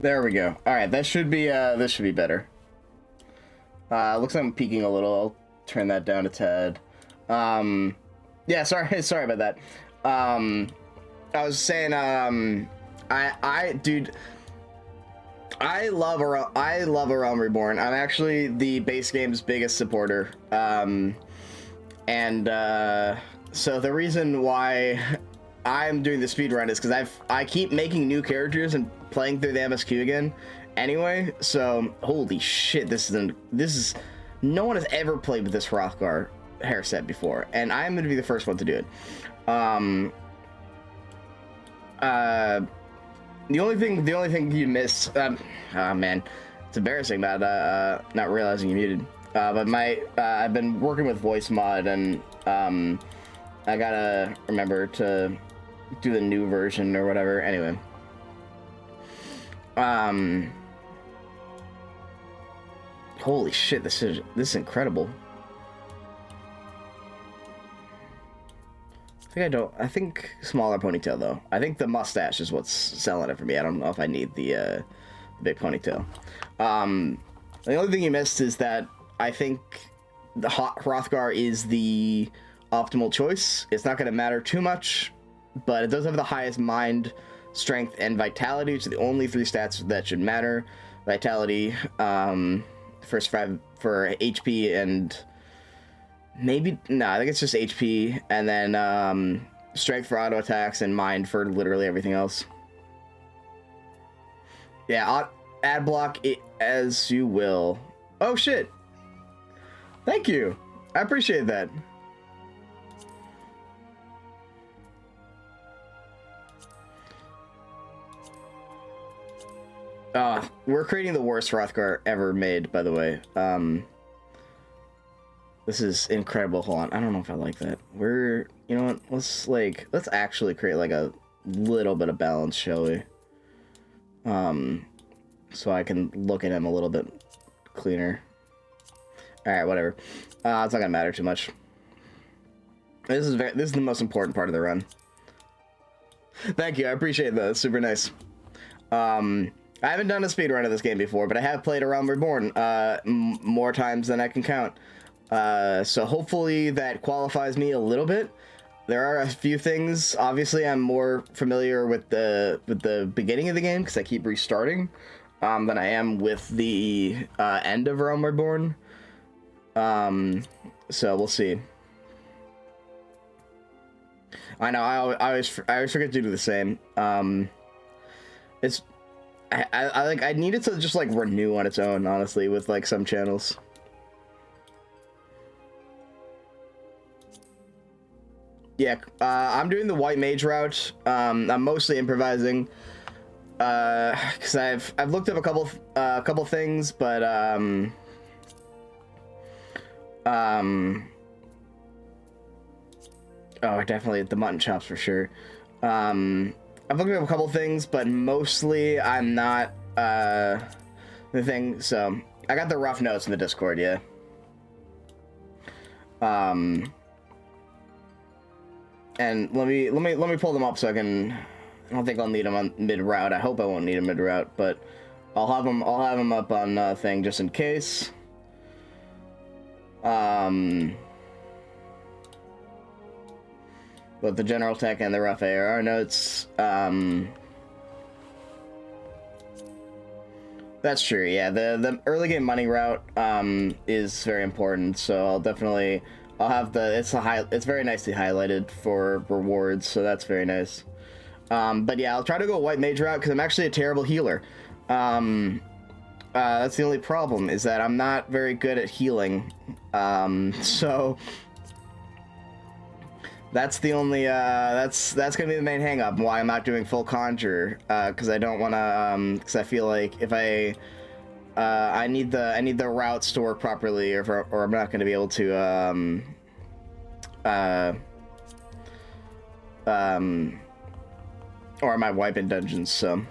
There we go. All right, this should be better. Looks like I'm peeking a little. I'll turn that down a tad. Yeah, sorry about that. I was saying, dude, I love A Realm Reborn. I'm actually the base game's biggest supporter. So the reason why I'm doing the speedrun is because I keep making new characters and playing through the MSQ again anyway. So holy shit, this is no one has ever played with this Hrothgar hair set before, and I'm gonna be the first one to do it. The only thing you miss, oh man, it's embarrassing not realizing you muted. But I've been working with voice mod, and I gotta remember to do the new version or whatever. Anyway, holy shit, this is incredible. I think smaller ponytail though. I think the mustache is what's selling it for me. I don't know if I need the big ponytail. The only thing you missed is that I think the Hrothgar is the optimal choice. It's not going to matter too much, but it does have the highest mind, strength, and vitality, which are the only 3 stats that should matter. Vitality, first 5 for HP, and maybe, no, I think it's just HP, and then strength for auto attacks, and mind for literally everything else. Yeah, ad block it as you will. Oh shit! Thank you! I appreciate that. We're creating the worst Hrothgar ever made, by the way. This is incredible. Hold on, I don't know if I like that. You know what? Let's actually create like a little bit of balance, shall we? So I can look at him a little bit cleaner. All right, whatever. It's not gonna matter too much. This is the most important part of the run. Thank you, I appreciate that. That's super nice. I haven't done a speedrun of this game before, but I have played A Realm Reborn more times than I can count. So hopefully that qualifies me a little bit. There are a few things. Obviously, I'm more familiar with the beginning of the game because I keep restarting than I am with the end of Realm Reborn. So we'll see. I know I always forget to do the same. I need it to just like renew on its own, honestly, with like some channels. Yeah, I'm doing the white mage route. I'm mostly improvising, because I've looked up a couple things, but oh, definitely the mutton chops for sure. I've looked up a couple things, but mostly I'm not the thing. So I got the rough notes in the Discord, yeah. And let me pull them up so I can. I don't think I'll need them on mid route. I hope I won't need them mid route, but I'll have them up on thing just in case. Both the general tech and the rough ARR notes. That's true. Yeah, the early game money route is very important. So I'll have it's very nicely highlighted for rewards, so that's very nice. But yeah, I'll try to go white mage route because I'm actually a terrible healer. That's the only problem, is that I'm not very good at healing. So that's the only that's gonna be the main hang up, why I'm not doing full conjure, because I don't want to because I feel like if I need the routes to work properly, or I'm not going to be able to or I might wipe in dungeons. So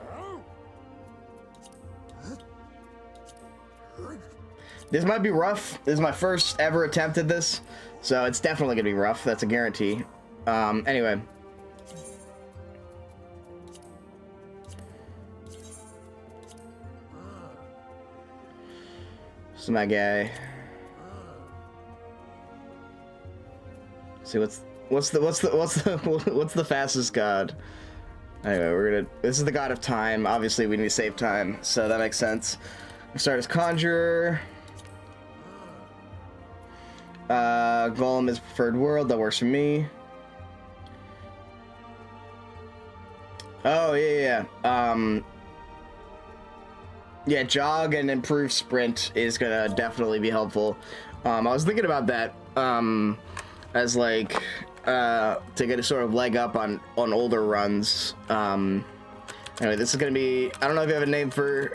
this might be rough. This is my first ever attempt at this, so it's definitely gonna be rough. That's a guarantee. Anyway. This is my guy. See what's the fastest god? Anyway, this is the god of time. Obviously, we need to save time, so that makes sense. We start as conjurer. Golem is preferred world. That works for me. Oh yeah. Yeah, jog and improve sprint is gonna definitely be helpful. I was thinking about that as like to get a sort of leg up on older runs. Anyway, this is gonna be, I don't know if you have a name for,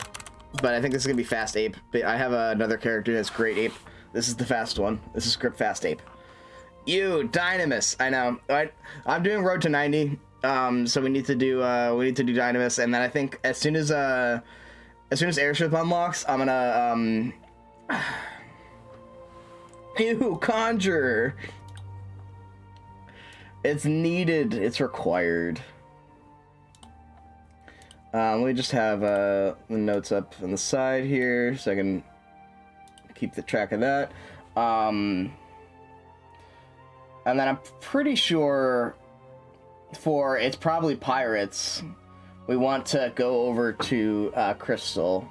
but I think this is gonna be Fast Ape. But I have another character that's Great Ape. This is the fast one. This is Script Fast Ape. You Dynamis. I know. I'm doing Road to 90. So we need to do Dynamis, and then I think as soon as Airship unlocks, I'm gonna Ew, Conjure. It's needed. It's required. Let me just have the notes up on the side here so I can keep the track of that. And then I'm pretty sure for it's probably Pirates, we want to go over to Crystal.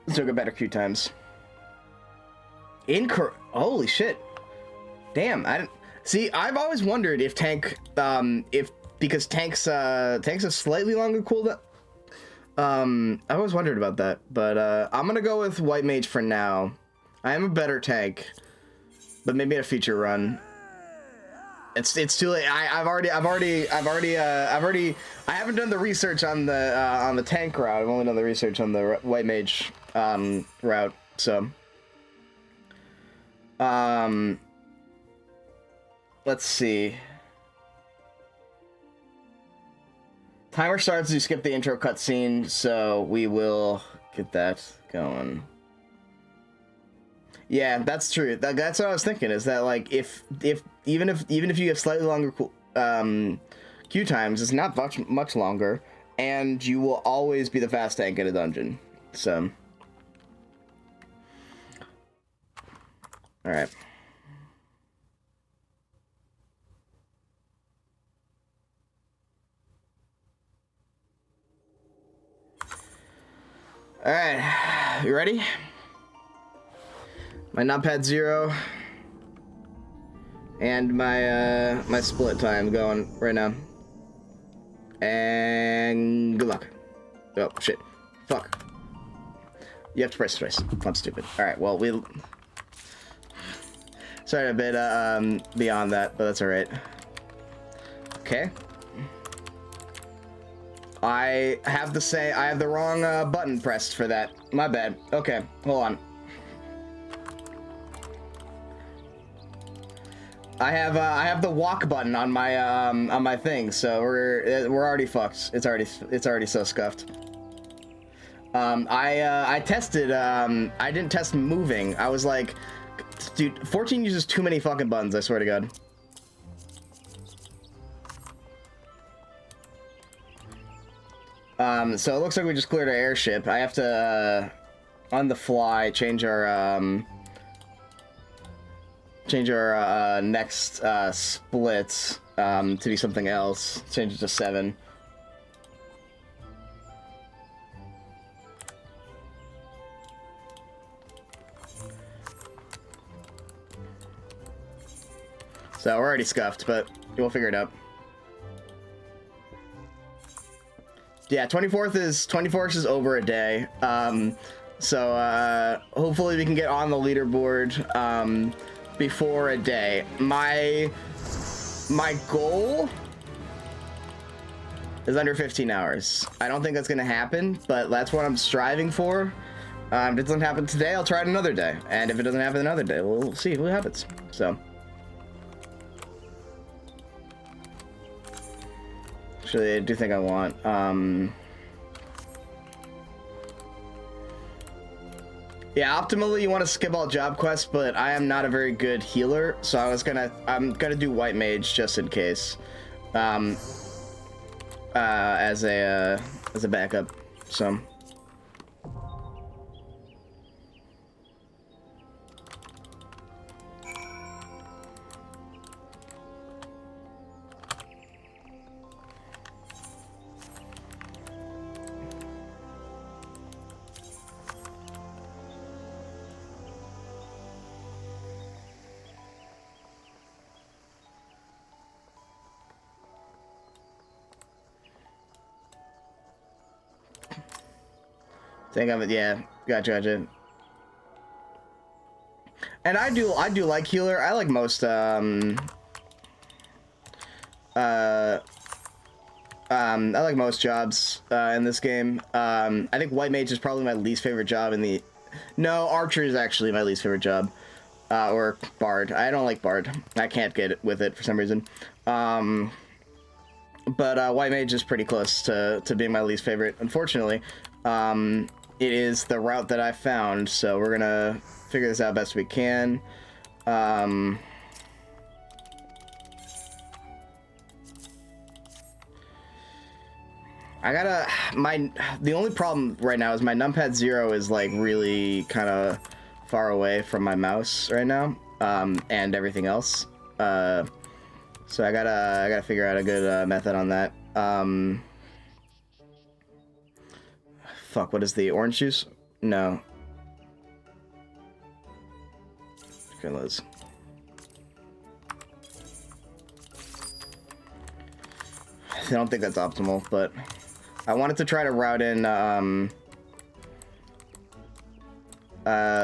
So get better queue times. Holy shit. Damn, I didn't see. I've always wondered if tank, because tanks a slightly longer cooldown. I've always wondered about that, but I'm gonna go with White Mage for now. I am a better tank, but maybe in a feature run. It's too late. I haven't done the research on the tank route. I've only done the research on the White Mage route. So let's see. Timer starts as you skip the intro cutscene, so we will get that going. Yeah, that's true. That's what I was thinking. Is that like even if you have slightly longer queue times, it's not much longer, and you will always be the fast tank in a dungeon. So, all right. All right, you ready? My numpad 0 and my my split time going right now. And good luck. Oh shit! Fuck. You have to press twice. I'm stupid. All right. Well, we. Sorry a bit beyond that, but that's all right. Okay. I have the wrong button pressed for that. My bad. Okay, hold on. I have the walk button on my thing, so we're already fucked. It's already so scuffed. I tested. I didn't test moving. I was like, dude, 14 uses too many fucking buttons. I swear to God. So it looks like we just cleared our airship. I have to, on the fly, change our next split to be something else. Change it to 7. So we're already scuffed, but we'll figure it out. Yeah, 24th is over a day. So hopefully we can get on the leaderboard before a day. My goal is under 15 hours. I don't think that's gonna happen, but that's what I'm striving for. If it doesn't happen today, I'll try it another day. And if it doesn't happen another day, we'll see what happens. So. Actually, I do think I want, yeah, optimally you want to skip all job quests, but I am not a very good healer, so I'm gonna do White Mage just in case, as a backup, so. Think of it, yeah. Gotcha. And I do like healer. I like most I like most jobs in this game. I think white mage is probably my least favorite job in the... No, archer is actually my least favorite job. Or bard. I don't like bard. I can't get it with it for some reason. But white mage is pretty close to being my least favorite, unfortunately. It is the route that I found, so we're gonna figure this out best we can. The only problem right now is my numpad 0 is like really kind of far away from my mouse right now, and everything else. So I gotta figure out a good method on that. Fuck, what is the orange juice? No. Okay, let's. I don't think that's optimal, but I wanted to try to route in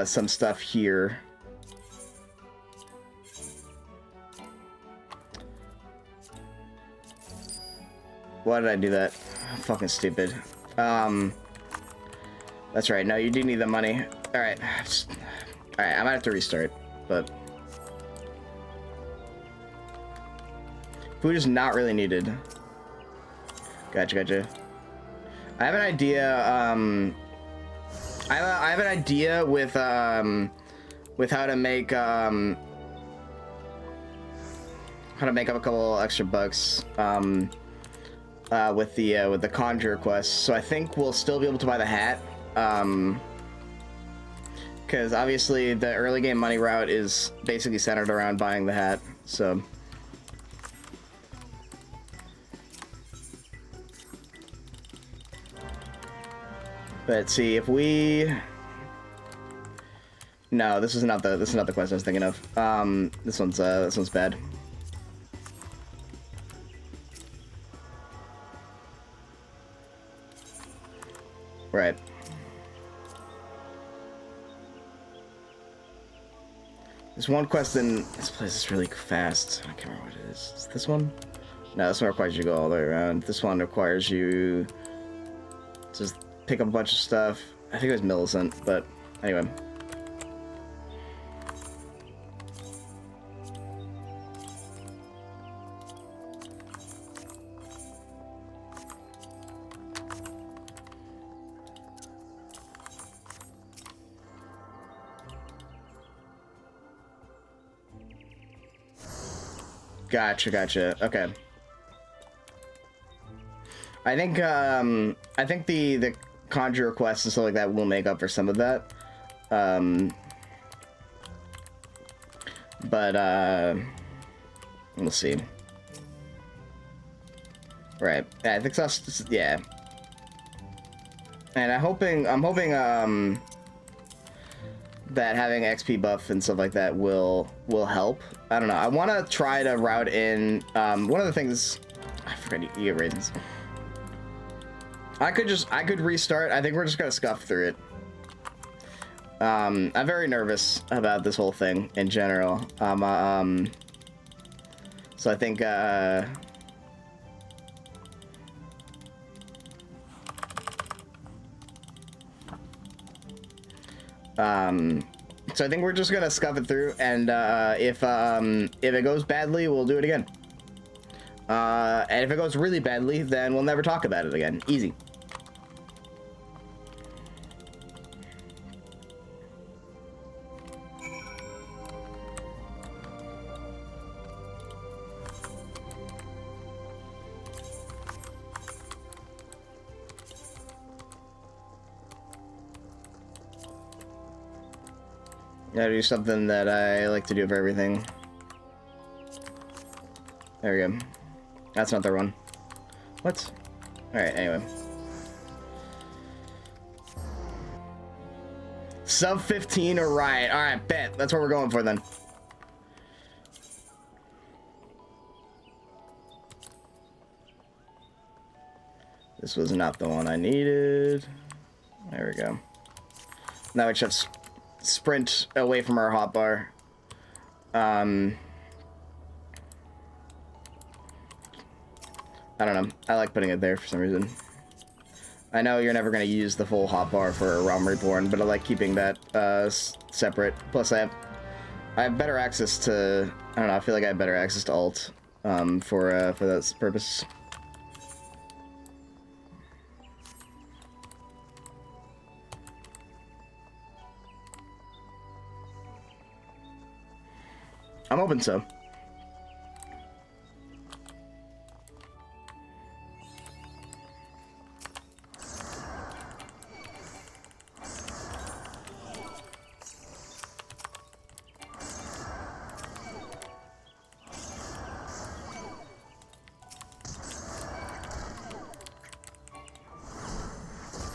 some stuff here. Why did I do that? Fucking stupid. That's right. No, you do need the money. All right. All right. I might have to restart, but food is not really needed. Gotcha. I have an idea. I have an idea with how to make up a couple extra bucks with the conjure quest. So I think we'll still be able to buy the hat. Because obviously the early game money route is basically centered around buying the hat. So. Let's see if we. No, this is not the quest I was thinking of. This one's bad. Right. There's one quest in this place is really fast. I can't remember what it is. Is this one? No, this one requires you to go all the way around. This one requires you to just pick up a bunch of stuff. I think it was Millicent, but anyway. Gotcha. Okay. I think the conjure quests and stuff like that will make up for some of that. But we'll see. Right. Yeah, I think so. Yeah. And I'm hoping that having XP buff and stuff like that will help. I don't know. I want to try to route in one of the things. I forgot you get raisins. I could restart. I think we're just gonna scuff through it. I'm very nervous about this whole thing in general. So I think so I think we're just gonna scuff it through, and if it goes badly, we'll do it again. And if it goes really badly, then we'll never talk about it again. Easy. Gotta do something that I like to do for everything. There we go. That's not the one. What? Alright, anyway. Sub 15 or riot. Alright, bet. That's what we're going for then. This was not the one I needed. There we go. Now we just sprint away from our hotbar. I don't know. I like putting it there for some reason. I know you're never going to use the full hotbar for Realm Reborn, but I like keeping that separate. Plus, I have better access to... I don't know, I feel like I have better access to alt for that purpose. I'm hoping so.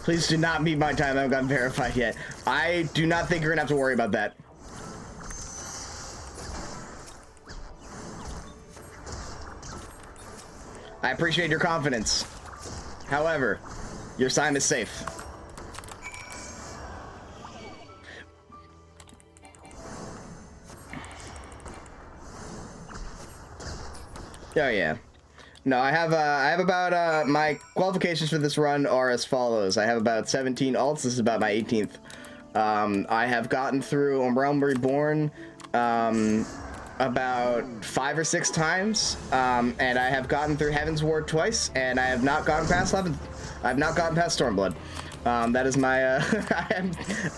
Please do not meet my time. I haven't gotten verified yet. I do not think you're gonna have to worry about that. I appreciate your confidence. However, your time is safe. Oh yeah. No, I have about my qualifications for this run are as follows. I have about 17 alts. This is about my 18th. I have gotten through Realm Reborn about 5 or 6 times, and I have gotten through Heaven's Ward twice, and I have not gotten past 11. I have not gotten past Stormblood. That is my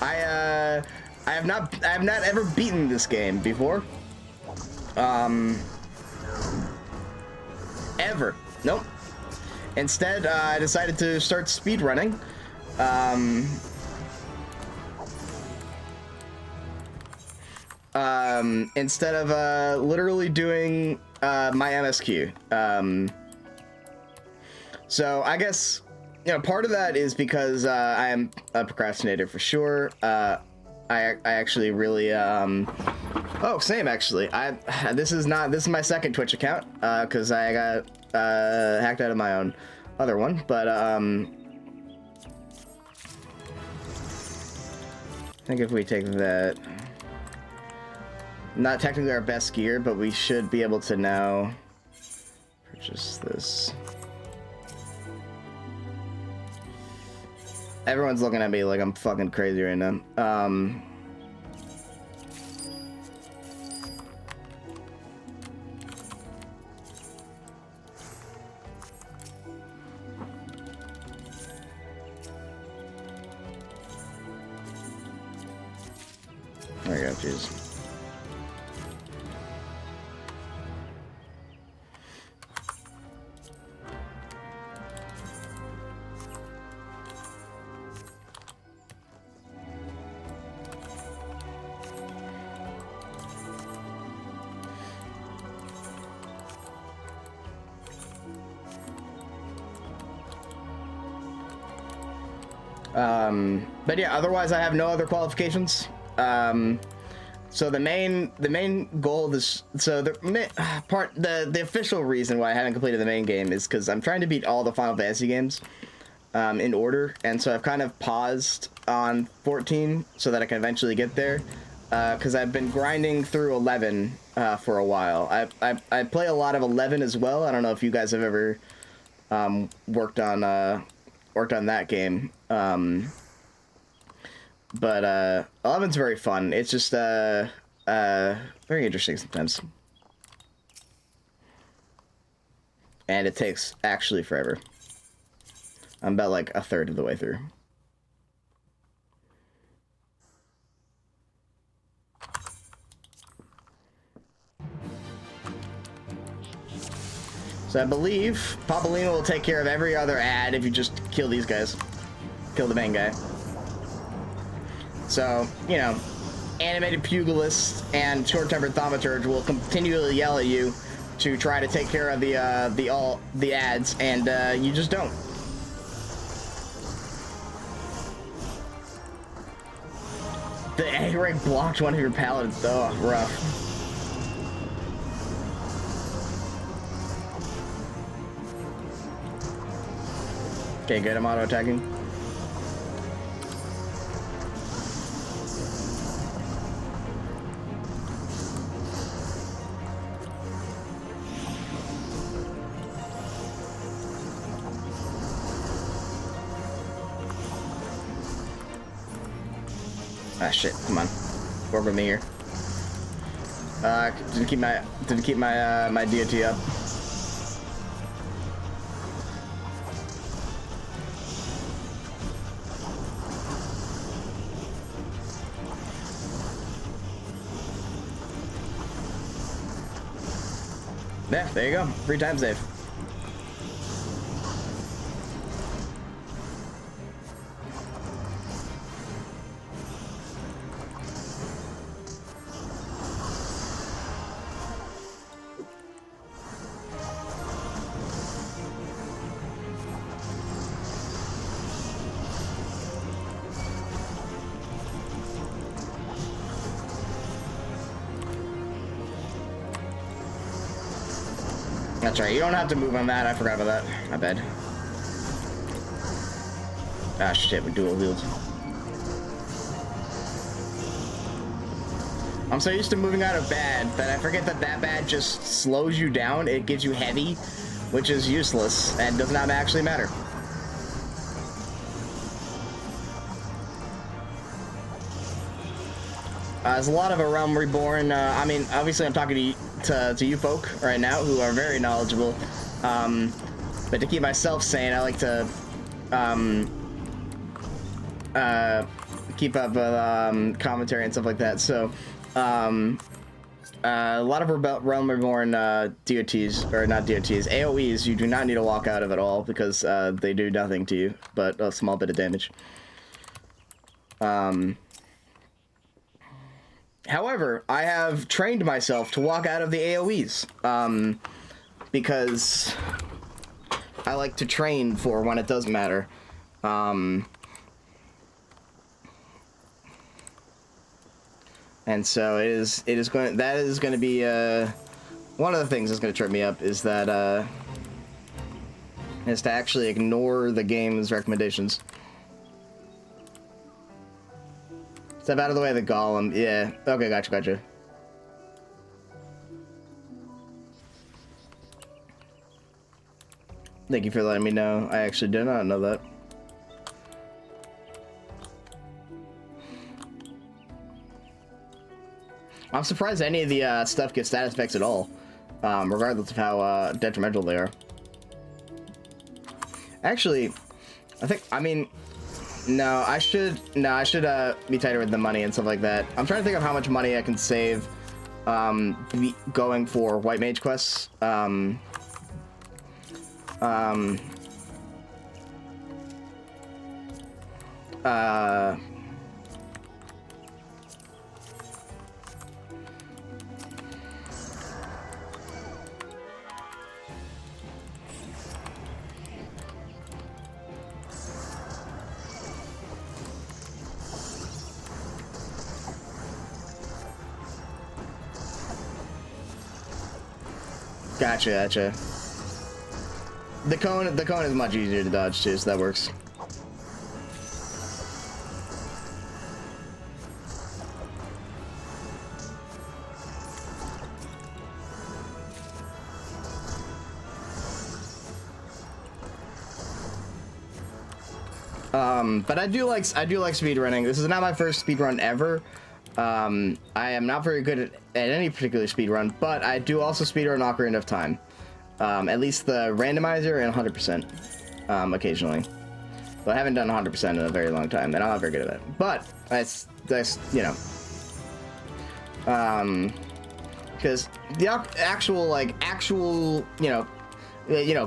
I have not ever beaten this game before. Ever. Nope. Instead, I decided to start speedrunning. Instead of literally doing my MSQ. So I guess, you know, part of that is because I am a procrastinator for sure. I actually really oh, same actually. This is my second Twitch account because I got hacked out of my own other one, but I think if we take that, not technically our best gear, but we should be able to now purchase this. Everyone's looking at me like I'm fucking crazy right now. There we go, jeez. But yeah, otherwise I have no other qualifications. So the main goal is, so the official reason why I haven't completed the main game is because I'm trying to beat all the Final Fantasy games in order, and so I've kind of paused on 14 so that I can eventually get there, because I've been grinding through 11 for a while. I play a lot of 11 as well. I don't know if you guys have ever worked on that game. But 11's very fun. It's just very interesting sometimes. And it takes actually forever. I'm about like a third of the way through. So I believe Papolino will take care of every other ad if you just kill these guys. Kill the main guy. So, you know, animated pugilist and short-tempered thaumaturge will continually yell at you to try to take care of the ads, and you just don't. The A rank blocked one of your paladins. Oh, rough. Okay, good. I'm auto-attacking. Ah, shit, come on. Work with me here. Didn't keep my my DOT up. Yeah, there you go. Free time save. That's right, you don't have to move on that. I forgot about that. My bad. Ah, shit, with dual wheels. I'm so used to moving out of bad that I forget that that bad just slows you down. It gives you heavy, which is useless and does not actually matter. There's a lot of A Realm Reborn. I mean, obviously I'm talking to you folk right now who are very knowledgeable. But to keep myself sane, I like to keep up with commentary and stuff like that. So a lot of Realm Reborn DOTs, or not DOTs, AoEs, you do not need to walk out of at all because they do nothing to you, but a small bit of damage. However, I have trained myself to walk out of the AoEs, because I like to train for when it does matter. And so that is going to be one of the things that's going to trip me up is that is to actually ignore the game's recommendations. Step out of the way of the golem. Yeah. Okay, gotcha. Thank you for letting me know. I actually did not know that. I'm surprised any of the stuff gets status effects at all, regardless of how detrimental they are. Actually, no, I should be tighter with the money and stuff like that. I'm trying to think of how much money I can save going for White Mage quests. Gotcha. The cone is much easier to dodge too, so that works. But I do like speedrunning. This is not my first speedrun ever. I am not very good at any particular speedrun, but I do also speedrun Ocarina of Time. At least the randomizer and 100% occasionally. But I haven't done 100% in a very long time, and I'm not very good at it. But that's you know, because the actual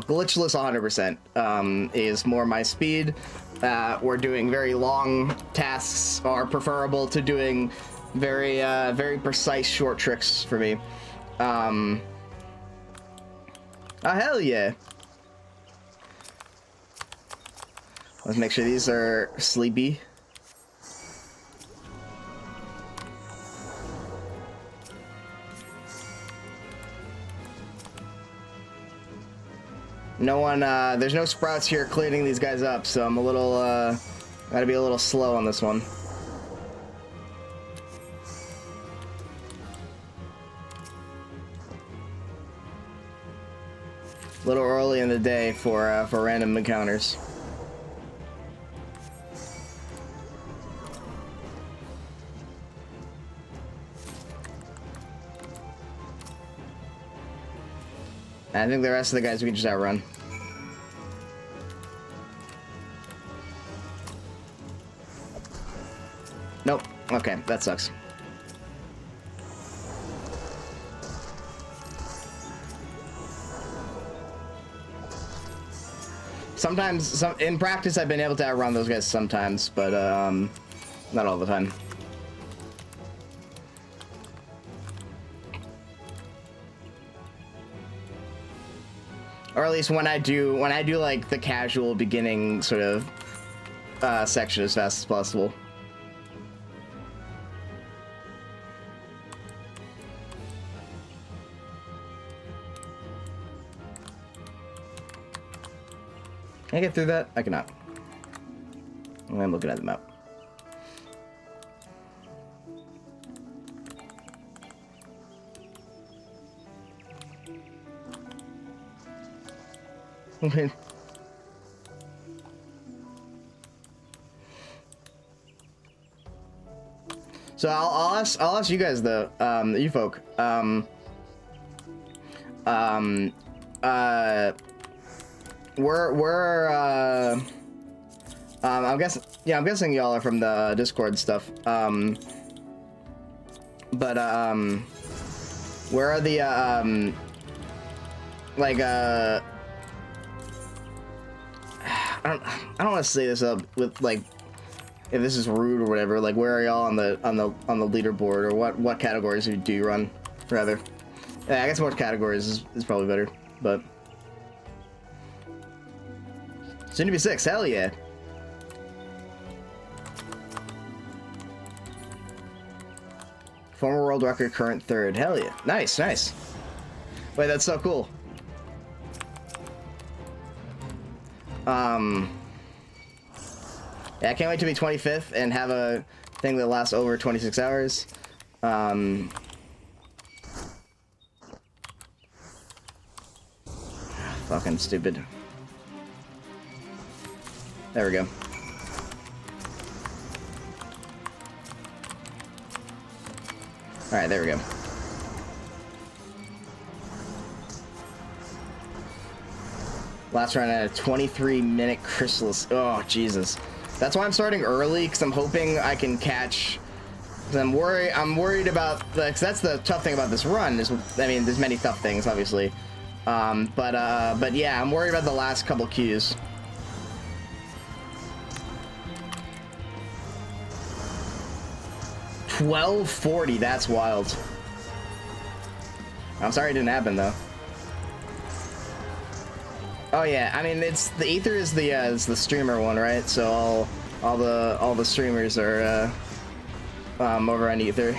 glitchless 100% is more my speed. Where doing very long tasks are preferable to doing very precise short tricks for me. Oh, hell yeah. Let's make sure these are sleepy. No one, there's no sprouts here cleaning these guys up, so I'm a little, gotta be a little slow on this one. A little early in the day for random encounters. I think the rest of the guys we can just outrun. Nope. Okay, that sucks. Sometimes, in practice, I've been able to outrun those guys sometimes, but not all the time. Or at least when I do like the casual beginning sort of section as fast as possible. Can I get through that? I cannot. I'm looking at the map. Okay. So I'll ask you guys though, you folk. I'm guessing y'all are from the Discord stuff. Where are the I don't want to say this up with like if this is rude or whatever. Like, where are y'all on the leaderboard, or what categories do you run? Rather, yeah, I guess what categories is probably better, but. Soon to be 6, hell yeah. Former world record, current 3rd, hell yeah. Nice, nice. Wait, that's so cool. Yeah, I can't wait to be 25th and have a thing that lasts over 26 hours. Fucking stupid. There we go. Alright, there we go. Last round at a 23-minute chrysalis. Oh, Jesus. That's why I'm starting early, because I'm hoping I can catch... I'm worried about... Cause that's the tough thing about this run, is, I mean, there's many tough things, obviously. But yeah, I'm worried about the last couple queues. $12.40, that's wild. I'm sorry it didn't happen though. Oh yeah, I mean it's the Ether is the streamer one, right? So all the streamers are over on Ether,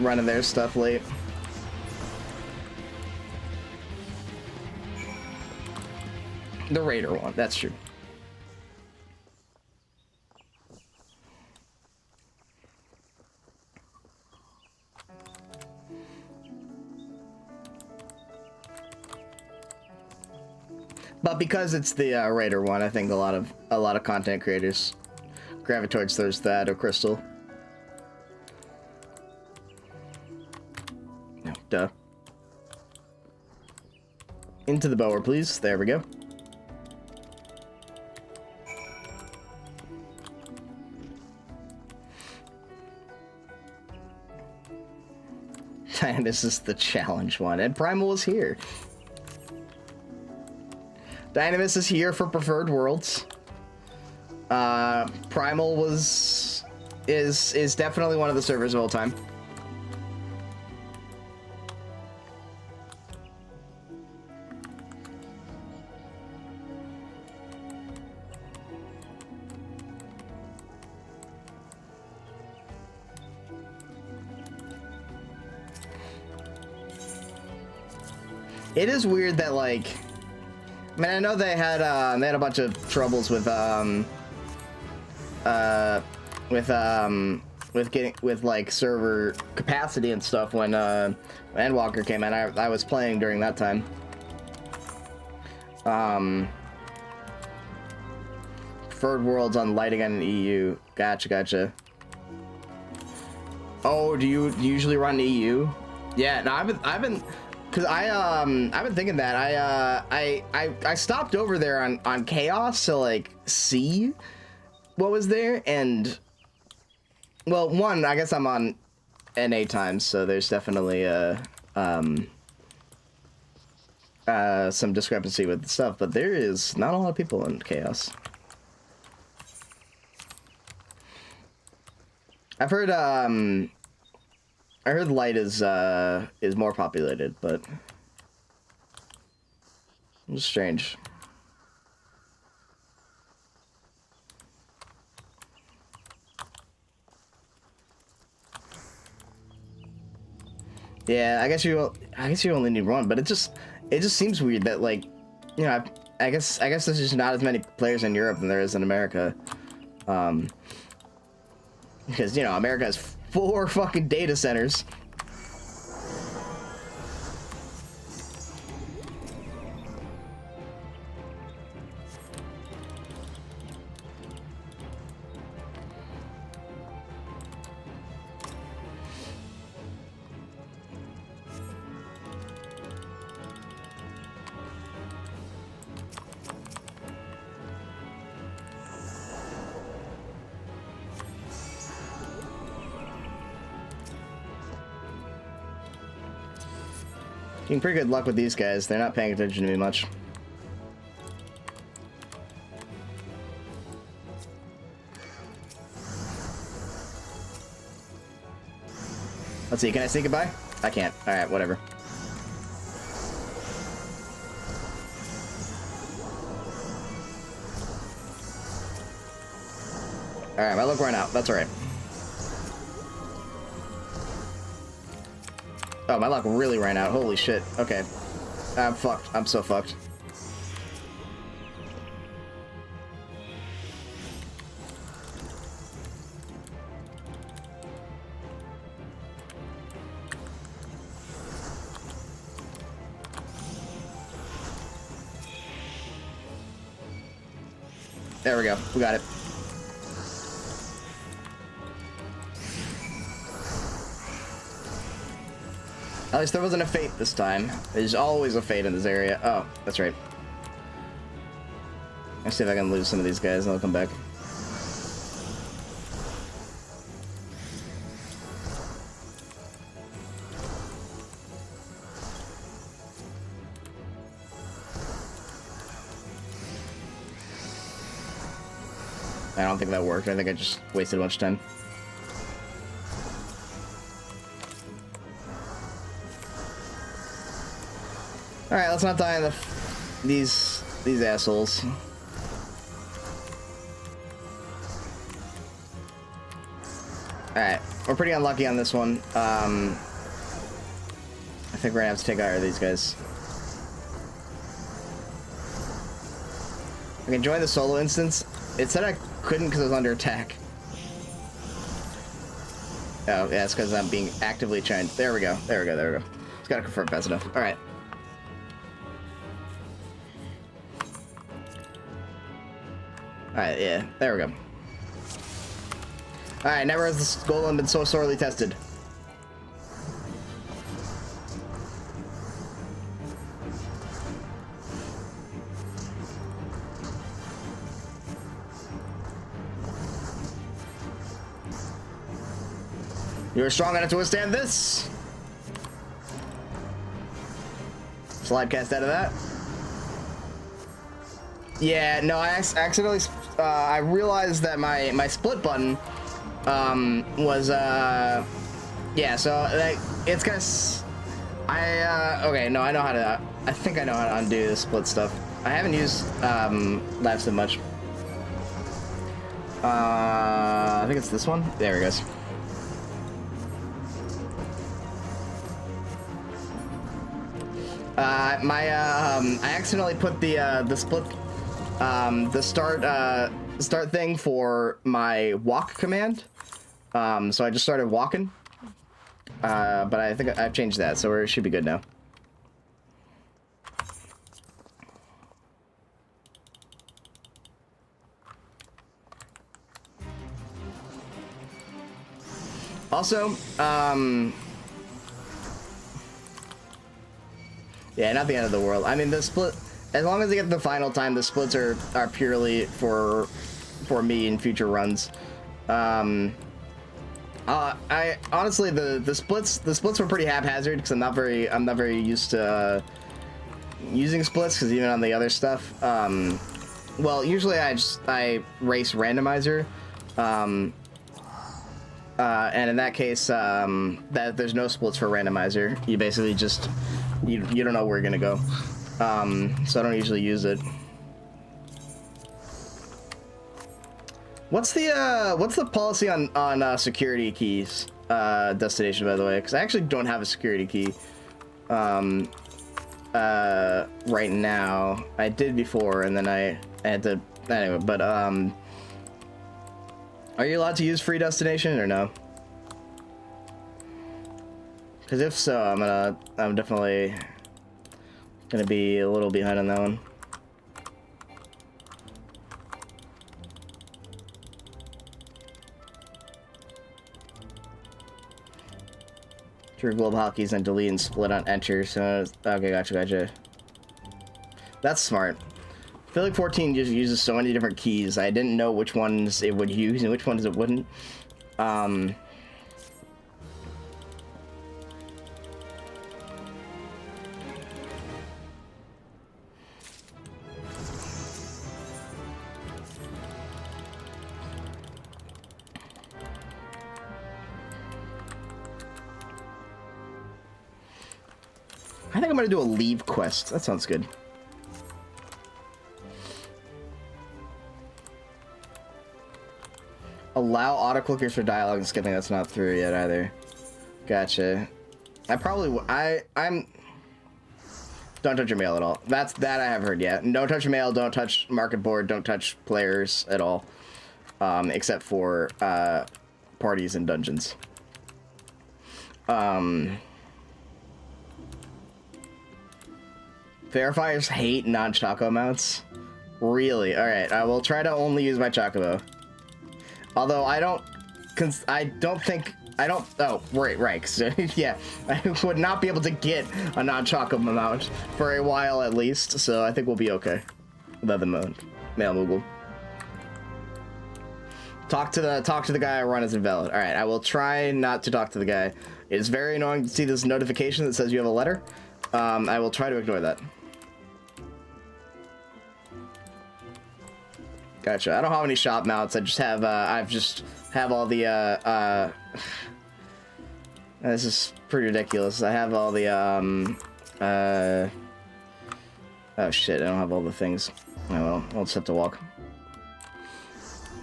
running their stuff late. The Raider one, that's true. But because it's the Raider one, I think a lot of content creators gravitate towards that or Crystal. No, duh. Into the bower, please. There we go. And this is the challenge one, and Primal is here. Dynamis is here for Preferred Worlds. Primal is definitely one of the servers of all time. It is weird that, like, I mean, I know they had a bunch of troubles with like server capacity and stuff when Endwalker came in. I was playing during that time. Preferred Worlds on Light again in EU. Gotcha. Oh, do you usually run EU? Yeah, no, Cause I've been thinking that I stopped over there on Chaos to like see what was there, and well, one, I guess I'm on NA times, so there's definitely some discrepancy with the stuff, but there is not a lot of people in Chaos. I've heard I heard Light is more populated, but it's strange. Yeah, I guess you only need one, but it just seems weird that, like, you know, I guess there's just not as many players in Europe than there is in America. Because, you know, America has 4 fucking data centers. Getting pretty good luck with these guys. They're not paying attention to me much. Let's see, can I sneak it by? I can't. Alright, whatever. Alright, my luck ran out. That's alright. Oh, my luck really ran out. Holy shit. Okay. I'm fucked. I'm so fucked. There we go. We got it. At least there wasn't a fate this time. There's always a fate in this area. Oh, that's right. Let's see if I can lose some of these guys and I'll come back. I don't think that worked. I think I just wasted a bunch of time. Alright, let's not die in these assholes. Alright, we're pretty unlucky on this one. I think we're gonna have to take out these guys. I can join the solo instance. It said I couldn't because I was under attack. Oh, yeah, it's because I'm being actively chained. There we go. There we go. There we go. Just gotta confirm fast enough. Alright. Alright, yeah, there we go. Alright, never has this golem been so sorely tested. You're strong enough to withstand this! Slide cast out of that. Yeah, no, I accidentally, I realized that my split button, was, yeah, so, like, it's gonna, okay, no, I know how to, I think I know how to undo the split stuff. I haven't used, labs so much. I think it's this one. There it goes. I accidentally put the split, the start thing for my walk command. So I just started walking. But I think I've changed that, so we should be good now. Also, Yeah, not the end of the world. I mean, the split, as long as they get the final time, the splits are purely for me in future runs. I honestly, the splits were pretty haphazard because I'm not very used to using splits, because even on the other stuff, well, usually I race randomizer, and in that case, that there's no splits for randomizer. You basically just you don't know where you're gonna go, so I don't usually use it. What's the policy on security keys destination, by the way? Because I actually don't have a security key right now. I did before, and then I had to anyway. But are you allowed to use free destination or no? Because if so, I'm definitely gonna be a little behind on that one. True globe hotkeys and delete and split on enter. So okay, gotcha. That's smart. FF14 just uses so many different keys. I didn't know which ones it would use and which ones it wouldn't. I think I'm gonna do a leave quest. That sounds good. Allow auto-clickers for dialogue and skipping. That's not through yet either. Gotcha. I'm... Don't touch your mail at all. That I have heard yet. Don't touch mail, don't touch market board, don't touch players at all. Except for parties and dungeons. Verifiers hate non-Choco mounts? Really? Alright, I will try to only use my Chocobo. Although I don't think... Oh, right. So, yeah, I would not be able to get a non-Choco mount for a while at least, so I think we'll be okay. Without the mail Moogle. Talk to the guy I run as invalid. Alright, I will try not to talk to the guy. It's very annoying to see this notification that says you have a letter. I will try to ignore that. Gotcha. I don't have any shop mounts. I just have, all the, this is pretty ridiculous. I have all the, oh shit, I don't have all the things. Oh well, I'll just have to walk.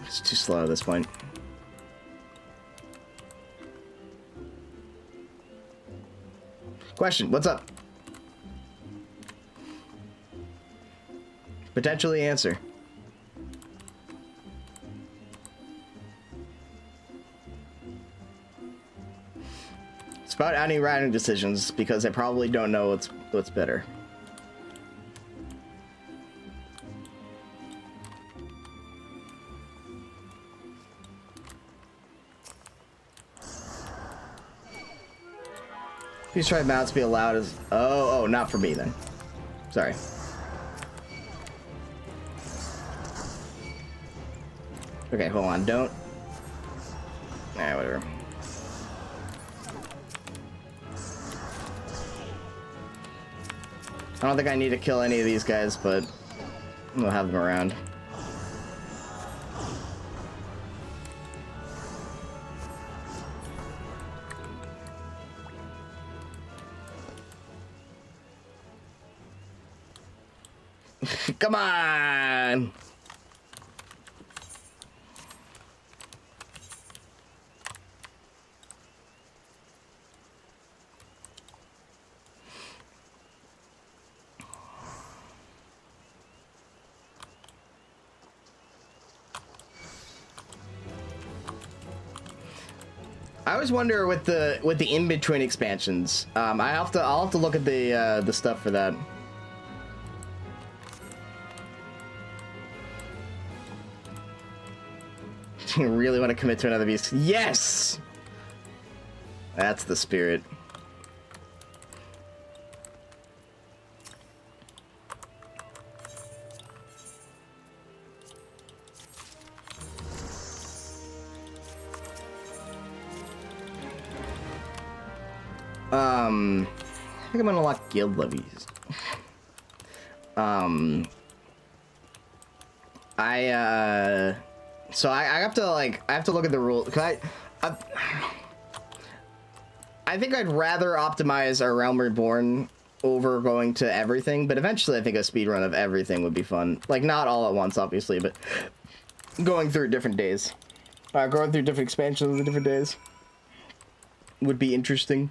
It's too slow at this point. Question, what's up? Potentially answer. It's about any routing decisions because I probably don't know what's better. Please try mounts be allowed as... Oh, not for me then. Sorry. Okay, hold on, don't... Nah, whatever. I don't think I need to kill any of these guys, but we'll have them around. Come on! I always wonder with the in-between expansions. I'll have to look at the stuff for that. You really want to commit to another beast? Yes! That's the spirit. I think I'm gonna unlock guild levies. So I have to I have to look at the rules. I think I'd rather optimize our Realm Reborn over going to everything, but eventually I think a speedrun of everything would be fun. Like, not all at once, obviously, but going through different days. Going through different expansions of the different days would be interesting.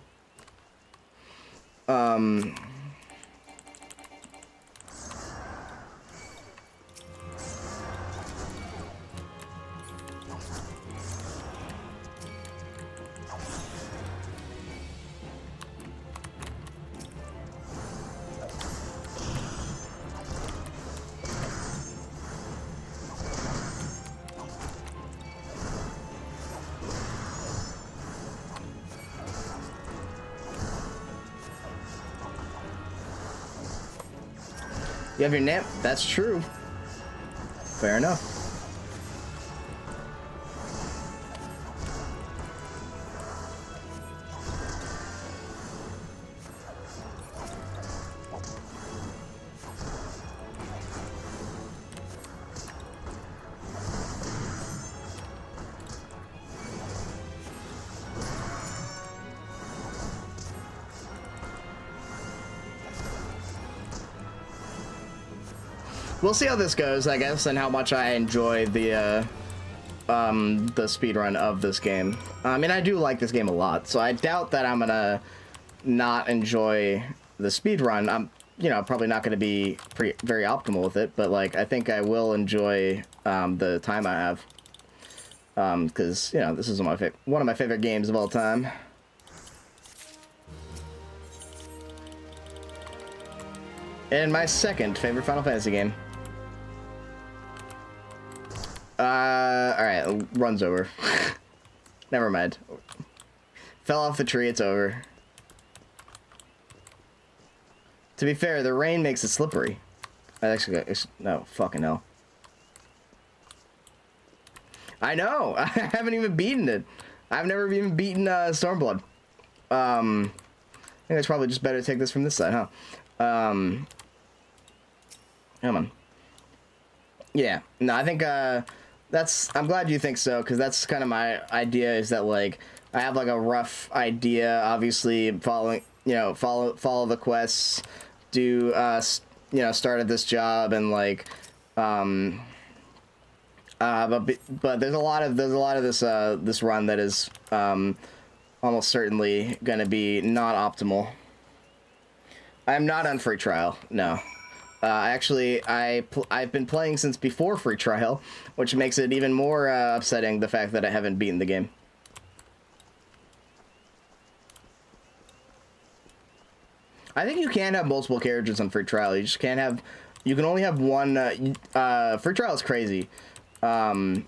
You have your nap? That's true. Fair enough. We'll see how this goes, I guess, and how much I enjoy the speedrun of this game. I mean, I do like this game a lot, so I doubt that I'm gonna not enjoy the speedrun. I'm, you know, probably not gonna be very optimal with it, but, like, I think I will enjoy the time I have. Because, you know, this is one of my favorite games of all time. And my second favorite Final Fantasy game. Alright, run's over. Never mind. Fell off the tree, it's over. To be fair, the rain makes it slippery. I actually got, no, fucking hell. I know! I haven't even beaten it. I've never even beaten, Stormblood. I think it's probably just better to take this from this side, huh? Come on. Yeah, no, I think, I'm glad you think so, because that's kind of my idea, is that, like, I have, like, a rough idea, obviously, follow the quests, do, you know, start at this job, and, like, but there's a lot of this run that is, almost certainly gonna be not optimal. I'm not on free trial, no. Actually, I've been playing since before free trial, which makes it even more upsetting, the fact that I haven't beaten the game. I think you can have multiple characters on free trial. You just can't have. You can only have one. Free trial is crazy. You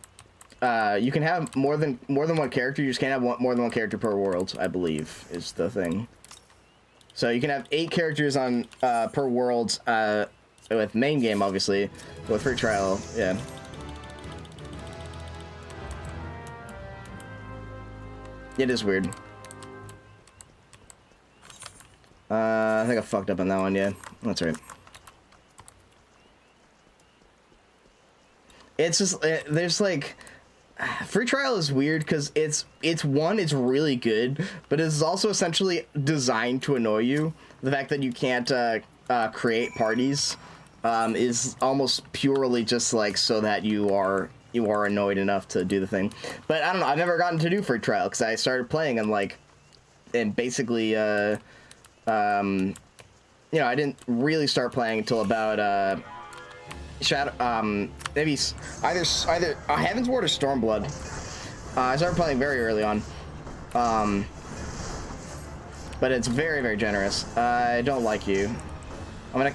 can have more than one character. You just can't have more than one character per world, I believe, is the thing. So you can have 8 characters on per world. With main game, obviously, with free trial, yeah. It is weird. I think I fucked up on that one, yeah. That's right. It's just, there's like, free trial is weird because it's really good, but it's also essentially designed to annoy you. The fact that you can't create parties is almost purely just like so that you are annoyed enough to do the thing. But I don't know, I've never gotten to do free trial because I started playing and basically you know, I didn't really start playing until about maybe either Heaven's Ward or Stormblood. I started playing very early on. But it's very, very generous. I don't like you. I'm gonna...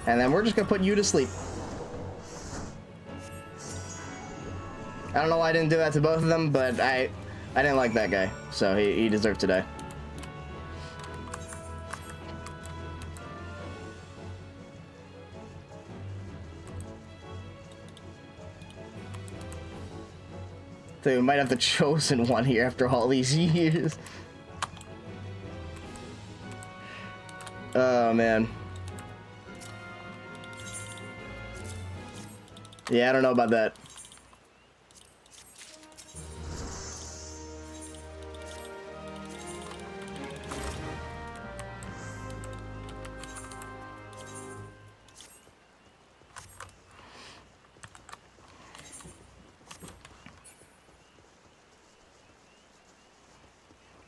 And then we're just gonna put you to sleep. I don't know why I didn't do that to both of them, but I didn't like that guy, so he deserved to die. So we might have the chosen one here after all these years. Oh, man. Yeah, I don't know about that.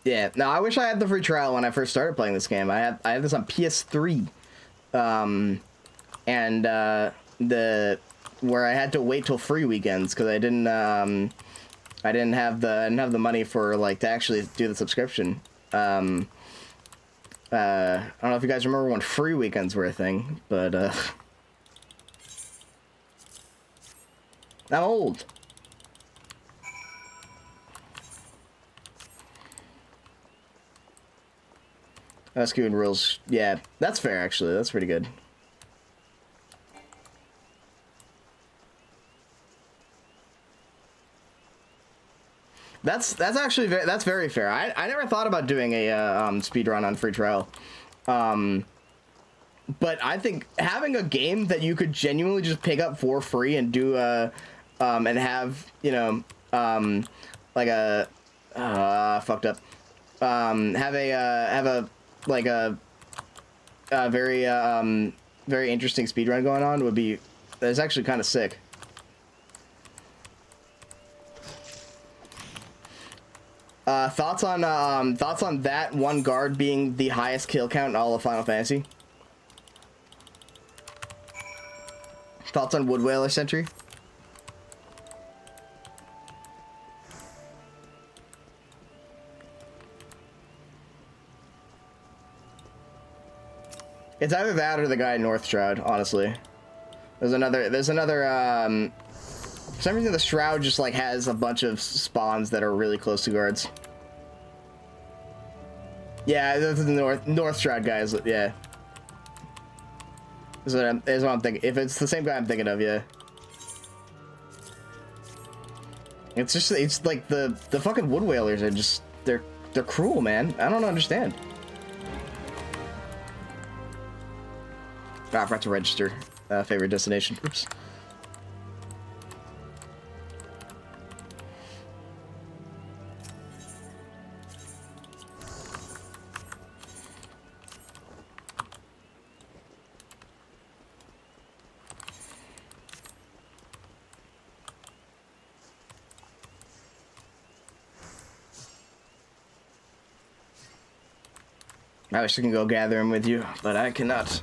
Yeah, no, I wish I had the free trial when I first started playing this game. I had this on PS3, and where I had to wait till free weekends because I didn't have the money for like to actually do the subscription. I don't know if you guys remember when free weekends were a thing, but I'm old. MSQ and rules, yeah, that's fair actually. That's pretty good. That's actually that's very fair. I never thought about doing a speedrun on free trial, but I think having a game that you could genuinely just pick up for free and do and have, you know, like a fucked up have a like a very very interesting speedrun going on would be, that's actually kind of sick. Thoughts on that one guard being the highest kill count in all of Final Fantasy? Thoughts on Wood Whaler Sentry? It's either that or the guy in North Shroud, honestly. There's another for some reason the Shroud just like has a bunch of spawns that are really close to guards. Yeah, those are the North Shroud guys, yeah. Is what I'm thinking. If it's the same guy I'm thinking of, yeah. It's like the fucking Wood Whalers are just they're cruel, man. I don't understand. I forgot to register favorite destination. Oops. I wish I could go gather him with you, but I cannot.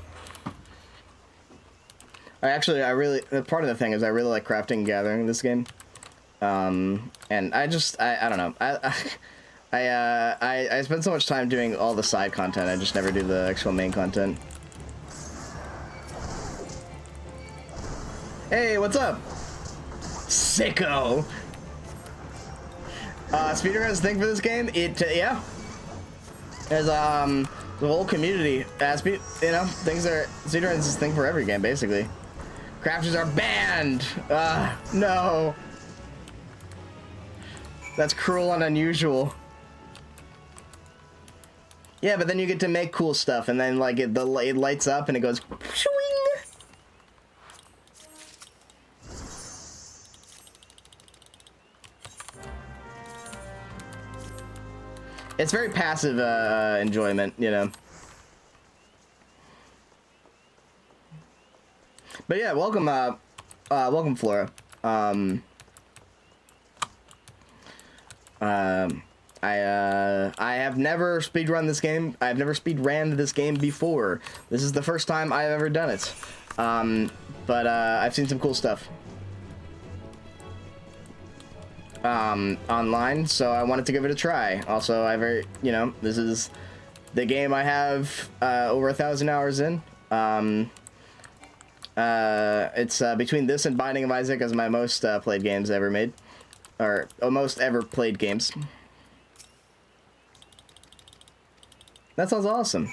I really, part of the thing is I really like crafting and gathering in this game. And I don't know. I spend so much time doing all the side content, I just never do the actual main content. Hey, what's up? Sicko! Speedrun's thing for this game? Yeah. There's, the whole community, you know, speedrun's this thing for every game, basically. Crafters are banned! No. That's cruel and unusual. Yeah, but then you get to make cool stuff, and then, like, it lights up, and it goes... Shwing! It's very passive, enjoyment, you know. But yeah, welcome, welcome, Flora. I have never speedrun this game. I've never speedran this game before. This is the first time I've ever done it. But I've seen some cool stuff online, so I wanted to give it a try. Also, you know, this is the game I have over 1,000 hours in. It's between this and Binding of Isaac as my most played games ever made, or most ever played games. That sounds awesome.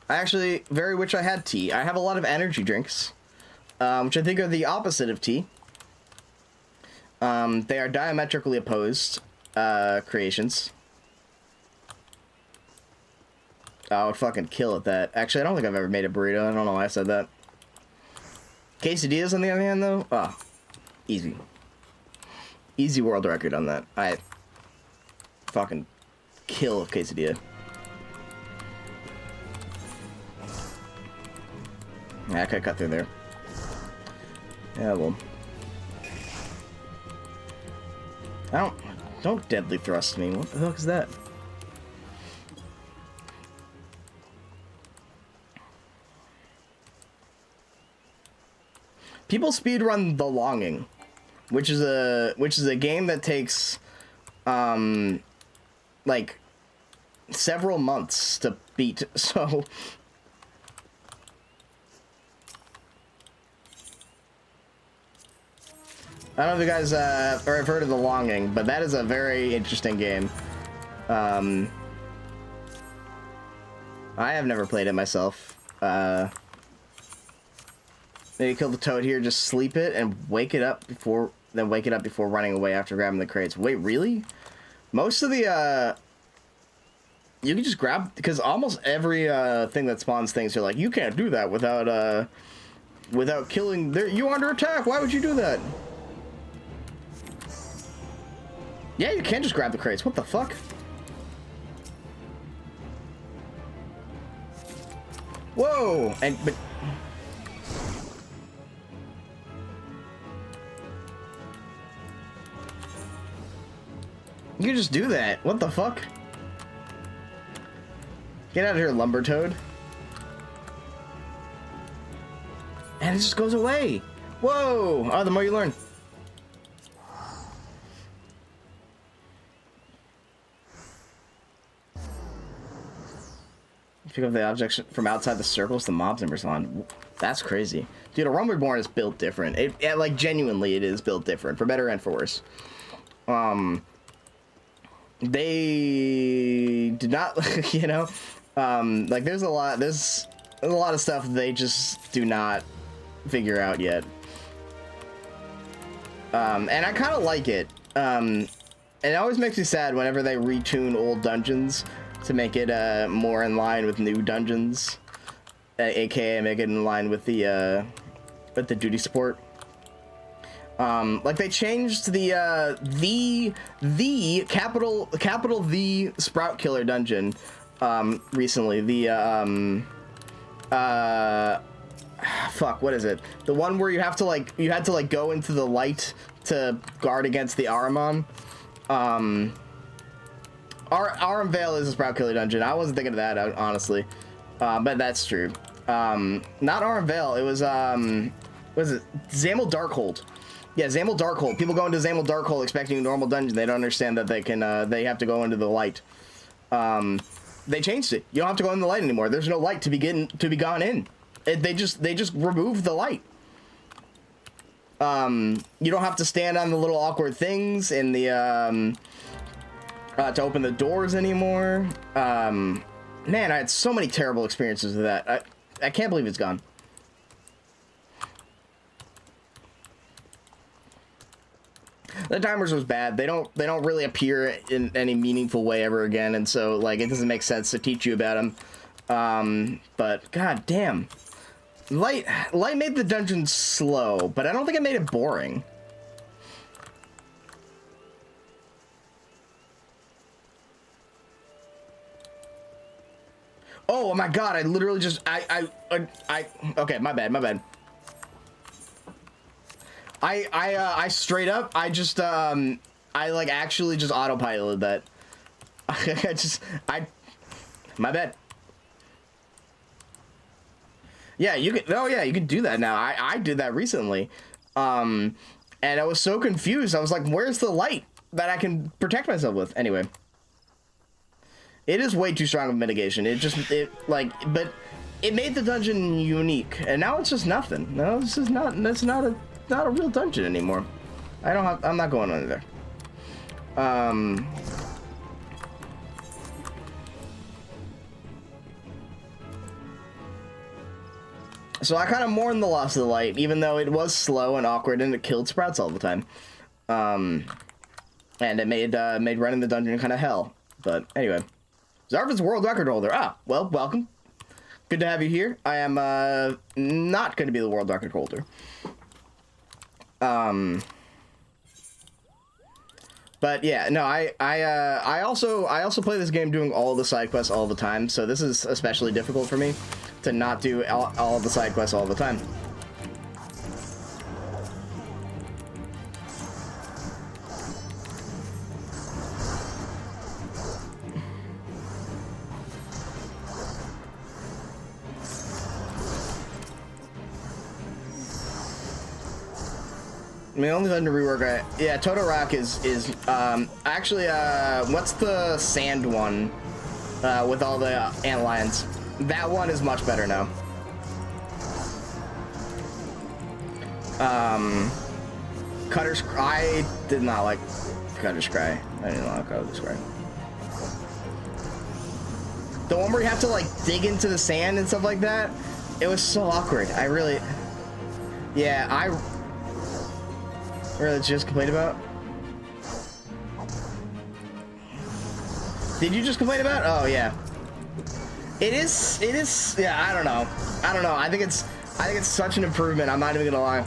I actually very wish I had tea. I have a lot of energy drinks, which I think are the opposite of tea. They are diametrically opposed creations. I would fucking kill at that. Actually, I don't think I've ever made a burrito. I don't know why I said that. Quesadillas, on the other hand, though, oh, easy. Easy world record on that. I fucking kill a quesadilla. Yeah, I could cut through there. Yeah, well. Don't deadly thrust me. What the fuck is that? People speedrun The Longing, which is a game that takes like several months to beat. So I don't know if you guys or have heard of The Longing, but that is a very interesting game. I have never played it myself. Maybe kill the toad here, just sleep it and wake it up before running away after grabbing the crates. Wait, really? Most of the you can just grab, because almost every thing that spawns things are like, you can't do that without killing you under attack. Why would you do that? Yeah, you can't just grab the crates. What the fuck? Whoa! But you can just do that. What the fuck? Get out of here, lumber toad. And it just goes away. Whoa! Oh, the more you learn. Pick up the objects from outside the circles, the mobs and respond. That's crazy. Dude, a Realm Reborn is built different. It like, genuinely, it is built different, for better and for worse. They did not, you know, like, there's a lot of stuff they just do not figure out yet. And I kind of like it. And it always makes me sad whenever they retune old dungeons to make it more in line with new dungeons, aka make it in line with the duty support. Like, they changed the capital V Sprout Killer dungeon recently. The fuck, what is it? The one where you had to go into the light to guard against the Ahriman. Aram Vale is a Sprout Killer dungeon. I wasn't thinking of that, honestly. But that's true. Not Aram Vale, it was what is it? Zamel Darkhold. Yeah, Zamel Darkhold. People go into Zamel Darkhold expecting a normal dungeon. They don't understand that they can they have to go into the light. They changed it. You don't have to go in the light anymore. There's no light to be gone in. They just removed the light. You don't have to stand on the little awkward things in the to open the doors anymore. Man, I had so many terrible experiences with that. I can't believe it's gone. The timers was bad. They don't really appear in any meaningful way ever again, and so, like, it doesn't make sense to teach you about them. But god damn, light made the dungeon slow, but I don't think it made it boring. Oh my god, I literally just okay, my bad. I straight up, I like actually just autopiloted that. My bad. Yeah, you can, oh yeah, you can do that now. I did that recently. And I was so confused. I was like, where's the light that I can protect myself with? Anyway. It is way too strong of mitigation. But it made the dungeon unique, and now it's just nothing. No, that's not a real dungeon anymore. I'm not going under there. So I kind of mourned the loss of the light, even though it was slow and awkward and it killed sprouts all the time. And it made running the dungeon kind of hell. But anyway, Zarva's world record holder. Ah, well, welcome. Good to have you here. I am not going to be the world record holder. But yeah, no, I also play this game doing all the side quests all the time. So this is especially difficult for me to not do all the side quests all the time. I mean, only to rework. Yeah, Toto Rock is actually what's the sand one with all the ant lions? That one is much better now. Cutter's Cry. I did not like Cutter's Cry. I didn't like Cutter's Cry. The one where you have to like dig into the sand and stuff like that. It was so awkward. I really. Yeah, I really just complained about. Did you just complain about? Oh yeah. It is. Yeah, I don't know. I think it's such an improvement. I'm not even gonna lie.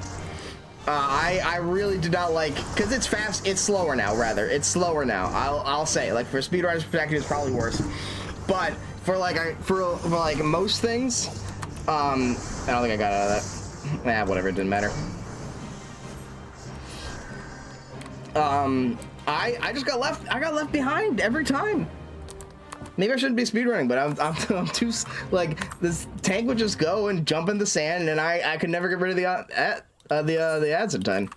I really do not like, because it's fast. It's slower now. Rather, it's slower now. I'll say, like, for speedrunners' perspective, it's probably worse. But for like most things, I don't think I got out of that. Nah, whatever. It didn't matter. I just got left. I got left behind every time. Maybe I shouldn't be speedrunning, but I'm too, like, this tank would just go and jump in the sand, and I could never get rid of the ads in time.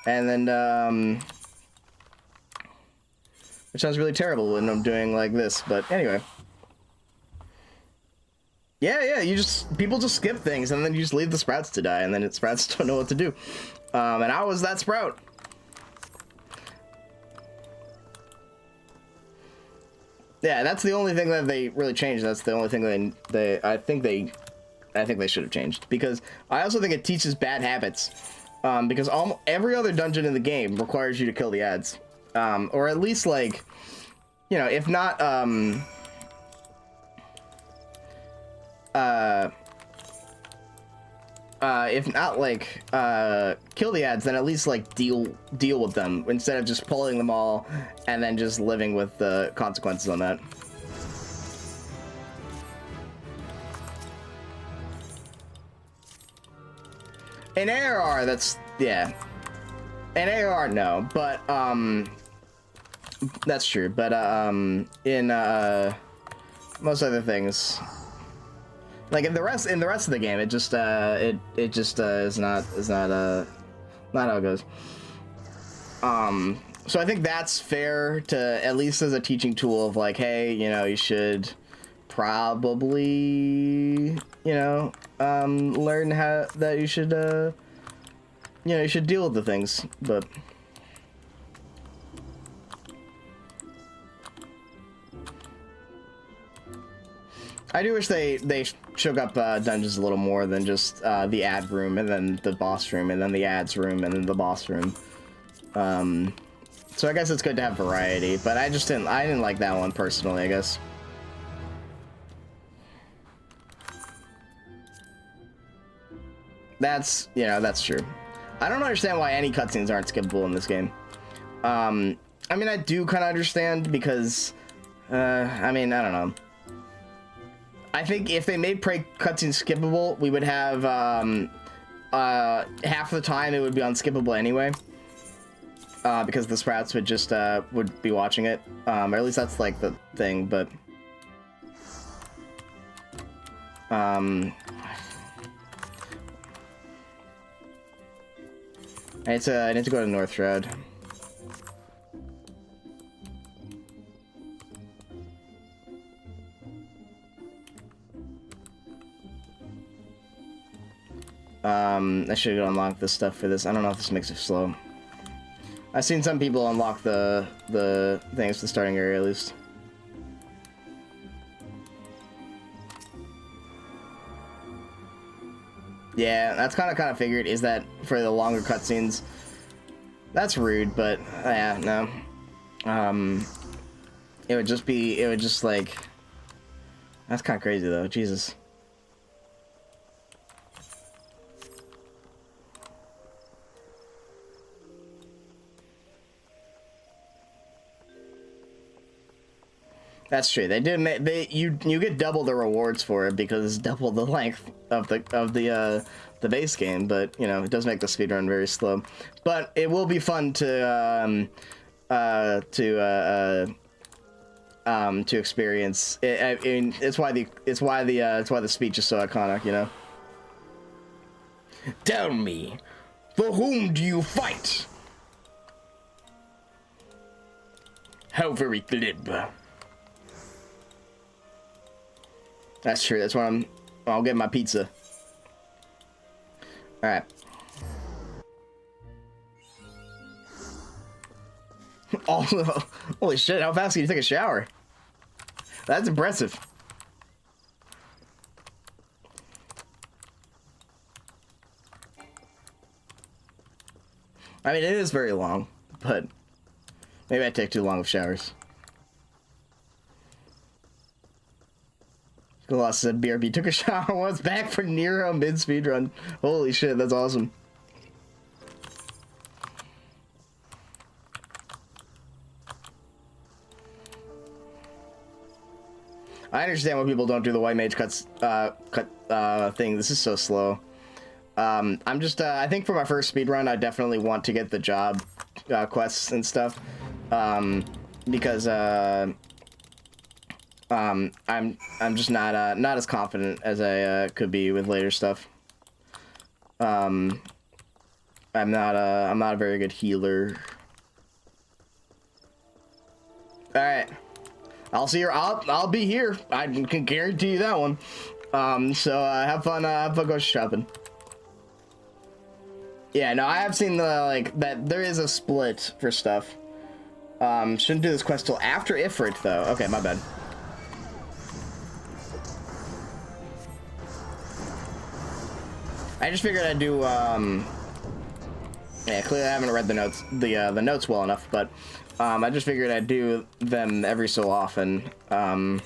And then which sounds really terrible when I'm doing like this, but anyway. Yeah, people just skip things, and then you just leave the sprouts to die, and then sprouts don't know what to do. And I was that sprout. Yeah, that's the only thing that they really changed. That's the only thing I think they should have changed, because I also think it teaches bad habits. Because every other dungeon in the game requires you to kill the ads, or at least, like, you know, if not like kill the ads, then at least like deal with them instead of just pulling them all and then just living with the consequences on that. In ARR, that's, yeah. In ARR, no, but that's true. But in most other things, like in the rest of the game, it just is not how it goes. So I think that's fair to, at least as a teaching tool of like, hey, you know, you should probably, you know, learn how that you should, you know, you should deal with the things, but. I do wish they shook up dungeons a little more than just the ad room and then the boss room and then the ads room and then the boss room. So I guess it's good to have variety, but I didn't like that one personally, I guess. That's, you know, that's true. I don't understand why any cutscenes aren't skippable in this game. I mean, I do kind of understand because, I mean, I don't know. I think if they made prey cutscenes skippable, we would have half the time it would be unskippable anyway, because the sprouts would just would be watching it, or at least that's like the thing. But I need to go to North Shroud. I should go unlock this stuff for this. I don't know if this makes it slow. I've seen some people unlock the things for the starting area at least. Yeah, that's kind of figured, is that for the longer cutscenes, That's rude, but yeah, no. It would just like, that's kind of crazy though, Jesus. That's true. They did make you get double the rewards for it because it's double the length of the base game, but you know, it does make the speedrun very slow. But it will be fun to experience. I mean, it's why the speech is so iconic, you know. Tell me, for whom do you fight? How very glib. That's true. That's why I'll get my pizza. All right. Also, holy shit! How fast can you take a shower? That's impressive. I mean, it is very long, but maybe I take too long of showers. Colossus said BRB took a shower once, back for Nero mid speedrun. Holy shit, that's awesome. I understand why people don't do the white mage cut thing. This is so slow. I'm just I think for my first speedrun, I definitely want to get the job quests and stuff, because I'm just not as confident as I could be with later stuff. I'm not a very good healer. All right, I'll see her. I'll be here. I can guarantee you that one. So have fun ghost shopping. Yeah, no, I have seen that there is a split for stuff. Shouldn't do this quest till after Ifrit though. Okay, my bad. I just figured I'd do, yeah, clearly I haven't read the notes well enough, but, I just figured I'd do them every so often, to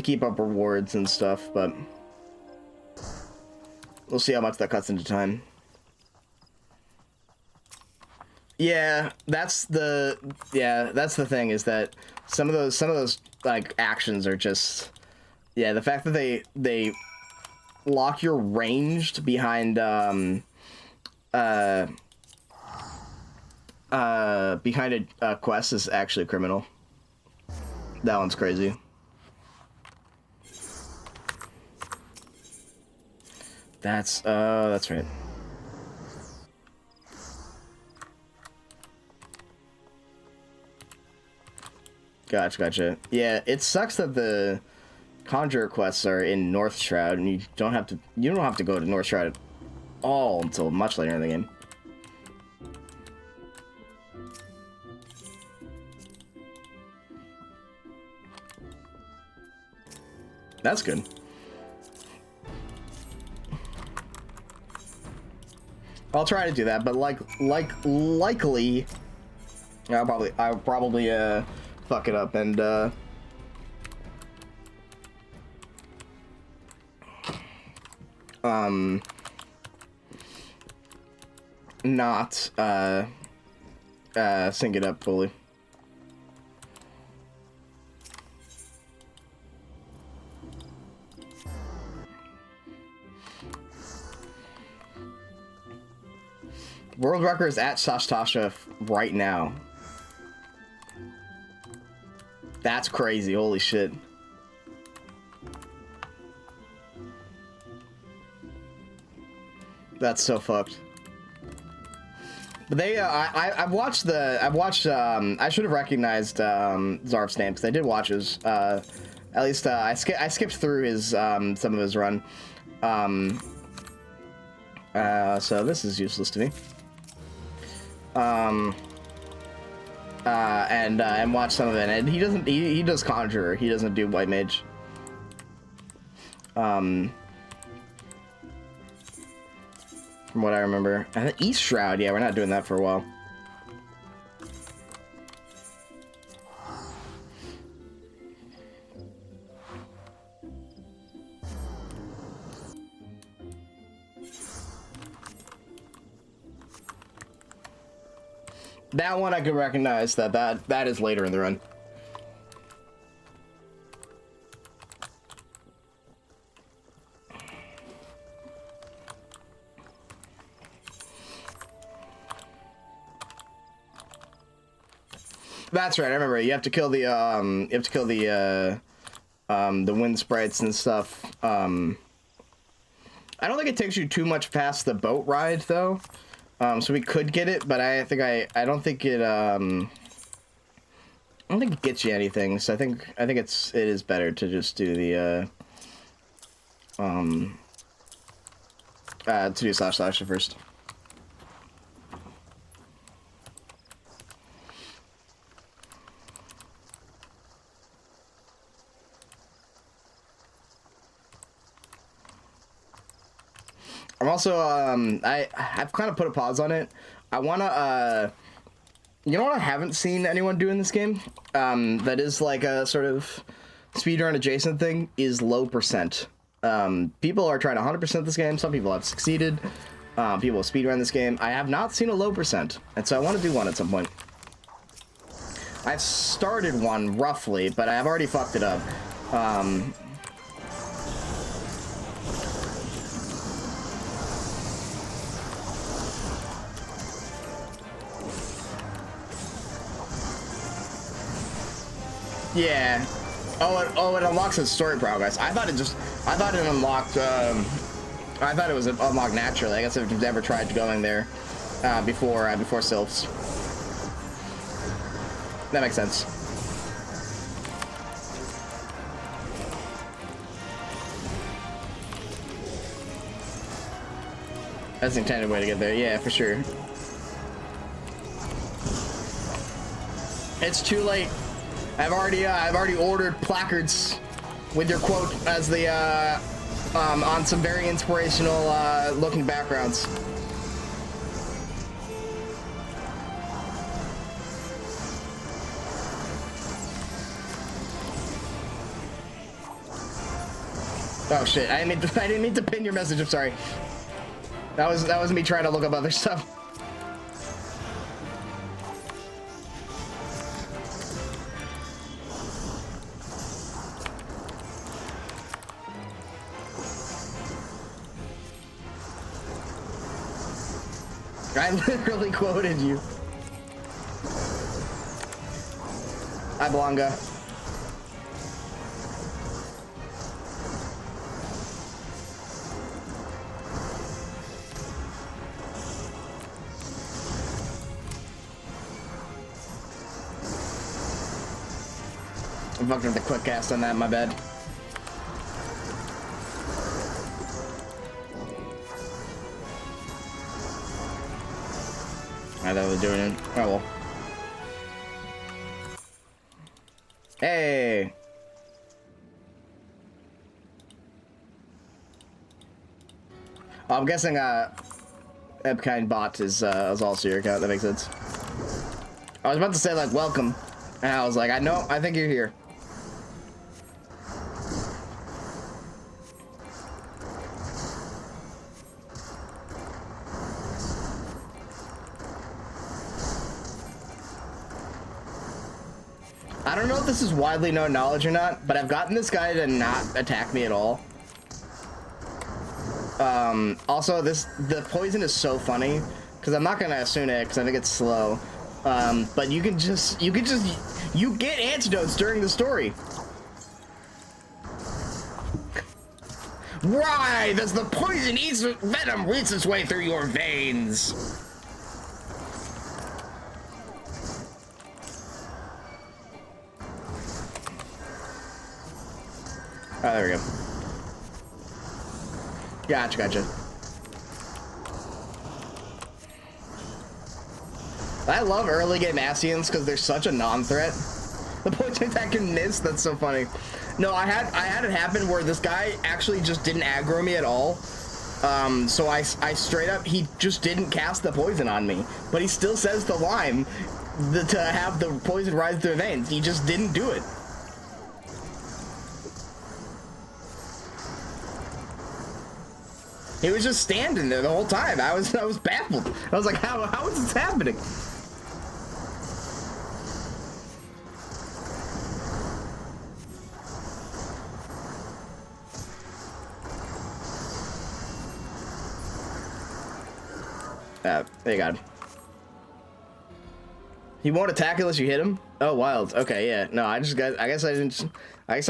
keep up rewards and stuff, but we'll see how much that cuts into time. Yeah, that's the thing, is that some of those, like, actions are just, yeah, the fact that they lock your ranged behind behind a quest is actually criminal. That one's crazy. That's right. Gotcha. Yeah, it sucks that the Conjurer quests are in North Shroud, and you don't have to go to North Shroud at all until much later in the game. That's good. I'll try to do that, but likely I'll probably fuck it up and not sync it up fully. World record is at Sashtasha right now. That's crazy, holy shit. That's so fucked. But they, I should have recognized Zarf's name, because I did watch his, at least, I skipped through his, some of his run. So this is useless to me. And watch some of it, and he does Conjurer, he doesn't do White Mage. from what I remember. And the East Shroud, yeah, we're not doing that for a while. That one I could recognize that is later in the run. That's right, I remember. You have to kill the wind sprites and stuff. I don't think it takes you too much past the boat ride though. So we could get it, but I don't think it gets you anything. So I think it is better to just do the to do slash first. I'm also, I've kind of put a pause on it. I want to, you know what I haven't seen anyone do in this game? That is like a sort of speedrun adjacent thing, is low percent. People are trying to 100% this game. Some people have succeeded. People have speedrun this game. I have not seen a low percent, and so I want to do one at some point. I've started one, roughly, but I've already fucked it up. Yeah. Oh, it unlocks its story progress. I thought it unlocked, I thought it was unlocked naturally. I guess if you've never tried going there, before Sylphs. That makes sense. That's the intended way to get there. Yeah, for sure. It's too late. I've already ordered placards with your quote as the on some very inspirational looking backgrounds. Oh shit! I didn't mean to pin your message. I'm sorry. That was me trying to look up other stuff. I literally quoted you. Hi, Blonga. I'm fucking with the quick cast on that, my bad. I thought I was doing it. Oh well. Hey! Oh, I'm guessing Epkind bot is also your account. That makes sense. I was about to say like welcome, and I was like, I think you're here. I don't know if this is widely known knowledge or not, but I've gotten this guy to not attack me at all. Also, the poison is so funny, because I'm not gonna assume it, because I think it's slow. But you get antidotes during the story. Right, as the poison eats venom reaches its way through your veins. Oh, there we go. Gotcha. I love early game Ascians because they're such a non-threat. The poison attack can miss, that's so funny. No, I had it happen where this guy actually just didn't aggro me at all. So I straight up, he just didn't cast the poison on me, but he still says the line to have the poison rise through the veins. He just didn't do it. He was just standing there the whole time. I was baffled. I was like, how is this happening? Thank God. He won't attack unless you hit him? Oh, wild. Okay, yeah. No, I guess I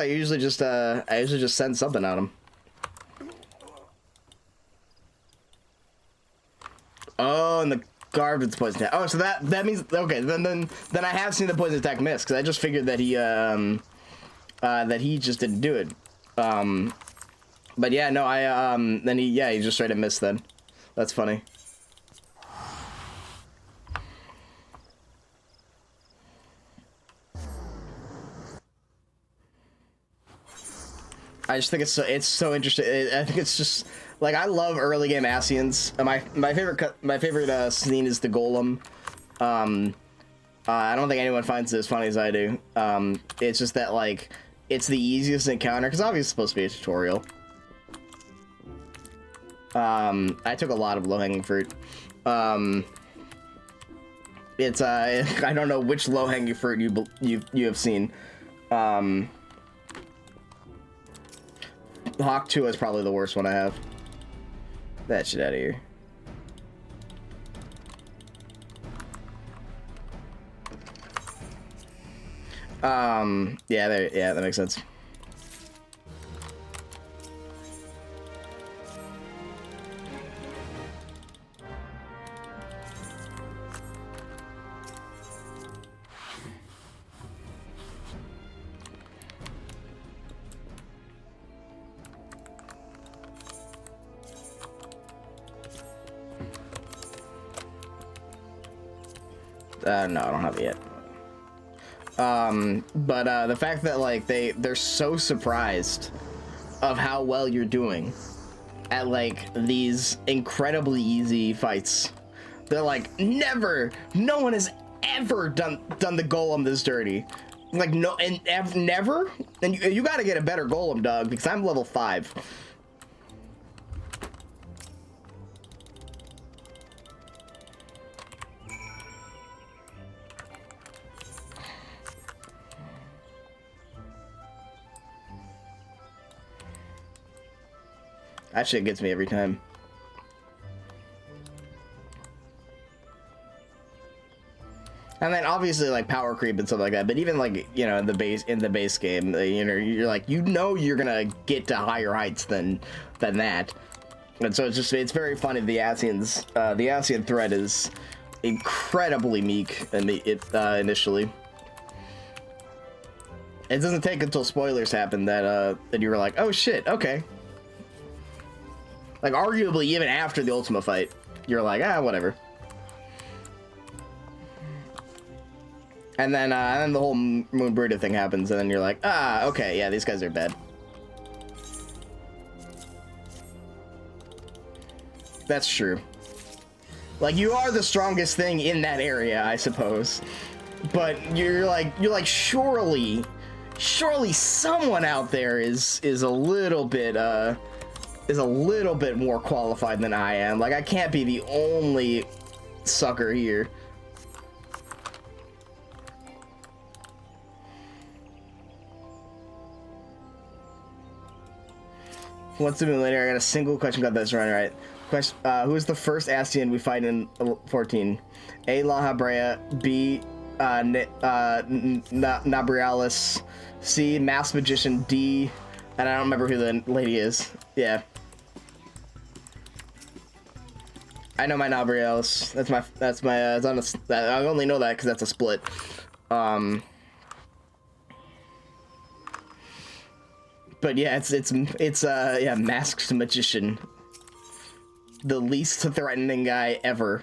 usually just send something at him. Oh, and the garbage poison attack. Oh, so that means, okay, then I have seen the poison attack miss, because I just figured that he just didn't do it. But yeah, no, then he just straight up missed then. That's funny. I just think it's so interesting. I think it's just like, I love early game Ascians. My favorite scene is the golem. I don't think anyone finds it as funny as I do. It's just that, like, it's the easiest encounter because obviously it's supposed to be a tutorial. I took a lot of low-hanging fruit. It's I don't know which low-hanging fruit you have seen. Hawk 2 is probably the worst one I have. That shit out of here. Yeah, that makes sense. No, I don't have it yet. But the fact that, like, they're so surprised of how well you're doing at, like, these incredibly easy fights. They're like, no one has ever done the golem this dirty. Like, no, and never? And you gotta get a better golem, dog, because I'm level 5. That shit gets me every time. And then obviously, like, power creep and stuff like that, but even, like, you know, in the base game, you know, you're gonna get to higher heights than that. And so it's very funny. The Ascian threat is incredibly meek initially. It doesn't take until spoilers happen that you were like, oh shit, okay. Like, arguably, even after the Ultima fight, you're like, whatever. And then the whole Moon Burrito thing happens, and then you're like, okay, yeah, these guys are bad. That's true. Like, you are the strongest thing in that area, I suppose. But you're like, surely someone out there is a little bit more qualified than I am. Like, I can't be the only sucker here. One minute later, I got a single question, got this right. Question: who is the first Ascian we fight in 14? A. La Habrea, B. Nabrialis, C. Masked Magician, D. And I don't remember who the lady is. Yeah. I know my Nabrialis. That's my it's on I only know that because that's a split. But yeah, it's yeah, Masked Magician. The least threatening guy ever.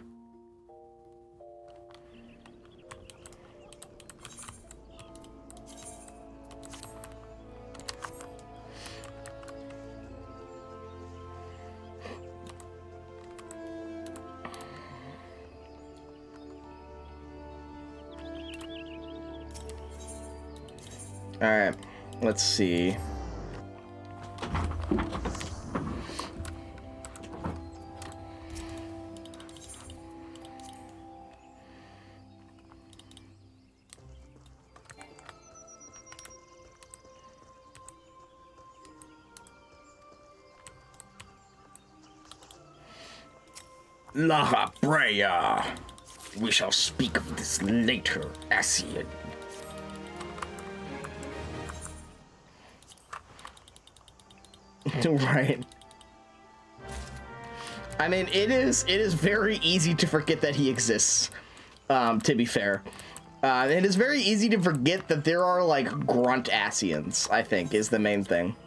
Alright, let's see. La Brea. We shall speak of this later, Asian. Right. I mean, it is very easy to forget that he exists, to be fair. It is very easy to forget that there are, like, grunt Asians, I think, is the main thing.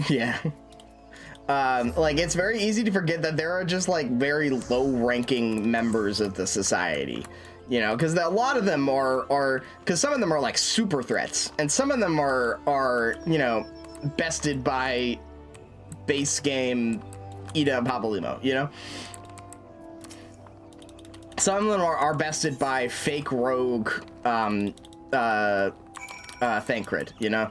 Yeah. Like, it's very easy to forget that there are just, like, very low-ranking members of the society. You know, because a lot of them are because some of them are like super threats, and some of them are you know, bested by base game Ida and Papalimo, you know? Some of them are bested by fake rogue Thancred, you know?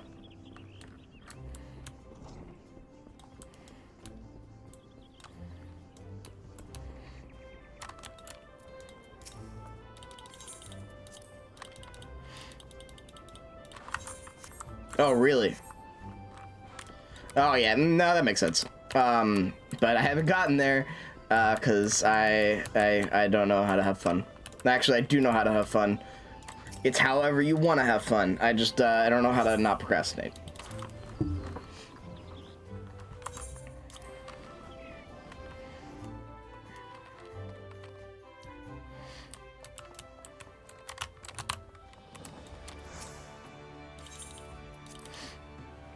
Oh, really? Oh, yeah, no, that makes sense. But I haven't gotten there, because I don't know how to have fun. Actually, I do know how to have fun. It's however you want to have fun. I just, I don't know how to not procrastinate.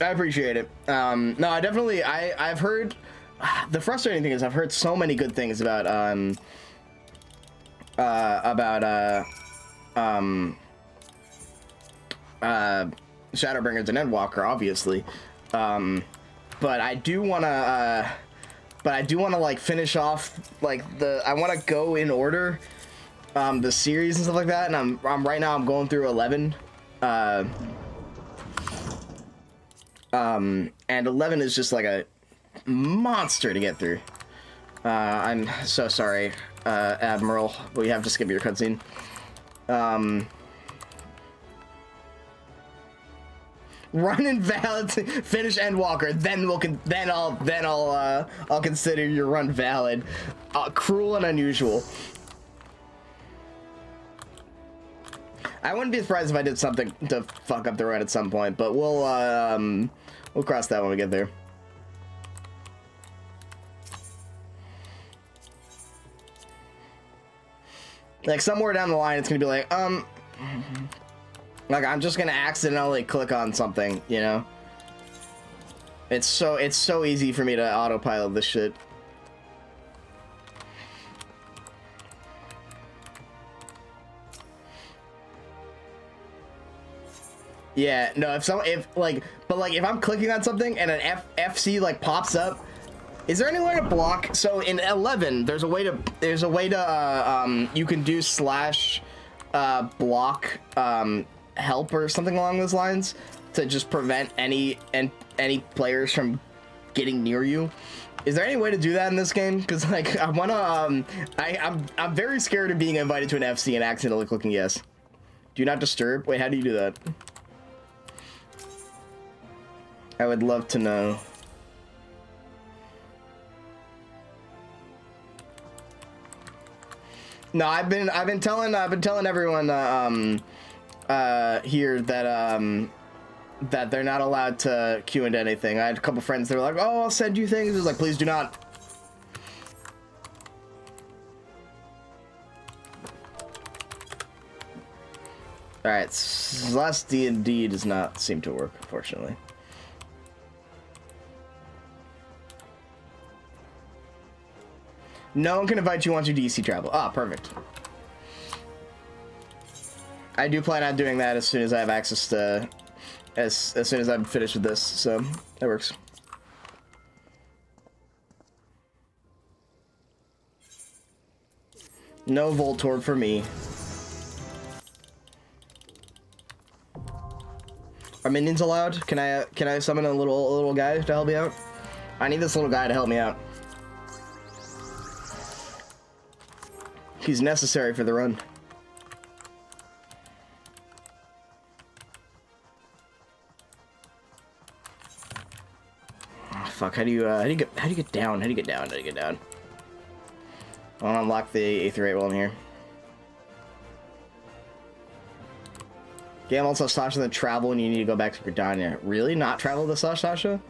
I appreciate it. No, I definitely, I've heard, the frustrating thing is I've heard so many good things about Shadowbringers and Endwalker, obviously. But I do wanna, like, finish off, like, I wanna go in order, the series and stuff like that, and right now I'm going through 11, and 11 is just like a monster to get through. I'm so sorry, Admiral, but we have to skip your cutscene. Run invalid, finish Endwalker, then I'll consider your run valid. Cruel and unusual. I wouldn't be surprised if I did something to fuck up the run at some point, but we'll cross that when we get there. Like, somewhere down the line, it's gonna be like, like, I'm just gonna accidentally click on something, you know? It's so easy for me to autopilot this shit. Yeah, no, if I'm clicking on something and an FC like pops up, is there any way to block? So in 11, there's a way to you can do slash block help or something along those lines to just prevent any players from getting near you. Is there any way to do that in this game? Because, like, I wanna I'm very scared of being invited to an FC and accidentally clicking yes. Do not disturb. Wait, how do you do that? I would love to know. No, I've been telling everyone here that that they're not allowed to queue into anything. I had a couple friends that were like, "Oh, I'll send you things." It was like, "Please do not." All right, last D&D does not seem to work, unfortunately. No one can invite you once you DC travel. Ah, perfect. I do plan on doing that as soon as I have access to, as soon as I'm finished with this, so that works. No Voltorb for me. Are minions allowed? Can I summon a little guy to help me out? I need this little guy to help me out. He's necessary for the run. Oh, fuck! How do you get down? How do you get down? How do you get down? I want to unlock the Aether 8 while I'm here. Game on Sasha, then travel and you need to go back to Gridania. Really? Not travel to Sasha?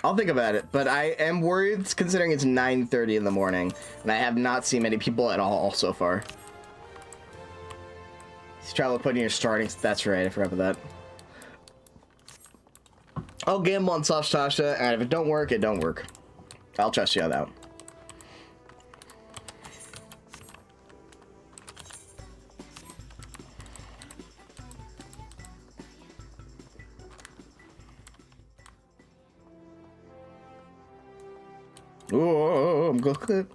I'll think about it, but I am worried considering it's 9:30 in the morning and I have not seen many people at all so far. Travel putting your starting. That's right, I forgot about that. I'll gamble on Sasha, and if it don't work, it don't work. I'll trust you on that one. Oh, I'm good.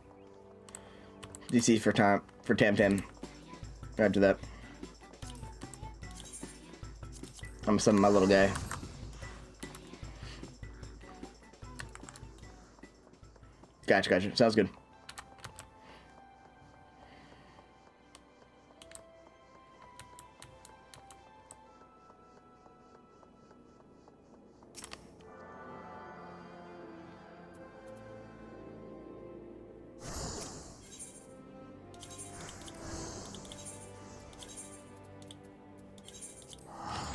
DC for Tam Tam. After that. I'm summoning my little guy. Gotcha. Sounds good.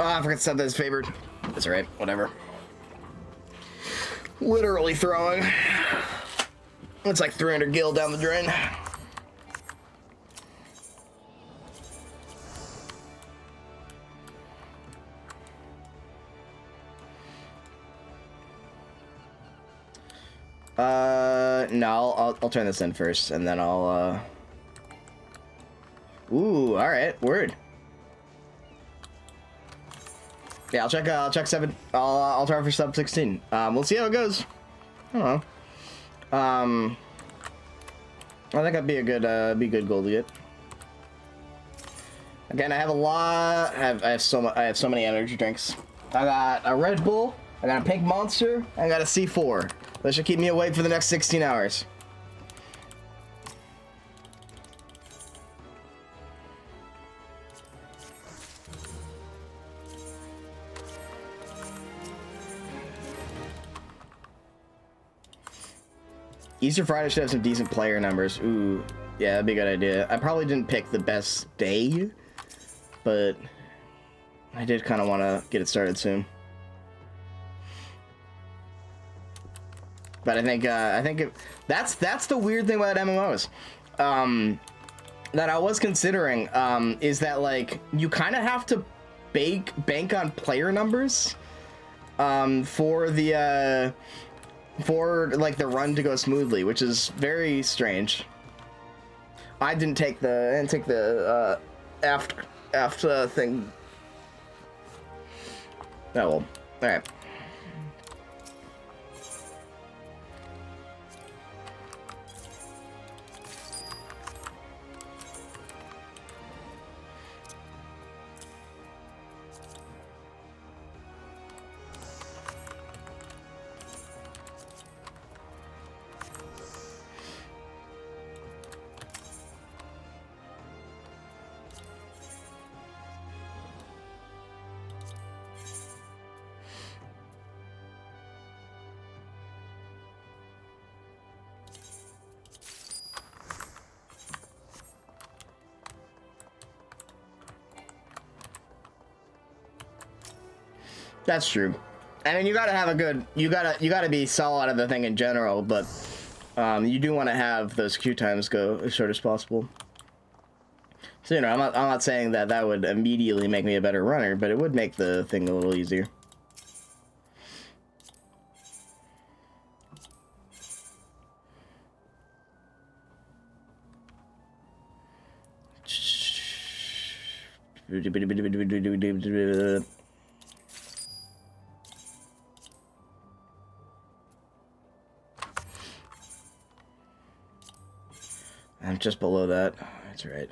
Oh, I forgot to set that as favored. That's alright, whatever. Literally throwing. It's like 300 gil down the drain. No, I'll turn this in first, and then I'll, Ooh, alright, word. Yeah, I'll check 7. I'll try for sub 16. We'll see how it goes. I don't know. I think that'd be a good goal to get. Again, I have a lot. I have so many energy drinks. I got a Red Bull. I got a Pink Monster. I got a C4. That should keep me awake for the next 16 hours. Easter Friday should have some decent player numbers. Ooh, yeah, that'd be a good idea. I probably didn't pick the best day, but I did kind of want to get it started soon. But I think that's the weird thing about MMOs. That I was considering is that like you kind of have to bank on player numbers for the like the run to go smoothly, which is very strange. I didn't take the after thing. Oh well. All right. That's true. I mean, you gotta have a good, you gotta be solid at the thing in general, but you do want to have those queue times go as short as possible. So you know, I'm not saying that would immediately make me a better runner, but it would make the thing a little easier. I'm just below that. That's right.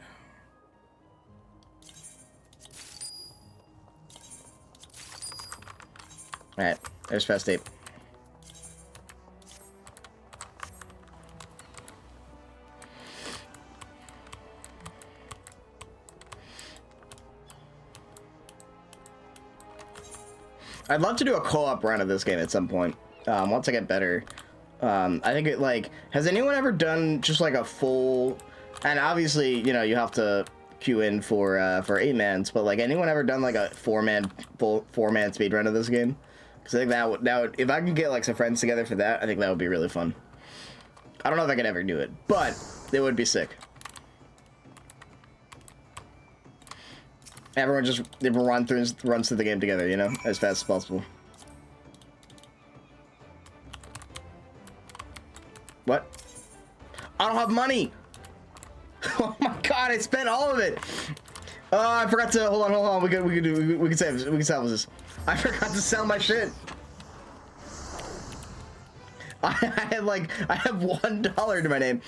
Alright, there's Fast 8. I'd love to do a co-op run of this game at some point. Once I get better. I think it, like, has anyone ever done just like a full, and obviously, you know, you have to queue in for 8-mans, but like, anyone ever done like a four-man speed run of this game? Because I think that would, if I can get like some friends together for that, I think that would be really fun. I don't know if I could ever do it, but it would be sick. Everyone runs through the game together, you know, as fast as possible. What? I don't have money. Oh my god, I spent all of it. Oh, I forgot to hold on. We can salvage this. I forgot to sell my shit. I have $1 to my name.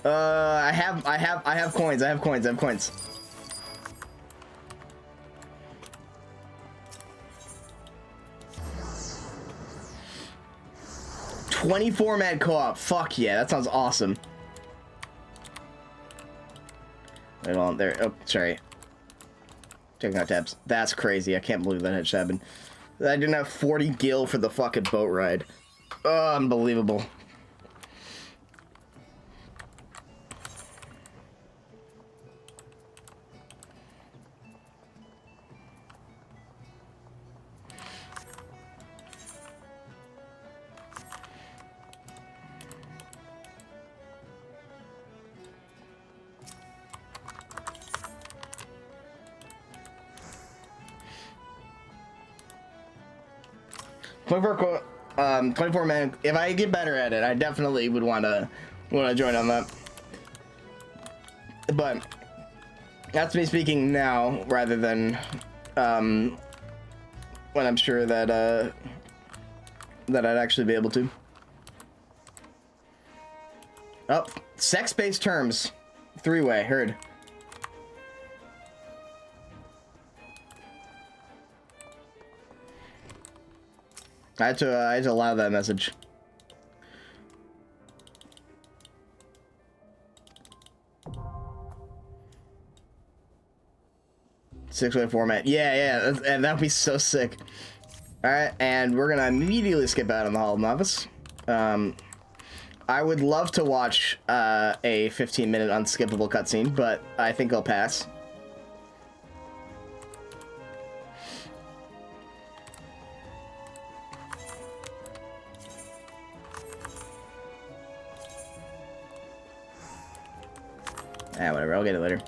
I have coins. I have coins. 24-man co-op. Fuck yeah, that sounds awesome. Wait on there. Oh, sorry. Checking out tabs. That's crazy. I can't believe that had happened. I didn't have 40 gil for the fucking boat ride. Oh, unbelievable. Um, 24 man. If I get better at it, I definitely would want to join on that. But that's me speaking now, rather than when I'm sure that that I'd actually be able to. Oh, sex-based terms, 3-way. Heard. I had to allow that message. Six-way format. Yeah, and that'd be so sick. Alright, and we're gonna immediately skip out on the Hall of Novice. I would love to watch a 15-minute unskippable cutscene, but I think I'll pass. Ah, whatever. I'll get it later.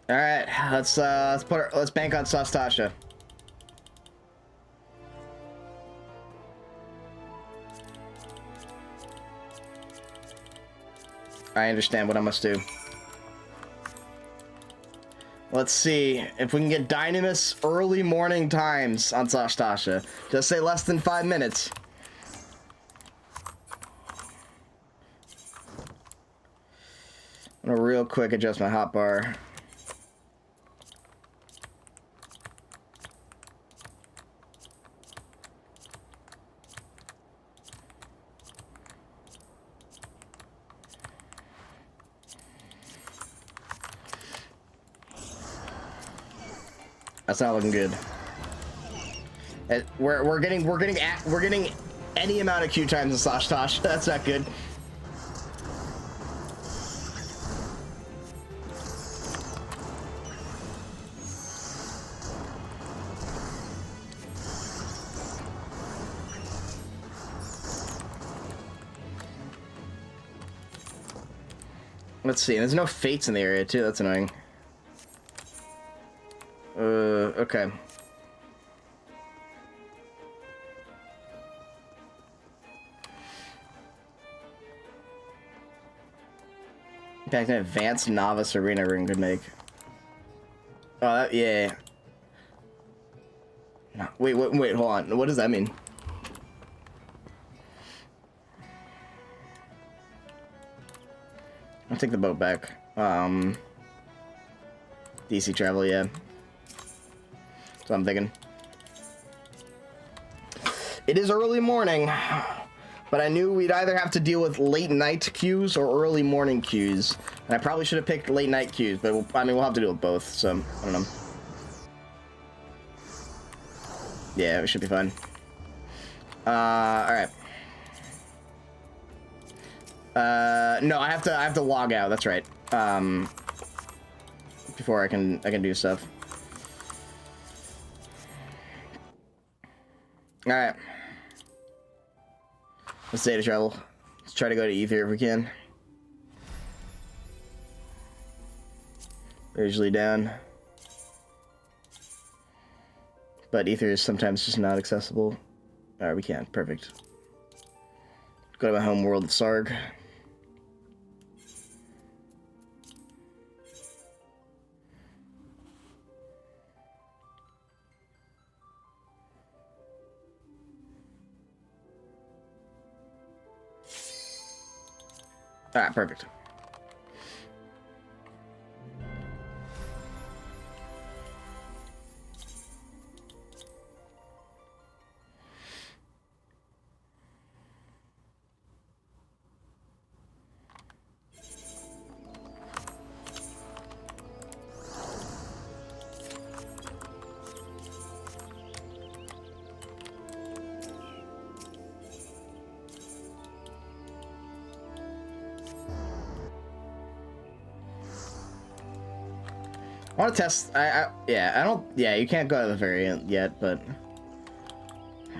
All right, let's bank on Sastasha. I understand what I must do. Let's see if we can get Dynamis early morning times on Sastasha. Just say less than 5 minutes. I'm gonna real quick adjust my hotbar. That's not looking good. We're getting any amount of queue times in Sastasha. That's not good. Let's see. There's no fates in the area too. That's annoying. Okay. In fact, an advanced novice arena ring could make. Oh, yeah. No, wait, hold on. What does that mean? take the boat back. DC travel, yeah. So I'm thinking. It is early morning, but I knew we'd either have to deal with late night queues or early morning queues. And I probably should have picked late night queues, but I mean, we'll have to deal with both, so I don't know. Yeah, it should be fine. Alright. No, I have to log out, that's right. Before I can do stuff. Alright. Let's data travel. Let's try to go to Ether if we can. They're usually down. But Ether is sometimes just not accessible. Alright, we can. Perfect. Go to my home world of Sarg. Alright, perfect. I want to test. Yeah, you can't go to the variant yet, but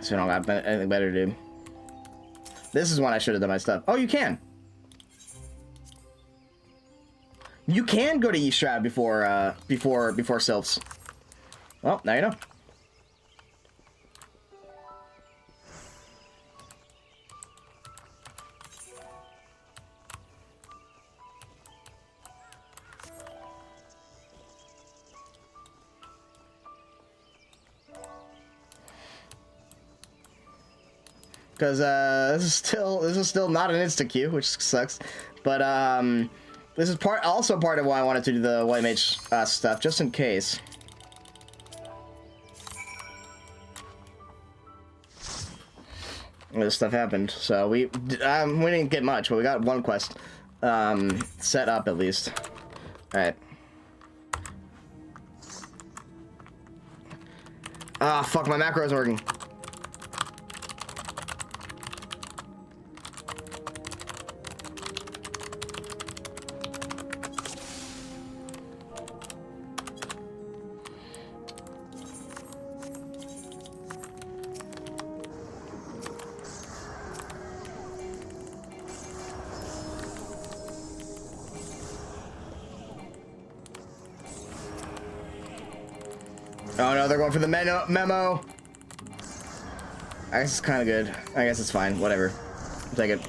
so I don't got anything better to do. This is when I should have done my stuff. Oh, you can. You can go to Eastrat before Sylphs. Well, now you know. Because this is still not an insta queue, which sucks. But this is also part of why I wanted to do the White Mage stuff, just in case. This stuff happened, so we didn't get much, but we got one quest set up at least. All right. Ah, fuck! My macro is working. Oh no, they're going for the memo. I guess it's kind of good. I guess it's fine. Whatever. I'll take it.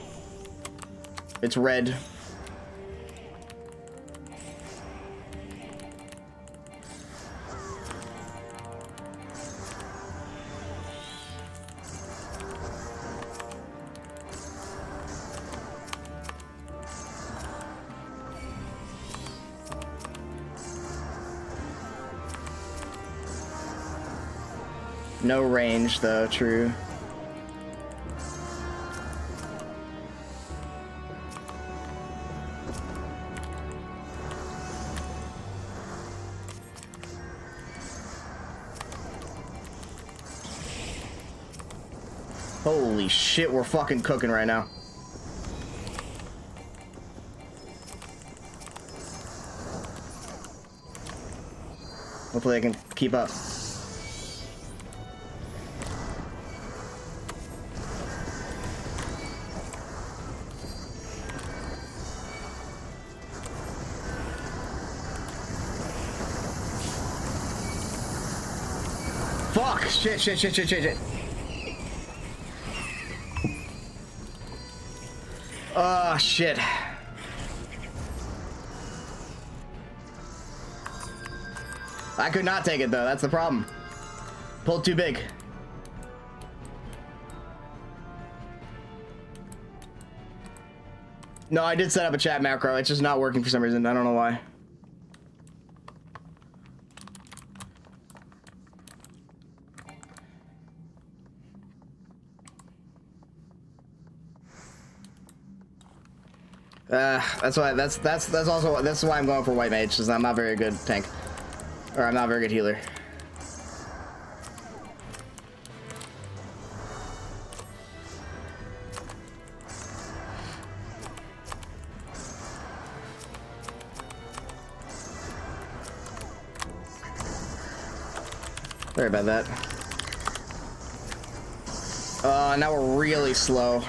It's red. No range, though, true. Holy shit, we're fucking cooking right now. Hopefully I can keep up. Fuck! Shit. Oh, shit. I could not take it, though. That's the problem. Pulled too big. No, I did set up a chat macro. It's just not working for some reason. I don't know why. That's why I'm going for white mage, because I'm not very good tank. Or I'm not a very good healer. Sorry about that. Now we're really slow.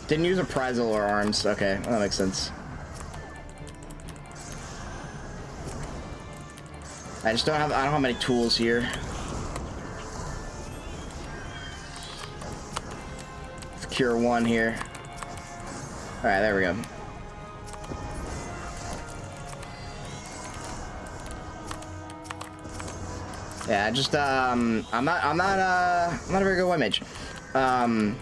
Didn't use reprisal or arms. Okay, that makes sense. I don't have many tools here. Let's cure one here. Alright, there we go. Yeah, just I'm not a very good white mage. I'm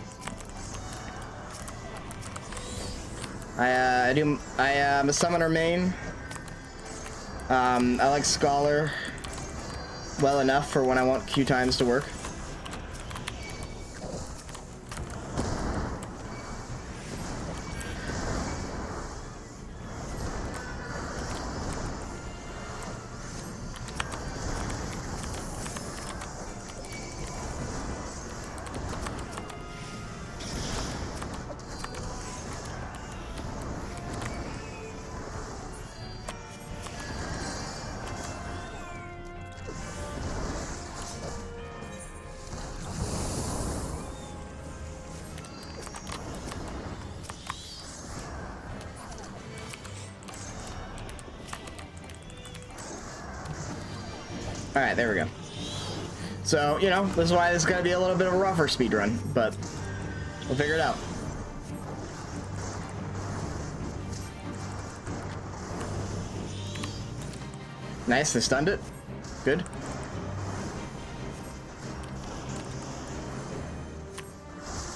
a summoner main. I like Scholar well enough for when I want Q times to work. Alright, there we go. So, you know, this is why this is going to be a little bit of a rougher speedrun, but we'll figure it out. Nice, they stunned it. Good.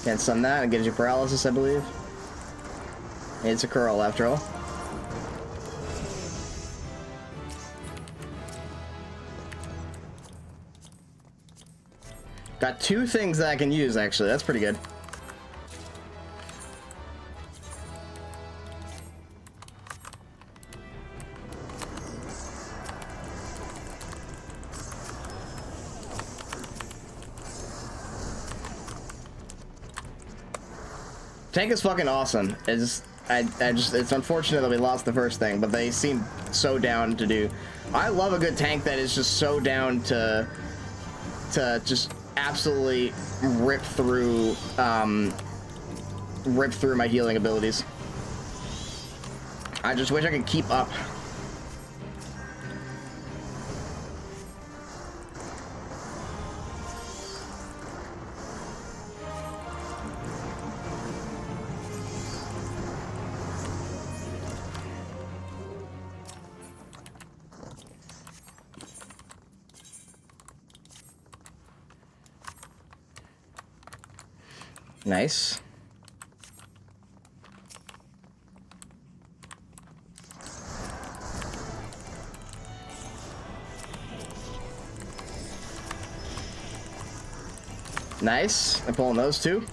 Can't stun that, it gives you paralysis, I believe. It's a curl after all. Got two things that I can use, actually. That's pretty good. Tank is fucking awesome. It's unfortunate that we lost the first thing, but they seem so down to do. I love a good tank that is just so down to just absolutely rip through my healing abilities. I just wish I could keep up. Nice. Nice. I'm pulling those two.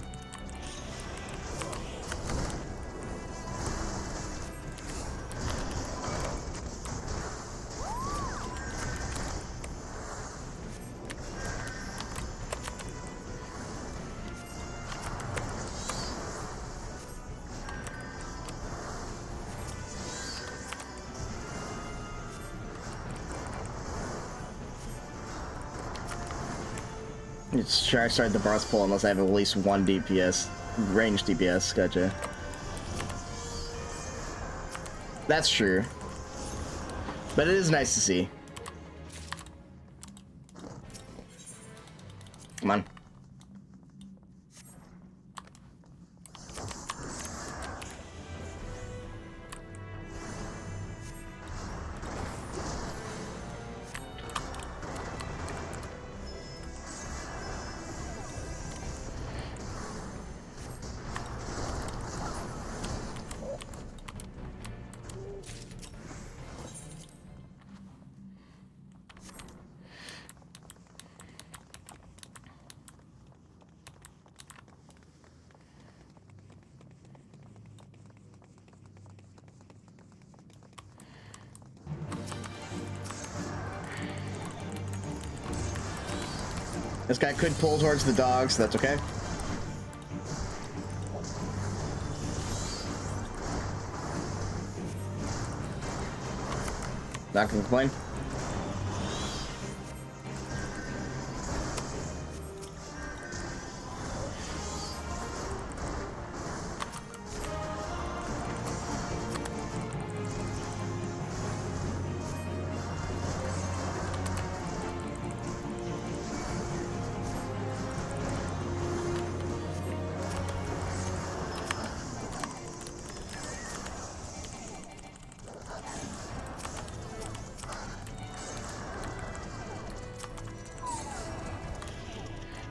Sure, I started the boss pull unless I have at least one DPS, range DPS. Gotcha. That's true, but it is nice to see. Come on. This guy could pull towards the dog, so that's okay. Not gonna complain.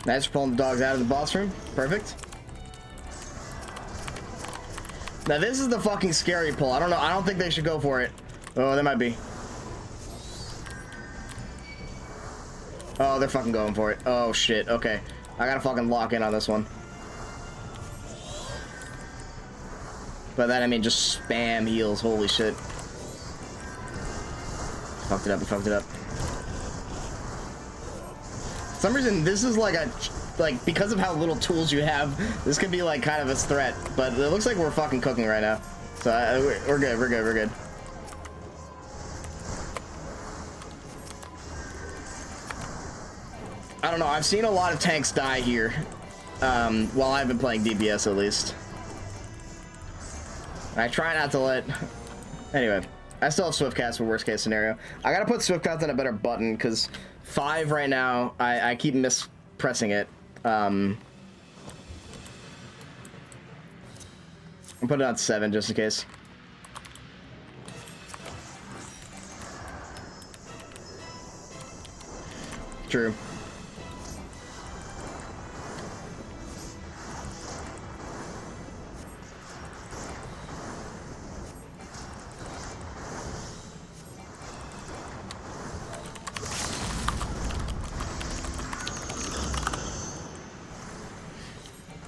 Nice for pulling the dogs out of the boss room. Perfect. Now this is the fucking scary pull. I don't know. I don't think they should go for it. Oh, they might be. Oh, they're fucking going for it. Oh, shit. Okay. I gotta fucking lock in on this one. By that I mean just spam heals. Holy shit. Fucked it up. I fucked it up. For some reason, this is like because of how little tools you have, this could be like kind of a threat, but it looks like we're fucking cooking right now. So we're good, we're good, we're good. I don't know, I've seen a lot of tanks die here, while I've been playing DPS at least. I try not to let... Anyway, I still have Swift Cast for worst case scenario. I gotta put Swift Cast on a better button, because 5 right now, I keep mispressing it. I'll put it on 7 just in case. True.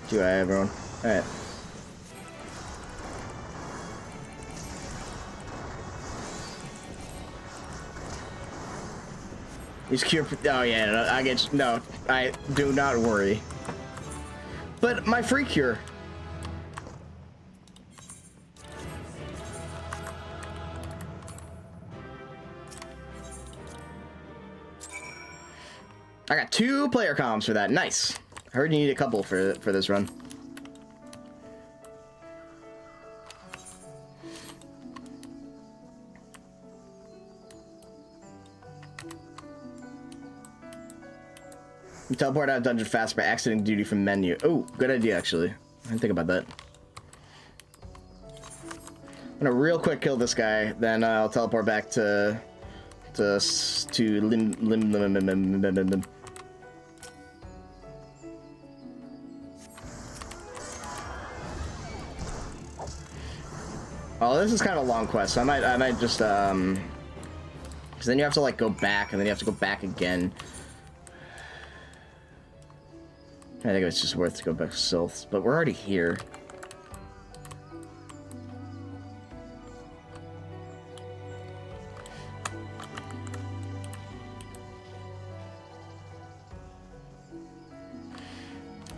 Do I, everyone? Alright. He's cure. Oh, yeah, no, I get you. No, I do not worry. But my free cure. I got 2 player comms for that. Nice. I heard you need a couple for this run. You teleport out of dungeon fast by exiting duty from menu. Oh, good idea actually. I didn't think about that. I'm gonna real quick kill this guy, then I'll teleport back to lim. Oh, this is kind of a long quest, so I might just, because then you have to, like, go back, and then you have to go back again. I think it's just worth to go back to Sylphs, but we're already here.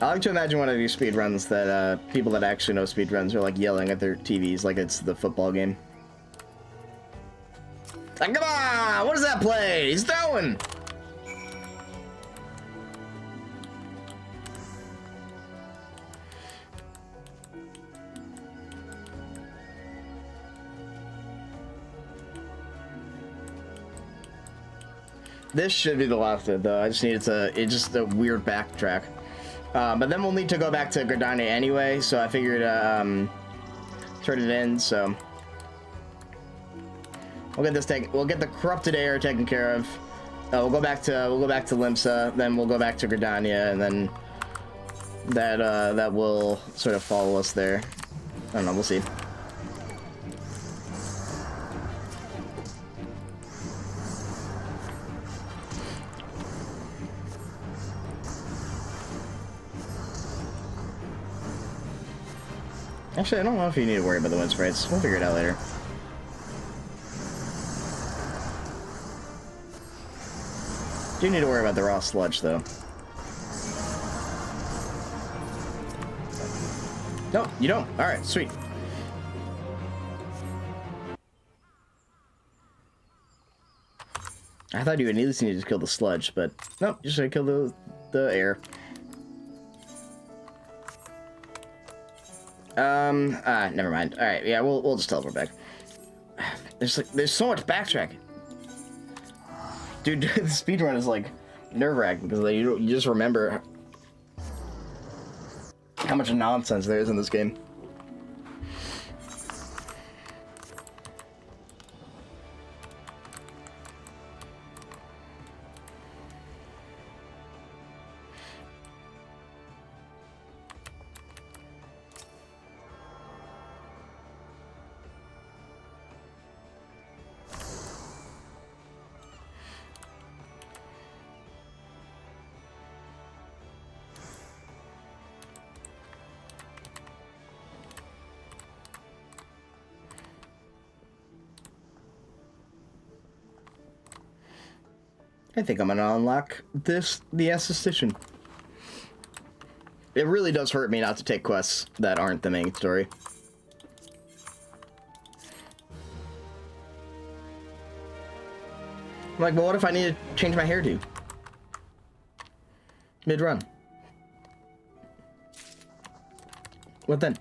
I like to imagine one of these speedruns that people that actually know speedruns are like yelling at their TVs like it's the football game. Like, come on! What is that play? He's throwing! This should be the last hit though. I just needed to, it's just a weird backtrack. But then we'll need to go back to Gridania anyway, so I figured turn it in, so we'll get this we'll get the corrupted air taken care of. We'll go back to Limsa, then we'll go back to Gridania, and then that will sort of follow us there. I don't know, we'll see. Actually, I don't know if you need to worry about the wind sprites. We'll figure it out later. Do need to worry about the raw sludge, though. No, you don't. All right, sweet. I thought you would at least need to kill the sludge, but no, you should kill the air. Never mind. All right, yeah, we'll just teleport back. There's so much backtracking. Dude, the speedrun is like nerve-wracking because like, you just remember how much nonsense there is in this game. I think I'm gonna unlock the assistation. It really does hurt me not to take quests that aren't the main story. I'm like, well, what if I need to change my hairdo? Mid-run. What then?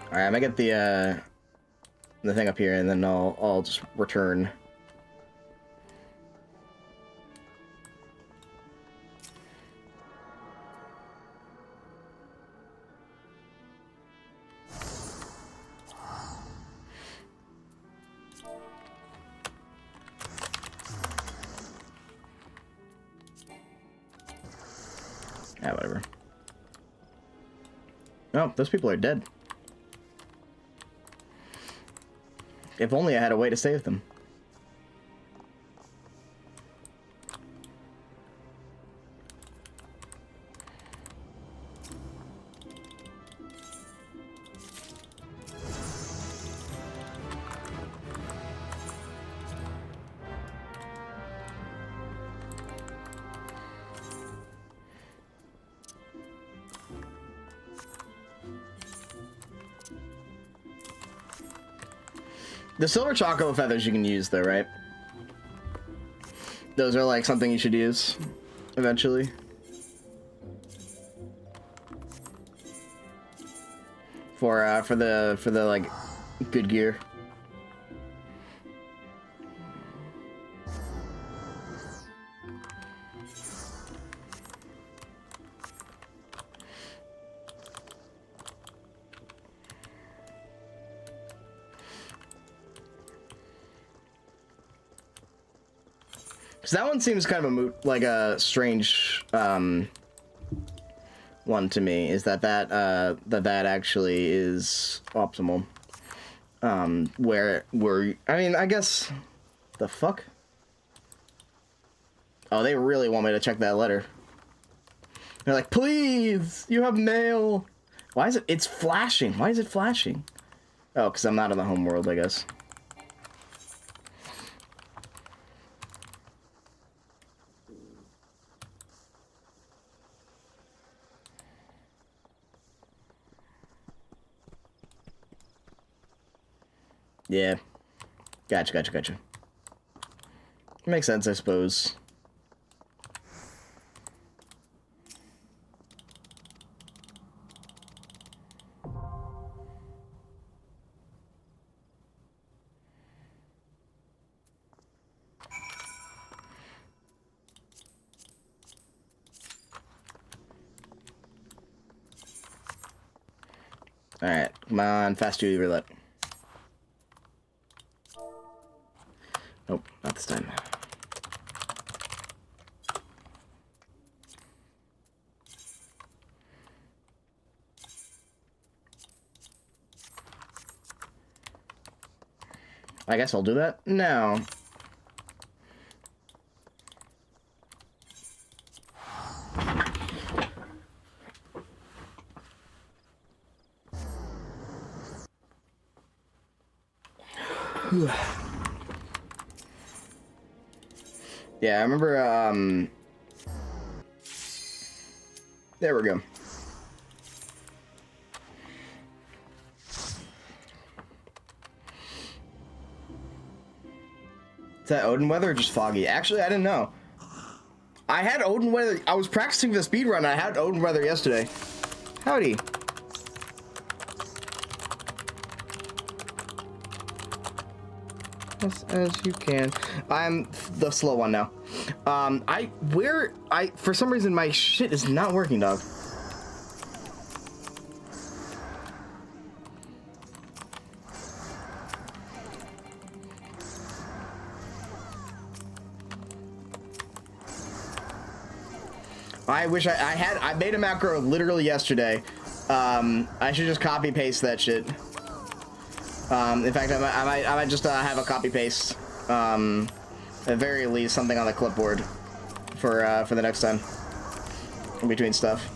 Alright, I'm gonna get the thing up here, and then I'll just return. Yeah, whatever. Oh, those people are dead. If only I had a way to save them. The silver chocolate feathers you can use though, right? Those are like something you should use eventually. For the like good gear. So that one seems kind of a strange one to me. Is that actually is optimal? Where I mean, I guess the fuck. Oh, they really want me to check that letter. They're like, please, you have mail. Why is it? It's flashing. Why is it flashing? Oh, because I'm not in the home world, I guess. Yeah. Gotcha. Makes sense, I suppose. Alright, come on, fast duty roulette. Nope, not this time. I guess I'll do that now. Yeah, I remember, there we go. Is that Odin weather or just foggy? Actually, I didn't know. I had Odin weather. I was practicing the speedrun and I had Odin weather yesterday. Howdy. As you can. I'm the slow one now. For some reason my shit is not working, dog. I wish I made a macro literally yesterday. I should just copy paste that shit. In fact, I might just have a copy paste. At the very least, something on the clipboard for the next time. In between stuff.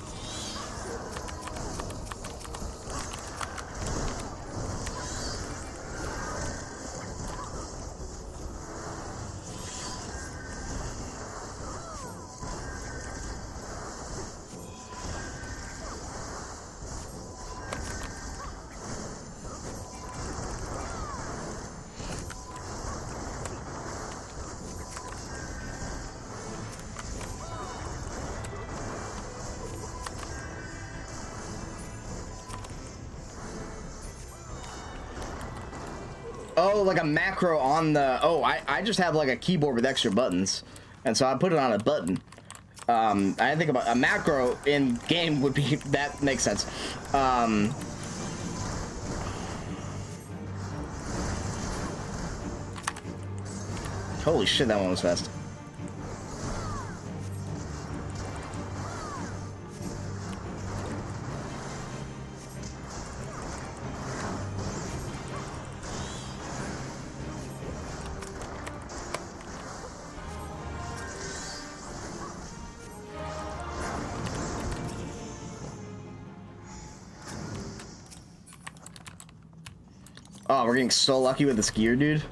Oh, like a macro on the... Oh, I just have like a keyboard with extra buttons. And so I put it on a button. I didn't think about... A macro in game would be... That makes sense. Holy shit, that one was fast. Oh, we're getting so lucky with the skier, dude.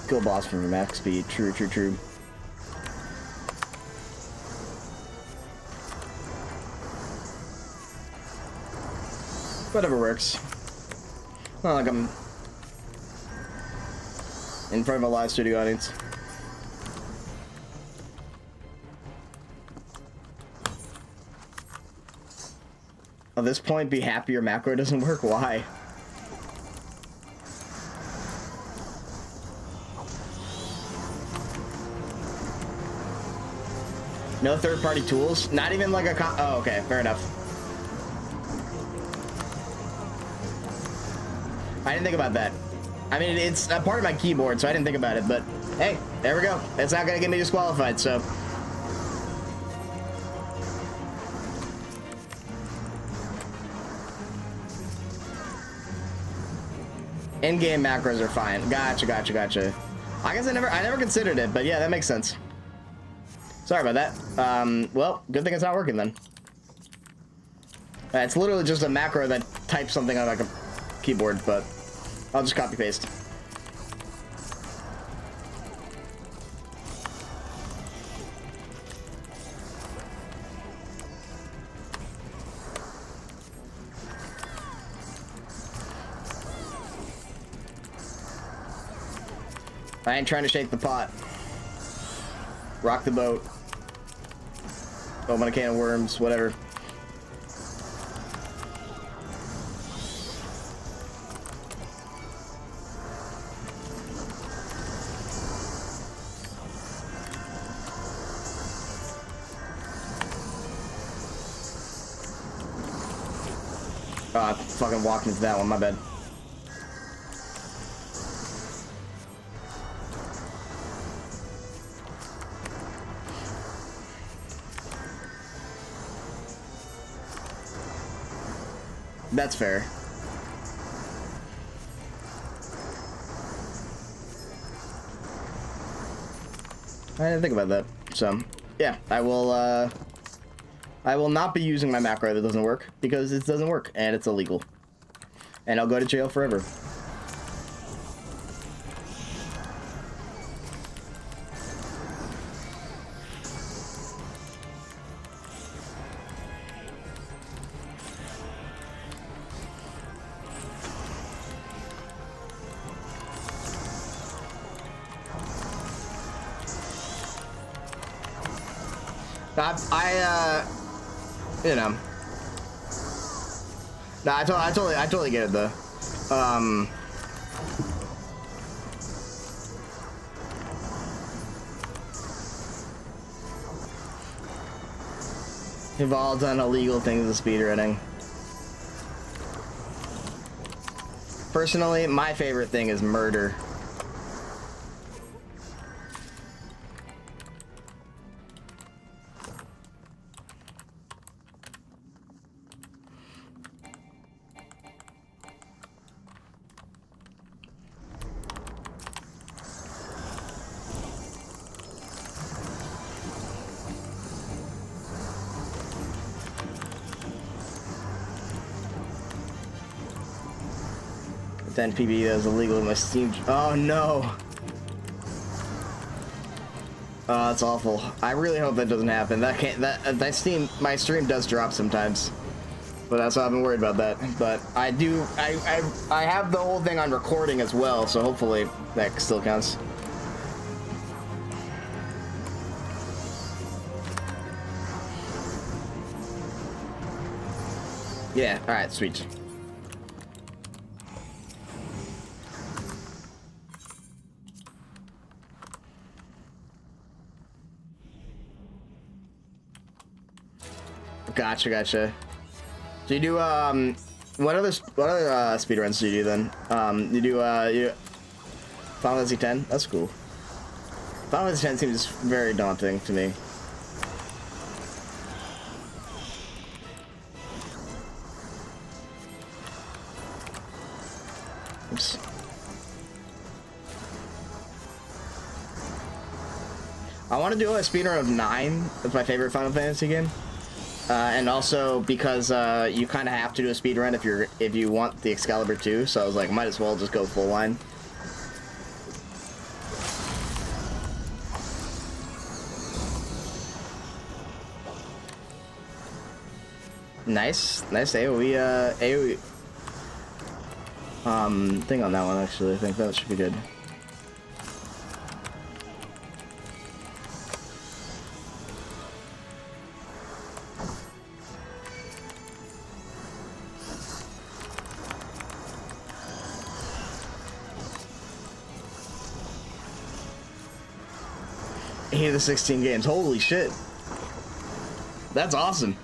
Kill boss from max speed. True, true, true. Whatever works. Not like I'm in front of a live studio audience. At this point, be happy your macro doesn't work. Why? No third-party tools? Not even like a oh, okay, fair enough. I didn't think about that. I mean, it's a part of my keyboard, so I didn't think about it, but hey, there we go. It's not gonna get me disqualified, so. In-game macros are fine. Gotcha, gotcha, gotcha. I guess I never considered it, but yeah, that makes sense. Sorry about that. Well, good thing it's not working then. It's literally just a macro that types something on like a keyboard, but I'll just copy paste. I ain't trying to shake the pot. Rock the boat. Open a can of worms, whatever. Oh, I fucking walked into that one, my bad. That's fair. I didn't think about that. So, yeah, I will not be using my macro that doesn't work because it doesn't work and it's illegal. And I'll go to jail forever. You know. No, I totally get it though. We've all done illegal things with speedrunning. Personally, my favorite thing is murder. Then PB that was illegal in my Steam. Oh no! Oh, that's awful. I really hope that doesn't happen. That can't. That Steam. My stream does drop sometimes, but that's why I've been worried about that. But I do. I have the whole thing on recording as well, so hopefully that still counts. Yeah. All right. Sweet. Gotcha. Do you do what other speedruns do you do then? You do Final Fantasy X? That's cool. Final Fantasy X seems very daunting to me. Oops. I want to do a speedrun of 9. That's my favorite Final Fantasy game. And also because you kind of have to do a speedrun if you want the Excalibur 2, so I was like, might as well just go full line. Nice AoE thing on that one actually. I think that should be good. Of the 16 games. Holy shit. That's awesome.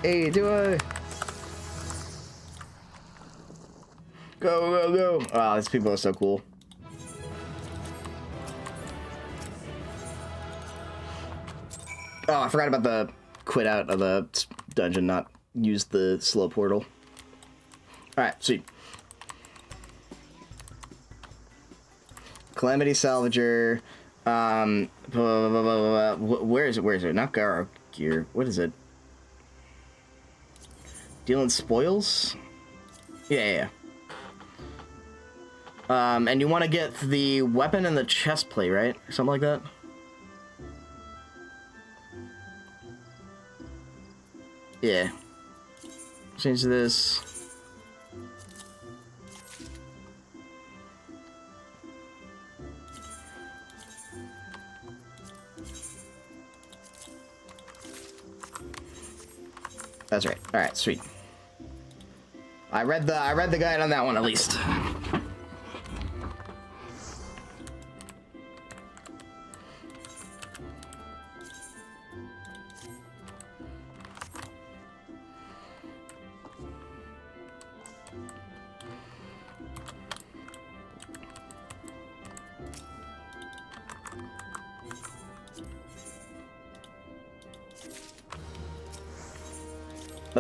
Hey, do I? Go. Wow, these people are so cool. Oh, I forgot about the quit out of the dungeon, not use the slow portal. Alright, sweet. Calamity Salvager, where is it? Not Garo Gear. What is it? Dealing spoils? Yeah. And you want to get the weapon and the chest plate, right? Or something like that? Yeah. Change this. That's right. All right, sweet. I read the guide on that one at least.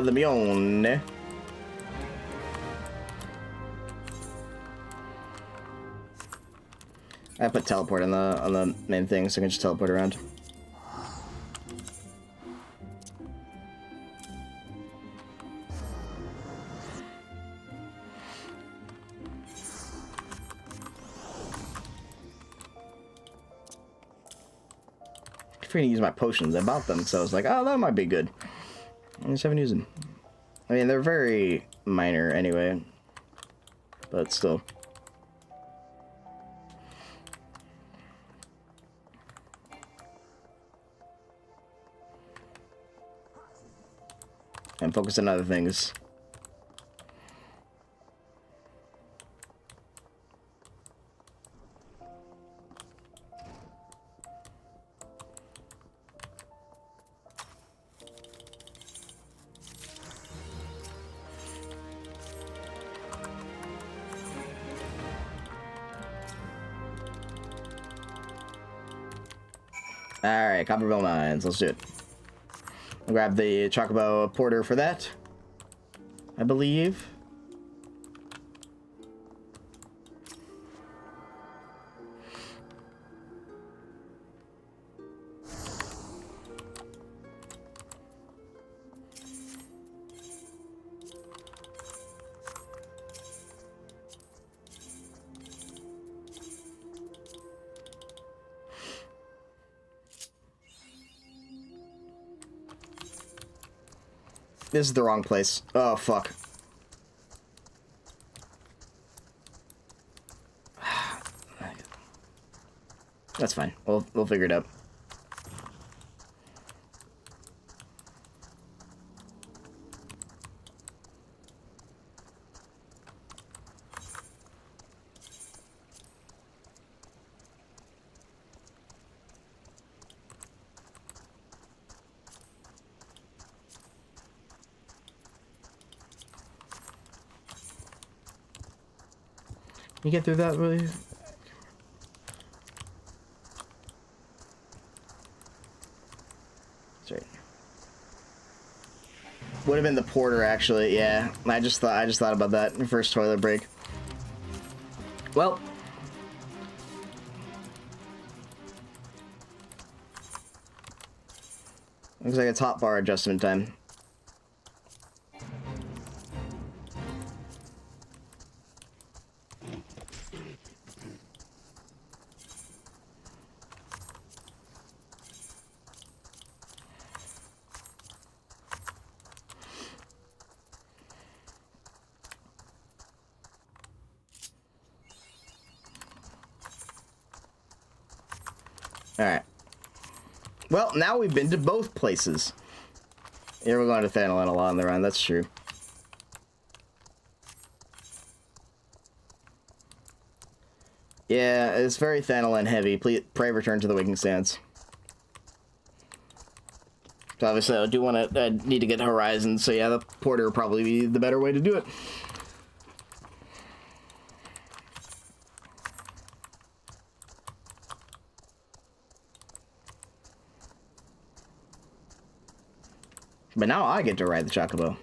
Mione. I put teleport on the main thing so I can just teleport around. I'm free to use my potions. I bought them, so I was like, oh, that might be good. I just haven't used them. I mean, they're very minor anyway, but still. And focus on other things. Alright, Copperville Mines, let's do it. I'll grab the Chocobo Porter for that, I believe. This is the wrong place. Oh, fuck. That's fine. We'll figure it out. You get through that really? That's right. Would have been the porter actually, yeah. I just thought about that in the first toilet break. Well. Looks like it's hotbar adjustment time. Alright. Well, now we've been to both places. Yeah, we're going to Thanalan a lot on the run, that's true. Yeah, it's very Thanalan heavy. Please, pray return to the Waking Sands. So obviously I do want to, need to get Horizon, so yeah, the Porter will probably be the better way to do it. But now I get to ride the Chocobo.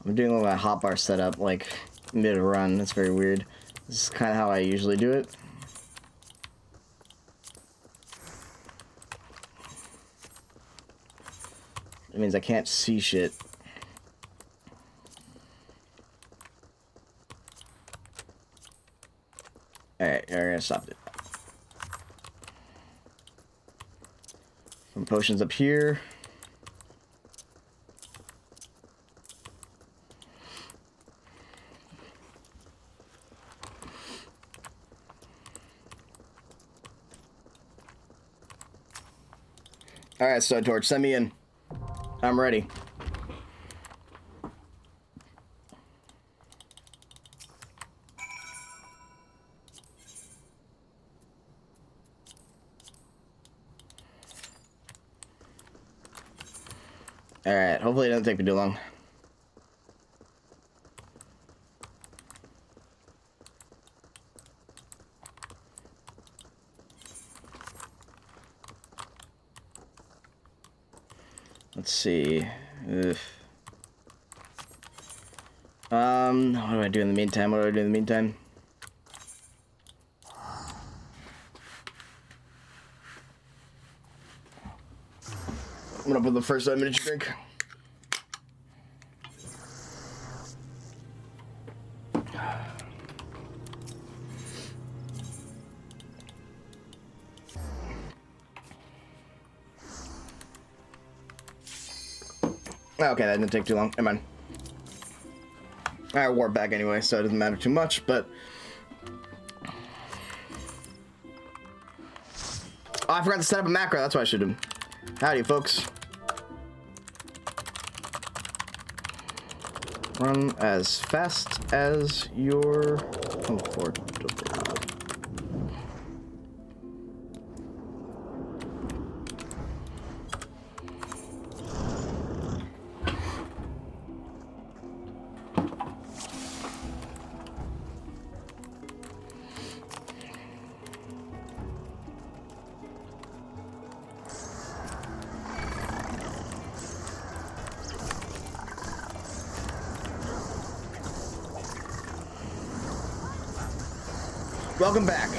I'm doing a little hotbar setup, like, mid-run. That's very weird. This is kind of how I usually do it. It means I can't see shit. Alright, we're gonna stop it. Some potions up here. Alright, so Torch, send me in. I'm ready. Alright, hopefully it doesn't take me too long. Let's see. Ugh. What do I do in the meantime? What do I do in the meantime? I'm gonna put the first 5 minutes drink. Okay, that didn't take too long. Never mind. I warp back anyway, so it doesn't matter too much, but... Oh, I forgot to set up a macro. That's what I should do. Howdy, folks. Run as fast as you're comfortable. Welcome back.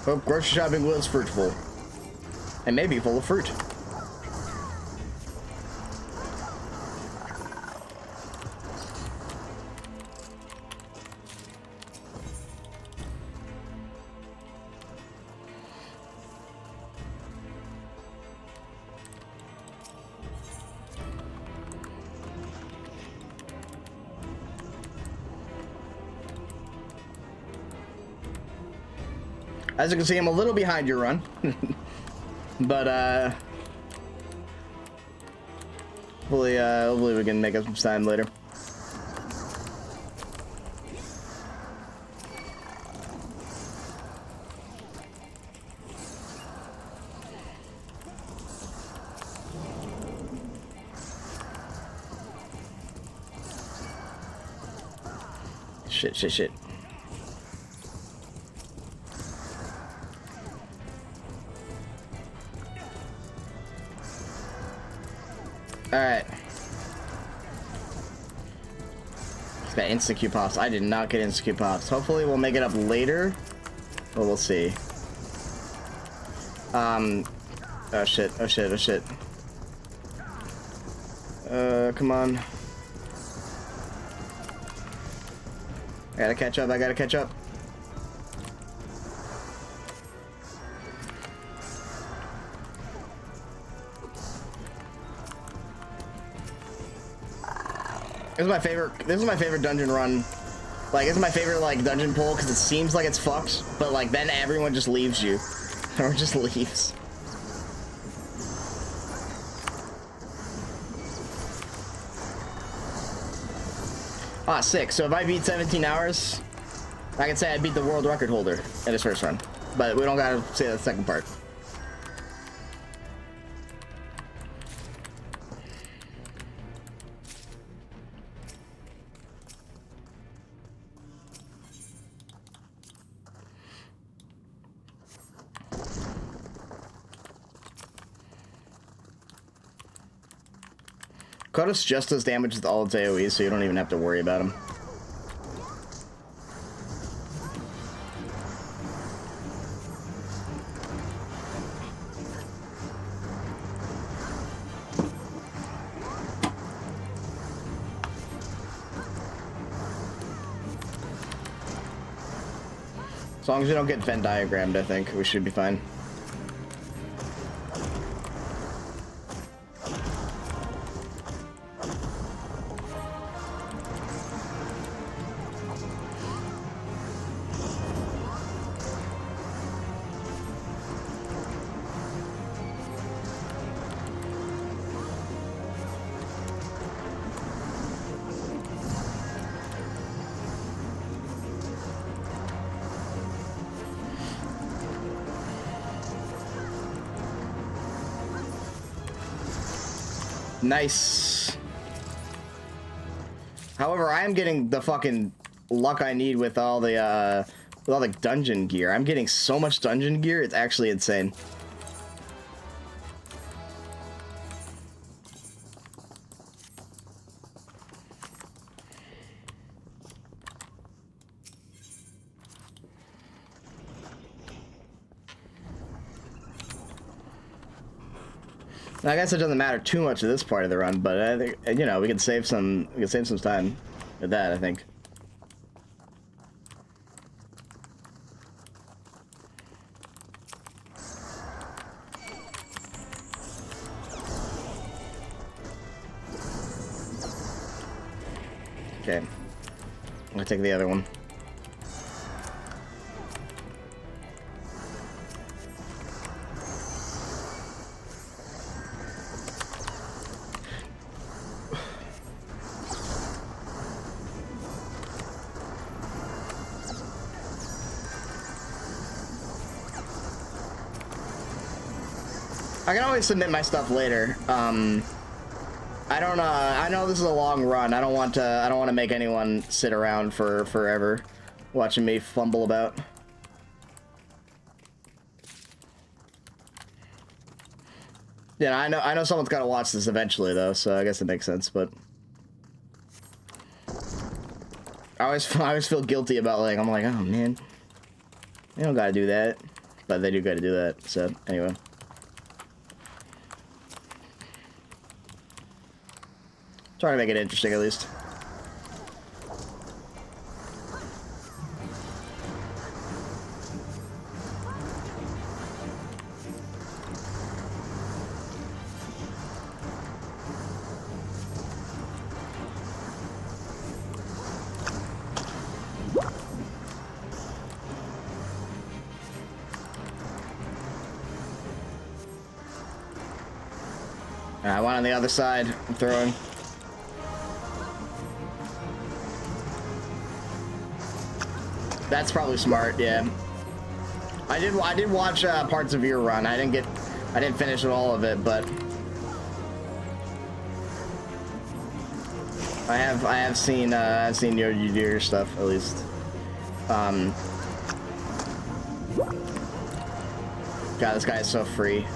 Hope grocery shopping was fruitful. And maybe full of fruit. As you can see, I'm a little behind your run. But, hopefully we can make up some time later. Shit. Alright. Got insta-Q pops. I did not get insta-Q pops. Hopefully we'll make it up later. But we'll see. Oh shit. Come on. I gotta catch up. This is my favorite dungeon run. Like, this is my favorite, like, dungeon pull, because it seems like it's fucked, but, like, then everyone just leaves you. Or just leaves. Ah, sick. So if I beat 17 hours, I can say I beat the world record holder in his first run. But we don't gotta say the second part. Kodos just does damage with all its AoEs, so you don't even have to worry about him. As long as you don't get Venn diagrammed, I think we should be fine. Nice. However, I am getting the fucking luck I need with all the dungeon gear. I'm getting so much dungeon gear, it's actually insane. I guess it doesn't matter too much of this part of the run, but I think, you know, we can save some time with that, I think. Okay. I'm gonna take the other one. I can always submit my stuff later. I don't. I know this is a long run. I don't want to make anyone sit around for forever, watching me fumble about. Yeah, I know someone's got to watch this eventually, though, so I guess it makes sense. But I always feel guilty about, like, I'm like, oh man, they don't got to do that, but they do got to do that. So anyway. Try to make it interesting, at least. Alright, one on the other side. I'm throwing. That's probably smart, yeah. I did watch parts of your run. I didn't finish all of it, but I have seen you do your stuff at least. God, this guy is so free.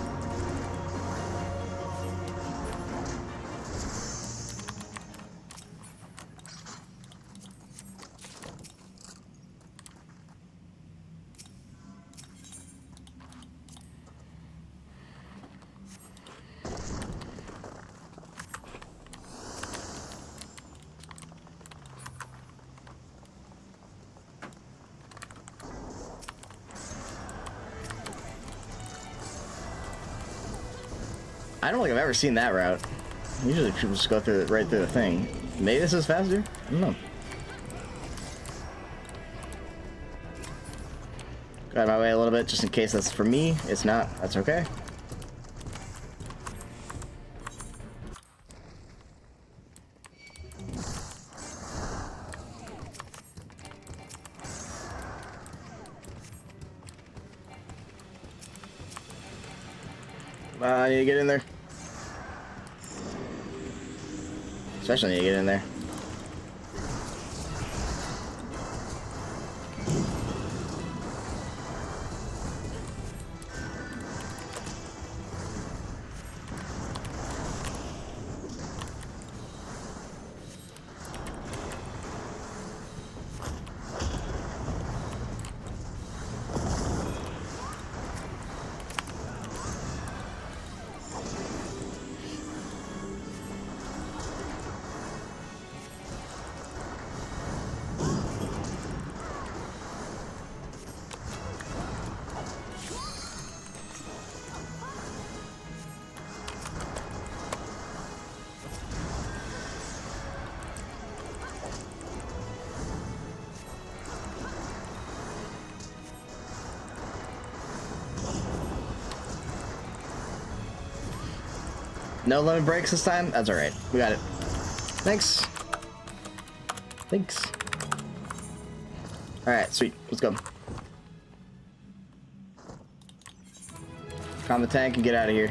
I don't think I've ever seen that route. Usually people just go through right through the thing. Maybe this is faster? I don't know. Got out of my way a little bit just in case that's for me. It's not. That's okay. I need to get in there. Especially need to get in there. No limit breaks this time? That's alright. We got it. Thanks. Thanks. Alright, sweet. Let's go. Calm the tank and get out of here.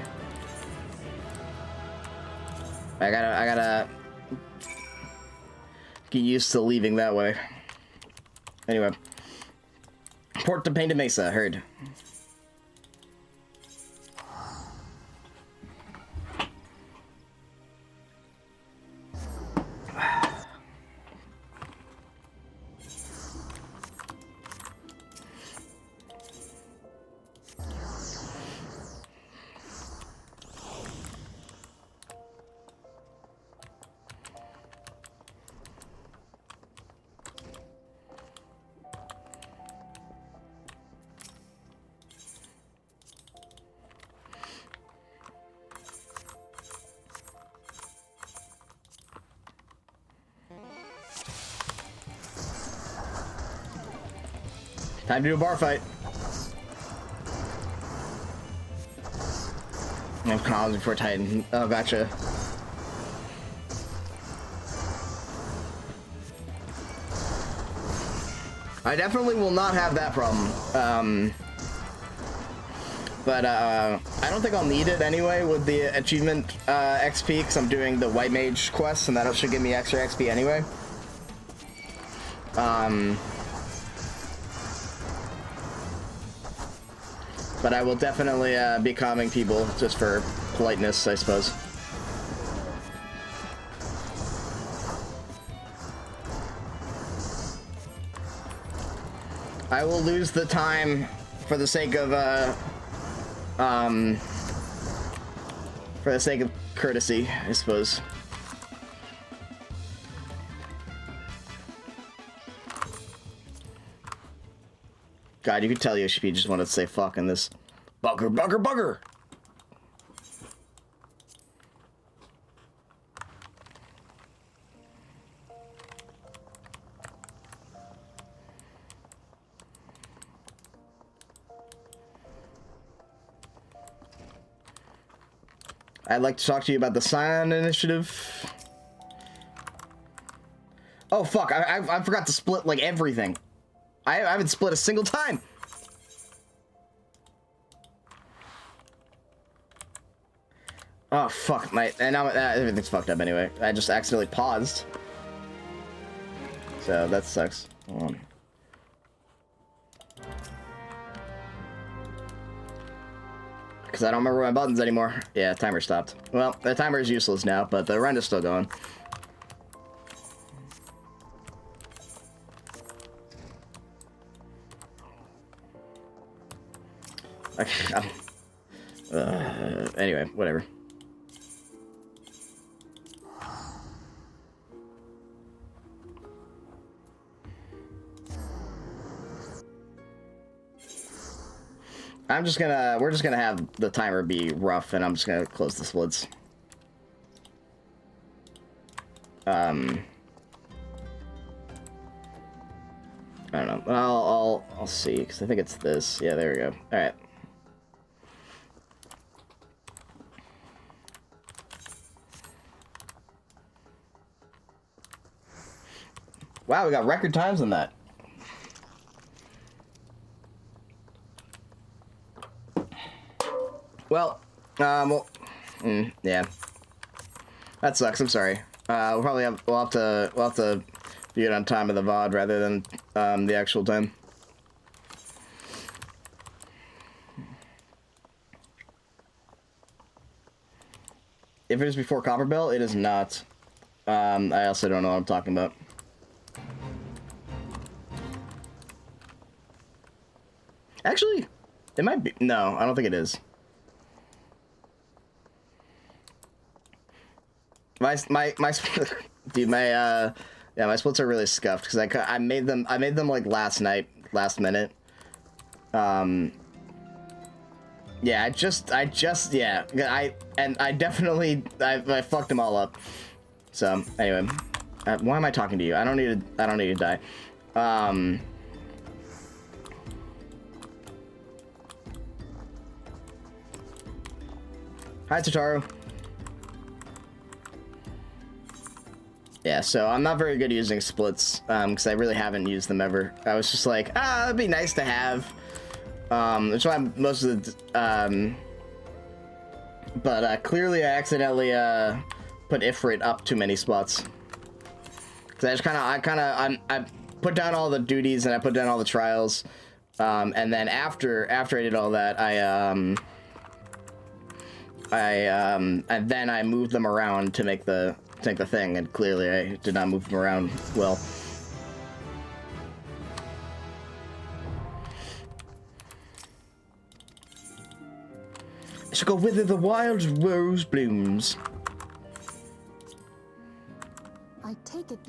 I gotta get used to leaving that way. Anyway. Port to Painted Mesa, heard. Time to do a bar fight. I have chronology before Titan. Oh, gotcha. I definitely will not have that problem. But I don't think I'll need it anyway with the achievement XP, because I'm doing the White Mage quest, and that should give me extra XP anyway. But I will definitely be calming people just for politeness, I suppose. I will lose the time for the sake of courtesy, I suppose. God, you could tell Yoshi just wanted to say fuck in this. Bugger, bugger, bugger! I'd like to talk to you about the Scion Initiative. Oh, fuck, I forgot to split, like, everything. I haven't split a single time. Oh, fuck, and now everything's fucked up anyway. I just accidentally paused. So, that sucks. Hold on. Because I don't remember my buttons anymore. Yeah, timer stopped. Well, the timer is useless now, but the run is still going. Anyway, whatever. We're just gonna have the timer be rough, and I'm just gonna close the splits. I don't know. I'll see, because I think it's this. Yeah, there we go. All right. Wow, we got record times on that. Well, yeah. That sucks. I'm sorry. We'll have to view it on time of the VOD rather than the actual time. If it is before Copper Bell, it is not. I also don't know what I'm talking about. Actually, it might be. No, I don't think it is. My dude, yeah, my splits are really scuffed because I made them like last night, last minute. Yeah, I definitely fucked them all up. So anyway, why am I talking to you? I don't need to die. Hi, Totaro. Yeah, so I'm not very good at using splits, because I really haven't used them ever. I was just like, it'd be nice to have. That's why most of the, but clearly I accidentally put Ifrit up too many spots. Cause I put down all the duties and I put down all the trials, and then after I did all that, and then I moved them around to make the thing, and clearly I did not move them around well. I should go wither the wild rose blooms. I take it.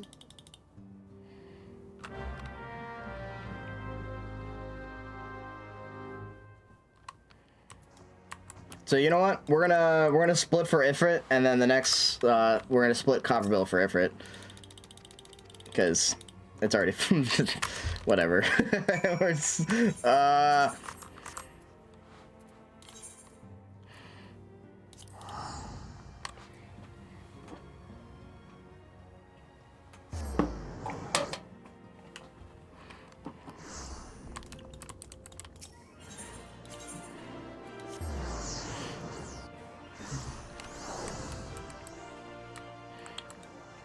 So you know what? We're gonna split for Ifrit, and then the next we're gonna split Copperbill for Ifrit, because it's already whatever.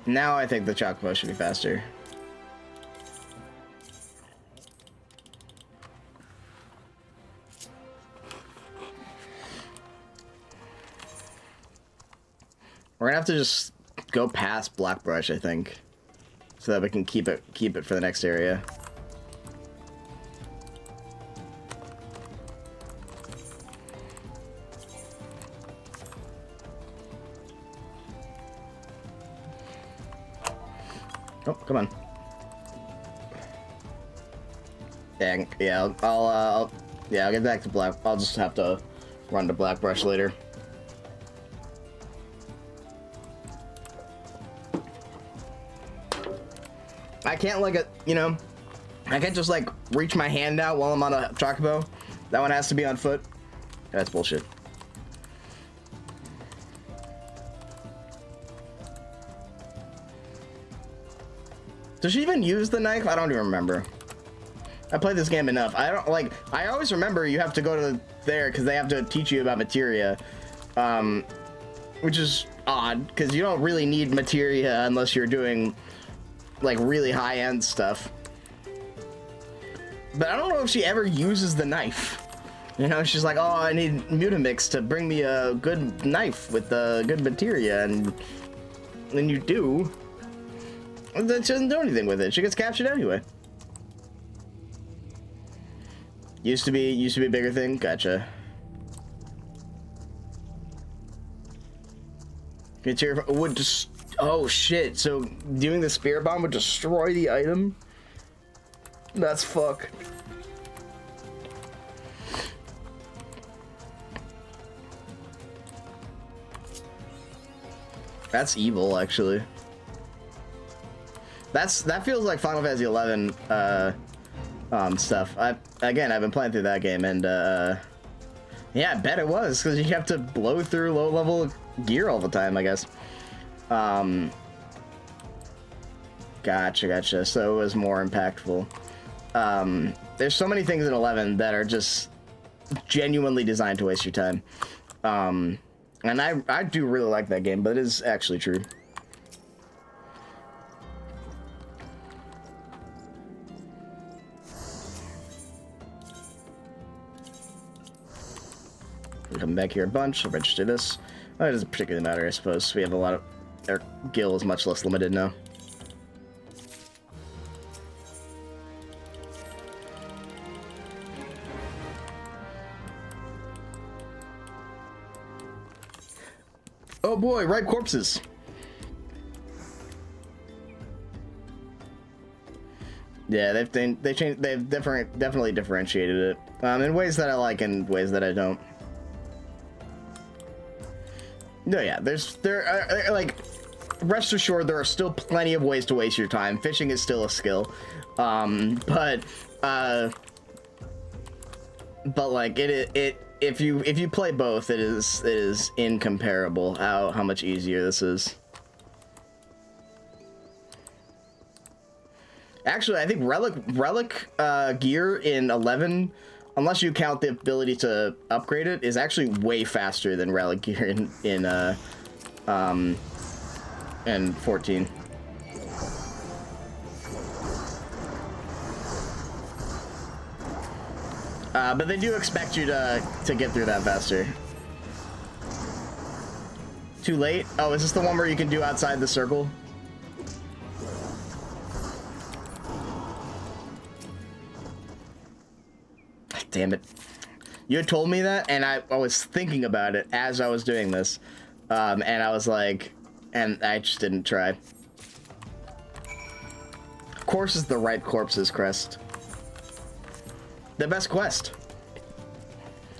Now I think the Chocobo should be faster. We're gonna have to just go past Blackbrush, I think, so that we can keep it for the next area. Oh, come on. Yeah, I'll get back to Black. I'll just have to run to Blackbrush later. I can't I can't just reach my hand out while I'm on a Chocobo. That one has to be on foot. That's bullshit. Does she even use the knife? I don't even remember. I played this game enough. I always remember you have to go to there because they have to teach you about materia, which is odd because you don't really need materia unless you're doing really high-end stuff. But I don't know if she ever uses the knife. You know, she's like, oh, I need Mutamix to bring me a good knife with good materia, and then you do. And then she doesn't do anything with it. She gets captured anyway. Used to be a bigger thing. Gotcha. Materia would just. Oh shit! So doing the spirit bomb would destroy the item. That's fuck. That's evil, actually. That feels like Final Fantasy 11 stuff. I've been playing through that game, and yeah, I bet it was because you have to blow through low-level gear all the time, I guess. Gotcha. So it was more impactful. There's so many things in 11 that are just genuinely designed to waste your time. And I do really like that game, but it is actually true. We'll come back here a bunch. I'll register this. Oh, it doesn't particularly matter, I suppose. We have a lot of... Our guild is much less limited now. Oh boy, ripe corpses. Yeah, they've definitely differentiated it in ways that I like and ways that I don't. No, yeah, rest assured there are still plenty of ways to waste your time. Fishing is still a skill, but if you play both, it is incomparable how much easier this is. Actually, I think relic gear in 11, unless you count the ability to upgrade it, is actually way faster than relic gear in and 14. But they do expect you to get through that faster. Too late? Oh, is this the one where you can do outside the circle? Damn it. You had told me that, and I was thinking about it as I was doing this. And I was like, and I just didn't try. Course is the right corpse's crest. The best quest.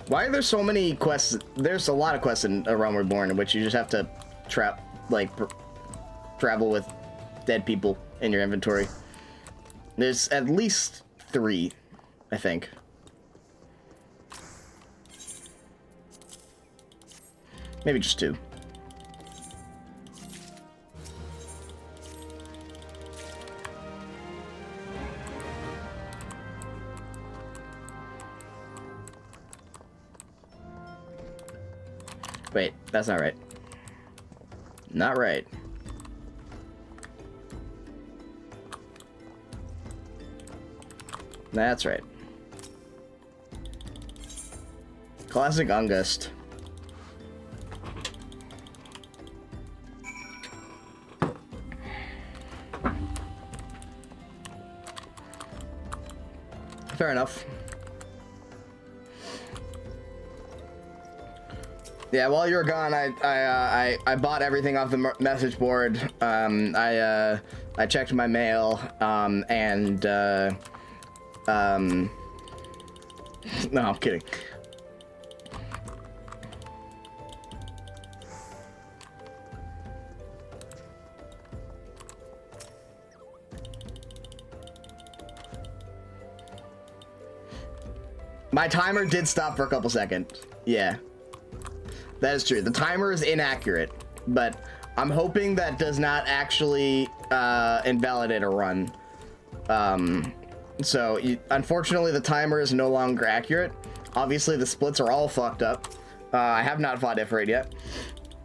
Why are there so many quests? There's a lot of quests in A Realm Reborn in which you just have to travel with dead people in your inventory. There's at least 3, I think. Maybe just 2. Wait, that's not right. Not right. That's right. Classic Ungust. Fair enough. Yeah, while you were gone, I bought everything off the message board. I checked my mail, and no, I'm kidding. My timer did stop for a couple seconds. Yeah. That is true. The timer is inaccurate, but I'm hoping that does not actually invalidate a run. Unfortunately, the timer is no longer accurate. Obviously, the splits are all fucked up. I have not fought Ifrit yet,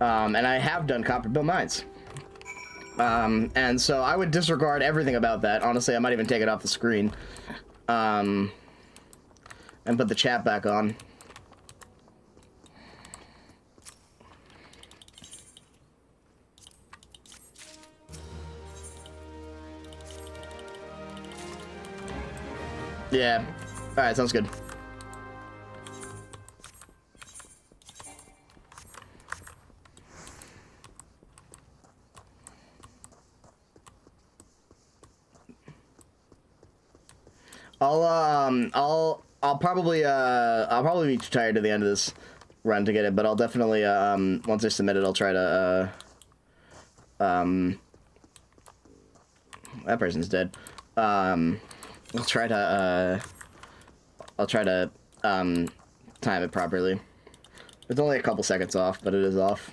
and I have done Copperbill Mines. And so I would disregard everything about that. Honestly, I might even take it off the screen. And put the chat back on. Yeah. Alright, sounds good. I'll probably be too tired to the end of this run to get it, but I'll definitely once I submit it, I'll try to that person's dead. I'll try to time it properly. It's only a couple seconds off, but it is off.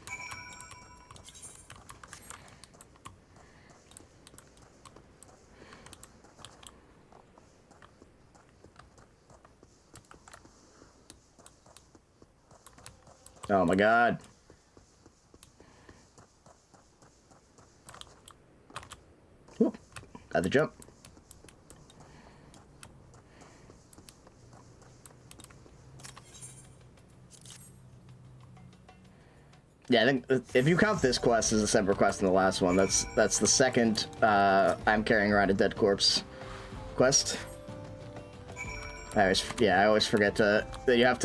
Oh my god. Ooh, got the jump. Yeah, I think if you count this quest as a separate quest in the last one, that's the second I'm carrying around a dead corpse quest. I always forget that you have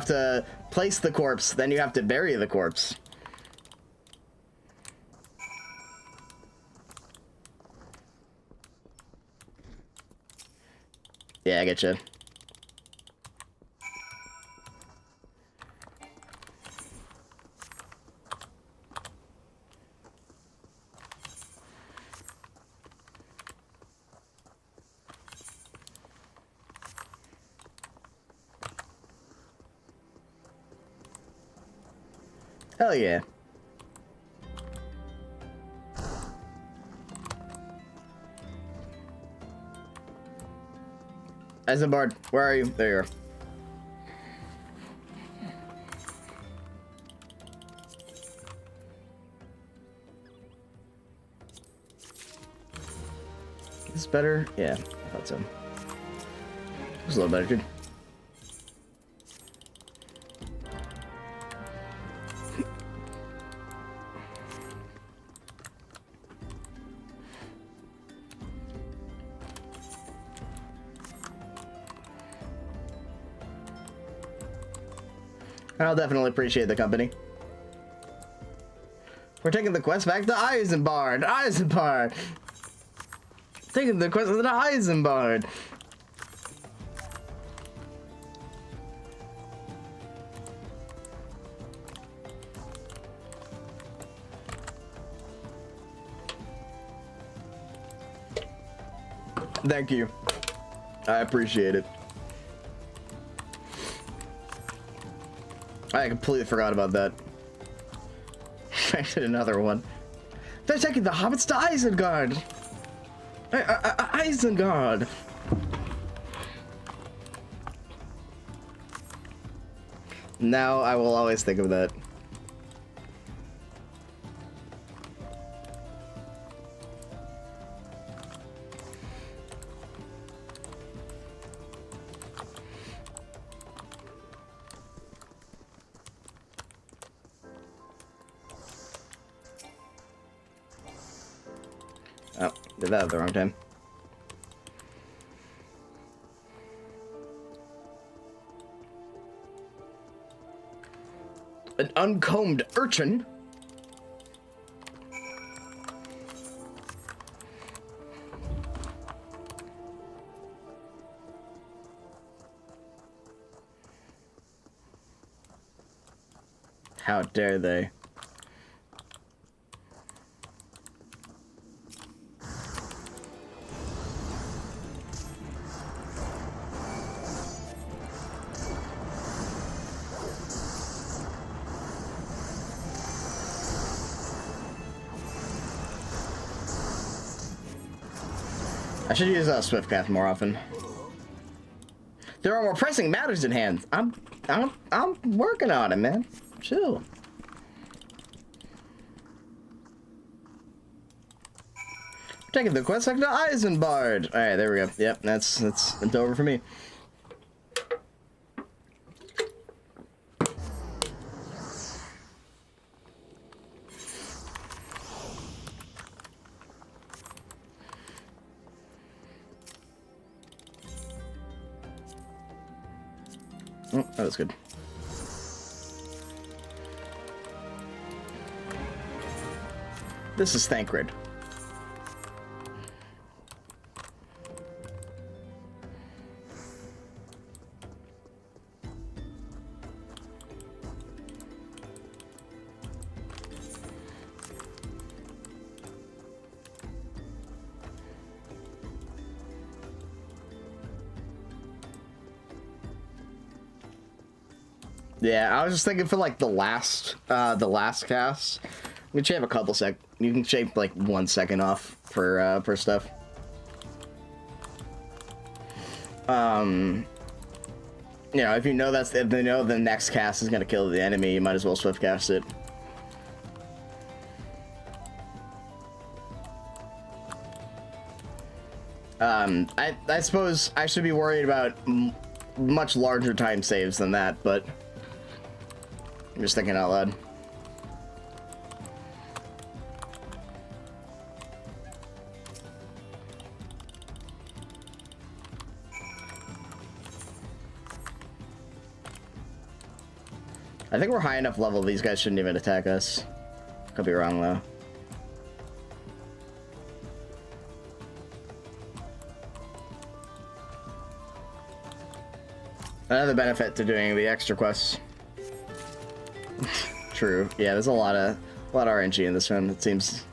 to place the corpse, then you have to bury the corpse. Yeah, I get you. Hell yeah. Eisenbard, where are you? There you are. Is this better? Yeah, I thought so. It's a little better, dude. I'll definitely appreciate the company. We're taking the quest back to Eisenbard. Eisenbard. Taking the quest to the Eisenbard. Thank you. I appreciate it. I completely forgot about that. I did another one. They're taking the hobbits to Isengard. Isengard. Now I will always think of that. Oh, did that at the wrong time. An uncombed urchin? How dare they? I should use Swiftcast more often. There are more pressing matters at hand. I'm working on it, man. Chill. Taking the quest back to Eisenbard. All right, there we go. Yep, that's over for me. Oh, that was good. This is Thancred. Yeah, I was just thinking for like the last cast, we can shave a couple you can shave like 1 second off for stuff. You know, if they know the next cast is gonna kill the enemy, you might as well swift cast it. I suppose I should be worried about much larger time saves than that, but I'm just thinking out loud. I think we're high enough level, these guys shouldn't even attack us. Could be wrong though. Another benefit to doing the extra quests. True. Yeah, there's a lot of RNG in this one, it seems.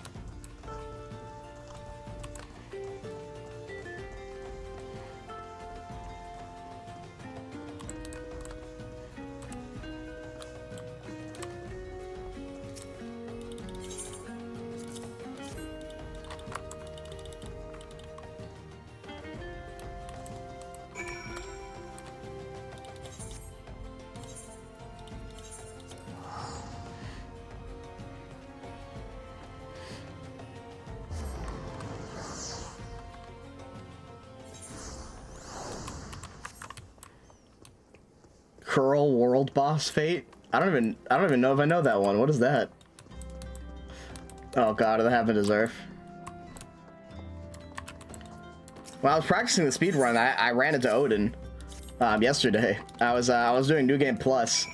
Curl World Boss Fate? I don't even know if I know that one. What is that? Oh god, that happened to Zerf. When I was practicing the speedrun, I ran into Odin yesterday. I was doing New Game Plus.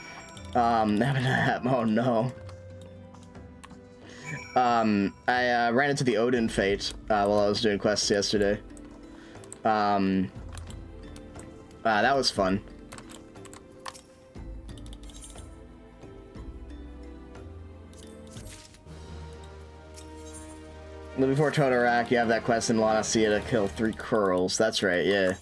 Oh no. I ran into the Odin Fate while I was doing quests yesterday. That was fun. Before Totorak, you have that quest in La Nacia to kill 3 curls. That's right, yeah.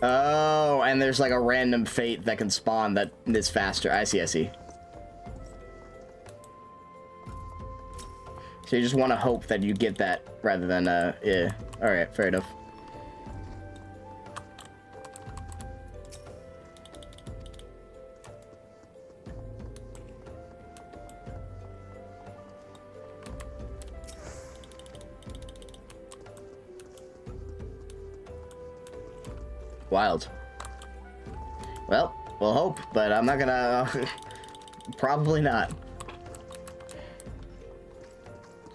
Oh, and there's like a random fate that can spawn that is faster. I see, I see. So you just want to hope that you get that rather than, yeah. Alright, fair enough. Wild. Well, we'll hope, but I'm not gonna... probably not.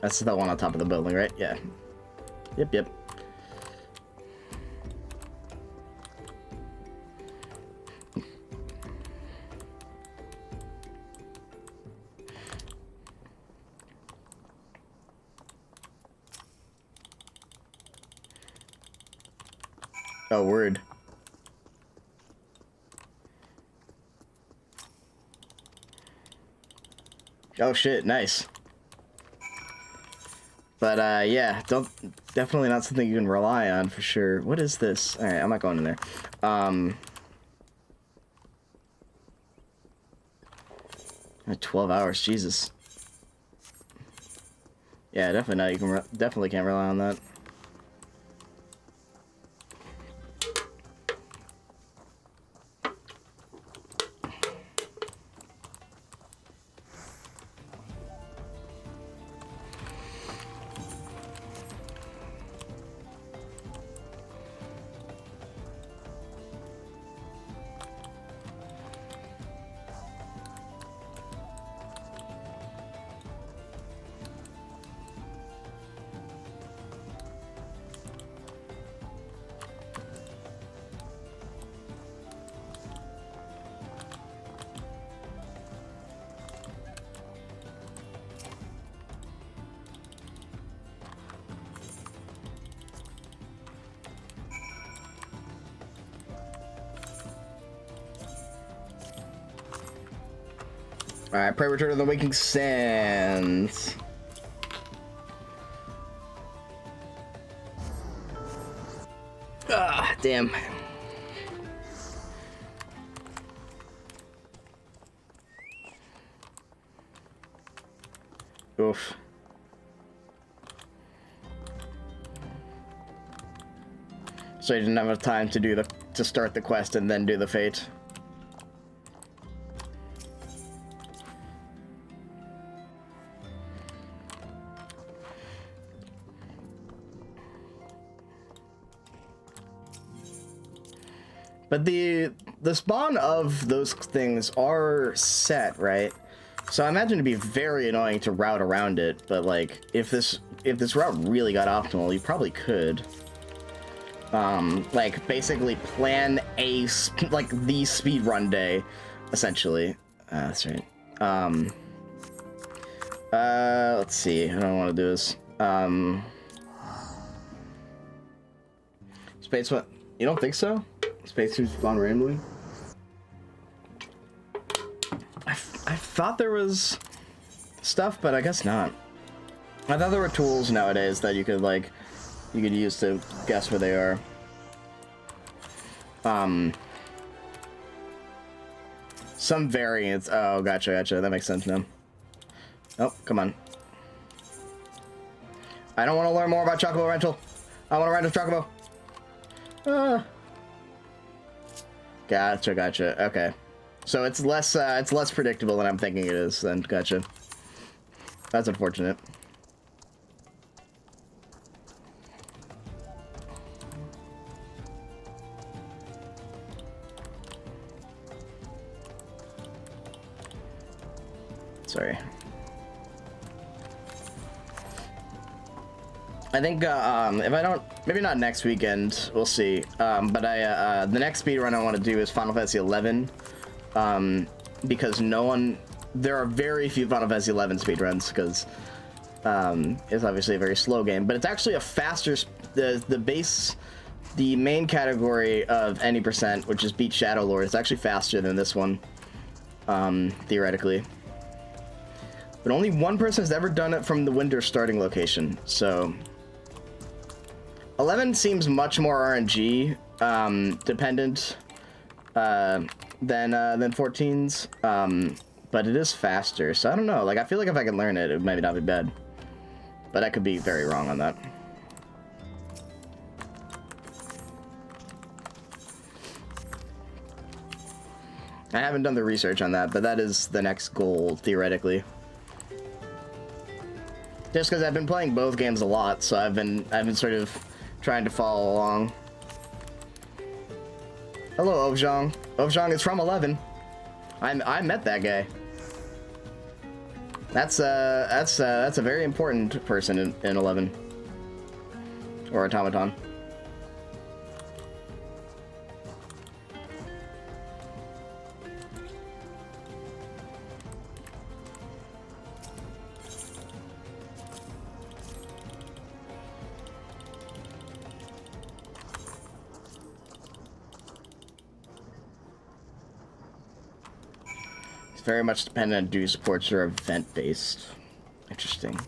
That's the one on top of the building, right? Yeah. Yep, yep. Oh, word. Oh shit, nice. But yeah, definitely not something you can rely on for sure. What is this? All right, I'm not going in there. 12 hours, Jesus. Yeah, definitely not. You can definitely can't rely on that. Alright, pray return to the waking sands. Ah, damn. Oof. So you didn't have enough time to start the quest and then do the fate. But the spawn of those things are set, right? So I imagine it'd be very annoying to route around it, but like if this route really got optimal, you probably could. Like basically plan the speedrun day, essentially. That's right. Let's see. I don't want to do this. Space what? You don't think so? Space suits spawn randomly? I thought there was stuff, but I guess not. I thought there were tools nowadays that you could use to guess where they are. Some variants. Oh, gotcha. That makes sense now. Oh, come on. I don't want to learn more about Chocobo Rental. I want to rent a Chocobo. Gotcha. Okay. So it's less predictable than I'm thinking it is, then. Gotcha. That's unfortunate. Sorry. I think if I don't, maybe not next weekend, we'll see. But the next speedrun I want to do is Final Fantasy 11, because there are very few Final Fantasy 11 speedruns because it's obviously a very slow game, but it's actually a faster. The main category of any percent, which is beat Shadow Lord, is actually faster than this one, theoretically. But only one person has ever done it from the Winter starting location, so 11 seems much more RNG dependent than 14's, but it is faster. So I don't know. Like, I feel like if I can learn it, it maybe not be bad, but I could be very wrong on that. I haven't done the research on that, but that is the next goal theoretically. Just because I've been playing both games a lot, so I've been sort of trying to follow along. Hello, Ovjong. Ovjong is from 11. I met that guy. That's a very important person in 11. Or automaton. Very much dependent on do supports or event based. Interesting.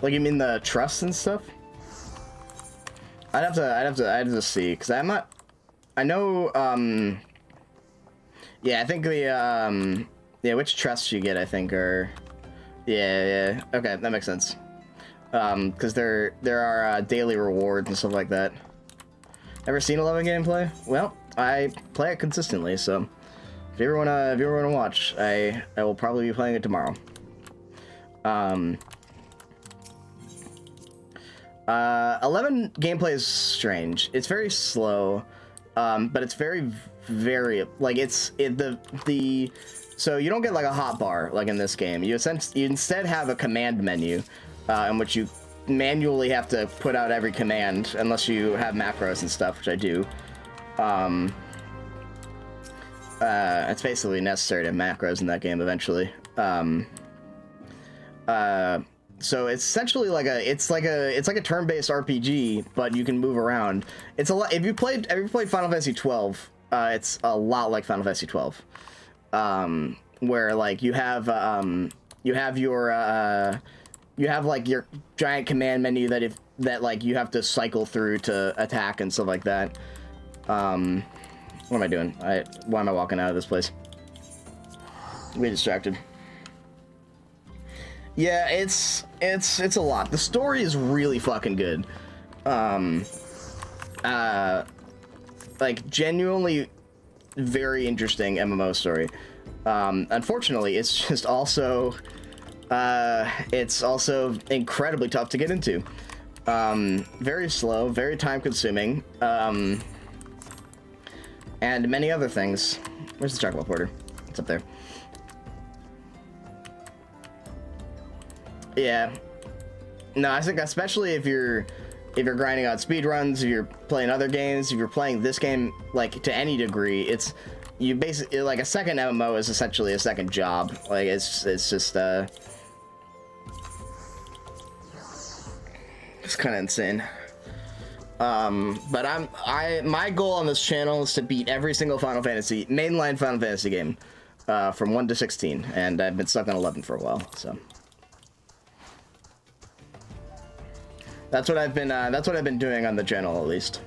Like, you mean the trusts and stuff? I'd have to see, because I'm not. I know. Yeah, I think the yeah, which trusts you get, I think, are. Yeah. Okay, that makes sense. Because there are daily rewards and stuff like that. Ever seen 11 gameplay? Well, I play it consistently, so if you ever wanna watch, I will probably be playing it tomorrow. 11 gameplay is strange. It's very slow, but it's very like so you don't get like a hotbar like in this game. You instead have a command menu. In which you manually have to put out every command unless you have macros and stuff, which I do. It's basically necessary to have macros in that game eventually. So it's essentially like a turn-based RPG, but you can move around. It's a lot. If you played Final Fantasy 12, it's a lot like Final Fantasy 12, where like you have like your giant command menu that like you have to cycle through to attack and stuff like that. What am I doing? Why am I walking out of this place? I'm getting distracted. Yeah, it's a lot. The story is really fucking good. Like genuinely very interesting MMO story. Unfortunately, it's just also it's also incredibly tough to get into. Very slow, very time consuming, and many other things. Where's the chocolate porter? It's up there. Yeah. No, I think especially if you're grinding out speedruns, if you're playing other games, if you're playing this game like to any degree, it's you basically like a second MMO is essentially a second job. Like it's just it's kind of insane. But my goal on this channel is to beat every single mainline Final Fantasy game, from 1 to 16, and I've been stuck on 11 for a while, so. That's what I've been doing on the channel, at least.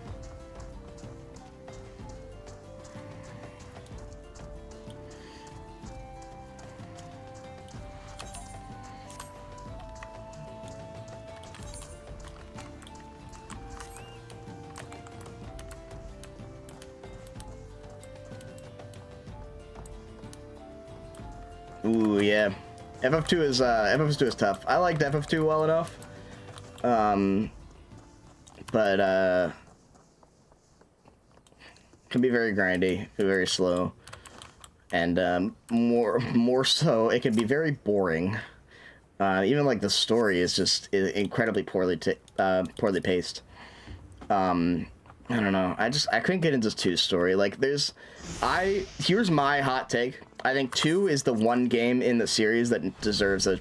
Ooh, yeah. FF2 is tough. I liked FF2 well enough. But Can be very grindy, very slow, and more so, it can be very boring. Even like the story is just incredibly poorly paced. I don't know. I couldn't get into 2's story. Like, here's my hot take. I think 2 is the one game in the series that deserves a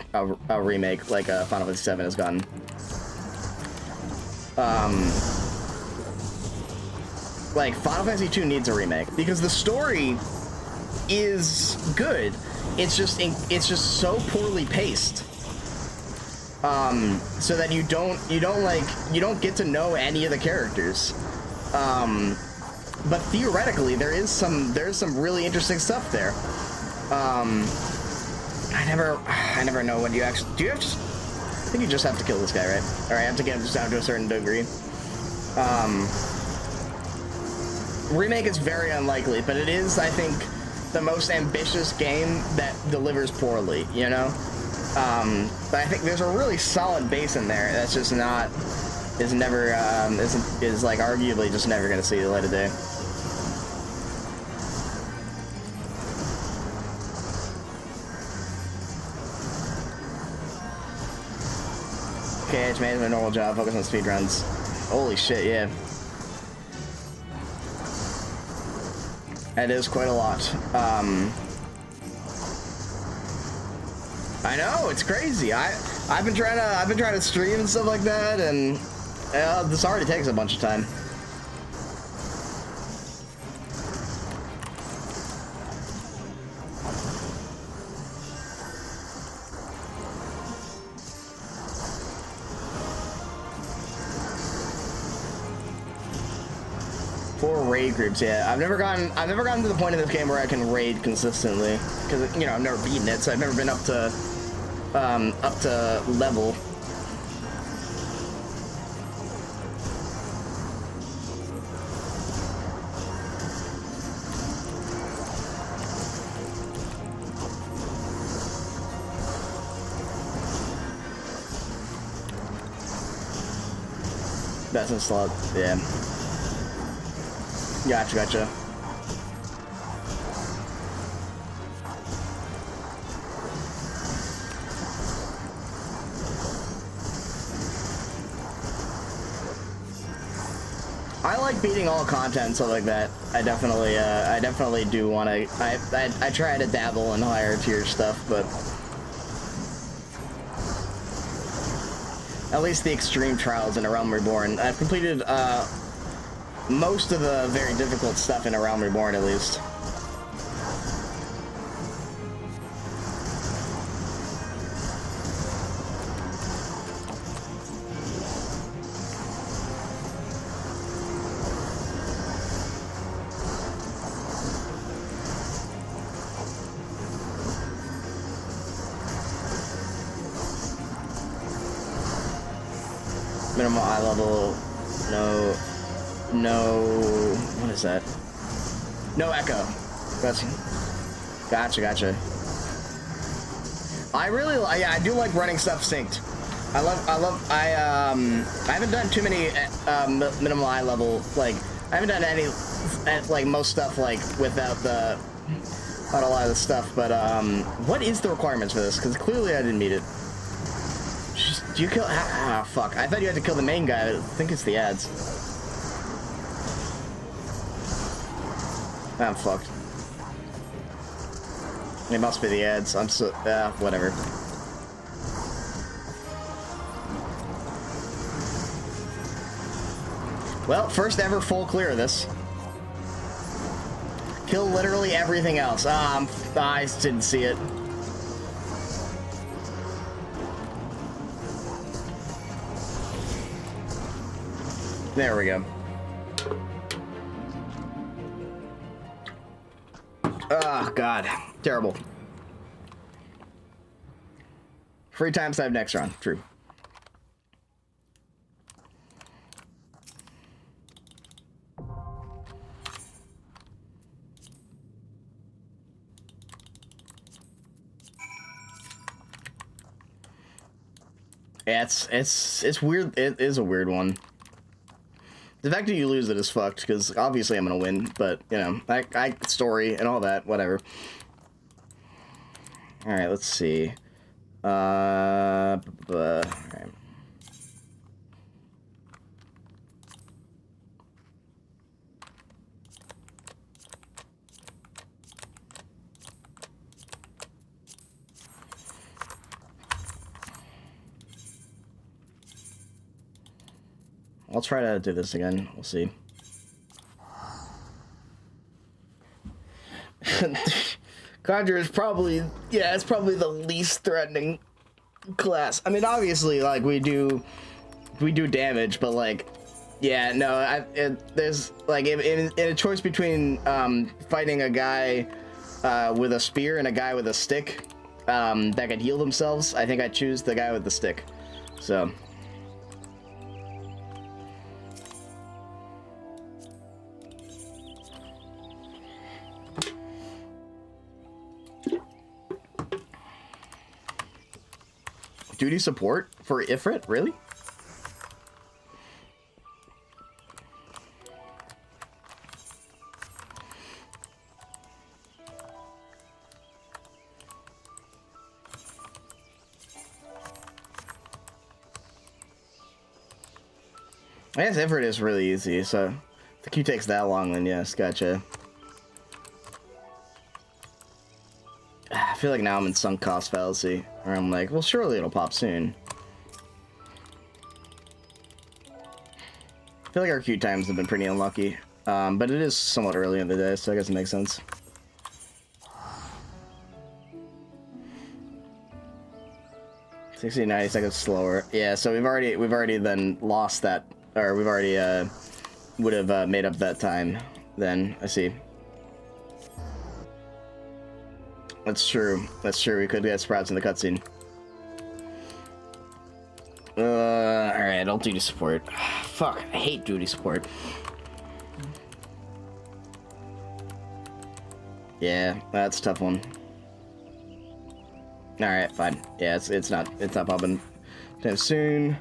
remake like Final Fantasy 7 has gotten. Like, Final Fantasy 2 needs a remake because the story is good. It's just so poorly paced. So that you don't get to know any of the characters. But theoretically, there's some really interesting stuff there. I never know when you actually, do you have to, I think you just have to kill this guy, right? Or I have to get him just down to a certain degree. Remake is very unlikely, but it is, I think, the most ambitious game that delivers poorly, you know? But I think there's a really solid base in there that's just not, is like arguably just never gonna see the light of day. Okay, it's made my normal job, focus on speedruns. Holy shit, yeah. That is quite a lot. I know, it's crazy. I've been trying to stream and stuff like that, and this already takes a bunch of time. For raid groups, yeah. I've never gotten to the point in this game where I can raid consistently, because you know I've never beaten it, so I've never been up to level. That's a slot, yeah. Gotcha. I like beating all content and stuff like that. I definitely do want to. I try to dabble in higher tier stuff, but at least the extreme trials in A Realm Reborn. I've completed most of the very difficult stuff in A Realm Reborn, at least. Minimal eye level, no, what is that? No echo. Gotcha. I do like running stuff synced. I haven't done too many minimal eye level, like, I haven't done any, like, most stuff, like, without a lot of the stuff, but, what is the requirements for this? Because clearly I didn't meet it. Do you kill, fuck, I thought you had to kill the main guy, I think it's the ads. I'm fucked. It must be the ads. I'm so... whatever. Well, first ever full clear of this. Kill literally everything else. I didn't see it. There we go. Oh, God. Terrible. Free time save next round. True. Yeah, it's weird. It is a weird one. The fact that you lose it is fucked, because obviously I'm gonna win, but, you know, I story and all that, whatever. Alright, let's see. Alright. I'll try to do this again. We'll see. Conjure is probably, yeah, it's probably the least threatening class. I mean, obviously, like, we do damage, but, like, yeah, no, there's, like, in a choice between fighting a guy with a spear and a guy with a stick that could heal themselves, I think I'd choose the guy with the stick. So... Duty support for Ifrit? Really? I guess Ifrit is really easy, so if the queue takes that long, then yes, gotcha. I feel like now I'm in sunk cost fallacy, where I'm like, well, surely it'll pop soon. I feel like our queue times have been pretty unlucky, but it is somewhat early in the day, so I guess it makes sense. $60 to 90 seconds slower. Yeah, so we've already then lost that, or we've already would have made up that time. Then I see. That's true. That's true. We could get sprouts in the cutscene. Alright, I'll duty support. Fuck, I hate duty support. Yeah, that's a tough one. Alright, fine. Yeah, it's not popping too soon.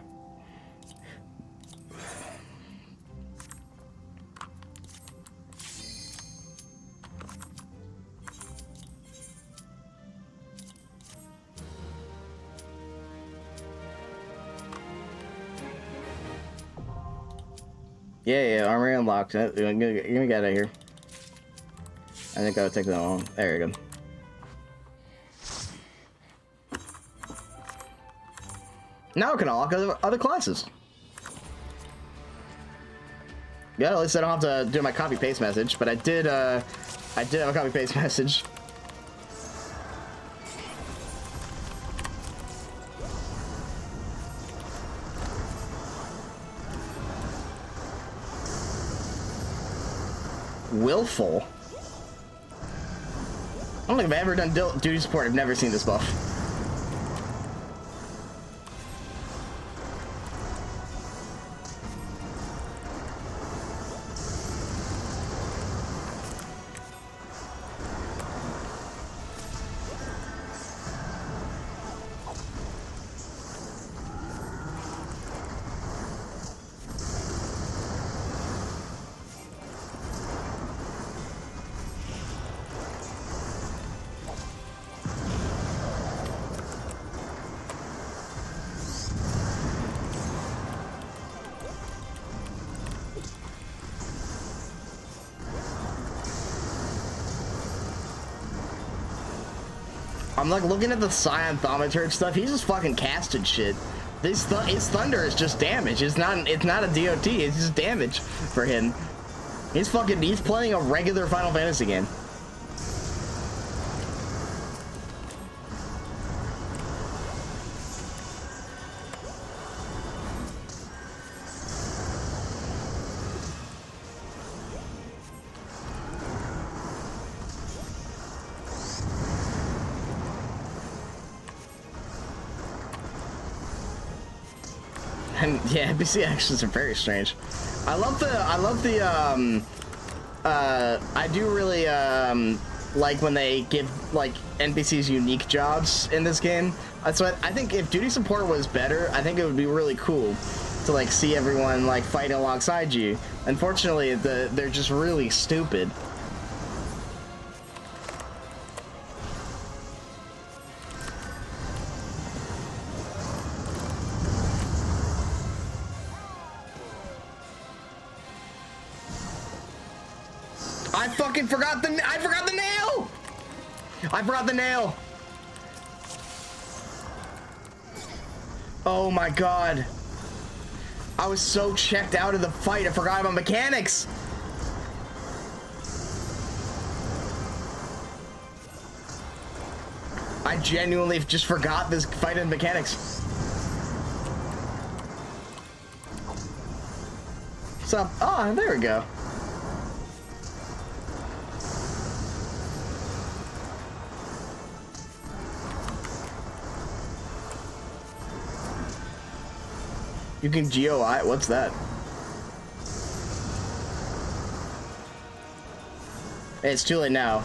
Yeah, armory unlocked. You're gonna get out of here. I think I would take that long. There you go. Now I can unlock other classes. Yeah, at least I don't have to do my copy paste message, but I did have a copy paste message. Willful? I don't think I've ever done duty support. I've never seen this buff. I'm like looking at the Scion Thaumaturge stuff. He's just fucking casted shit. His thunder is just damage. It's not a DOT. It's just damage for him. He's playing a regular Final Fantasy game. And yeah, NPC actions are very strange. I do really like when they give like NPCs unique jobs in this game. So I think if duty support was better, I think it would be really cool. to like see everyone like fight alongside you. Unfortunately, they're just really stupid. I fucking forgot the nail! I forgot the nail! Oh my god. I was so checked out of the fight, I forgot about mechanics! I genuinely just forgot this fight in mechanics. So, oh, there we go. You can GOI? What's that? Hey, it's too late now.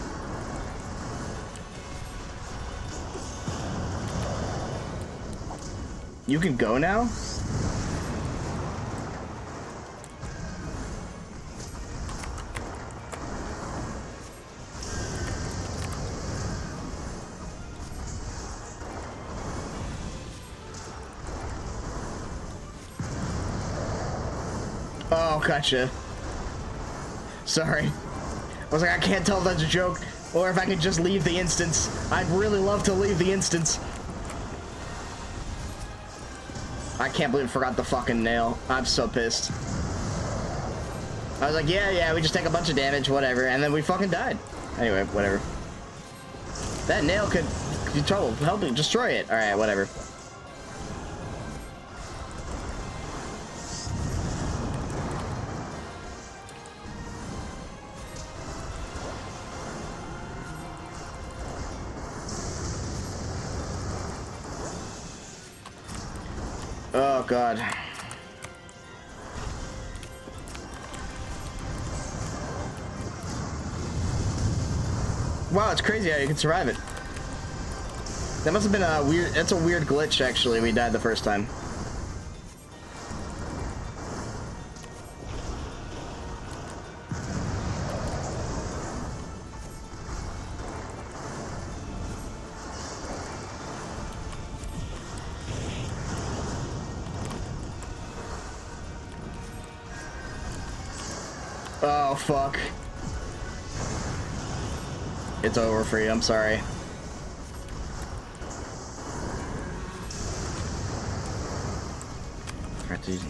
You can go now? Oh, gotcha. Sorry. I was like, I can't tell if that's a joke, or if I could just leave the instance. I'd really love to leave the instance. I can't believe I forgot the fucking nail. I'm so pissed. I was like, yeah, we just take a bunch of damage, whatever, and then we fucking died. Anyway, whatever. That nail could help me destroy it. Alright, whatever. Oh god. Wow, it's crazy how you can survive it. That must have been a weird, that's a weird glitch actually, we died the first time. Oh, fuck. It's over for you, I'm sorry. RT90.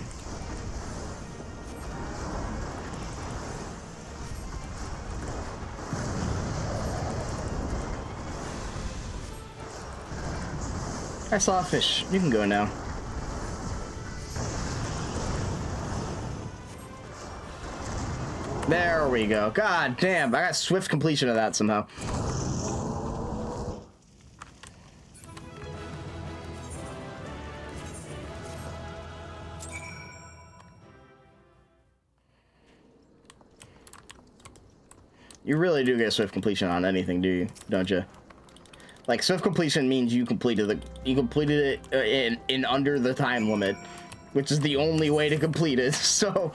I saw a fish. You can go now. There we go. God damn, I got swift completion of that somehow. You really do get swift completion on anything, do you? Don't you? Like, swift completion means you completed it in under the time limit, which is the only way to complete it. So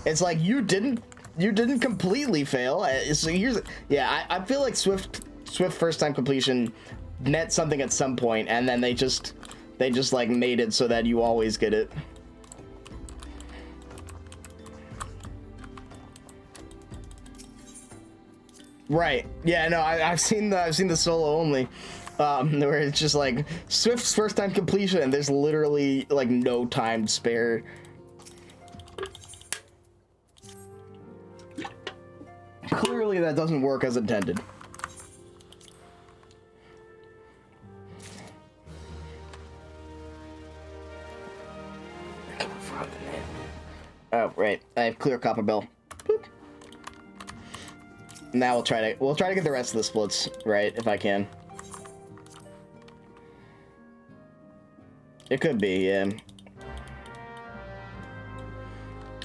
it's like you didn't completely fail. So here's, yeah, I feel like Swift first time completion meant something at some point, and then they just like made it so that you always get it. Right. Yeah. No. I've seen the solo only, where it's just like Swift's first time completion, and there's literally like no time to spare. Clearly, that doesn't work as intended. Oh, right. I have clear copper bell. Boop. Now we'll try to get the rest of the splits right if I can. It could be, yeah.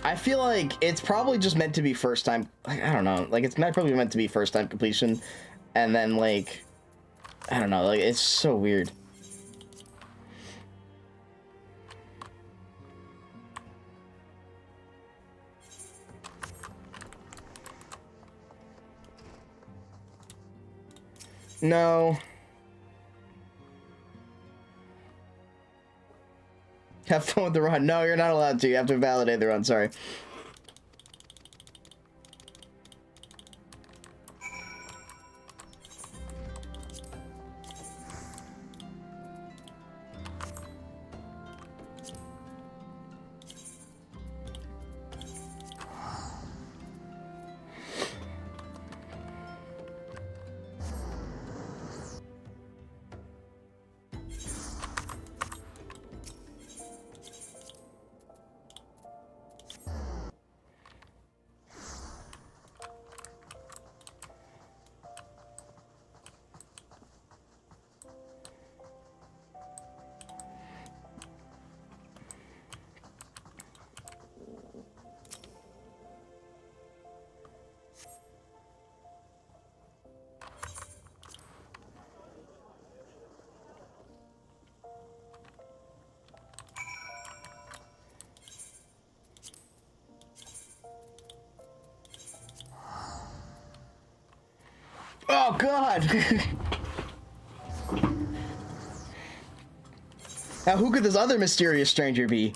I feel like it's probably just meant to be first time. Like, I don't know. Like, it's probably meant to be first time completion. And then, like, I don't know. Like, it's so weird. No. Have fun with the run. No, you're not allowed to. You have to validate the run. Sorry. Oh, God! Now, who could this other mysterious stranger be?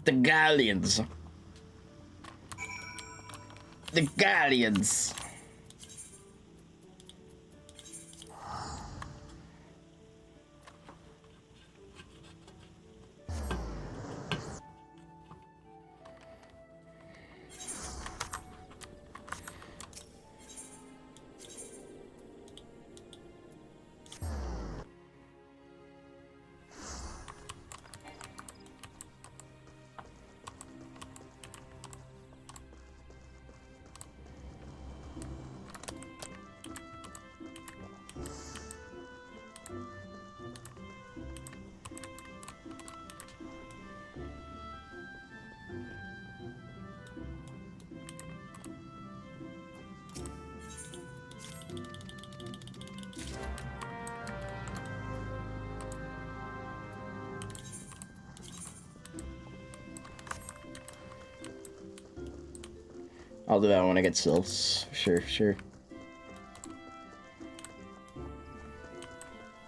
The Galleons. The Galleons. I'll do that when I get sills. Sure, sure.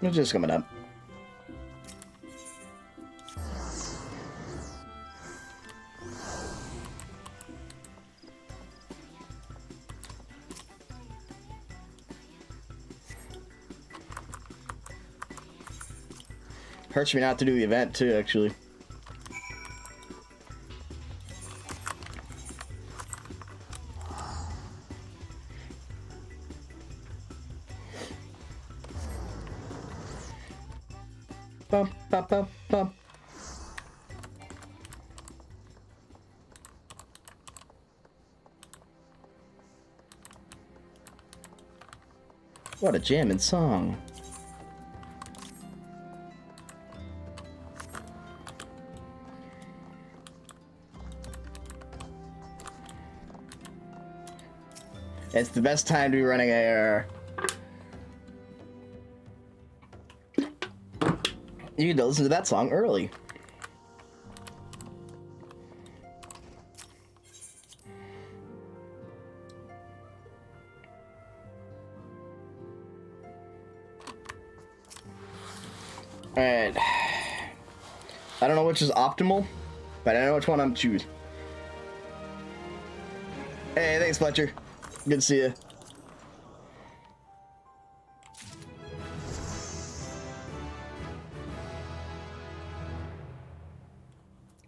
It's just coming up. Hurts me not to do the event too, actually. Bum, bum, bum, bum. What a jamming song. It's the best time to be running ARR. You need to listen to that song early. Alright. I don't know which is optimal, but I know which one I'm choosing. Hey, thanks, Fletcher. Good to see you.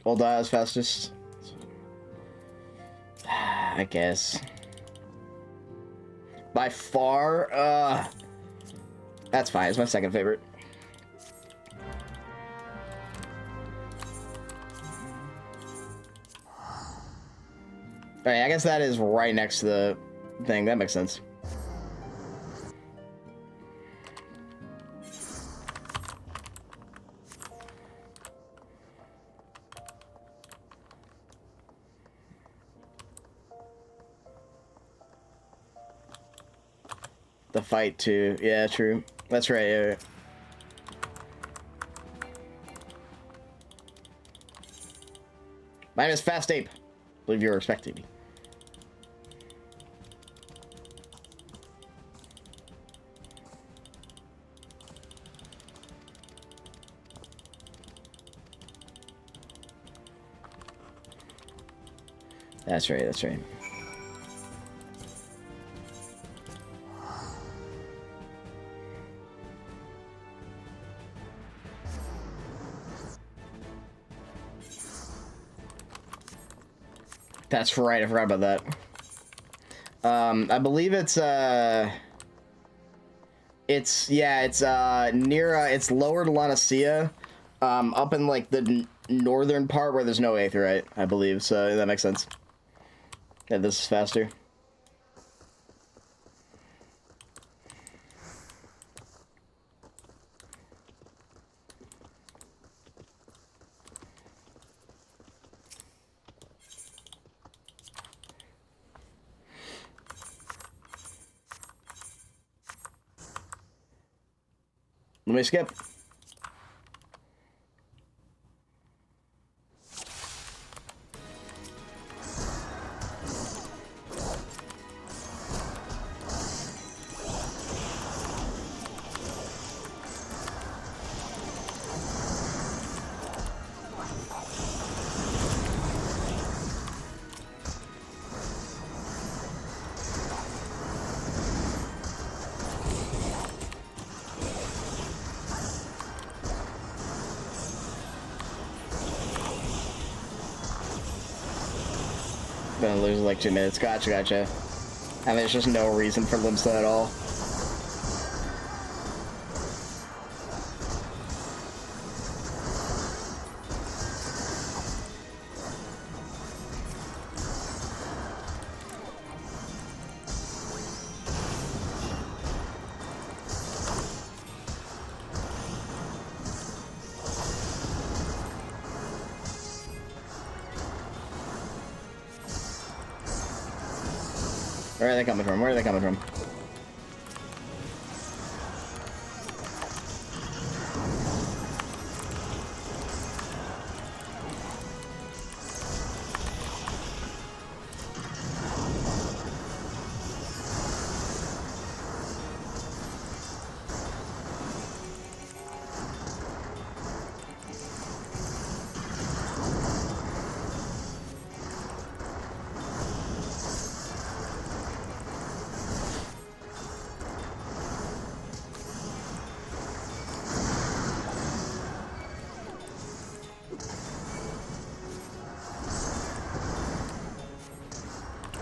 Old Dial's fastest. I guess. By far, I That's fine. It's my second favorite. Alright, I guess that is right next to the thing. That makes sense. The fight too. Yeah, true. That's right. Yeah, yeah. My name is Fast Ape. I believe you're expecting me. That's right. That's right. That's right, I forgot about that. I believe it's near, it's lower to Laodicea, up in, like, the northern part where there's no aetheryte, I believe, so that makes sense. Yeah, this is faster. Let me skip. Gonna lose like 2 minutes. Gotcha, gotcha. I mean, there's just no reason for Limsa at all. Where are they coming from? Where are they coming from?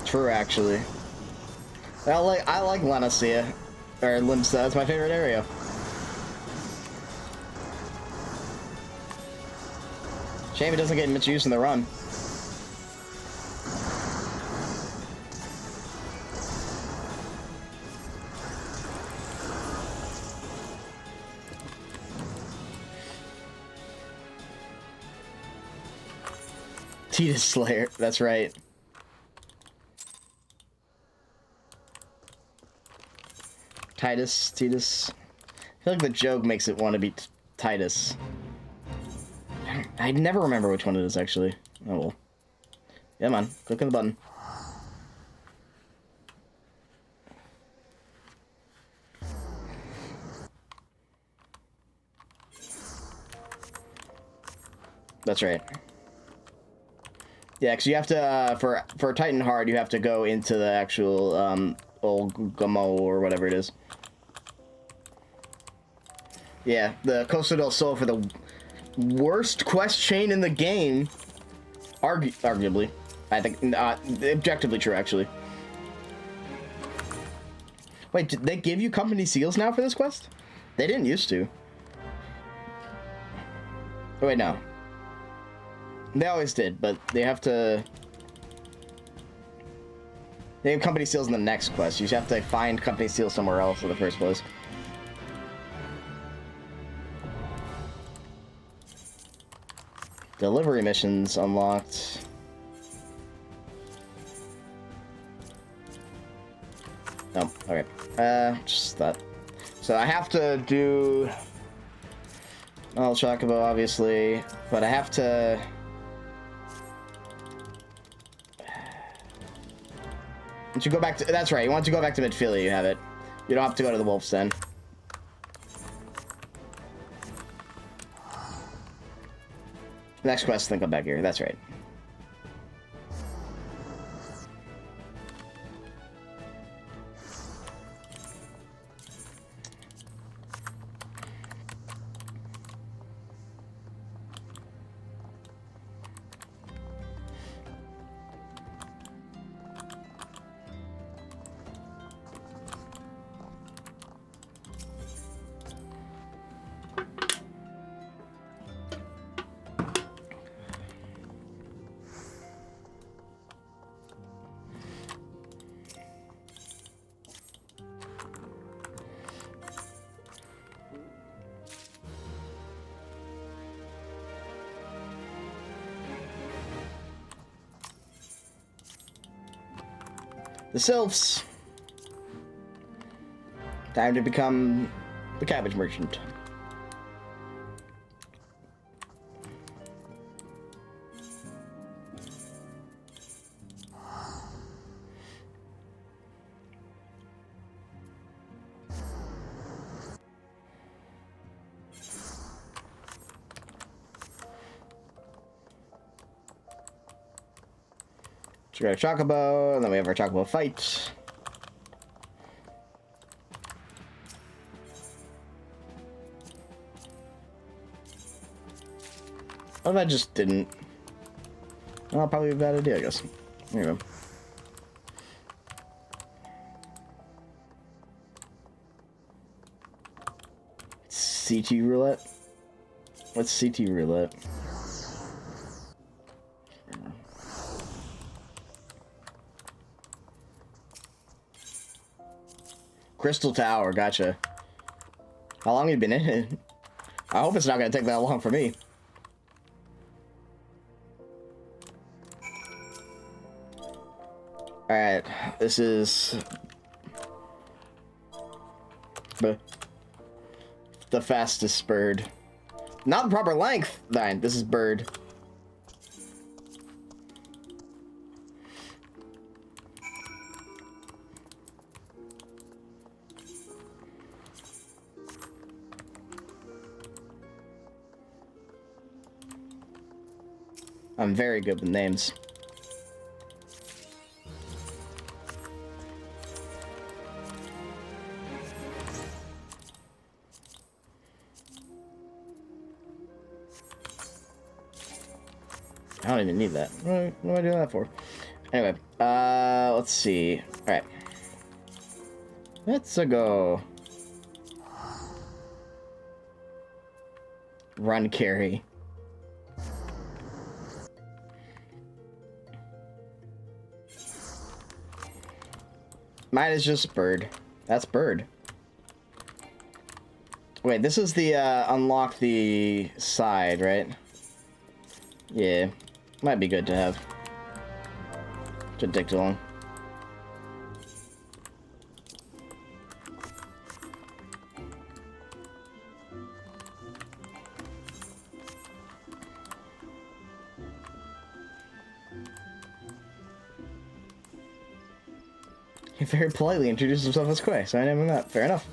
True, actually. I like Laodicea, or Limsa. That's my favorite area. Shame it doesn't get much use in the run. Titus Slayer, that's right. Titus. I feel like the joke makes it want to be Titus. I never remember which one it is, actually. Oh well. Yeah, man. Click on the button. That's right. Yeah, because you have to, for Titan Hard, you have to go into the actual, old Gamo or whatever it is. Yeah, the Costa del Sol for the worst quest chain in the game. Arguably. I think, objectively true, actually. Wait, did they give you company seals now for this quest? They didn't used to. Oh, wait, no. They always did, but they have to... They have company seals in the next quest. You have to find company seals somewhere else in the first place. Delivery missions unlocked. Oh, okay. Just that. So I have to do... El Chocobo, obviously, but I have to... Once you go back to... That's right, once you go back to Midfilia, you have it. You don't have to go to the Wolf's Den. Next quest, then come back here. That's right. The Sylphs. Time to become the cabbage merchant. So we got a Chocobo, and then we have our Chocobo fight. What if I just didn't? Well, probably a bad idea, I guess. There you go. CT roulette? What's CT roulette? Crystal Tower, gotcha. How long have you been in it? I hope it's not gonna take that long for me. Alright, this is... the fastest bird. Not the proper length, Nine. This is bird. I'm very good with names. I don't even need that. What am I doing that for? Anyway, let's see. All right. Let's go. Run carry. Mine is just bird. That's bird. Wait, this is the unlock the side, right? Yeah. Might be good to have. Shouldn't take too long. He very politely introduced himself as Quay, so I named him that. Fair enough.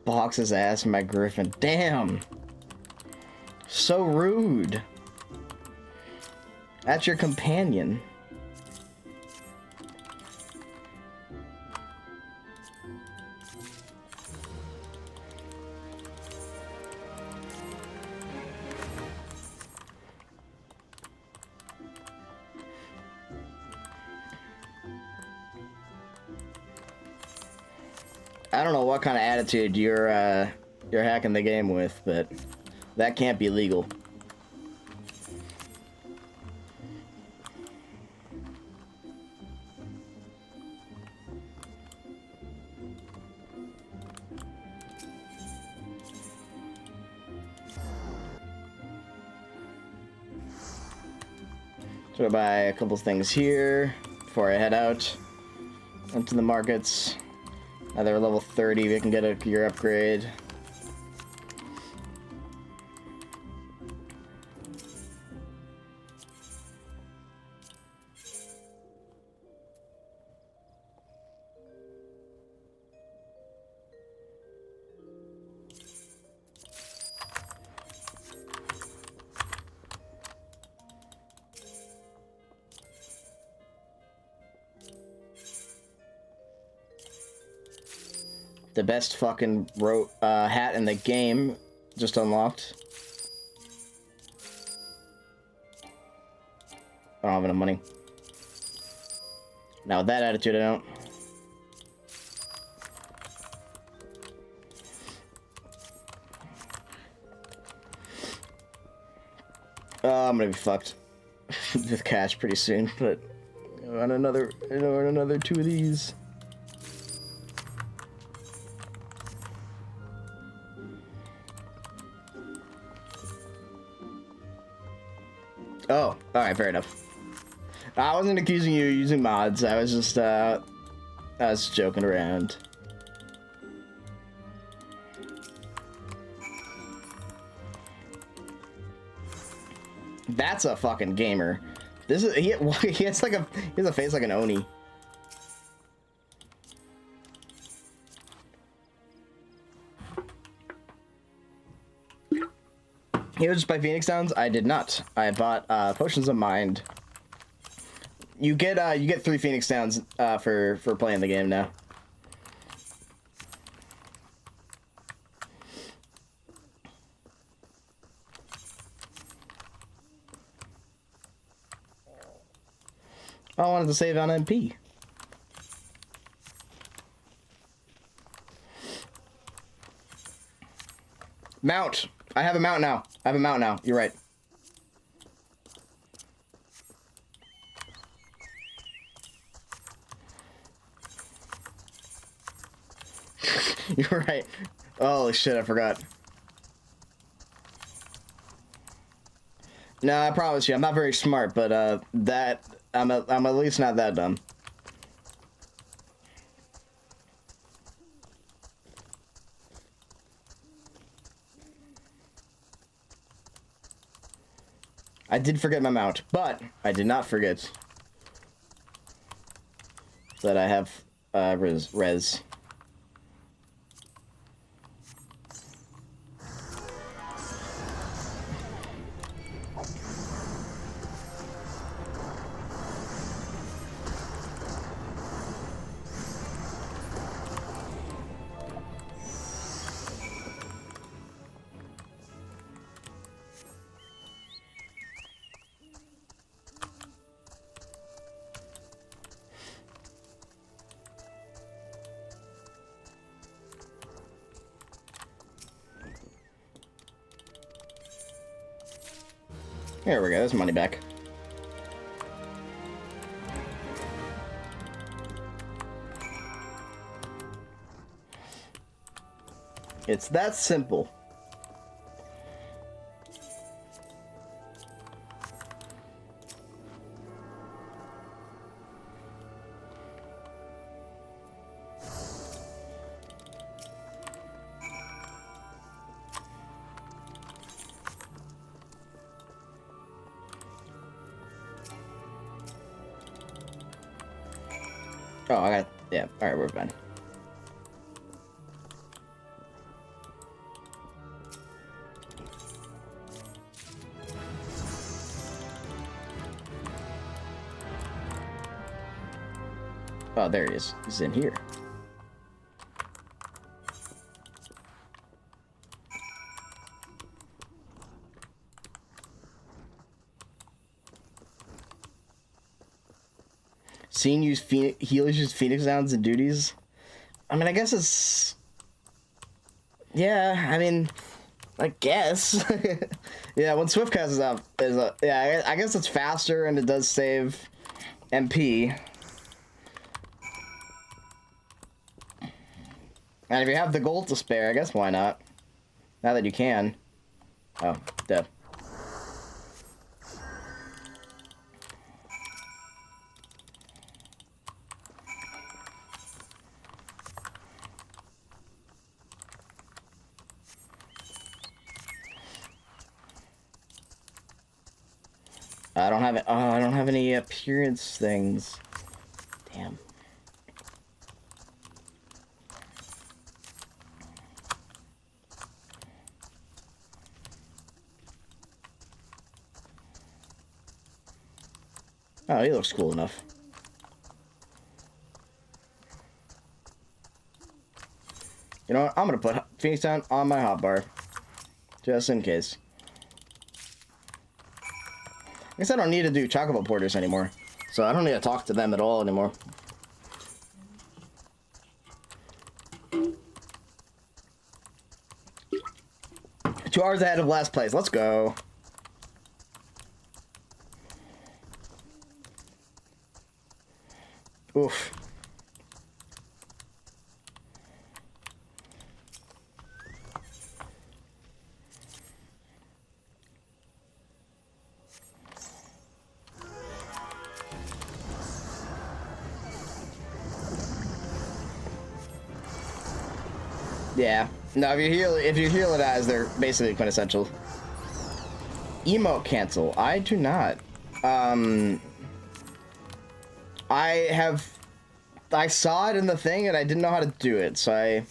Box his ass in my griffin. Damn! So rude. That's your companion. I don't know what kind of attitude you're hacking the game with, but that can't be legal. So I'll buy a couple things here before I head out into the markets. Now they're level 30, we can get a gear upgrade. The best fucking hat in the game just unlocked. I don't have enough money. Now with that attitude, I don't. I'm gonna be fucked with cash pretty soon, but on another 2 of these. Oh, alright, fair enough. I wasn't accusing you of using mods, I was just, I was joking around. That's a fucking gamer. This is, he has like a, he has a face like an Oni. You just buy Phoenix Downs? I did not. I bought Potions of Mind. You get 3 Phoenix Downs for playing the game now. I wanted to save on MP. Mount. I have a mount now. I have a mount now. You're right. You're right. Holy shit, I forgot. No, I promise you, I'm not very smart, but that I'm at least not that dumb. I did forget my mount, but I did not forget that I have res. There we go, there's money back. It's that simple. Oh, I got, yeah, alright, we're fine. Oh, there he is. He's in here. Seeing use healers use Phoenix sounds and duties. I mean, I guess it's... Yeah, I mean, I guess. Yeah, when Swiftcast is up, yeah, I guess it's faster and it does save MP. And if you have the gold to spare, I guess why not? Now that you can. Oh, dead. I don't have it. Oh, I don't have any appearance things. Damn. Oh, he looks cool enough. You know what? I'm gonna put Phoenix Down on my hotbar. Just in case. I guess I don't need to do Chocobo Porters anymore. So I don't need to talk to them at all anymore. Two hours ahead of last place. Let's go. Oof. Yeah. No, if you heal it as, they're basically quintessential. Emote cancel. I do not. I saw it in the thing and I didn't know how to do it, so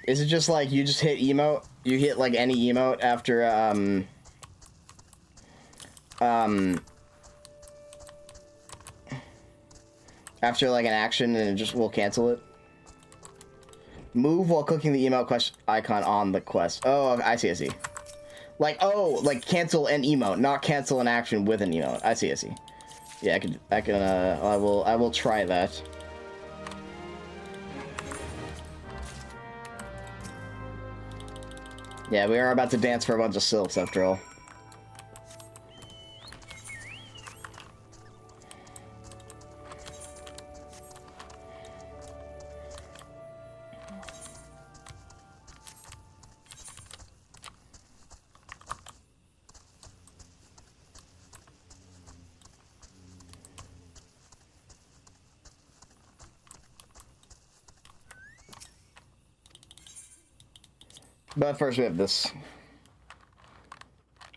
is it just like you just hit emote? You hit like any emote after, after like an action and it just will cancel it? Move while clicking the emote quest icon on the quest. Oh, I see, I see. Like, oh, like cancel an emote, not cancel an action with an emote. I see, I see. Yeah, I will try that. Yeah, we are about to dance for a bunch of sylphs after all. But first we have this.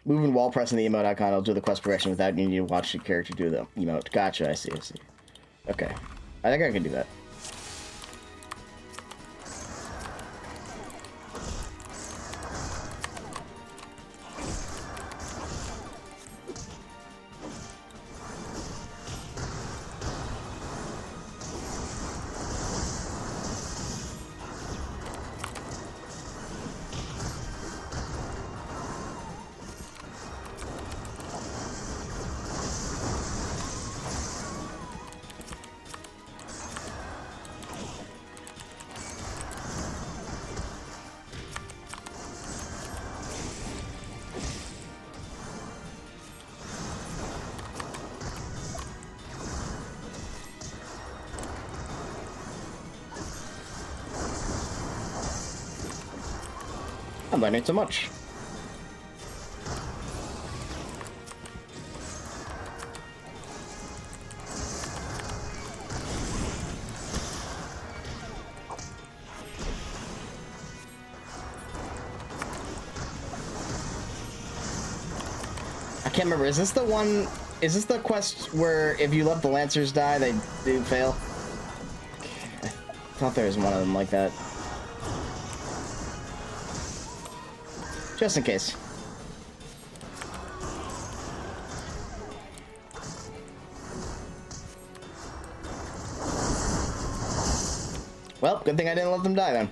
Moving while pressing the emote icon will do the quest progression without needing to watch the character do the emote. Gotcha, I see, I see. Okay. I think I can do that. I'm learning so much. I can't remember. Is this the one? Is this the quest where if you let the Lancers die, they do fail? I thought there was one of them like that. Just in case. Well, good thing I didn't let them die then.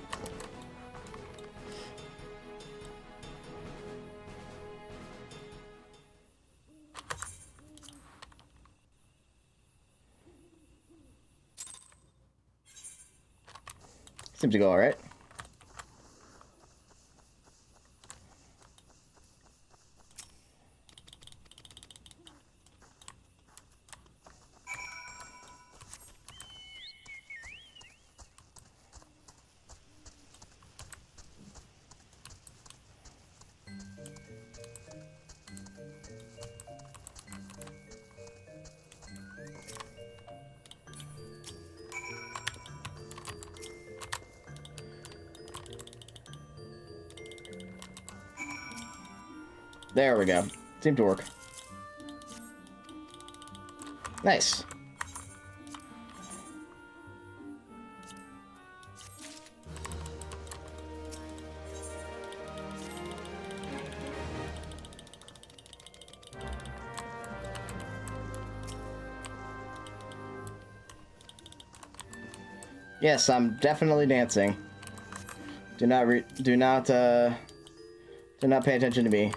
Seems to go all right. There we go. Seemed to work. Nice. Yes, I'm definitely dancing. Do not pay attention to me.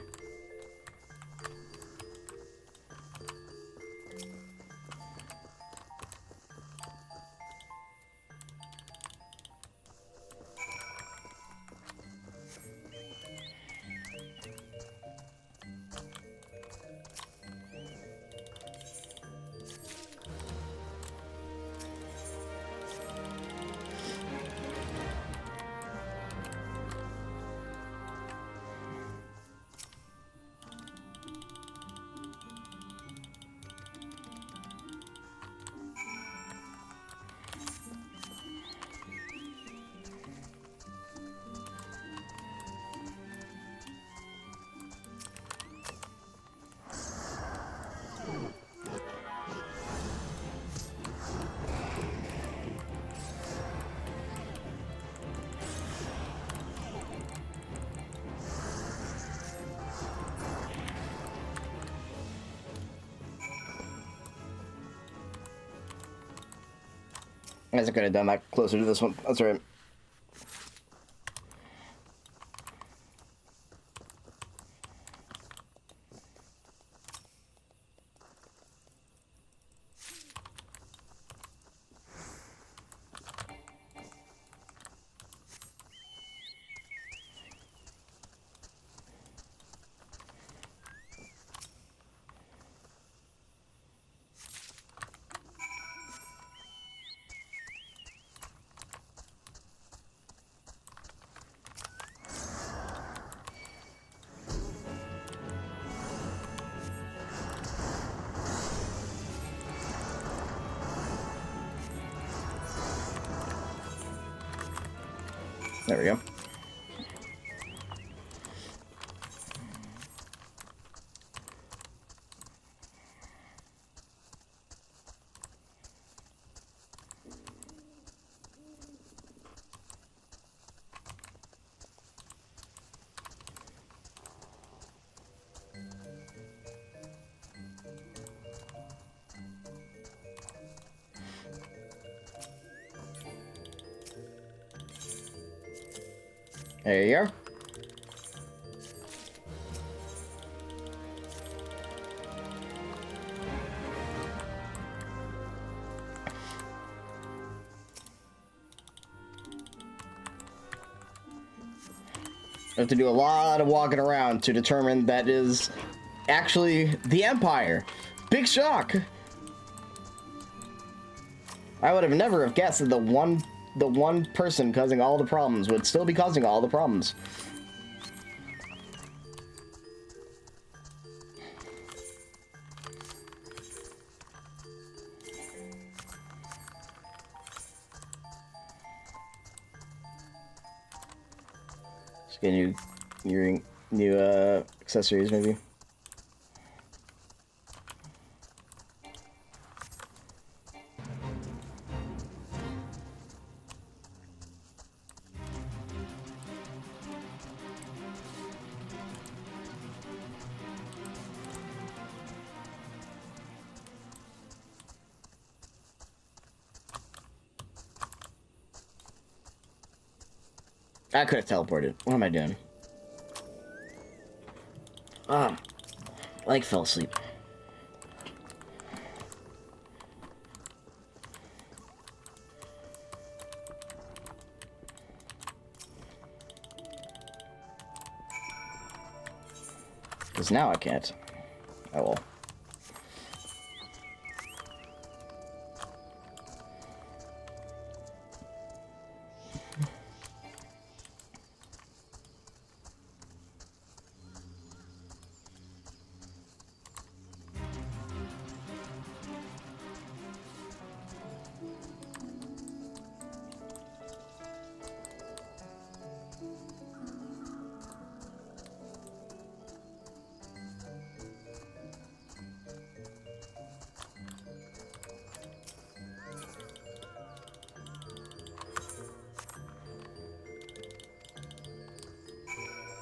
I guess I could have done that closer to this one. That's right. There we go. There you go. I have to do a lot of walking around to determine that is actually the Empire. Big shock. I would have never have guessed that the one person causing all the problems would still be causing all the problems. Just get new accessories maybe. I could have teleported. What am I doing? Like fell asleep. Because now I can't. Oh well.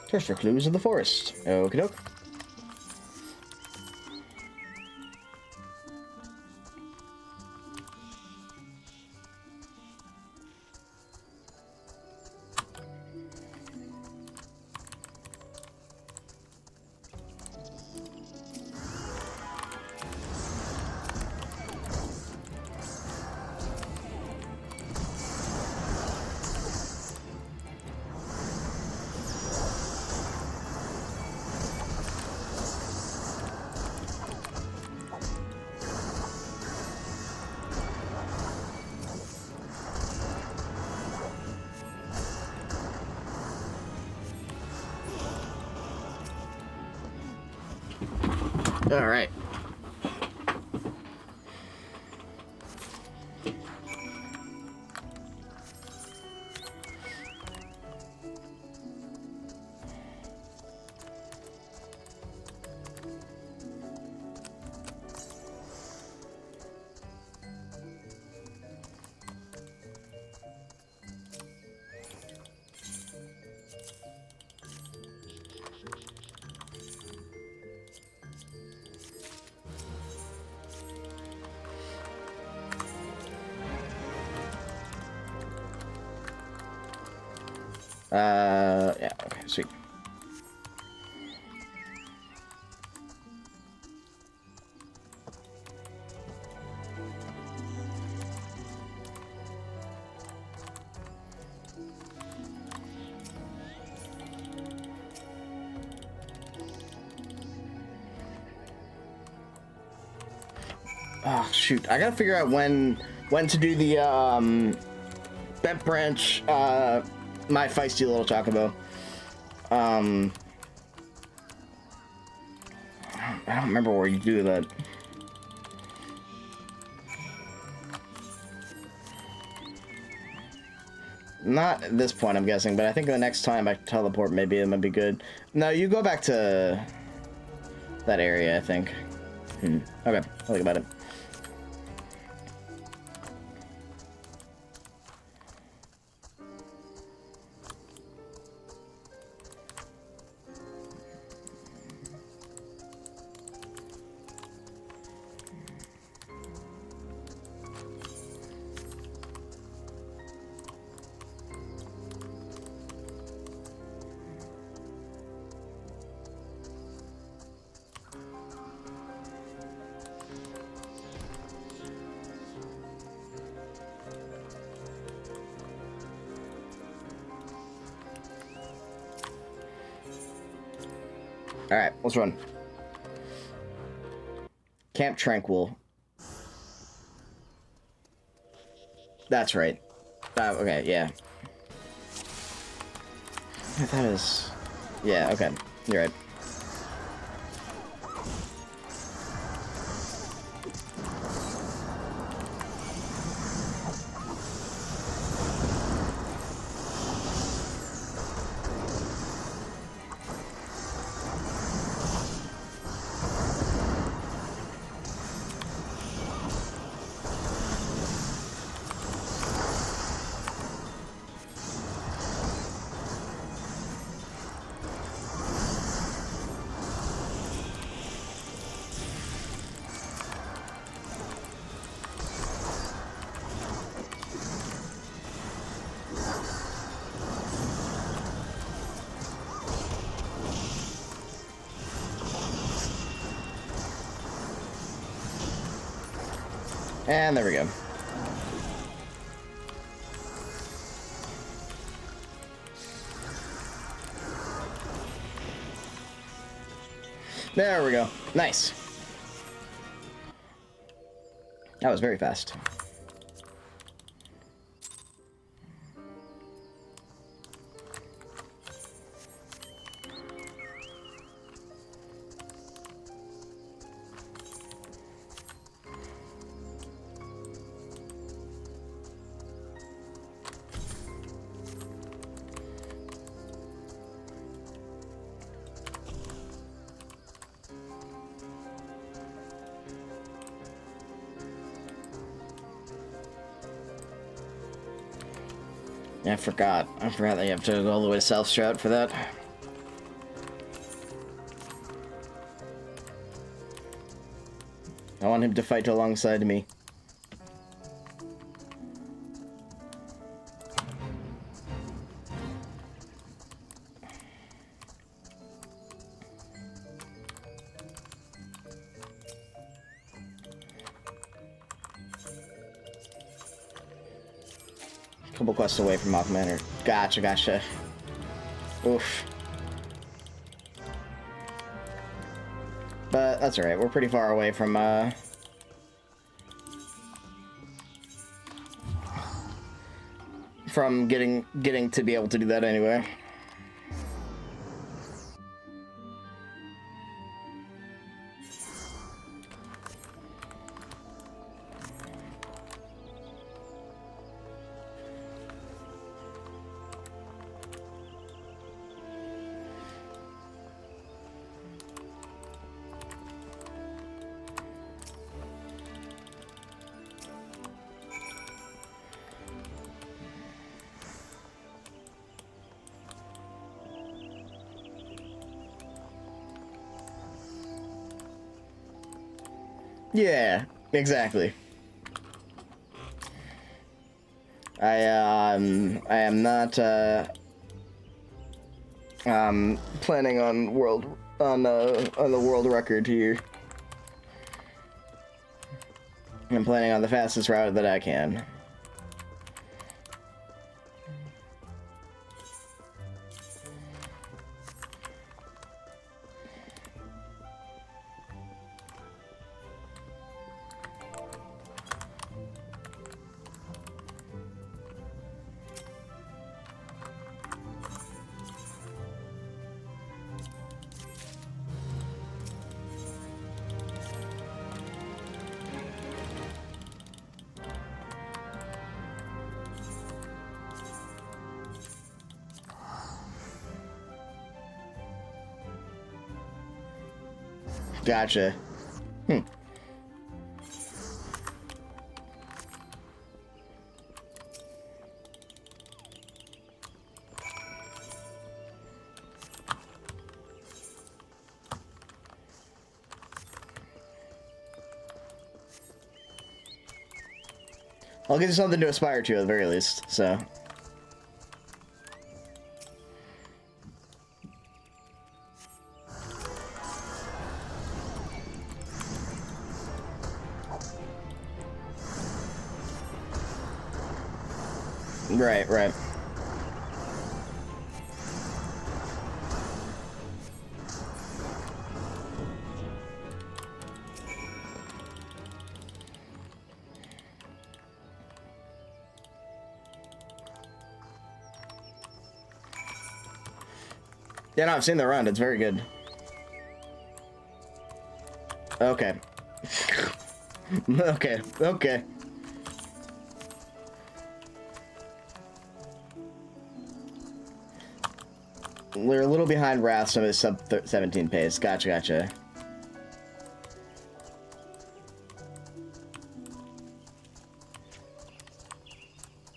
Search for clues in the forest. Okie doke. All right. Yeah, okay, sweet. Oh, shoot. I gotta figure out when to do the, bent branch, my feisty little chocobo. I don't remember where you do that. Not at this point, I'm guessing, but I think the next time I teleport, maybe it might be good. No, you go back to that area, I think. Okay, I'll think about it. Alright, let's run. Camp Tranquil. That's right. Okay, yeah. That is... Yeah, okay. You're right. And there we go. There we go. Nice. That was very fast. I forgot. I forgot that you have to go all the way to South Stroud for that. I want him to fight alongside me. Couple quests away from Mock Manor. Gotcha, gotcha. Oof. But that's alright, we're pretty far away from getting to be able to do that anyway. Yeah, exactly. I am not planning on the world record here. I'm planning on the fastest route that I can. Gotcha. I'll give you something to aspire to at the very least, so. Right, right. Yeah, no, I've seen the run. It's very good. Okay. Okay, okay. We're a little behind Wrath, so it's sub 17 pace. Gotcha, gotcha.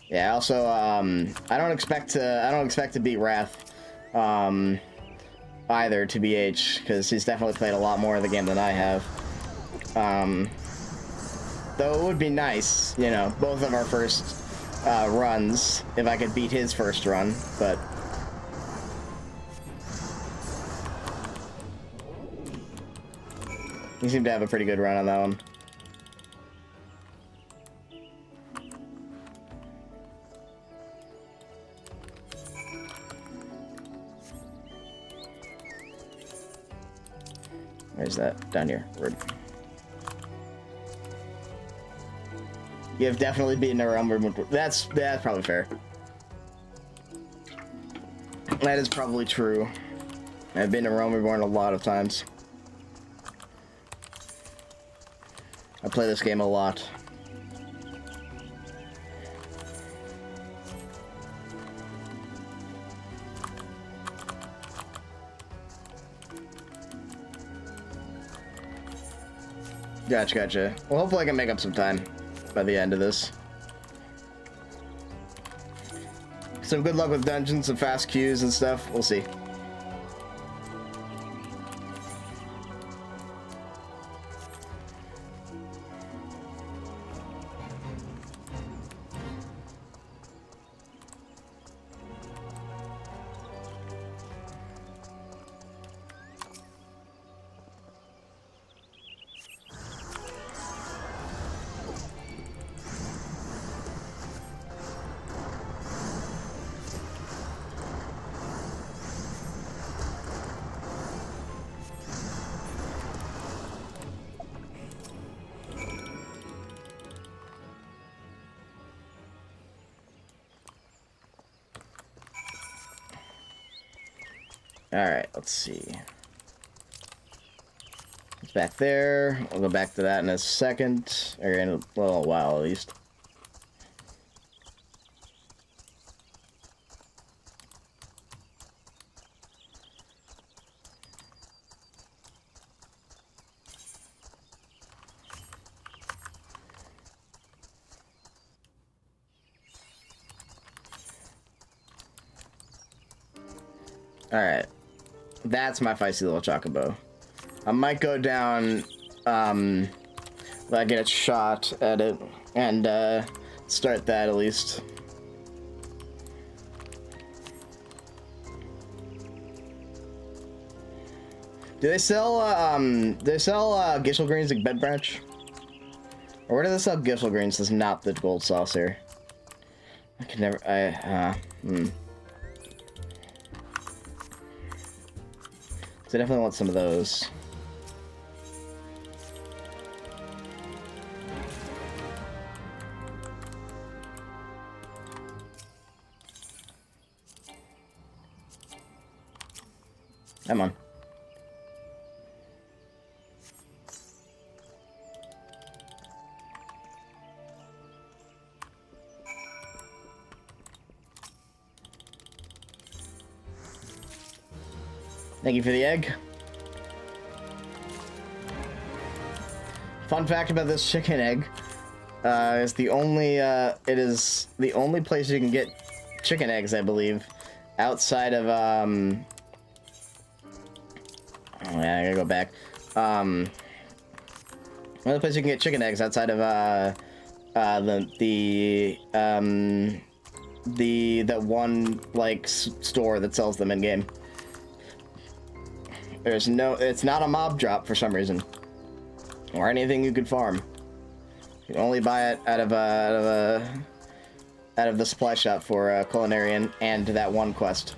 Yeah, also, I don't expect to beat Wrath, either, to BH, because he's definitely played a lot more of the game than I have. Though it would be nice, you know, both of our first runs, if I could beat his first run, but... You seem to have a pretty good run on that one. Where's that? Down here. Word. You have definitely beaten a realm reborn. That's probably fair. That is probably true. I've been to Realm Reborn a lot of times. I play this game a lot. Gotcha. Well, hopefully I can make up some time by the end of this. Some good luck with dungeons and fast queues and stuff. We'll see. Alright, let's see. It's back there. We'll go back to that in a second. Or in a little while, at least. Alright. That's my feisty little chocobo. I might go down, let I get a shot at it, and, start that at least. Do they sell Gishel Greens at Bed Branch? Or where do they sell Gishel Greens that's not the gold saucer? I can never, So I definitely want some of those. Come on. Thank you for the egg. Fun fact about this chicken egg is it is the only place you can get chicken eggs, I believe, outside of oh yeah, I gotta go back. Only place you can get chicken eggs outside of the one like store that sells them in game. There's no, it's not a mob drop for some reason, or anything you could farm. You can only buy it out of the supply shop for Culinarian and that one quest.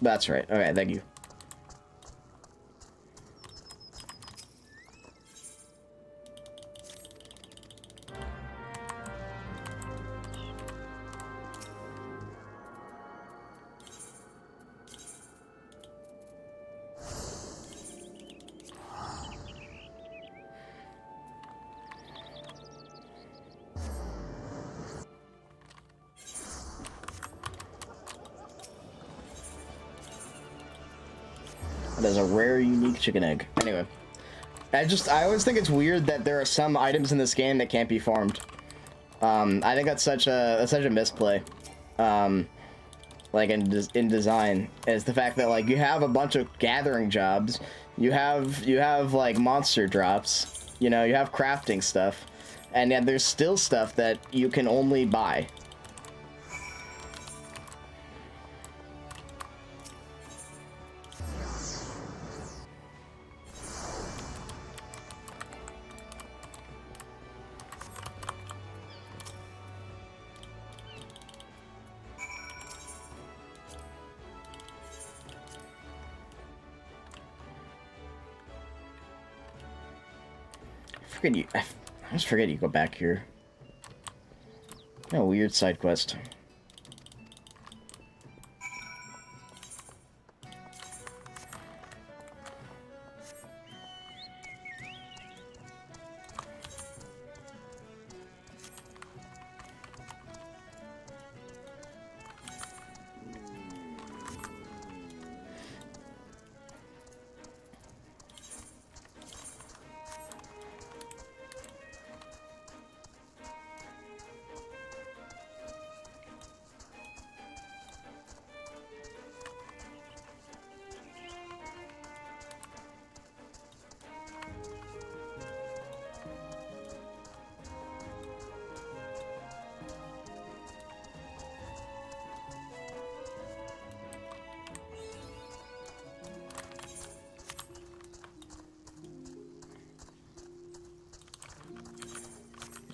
That's right. Okay, thank you. That is a rare, unique chicken egg. Anyway, I always think it's weird that there are some items in this game that can't be farmed. I think that's such a misplay. Like in design, is the fact that like you have a bunch of gathering jobs, you have like monster drops, you know, you have crafting stuff, and yet there's still stuff that you can only buy. forget you. I just forget you go back here. No weird side quest.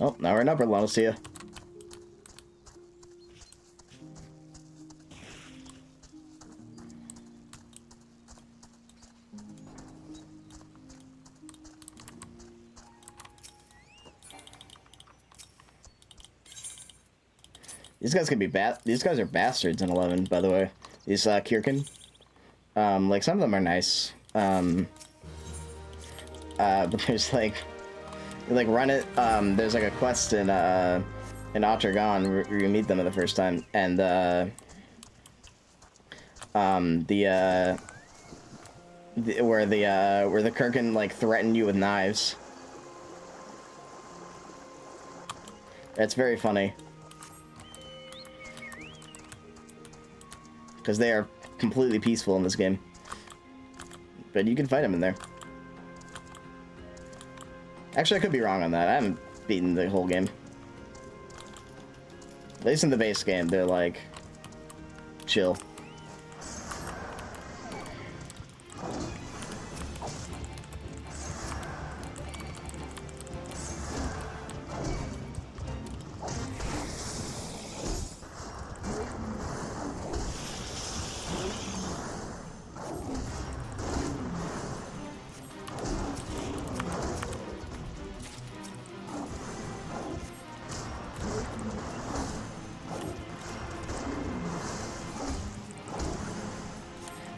Oh, now we're in Upper Lunacia. These guys could be these guys are bastards in 11, by the way. These Kirkin. Like some of them are nice. But there's like run it. There's like a quest in Ottergon where you meet them for the first time, and where the Kirkin like threaten you with knives. That's very funny. Because they are completely peaceful in this game. But you can fight them in there. Actually, I could be wrong on that. I haven't beaten the whole game. At least in the base game, they're like chill.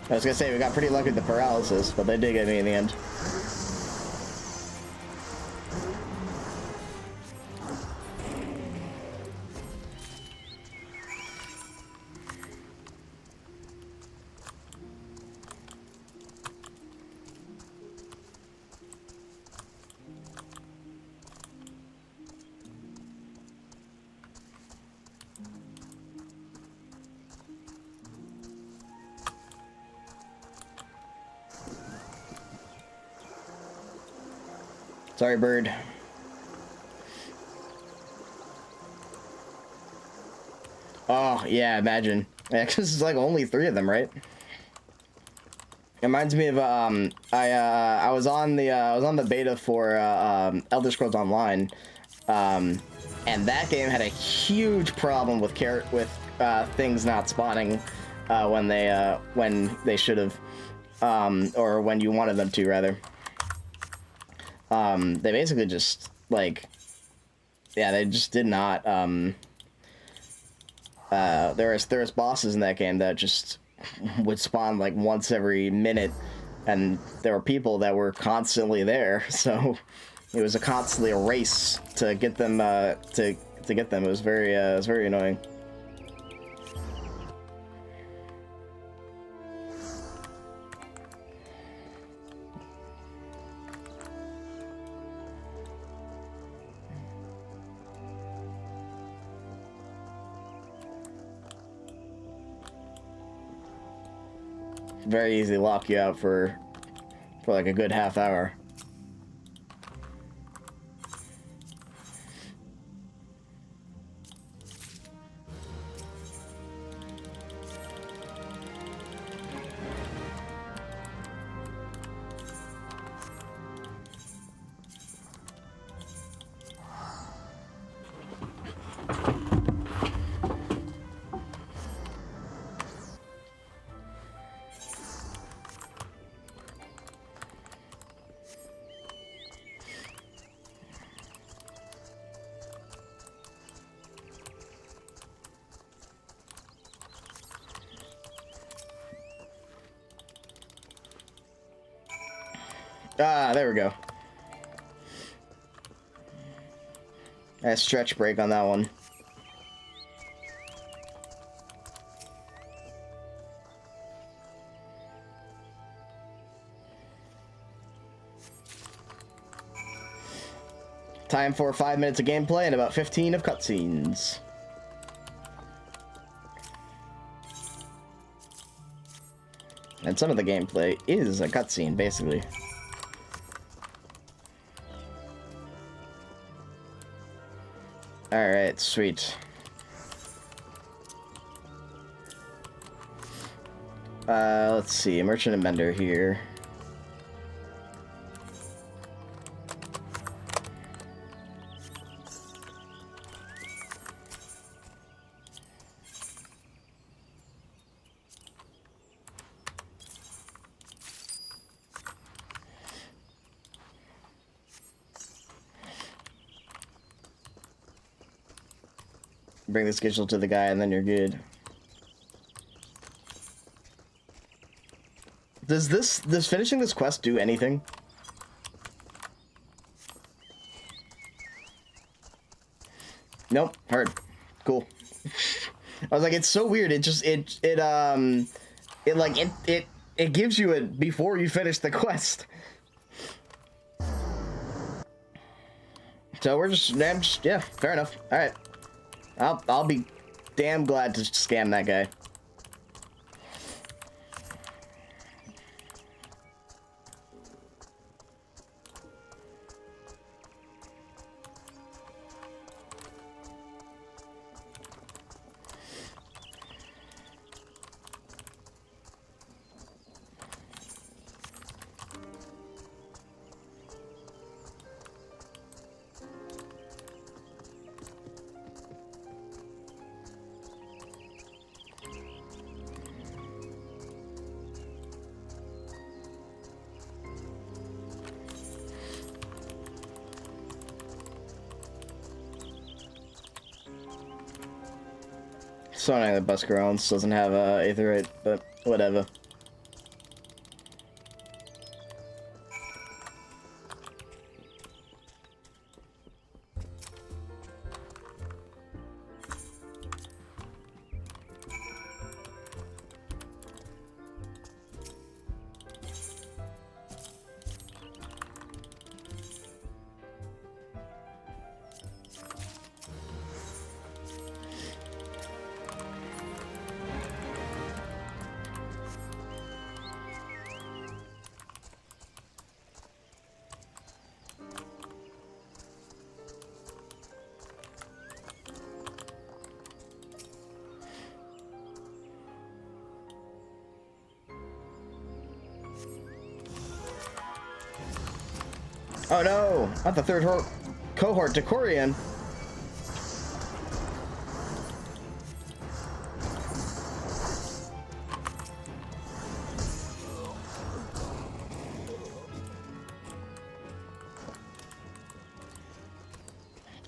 I was gonna say, we got pretty lucky with the paralysis, but they did get me in the end. Sorry, bird. Oh, yeah, imagine. Yeah, 'cause it's like only 3 of them, right? It reminds me of I was on the beta for Elder Scrolls Online, and that game had a huge problem with things not spawning when they should have, or when you wanted them to, rather. They basically just, like, yeah, they just did not, there was bosses in that game that just would spawn, like, once every minute, and there were people that were constantly there, so it was constantly a race to get them, to get them. It was very annoying. Very easy to lock you out for like a good half hour. Ah, there we go. A stretch break on that one. Time for 5 minutes of gameplay and about 15 of cutscenes. And some of the gameplay is a cutscene, basically. Alright, sweet. Let's see, Merchant and Mender here. Bring the schedule to the guy and then you're good. Does finishing this quest do anything? Nope, heard. Cool. I was like, it's so weird. It just it gives you it before you finish the quest. So we're just yeah, fair enough. All right. I'll be damn glad to scam that guy. So annoying that Busker Owens doesn't have Aetherite, but whatever. Oh no! Not the third cohort to Corian.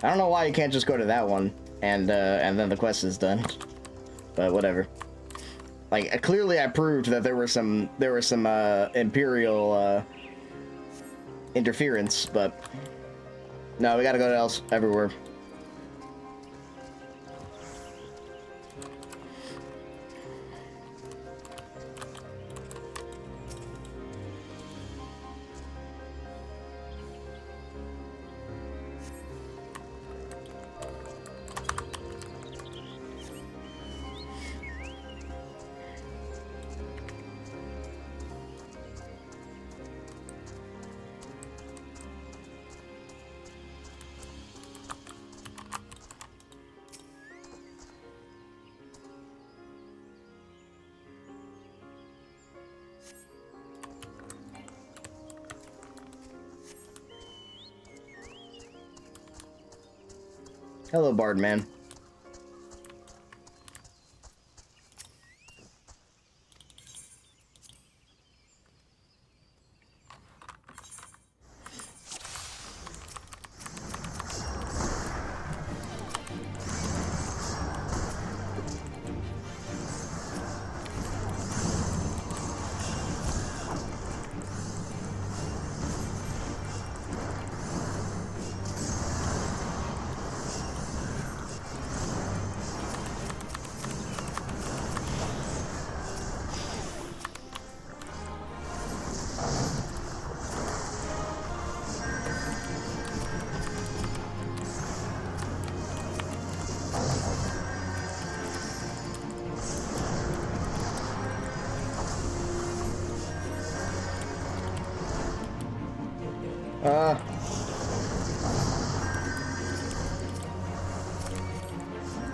I don't know why you can't just go to that one and then the quest is done. But whatever. Like clearly I proved that there were some Imperial interference, but no, we gotta go to everywhere. Hello, Bard man.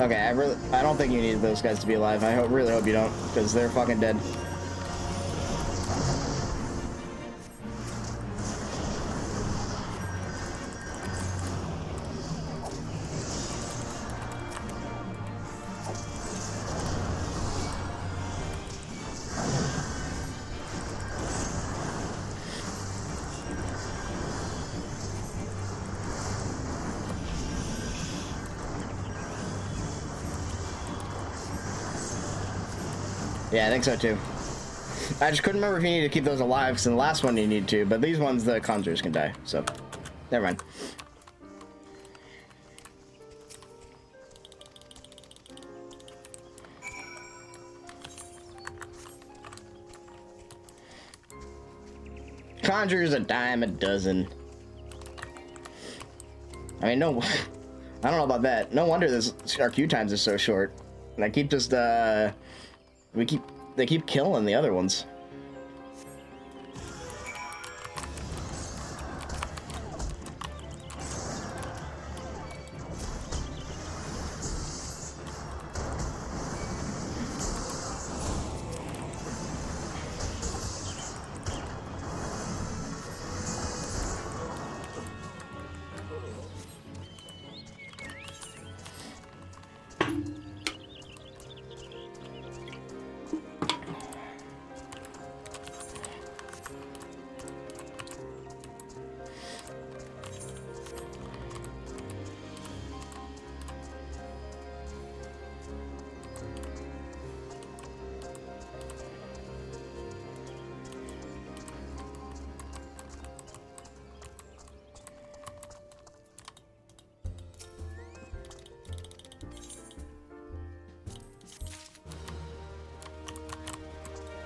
Okay, I don't think you need those guys to be alive. I really hope you don't, because they're fucking dead. Yeah, I think so too. I just couldn't remember if you needed to keep those alive, because in the last one you need to, but these ones the conjurers can die, so never mind. Conjurers a dime a dozen. I mean, no, I don't know about that. No wonder our queue times are so short. And I keep just, they keep killing the other ones.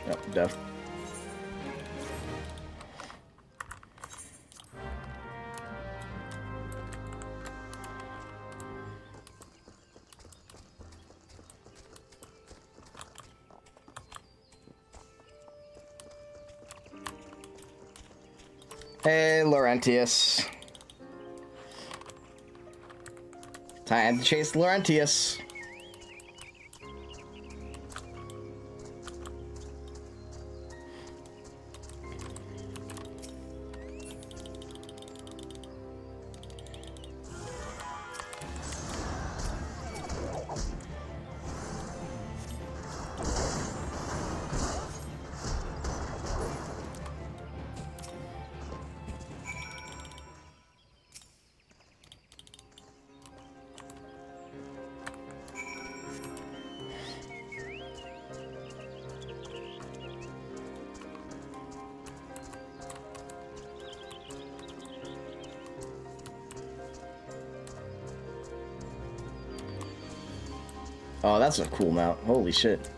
Yep, def. Hey, Laurentius. Time to chase Laurentius. Oh, that's a cool mount. Holy shit.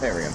There we go.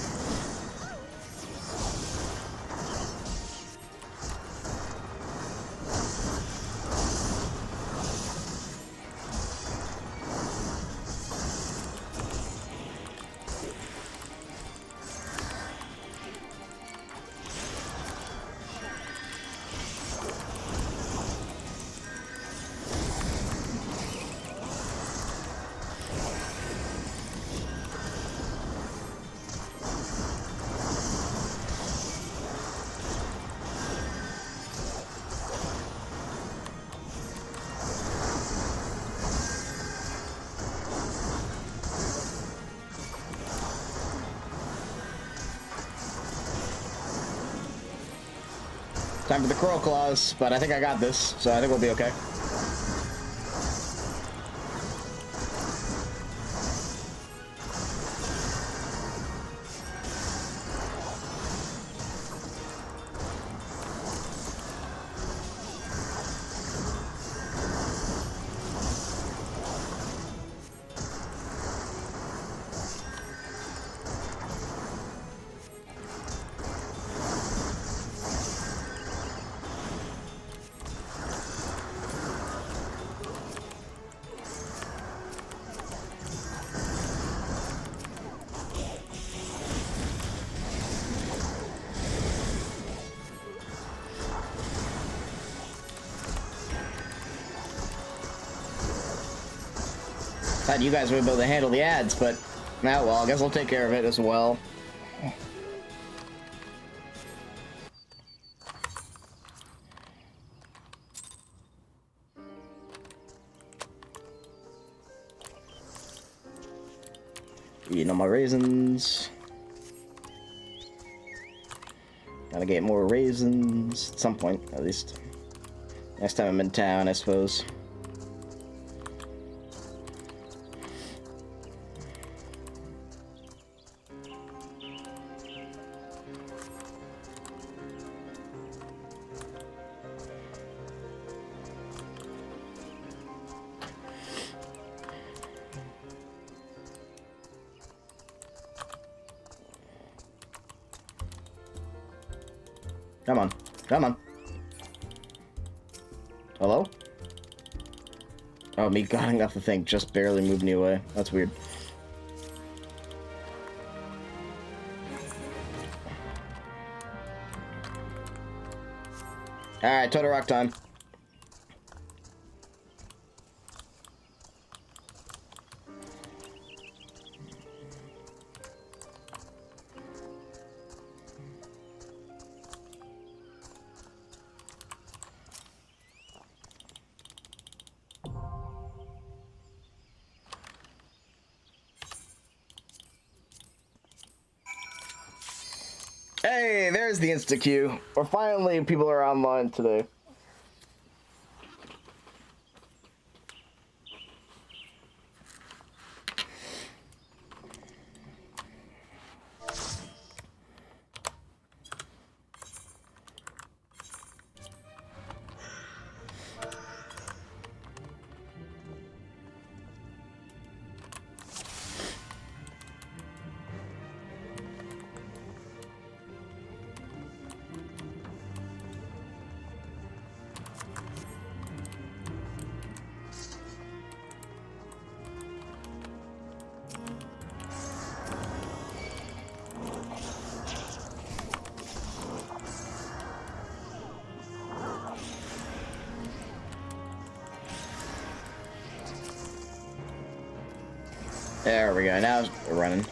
Time for the Crow Claws, but I think I got this, so I think we'll be okay. Thought you guys would be able to handle the ads, but now, well, I guess I'll take care of it as well. Eating all my raisins. Gotta get more raisins at some point, at least. Next time I'm in town, I suppose. Come on. Come on. Hello? Oh, me getting off the thing just barely moved me away. That's weird. Alright, Total Rock time. Hey, there's the Insta queue. Or finally, people are online today. There we go, now we're running.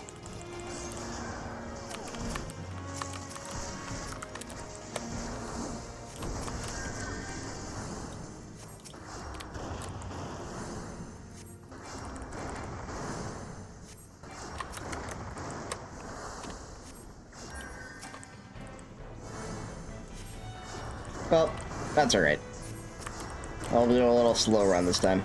Well, that's alright. I'll do a little slow run this time.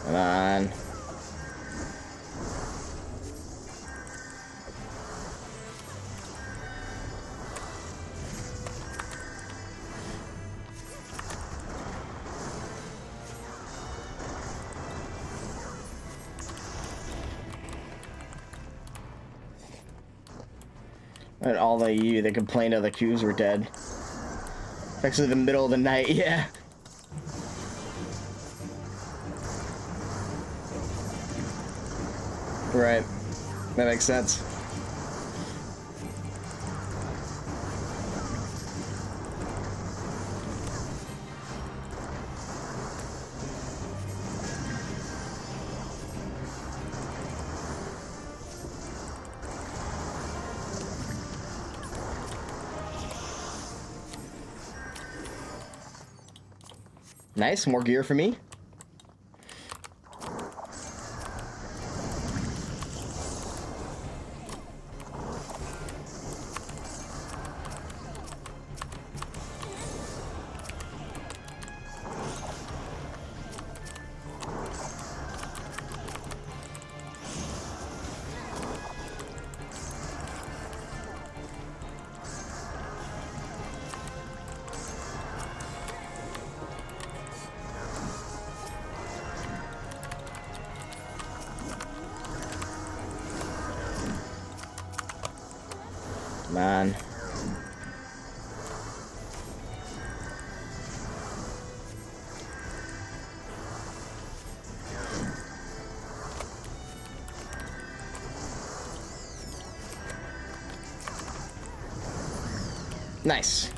Come on. And all of you that complained of the queues were dead. Actually, the middle of the night, yeah. Right. That makes sense. Nice, more gear for me. Man. Nice.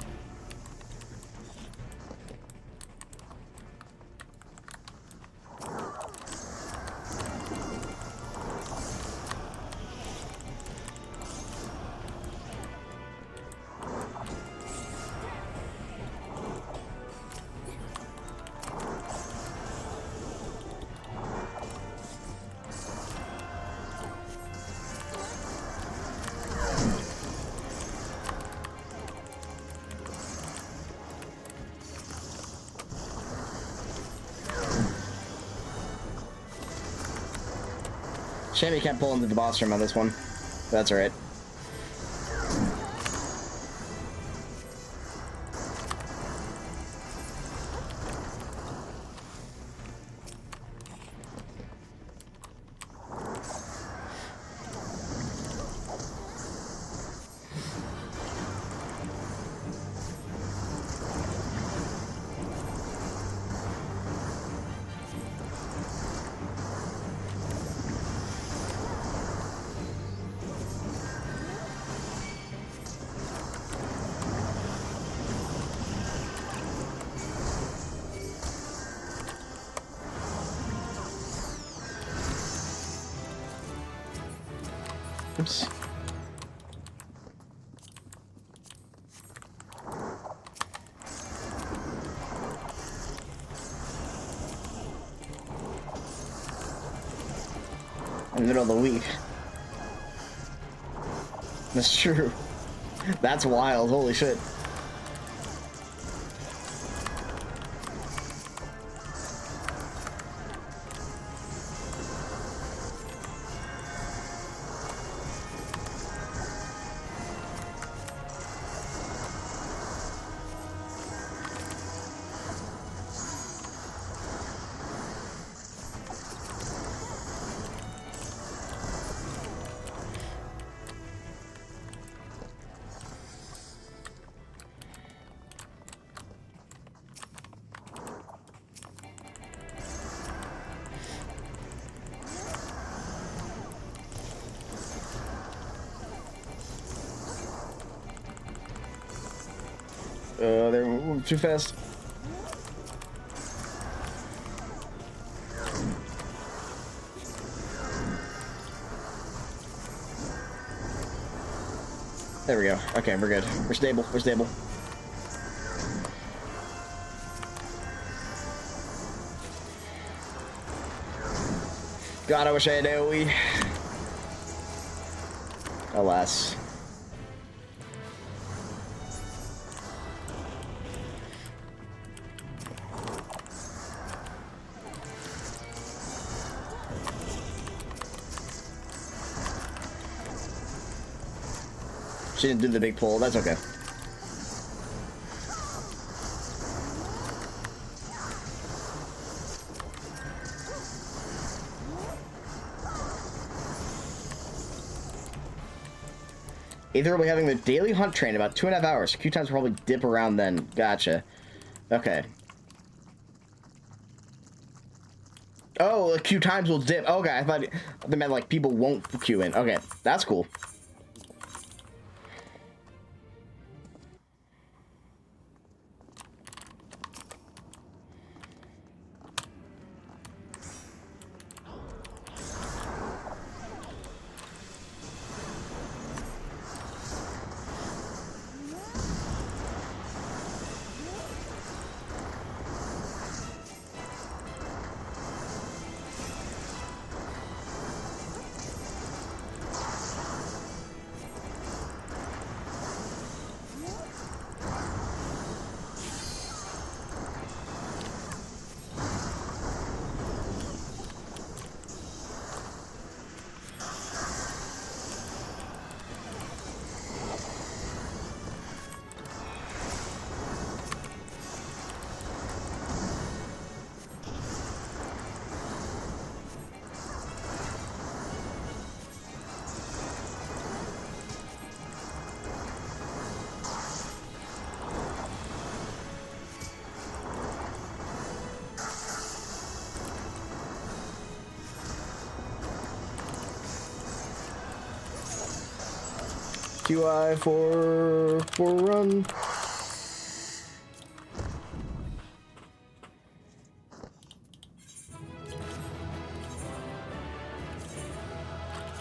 Shame you can't pull into the boss room on this one. That's alright. Oops. In the middle of the week. That's true. That's wild. Holy shit. They're moving too fast. There we go. Okay, we're good. We're stable. We're stable. God, I wish I had AoE. Alas. She didn't do the big pull. That's okay. Either we'll be having the daily hunt train in about 2.5 hours. Queue times will probably dip around then. Gotcha. Okay. Oh, the queue times will dip. Okay, I thought they meant like people won't queue in. Okay, that's cool. QI for run.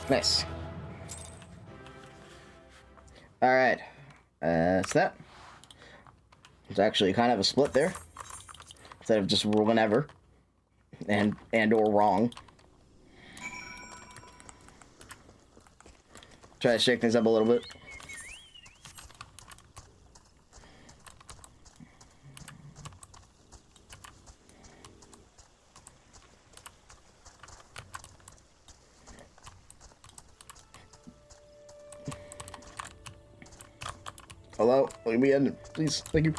Nice. All right, that's that. It's actually kind of a split there, instead of just whenever and or wrong. Try to shake things up a little bit. Hello, let me end, please. Thank you.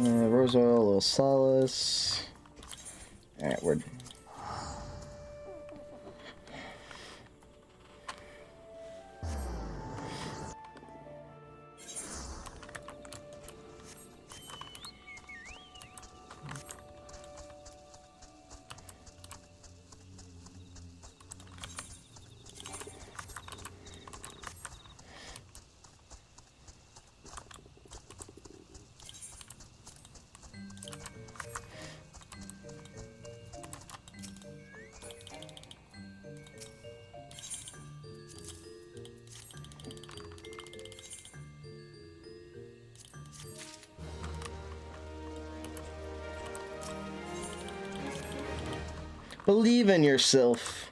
Rose oil, a little solace. All right, word. Believe in yourself.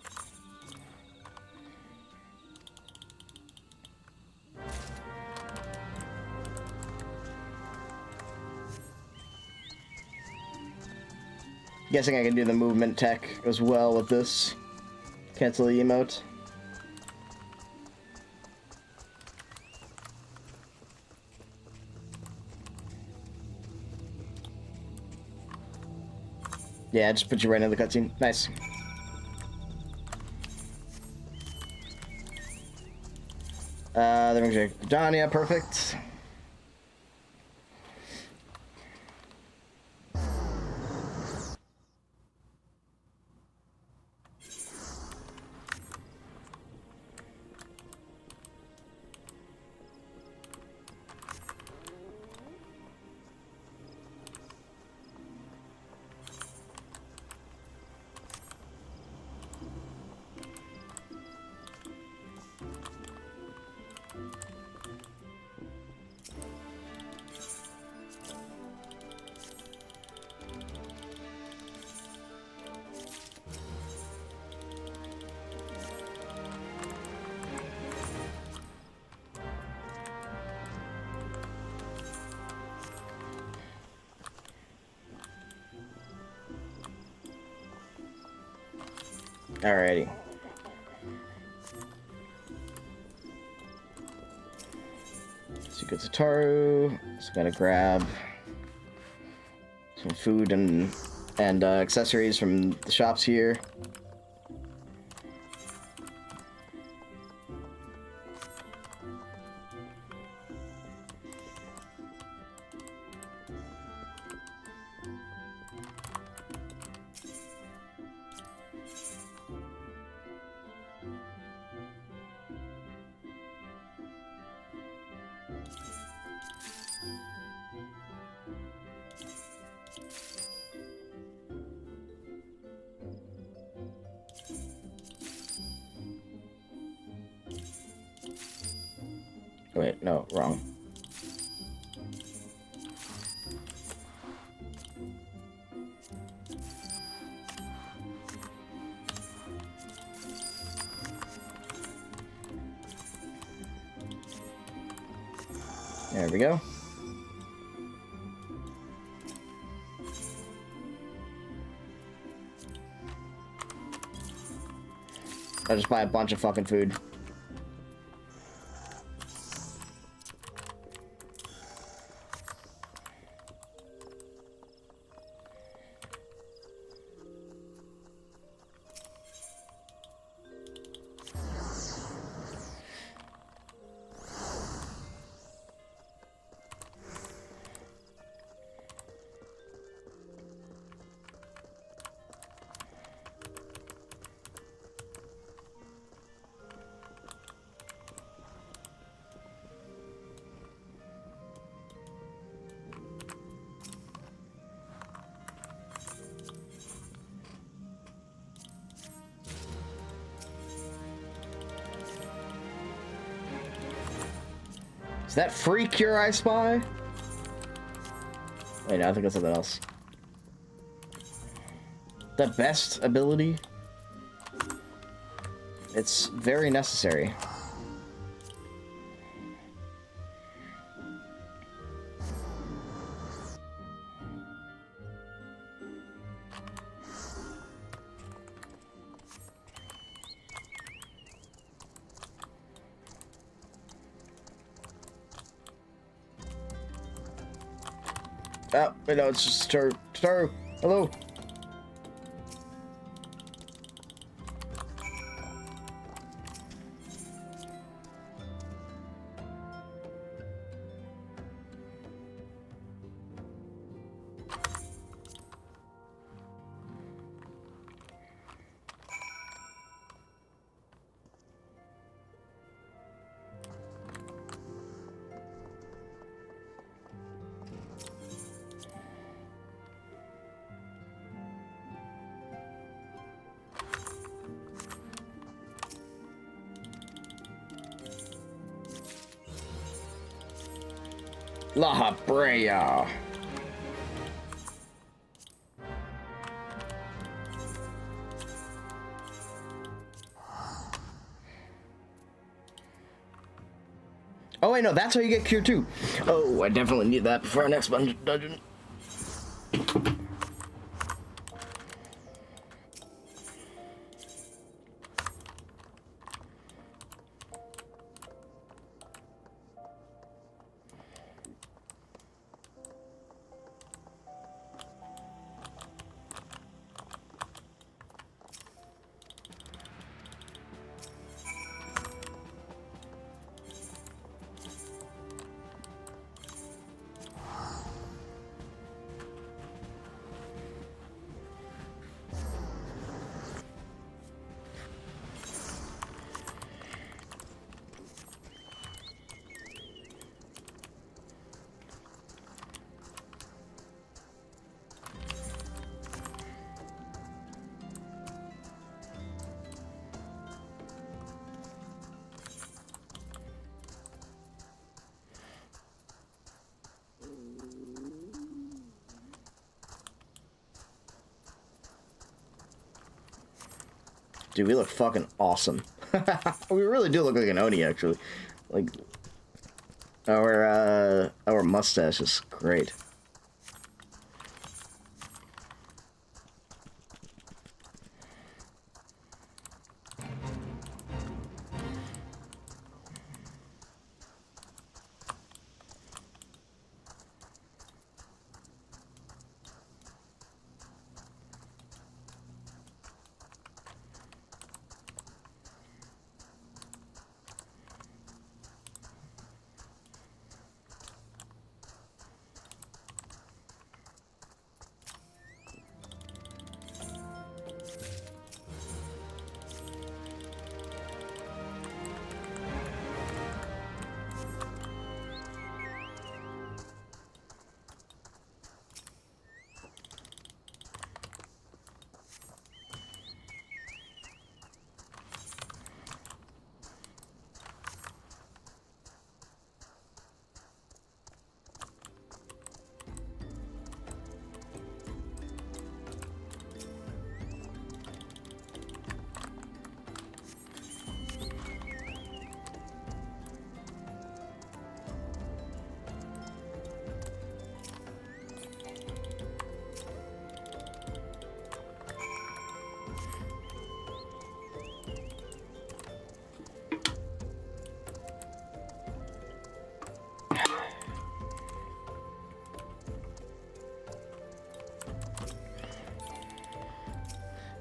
Guessing I can do the movement tech as well with this. Cancel the emote. Yeah, just put you right into the cutscene. Nice. Then we check John, yeah, perfect. Alrighty. So good Tataru. So gotta grab some food and accessories from the shops here. Wait, no, wrong. There we go. I'll just buy a bunch of fucking food. Is that free Cure I Spy? Wait, no, I think that's something else. The best ability? It's very necessary. Oh, wait, no, it's just Staru. Staru, hello. La Brea. Oh wait, no, that's how you get Cure 2. Oh, I definitely need that before our next dungeon. Dude, we look fucking awesome. We really do look like an Oni, actually. Like, our mustache is great.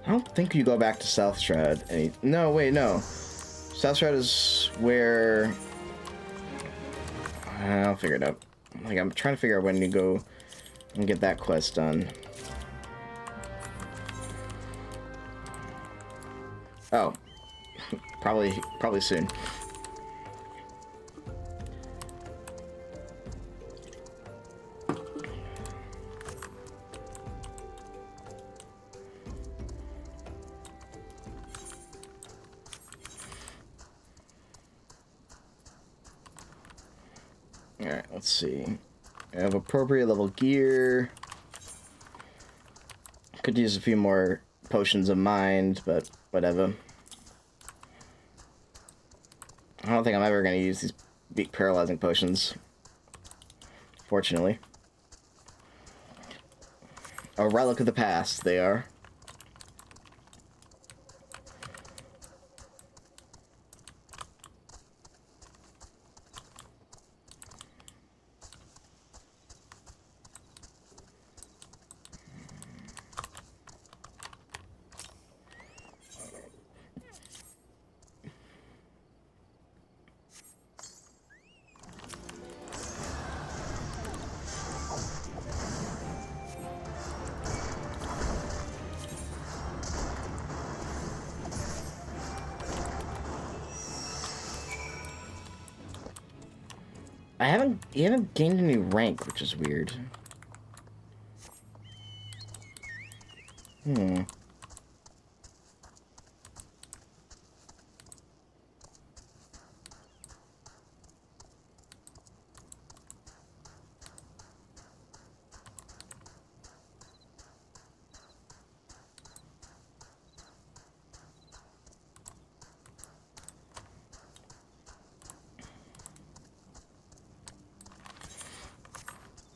I don't think you go back to South Shroud. No, wait, no. South Shroud is where... I'll figure it out. Like, I'm trying to figure out when you go and get that quest done. Oh. Probably soon. Alright, let's see. I have appropriate level gear. Could use a few more potions of mind, but whatever. I don't think I'm ever going to use these big paralyzing potions. Fortunately. A relic of the past, they are. You haven't gained any rank, which is weird.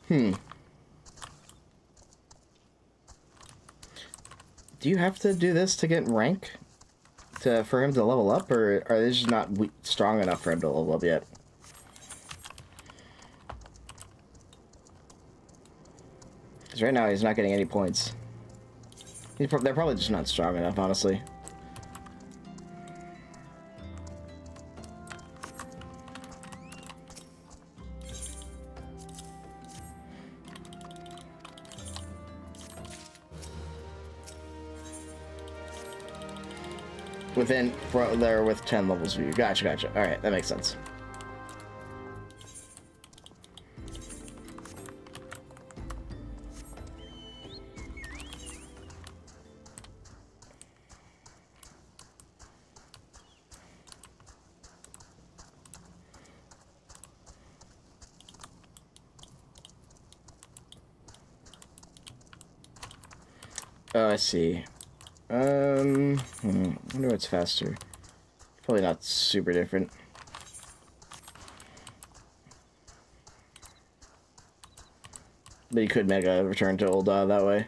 Hmm. Do you have to do this to get rank? For him to level up, or are they just not strong enough for him to level up yet? Because right now he's not getting any points. They're probably just not strong enough, honestly. They're with 10 levels of you. Gotcha. Alright, that makes sense. Oh, I see. I wonder what's faster. Probably not super different. But you could make a return to old that way.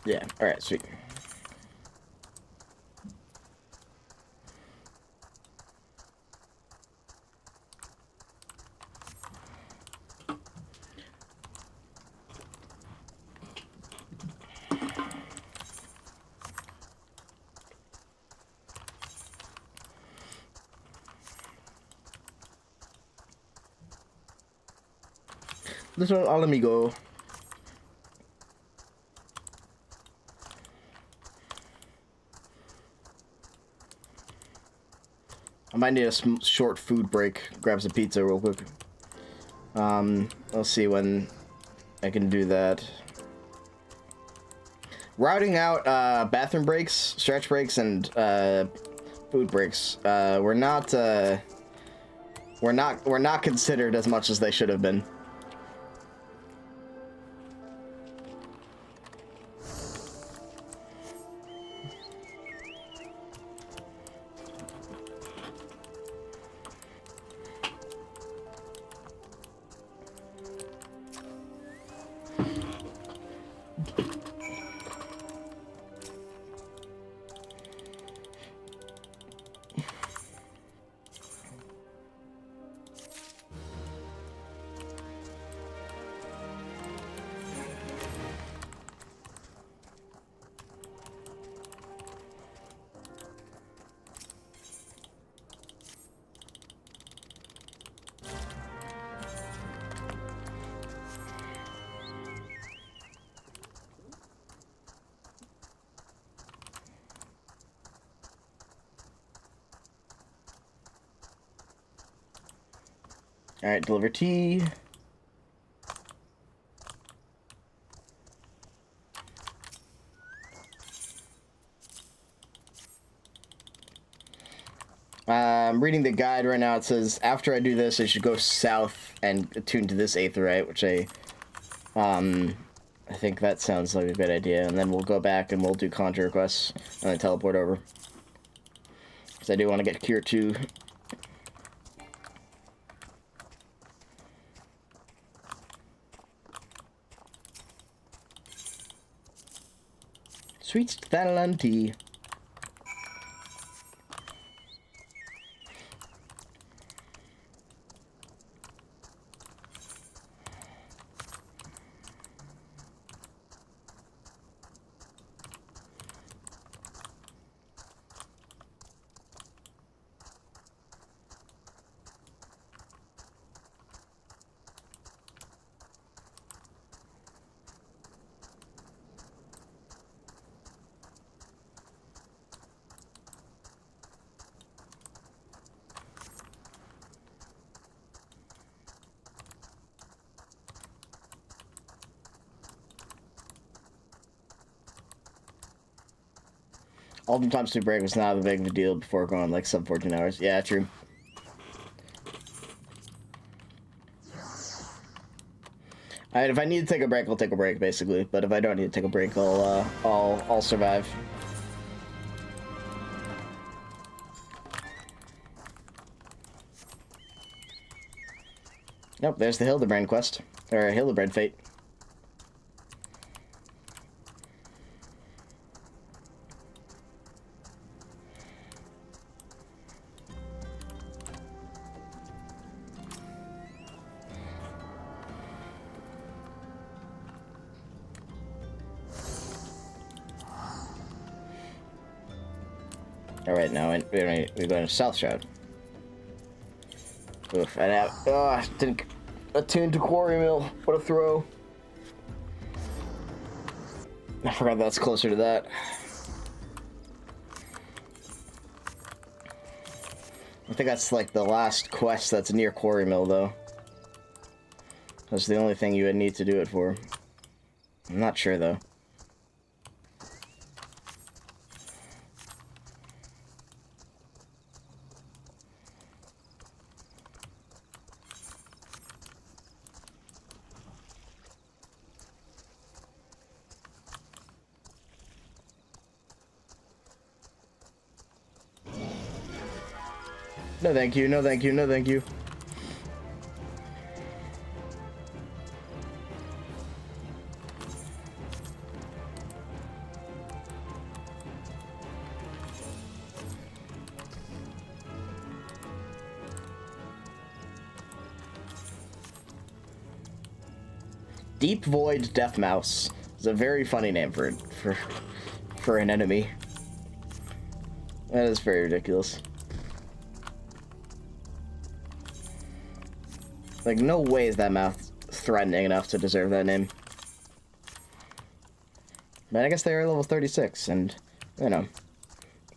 Yeah, alright, sweet. Little amigo. I might need a short food break. Grab some pizza real quick. Let's see when I can do that. Routing out bathroom breaks, stretch breaks, and food breaks. We're not considered as much as they should have been. Alright, deliver tea. I'm reading the guide right now. It says, after I do this, I should go south and attune to this aetheryte, which I think that sounds like a good idea. And then we'll go back and we'll do conjure requests and then teleport over. Because I do want to get Cure 2. Sweet Thanalan tea. Ultimate Times 2 break was not a big of a deal before going like sub 14 hours. Yeah, true. Alright, if I need to take a break, I'll take a break, basically. But if I don't need to take a break, I'll survive. Nope, there's the Hildebrand quest. Or Hildebrand fate. Alright, now we're going to South Shroud. Oof, didn't attune to Quarry Mill. What a throw. I forgot that's closer to that. I think that's like the last quest that's near Quarry Mill, though. That's the only thing you would need to do it for. I'm not sure, though. No thank you, no thank you, no thank you. Deep Void Death Mouse is a very funny name for an enemy. That is very ridiculous. Like, no way is that mouth threatening enough to deserve that name. But I guess they are level 36, and, you know,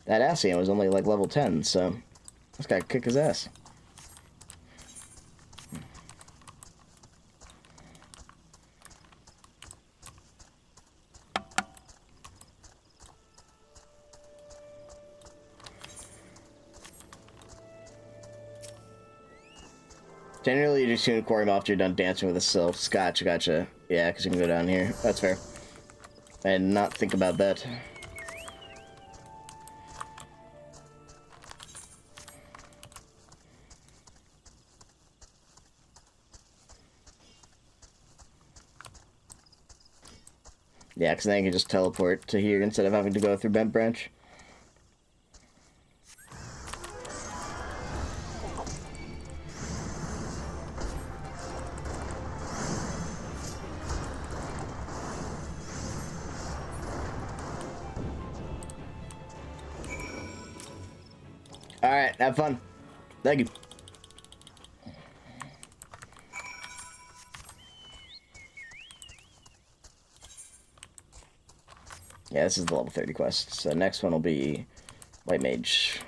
that Ascian was only, like, level 10, so this guy kick his ass. Generally, you just tune a Quarry Mill after you're done dancing with the sylphs. Gotcha. Yeah, because you can go down here. That's fair. I did not think about that. Yeah, because then you can just teleport to here instead of having to go through Bent Branch. Alright, have fun. Thank you. Yeah, this is the level 30 quest. So next one will be White Mage.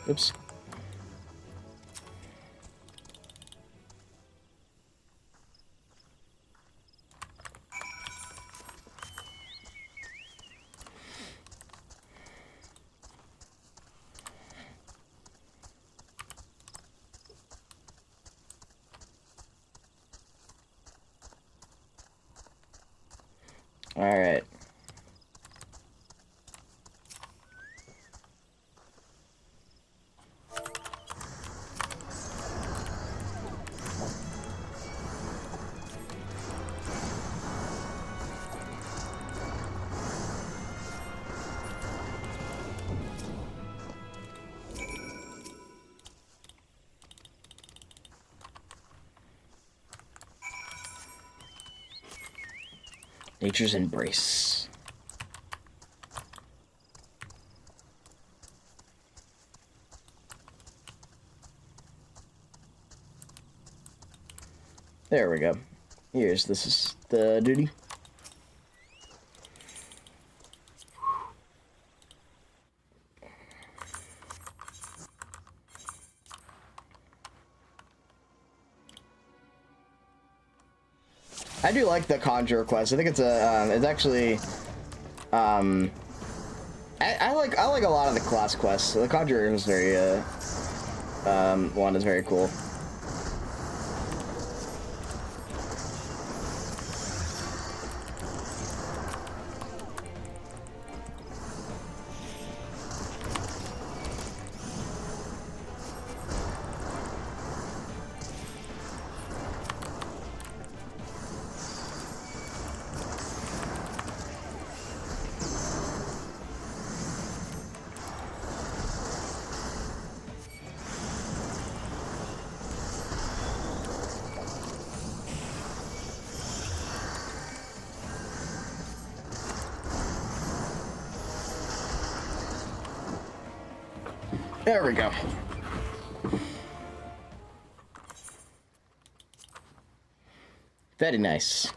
Oops. All right. Nature's Embrace. There we go. This is the duty. I do like the Conjurer quest. I think it's a, it's actually, I like a lot of the class quests. The Conjurer is very, one is very cool. There we go. Very nice.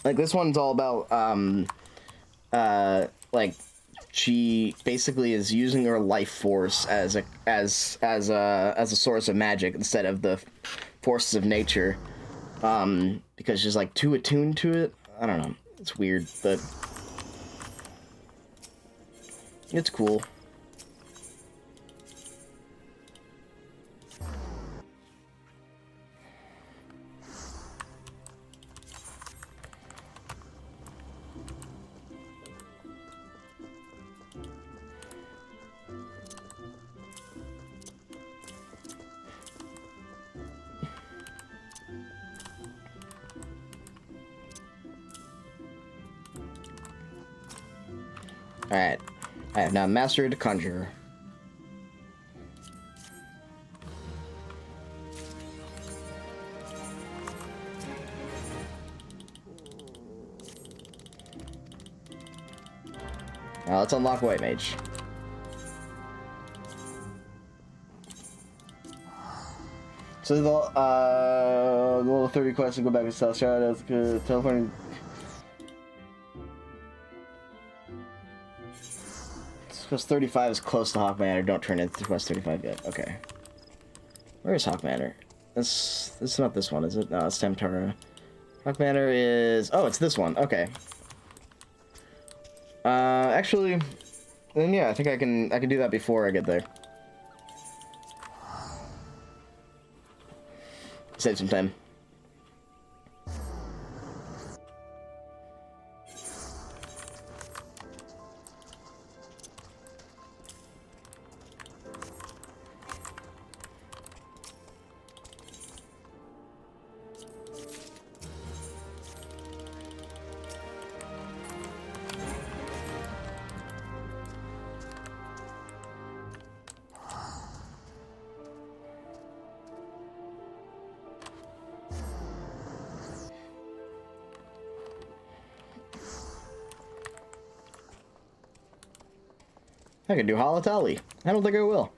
Like, this one's all about, like, she basically is using her life force as a source of magic instead of the forces of nature, because she's, like, too attuned to it. I don't know. It's weird, but it's cool. Alright. I have now mastered Conjurer. Now let's unlock White Mage. So the level 30 quest and go back to South Shard. That's good. Teleporting. Quest 35 is close to Hawk Manor. Don't turn into Quest 35 yet. Okay. Where is Hawk Manor? This is not this one, is it? No, it's Temtara. Hawk Manor is... Oh, it's this one. Okay. Actually... Then yeah, I think I can do that before I get there. Save some time. I can do Halatali. I don't think I will.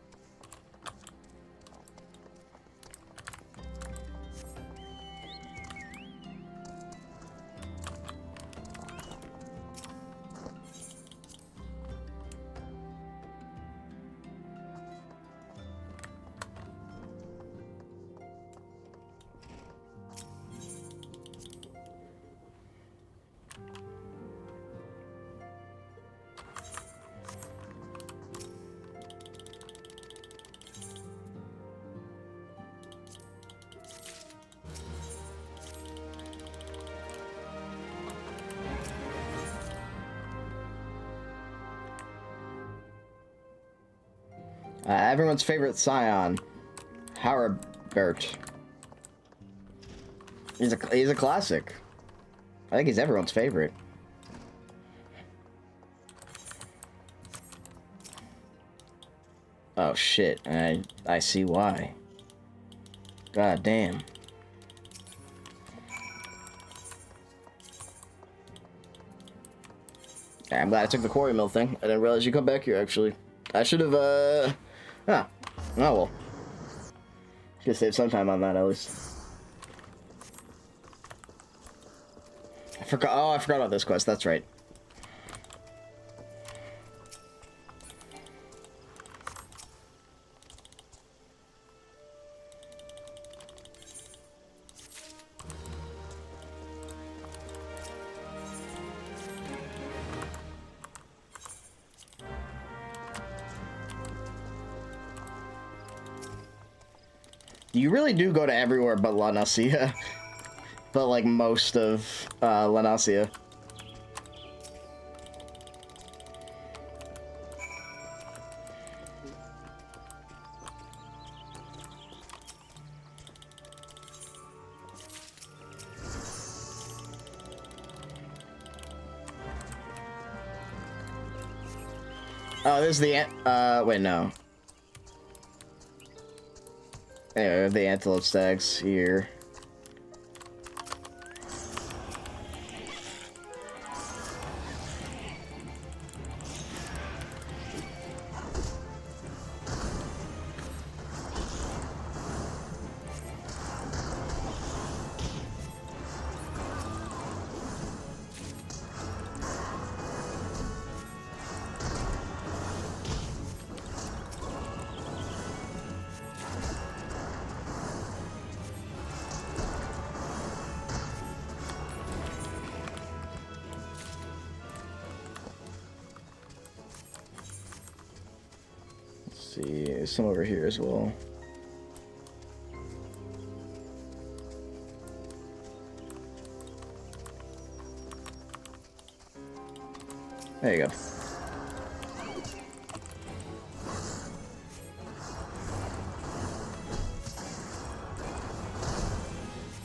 Everyone's favorite Scion, Howard. He's a classic. I think he's everyone's favorite. Oh shit, I see why. God damn. I'm glad I took the quarry mill thing. I didn't realize you come back here, actually. I should have, oh well. Should save some time on that, at least. I forgot about this quest, that's right. You really do go to everywhere but La Nacia. But like most of La Nacia. Oh, this is the wait, no. Anyway, we have the antelope stags here. See, there's some over here as well. There you go.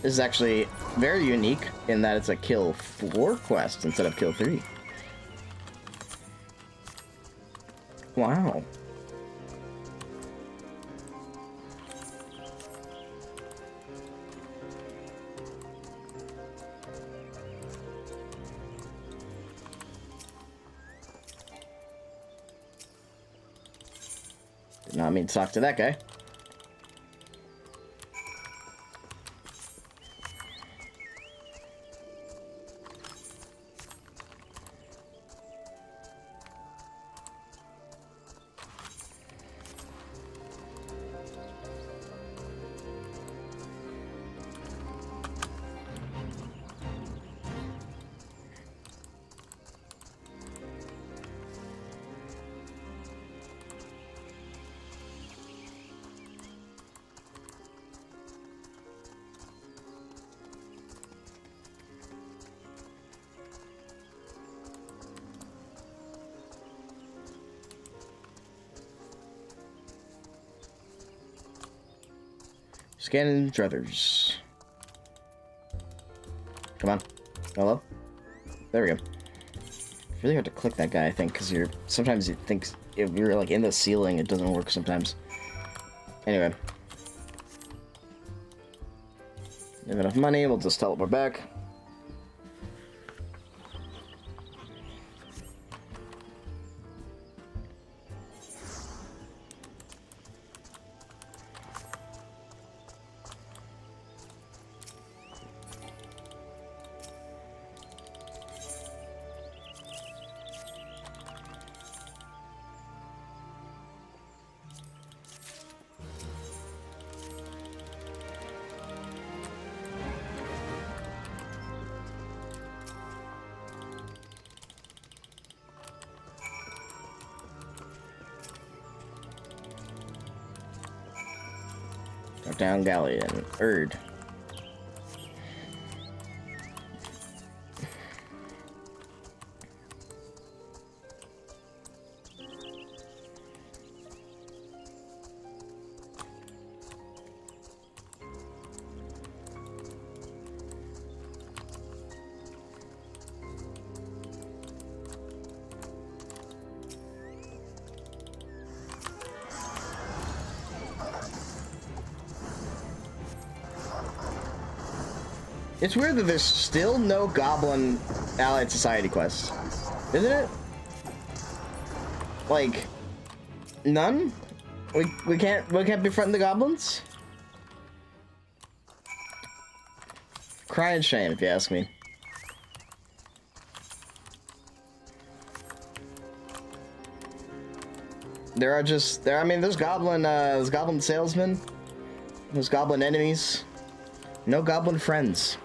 This is actually very unique in that it's a kill 4 quest instead of kill 3. Wow. Did not mean to talk to that guy. Scanning druthers. Come on. Hello? There we go. It's really hard to click that guy, I think, because sometimes it thinks if you're like in the ceiling, it doesn't work sometimes. Anyway. We have enough money, we'll just teleport back. Down Galleon. Erd. It's weird that there's still no Goblin Allied Society quests. Isn't it? Like, none? We can't befriend the goblins? Crying shame, if you ask me. I mean, there's goblin salesmen, there's goblin enemies, no goblin friends.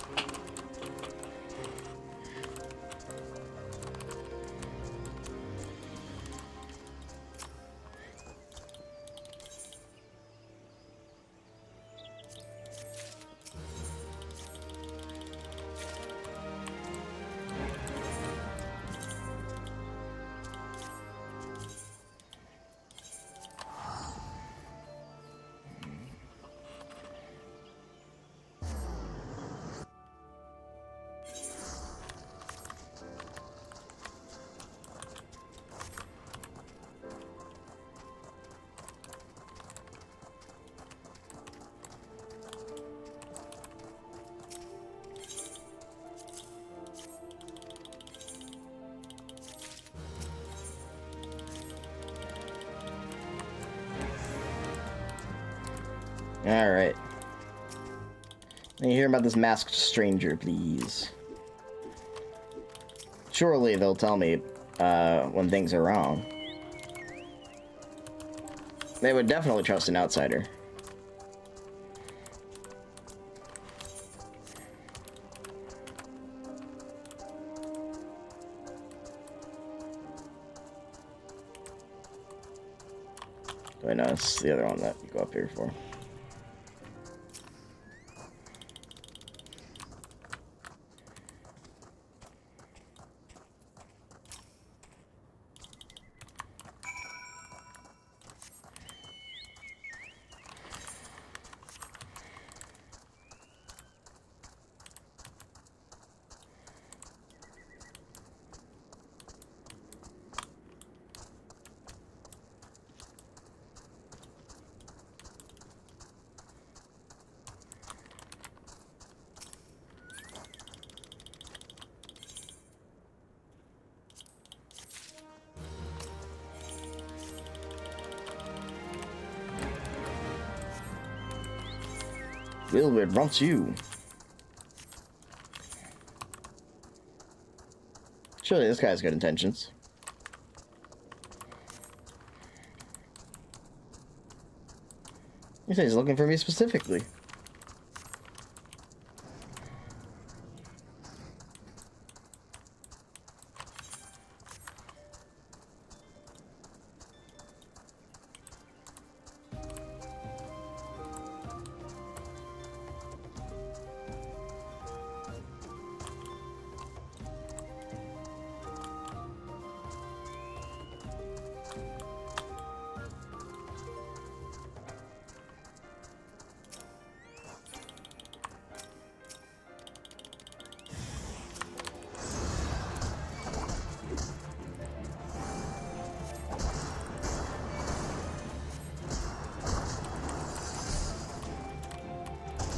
Alright. Let me hear about this masked stranger, please. Surely they'll tell me when things are wrong. They would definitely trust an outsider. Wait, no, it's the other one that you go up here for. Wilbert wants you. Surely this guy has good intentions. He says he's looking for me specifically.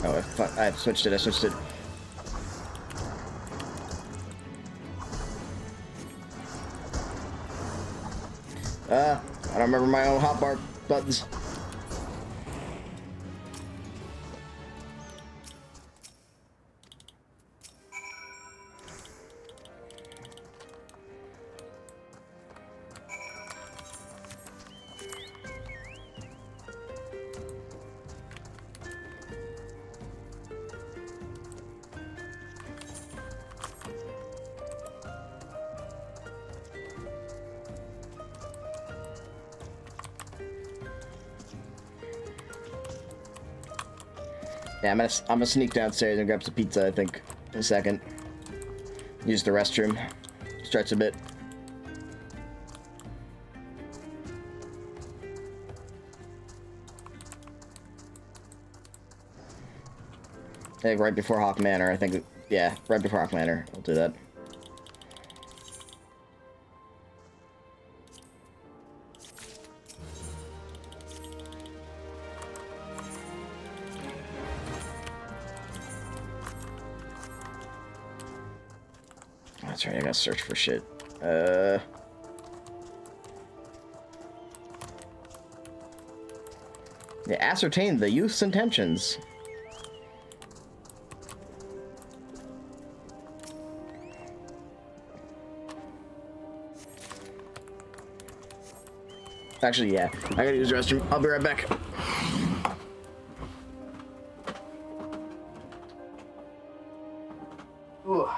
Oh, fuck, I switched it, I switched it. I don't remember my own hotbar buttons. Yeah, I'm gonna sneak downstairs and grab some pizza, I think, in a second. Use the restroom. Stretch a bit. I think right before Hawk Manor, I think, yeah, right before Hawk Manor, I'll do that. That's right, I gotta search for shit. Yeah, ascertain the youth's intentions. Actually, yeah. I gotta use the restroom. I'll be right back. Ooh.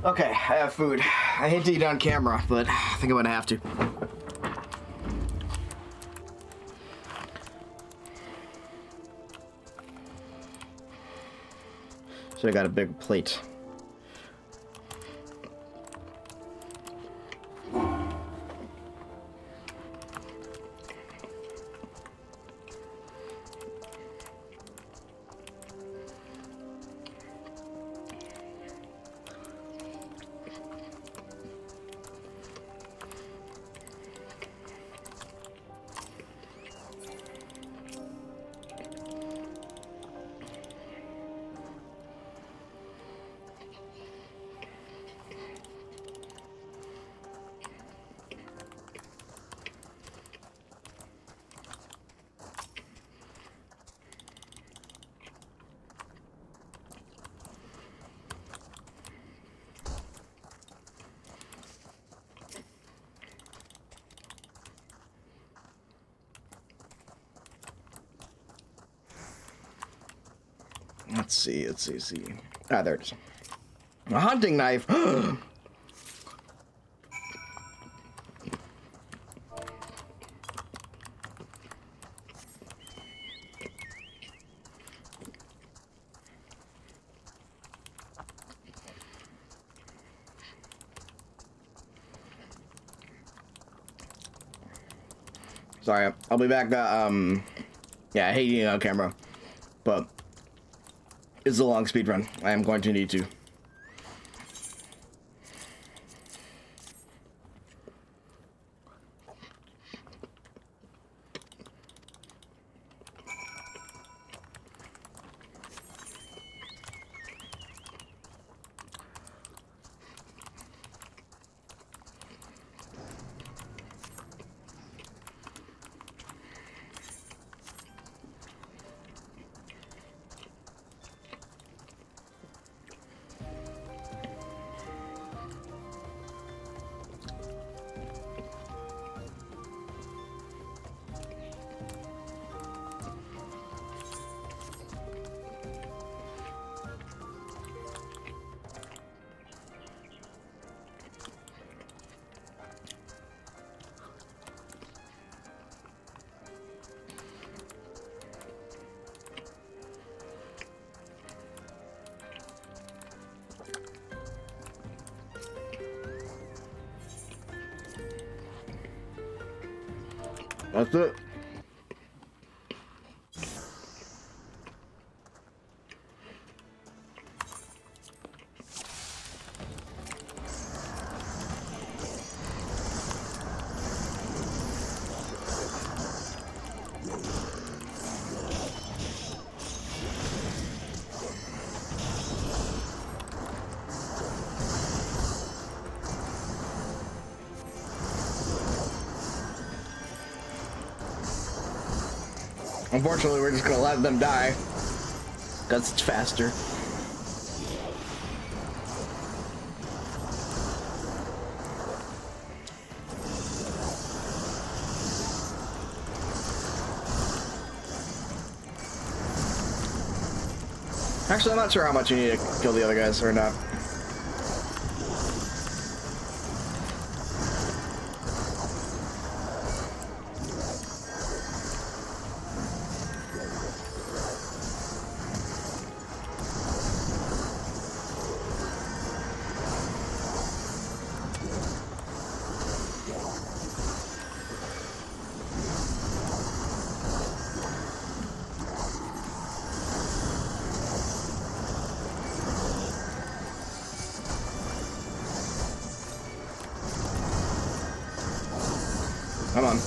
Okay, I have food. I hate to eat on camera, but I think I'm gonna have to. So I got a big plate. Let's see. Ah, there it is. A hunting knife. Sorry, I'll be back. Yeah, I hate eating on camera, but it's a long speed run. I am going to need to. That's it. Unfortunately, we're just gonna let them die because it's faster. Actually, I'm not sure how much you need to kill the other guys or not. Come on.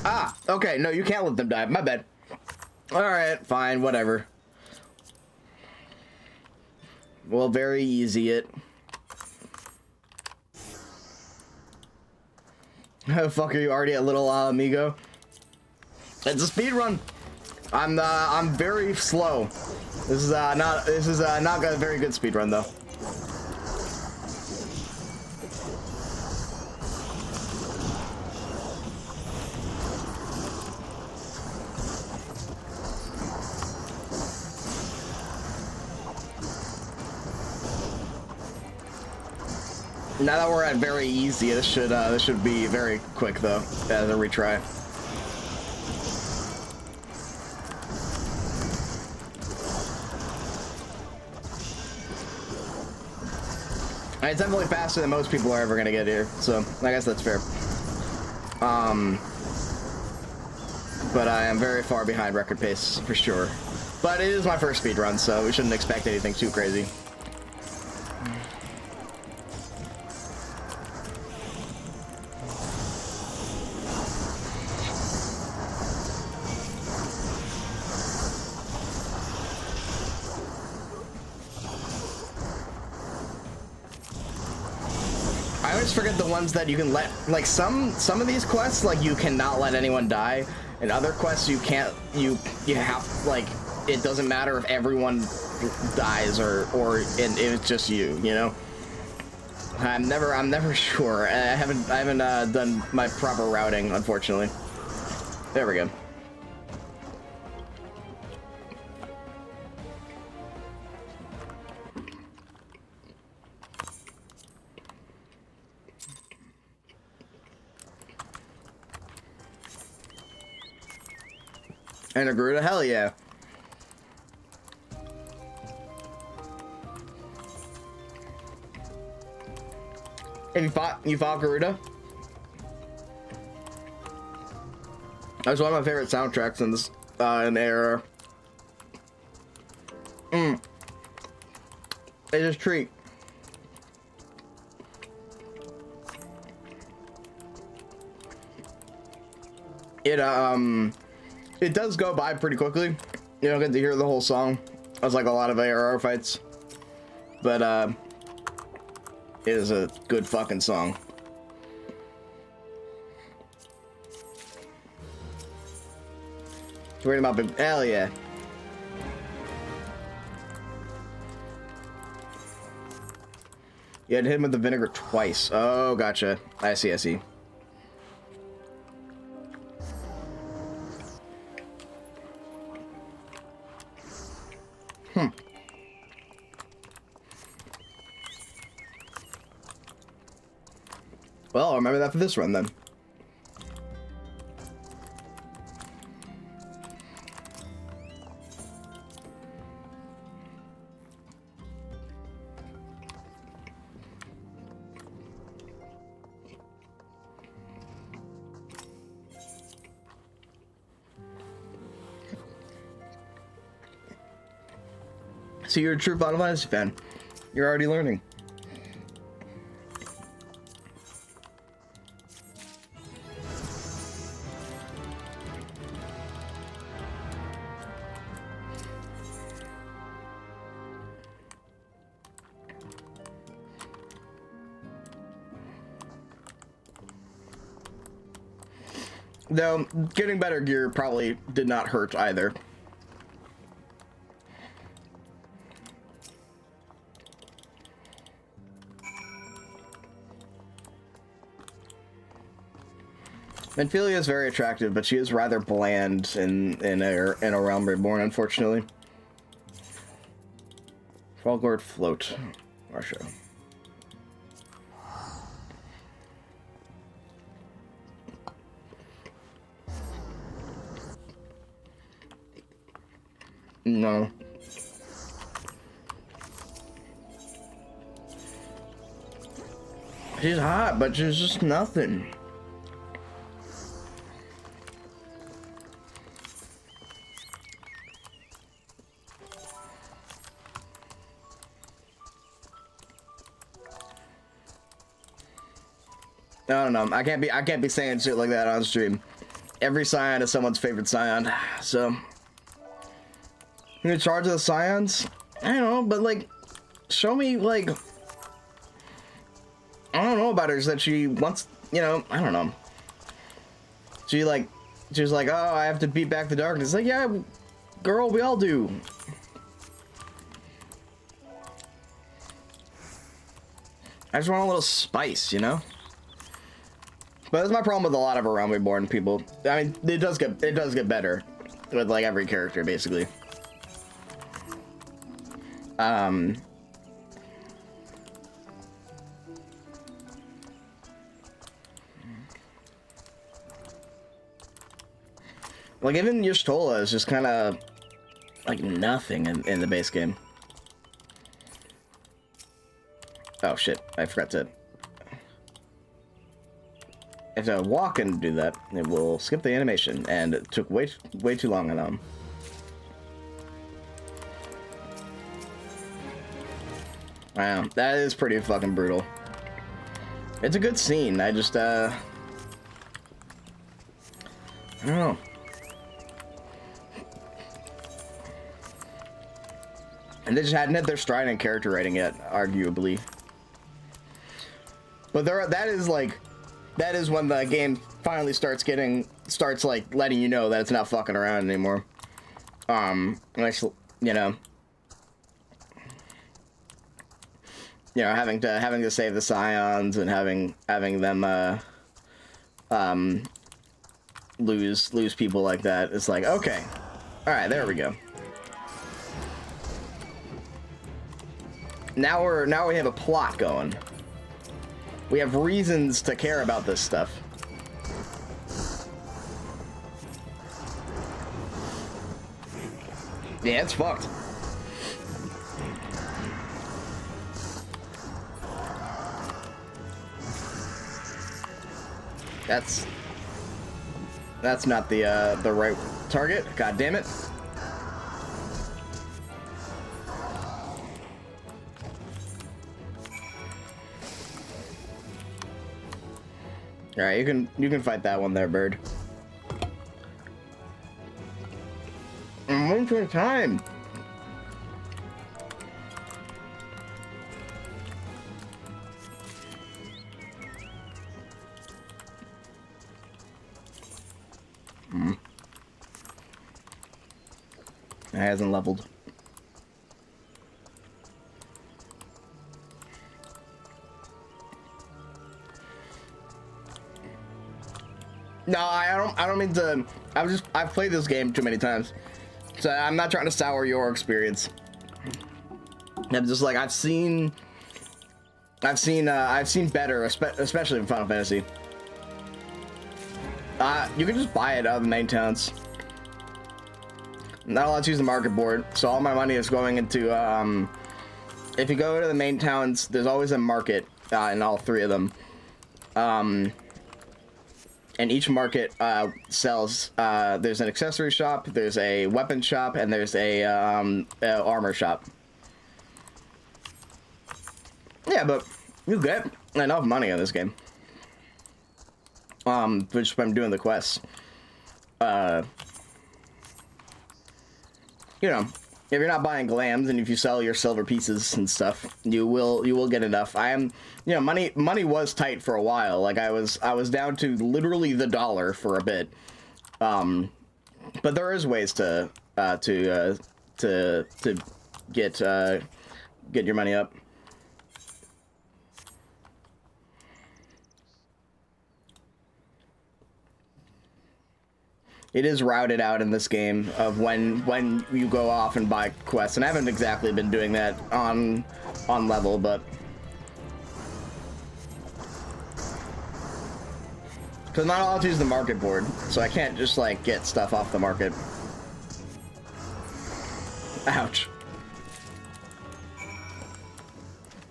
Ah, okay, no, you can't let them die. My bad. Alright, fine, whatever. Well, very easy it. Fuck, are you already at little amigo? It's a speed run. I'm very slow. This is not a very good speed run though. Now that we're at very easy, this should be very quick though as a retry. It's definitely faster than most people are ever gonna get here, so I guess that's fair. But I am very far behind record pace for sure. But it is my first speed run, so we shouldn't expect anything too crazy. I always forget the ones that you can let, like some of these quests, like you cannot let anyone die, and other quests you can't, you have, like, it doesn't matter if everyone dies or it's just you know. I'm never sure. I haven't done my proper routing, unfortunately. There we go. And a Garuda, hell yeah. Have you fought Garuda? That's one of my favorite soundtracks in this in ARR. It's a treat. It does go by pretty quickly. You don't get to hear the whole song, as like a lot of ARR fights. But it is a good fucking song. Worried about big, hell yeah. You had to hit him with the vinegar twice. Oh, gotcha. I see, I see. Well, I'll remember that for this run then. So you're a true Final Fantasy fan. You're already learning. Though, getting better gear probably did not hurt either. Ophelia is very attractive, but she is rather bland in a Realm Reborn, unfortunately. Falgord Float. Russia. No. She's hot, but she's just nothing. I don't know. I can't be saying shit like that on stream. Every Scion is someone's favorite Scion, so. You're in charge of the Scions? I don't know, but like, show me like, I don't know about her, is that she wants, you know, I don't know. She was like, oh, I have to beat back the darkness. Like, yeah, girl, we all do. I just want a little spice, you know? But that's my problem with a lot of Realm Reborn people. I mean, it does get better with like every character, basically. Like even Y'shtola is just kind of like nothing in the base game. Oh shit! I forgot to. If I walk and do that, it will skip the animation, and it took way too long on them. Wow, that is pretty fucking brutal. It's a good scene. I just I don't know. And they just hadn't hit their stride in character writing yet, arguably. But that is when the game finally starts like letting you know that it's not fucking around anymore. Actually, you know, having to save the Scions and having them lose people like that. It's like, okay, all right, there we go. Now we have a plot going. We have reasons to care about this stuff. Yeah, it's fucked. That's not the right target. God damn it. All right, you can fight that one there, bird. I'm waiting for time. It hasn't leveled. No, I don't mean to. I've played this game too many times, so I'm not trying to sour your experience. I'm just like I've seen better, especially in Final Fantasy. You can just buy it out of the main towns. I'm not allowed to use the market board, so all my money is going into. If you go to the main towns, there's always a market in all three of them. And each market sells, there's an accessory shop, there's a weapon shop, and there's a armor shop. Yeah, but you get enough money in this game. Which I'm doing the quests. You know, if you're not buying glams and if you sell your silver pieces and stuff, you will get enough. You know, money was tight for a while. Like I was down to literally the dollar for a bit. But there is ways to get your money up. It is routed out in this game of when you go off and buy quests, and I haven't exactly been doing that on level, but because I'm not allowed to use the market board, so I can't just like get stuff off the market. Ouch.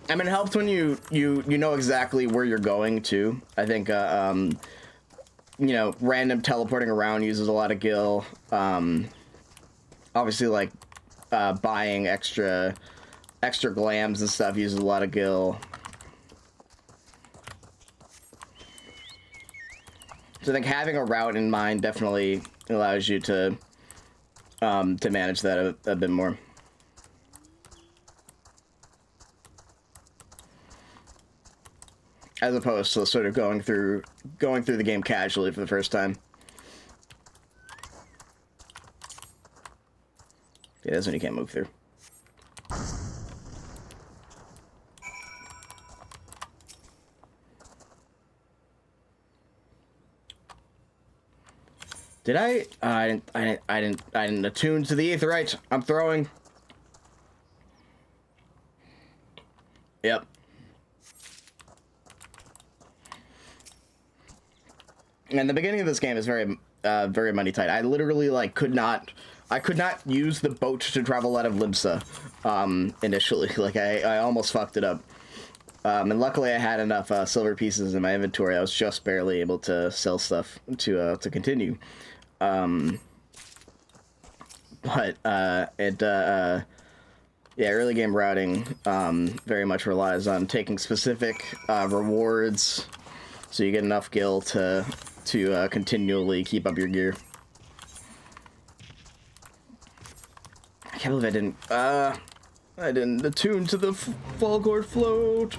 I mean, it helps when you know exactly where you're going to. I think you know, random teleporting around uses a lot of gil. Obviously, like buying extra glams and stuff uses a lot of gil. So I think having a route in mind definitely allows you to manage that a bit more. As opposed to sort of going through the game casually for the first time. Yeah, that's when you can't move through. Did I didn't attune to the aetheryte. I'm throwing. Yep. And the beginning of this game is very money tight. I literally like could not use the boat to travel out of Limsa initially. Like I almost fucked it up. And luckily I had enough silver pieces in my inventory. I was just barely able to sell stuff to continue. Yeah, early game routing very much relies on taking specific rewards so you get enough gil to continually keep up your gear. I can't believe I didn't attune to the Falgor float.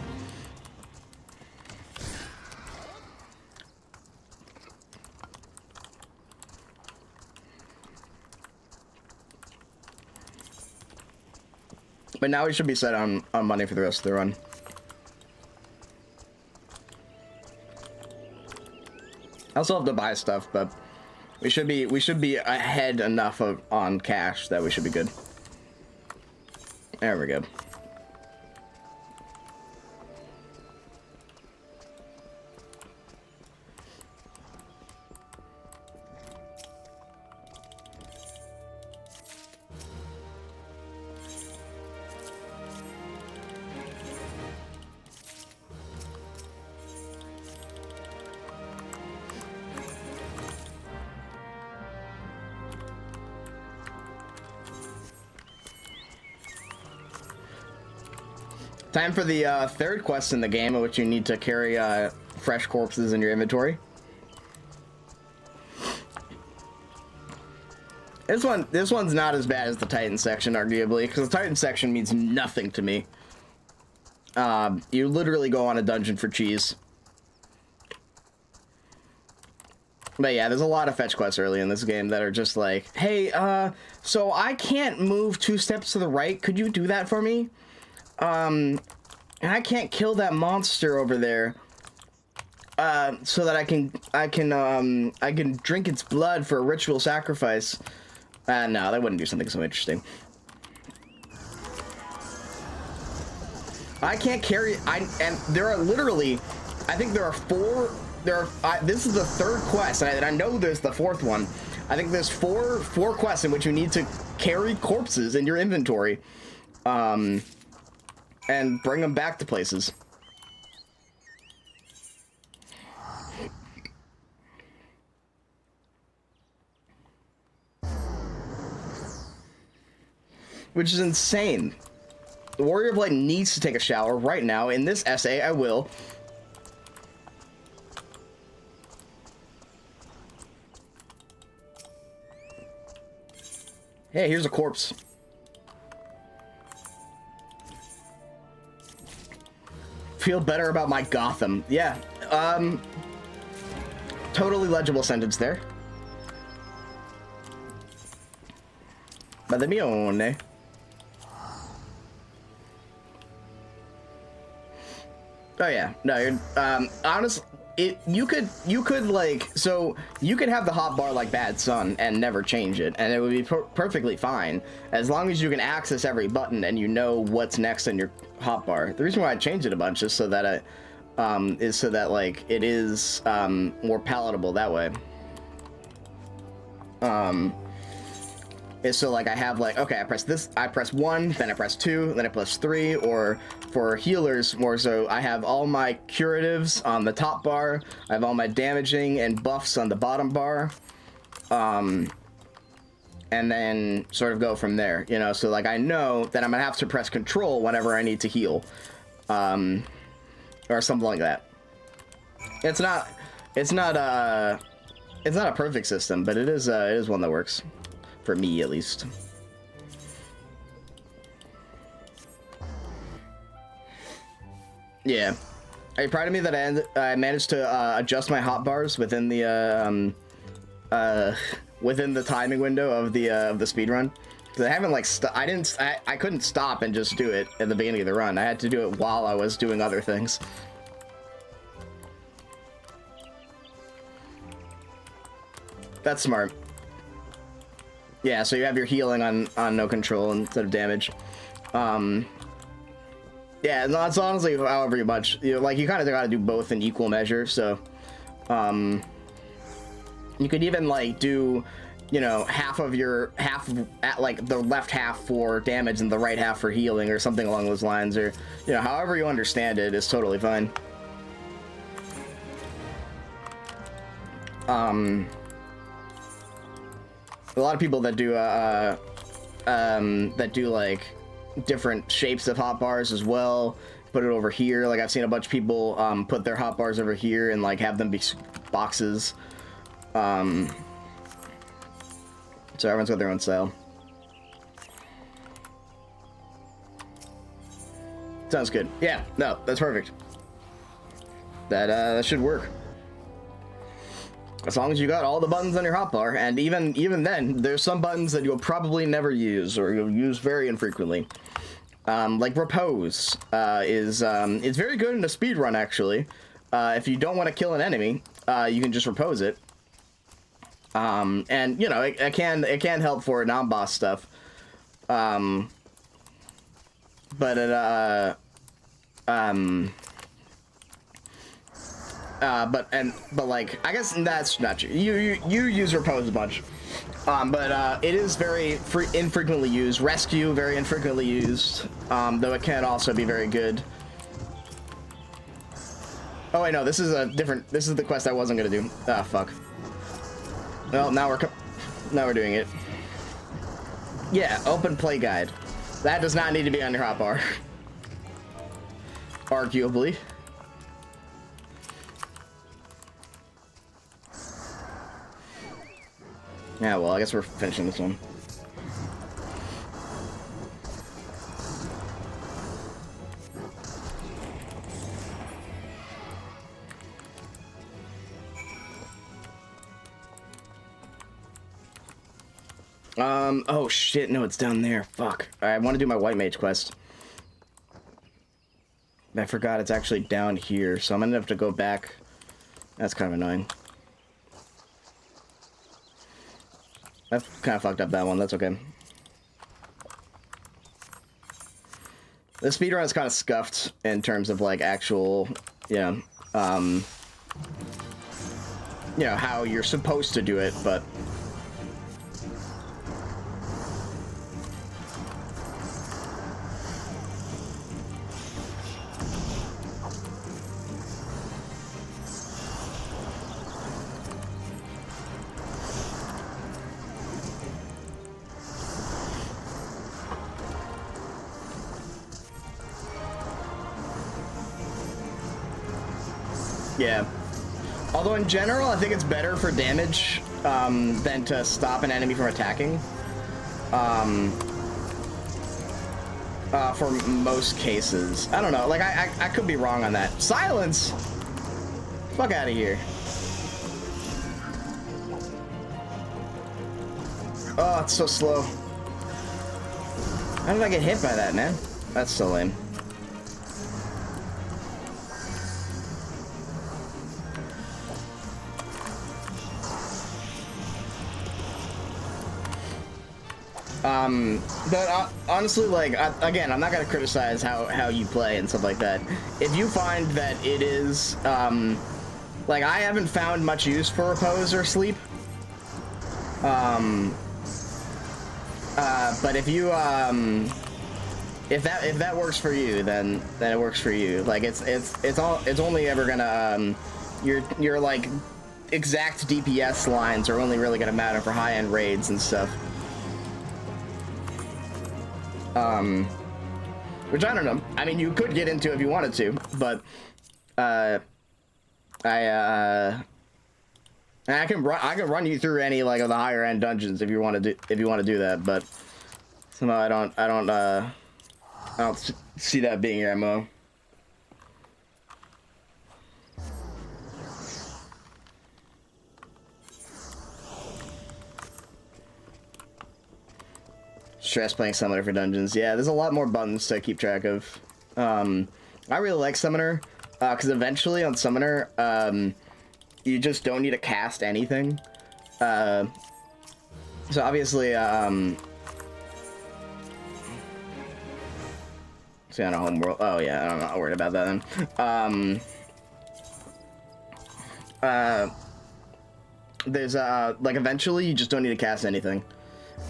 But now we should be set on money for the rest of the run. I also have to buy stuff, but we should be ahead enough on cash that we should be good. There we go. Time for the third quest in the game, in which you need to carry fresh corpses in your inventory. This one's not as bad as the Titan section, arguably, because the Titan section means nothing to me. You literally go on a dungeon for cheese. But yeah, there's a lot of fetch quests early in this game that are just like, hey, so I can't move 2 steps to the right. Could you do that for me? And I can't kill that monster over there, so that I can drink its blood for a ritual sacrifice. No, that wouldn't do something so interesting. I can't carry, and there are literally, I think there are 4, this is the 3rd quest, and I know there's the 4th one. I think there's four quests in which you need to carry corpses in your inventory. And bring them back to places. Which is insane. The Warrior Blade needs to take a shower right now. In this essay, I will. Hey, here's a corpse. Feel better about my Gotham. Yeah, totally legible sentence there. Madamione. Oh yeah, no, you're, honestly, you could like, so you could have the hotbar like Bad Sun and never change it, and it would be perfectly fine, as long as you can access every button and you know what's next in your hotbar. The reason why I changed it a bunch is so that like it is more palatable that way. Is so like I have like, okay, I press this, I press 1, then I press 2, then I press 3, or for healers more so, I have all my curatives on the top bar, I have all my damaging and buffs on the bottom bar, and then sort of go from there, you know, so like I know that I'm gonna have to press control whenever I need to heal, or something like that. It's not a perfect system, but it is one that works. For me, at least. Yeah. Are you proud of me that I managed to adjust my hotbars within the within the timing window of the speedrun? Because I haven't like I couldn't stop and just do it at the beginning of the run. I had to do it while I was doing other things. That's smart. Yeah, so you have your healing on no control instead of damage. Yeah, no, it's honestly however much. You know, like you kind of got to do both in equal measure. So, you could even like do, you know, half at like the left half for damage and the right half for healing, or something along those lines, or you know, however you understand it is totally fine. A lot of people that do like different shapes of hotbars as well, put it over here. Like I've seen a bunch of people put their hotbars over here and like have them be boxes. So everyone's got their own style. Sounds good. Yeah, no, that's perfect. That should work. As long as you got all the buttons on your hotbar, and even then, there's some buttons that you'll probably never use, or you'll use very infrequently. Like repose is very good in a speedrun actually. If you don't want to kill an enemy, you can just repose it. And you know it can help for non-boss stuff. But it but like I guess that's not true. You use repose a bunch, but it is very infrequently used. Rescue very infrequently used, though it can also be very good. Oh wait, no, this is the quest I wasn't gonna do. Ah, fuck. Well, now we're doing it. Yeah, open play guide. That does not need to be on your hotbar. Arguably. Yeah, well, I guess we're finishing this one. Oh shit, no, it's down there. Fuck. I want to do my white mage quest. I forgot it's actually down here, so I'm gonna have to go back. That's kind of annoying. I kind of fucked up that one. That's okay. The speedrun is kind of scuffed in terms of like actual, you know, how you're supposed to do it, but. Yeah. Although in general, I think it's better for damage than to stop an enemy from attacking. For most cases. I don't know. Like, I could be wrong on that. Silence! Fuck out of here. Oh, it's so slow. How did I get hit by that, man? That's so lame. But honestly, like, again, I'm not gonna criticize how you play and stuff like that. If you find that it is, like, I haven't found much use for repose or sleep. But if you, if that works for you, then it works for you. Like, it's only ever gonna, your like, exact DPS lines are only really gonna matter for high-end raids and stuff. Which I don't know. I mean, you could get into if you wanted to, but I can run you through any like of the higher end dungeons if you want to do that, but somehow I don't see that being your MO. Stress playing Summoner for dungeons. Yeah, there's a lot more buttons to keep track of. I really like Summoner, because eventually on Summoner, you just don't need to cast anything. So obviously, see on a homeworld. Oh yeah, I'm not worried about that then. There's like eventually you just don't need to cast anything.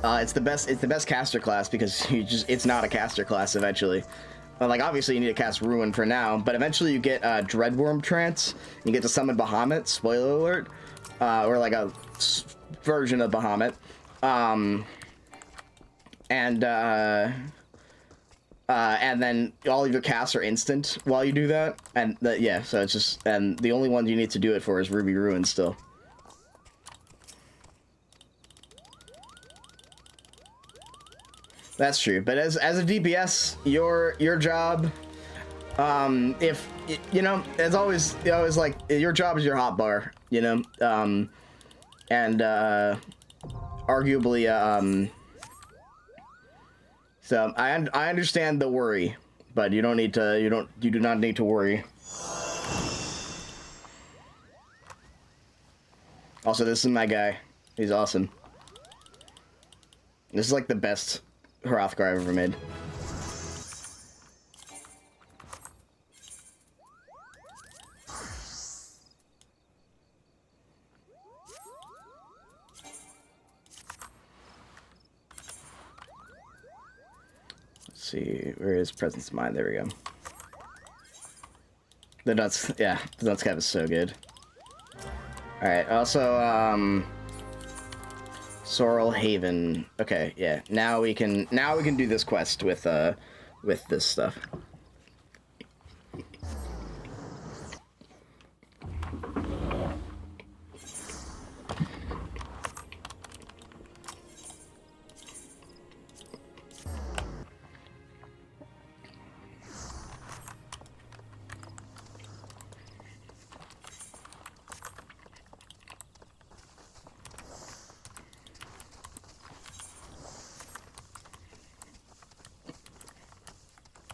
It's the best caster class because it's not a caster class eventually. Like obviously you need to cast Ruin for now, but eventually you get Dreadworm Trance. You get to summon Bahamut. Spoiler alert, or like a version of Bahamut. And then all of your casts are instant while you do that. And yeah, so it's just, and the only one you need to do it for is Ruby Ruin still. That's true, but as a DPS, your job, if you know, it's always like your job is your hotbar, you know, and arguably, so I understand the worry, but you do not need to worry. Also, this is my guy. He's awesome. This is like the best Hrothgar I've ever made. Let's see, where is Presence of Mind? There we go. The nuts, yeah, the nuts cap is so good. All right, also, Sorrel Haven. Okay, yeah. Now we can do this quest with this stuff.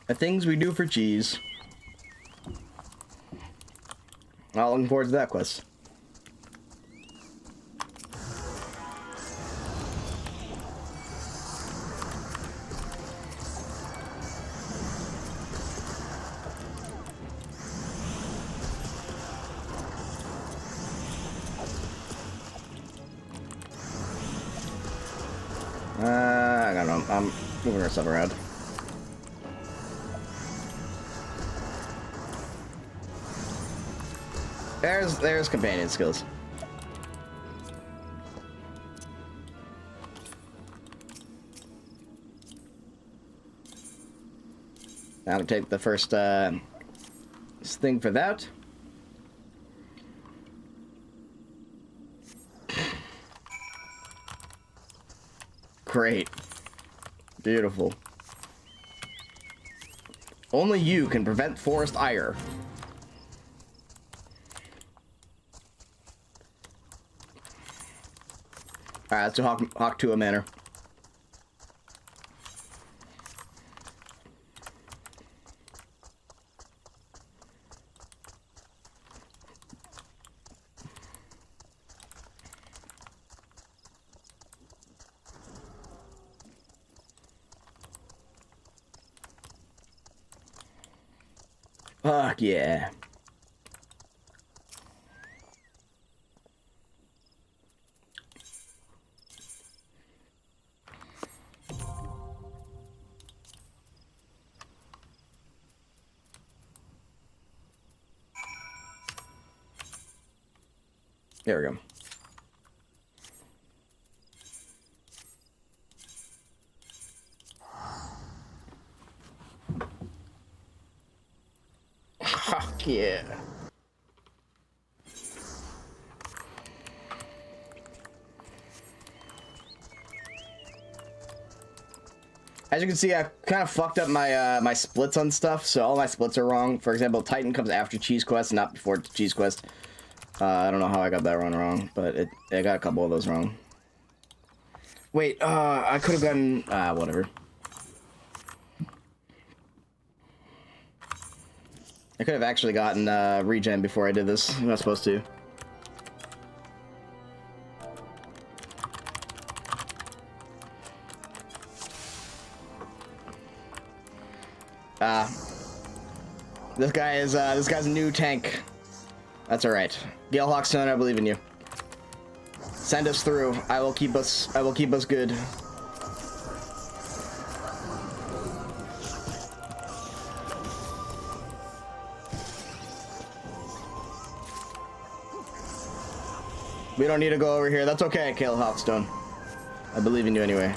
The things we do for cheese. I'm looking forward to that quest. I don't know. I'm moving myself around. There's companion skills. Now to take the first thing for that. Great. Beautiful. Only you can prevent forest ire. Alright, let's do Hawk to a manor. Fuck yeah. There we go. Fuck yeah. As you can see, I kind of fucked up my my splits on stuff, so all my splits are wrong. For example, Titan comes after Cheese Quest, not before Cheese Quest. I don't know how I got that one wrong, but I got a couple of those wrong. Wait, I could have gotten whatever. I could have actually gotten regen before I did this. I'm not supposed to. This guy's a new tank. That's all right. Gale Hawkstone, I believe in you. Send us through. I will keep us good. We don't need to go over here. That's okay, Gale Hawkstone. I believe in you anyway.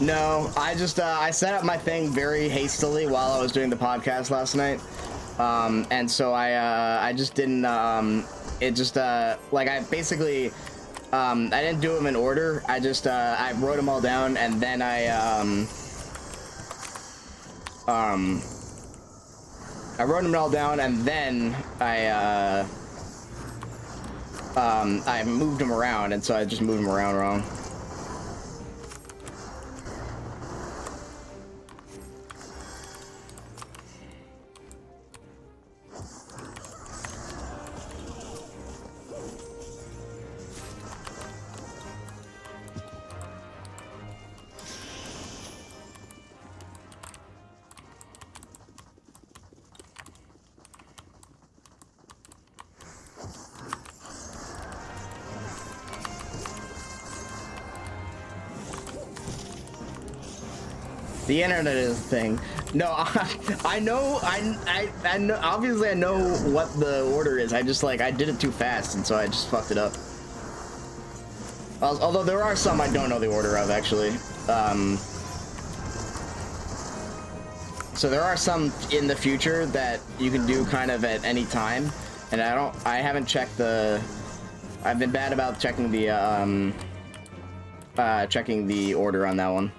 No, I just, I set up my thing very hastily while I was doing the podcast last night. And so I just didn't, it just, like I basically, I didn't do them in order. I just, I wrote them all down and then I wrote them all down and then I moved them around, and so I just moved them around wrong. The internet is a thing. No, I know, I know, obviously I know what the order is. I just, like, I did it too fast, and so I just fucked it up. Although there are some I don't know the order of, actually. So there are some in the future that you can do kind of at any time, and I haven't checked the, I've been bad about checking the order on that one.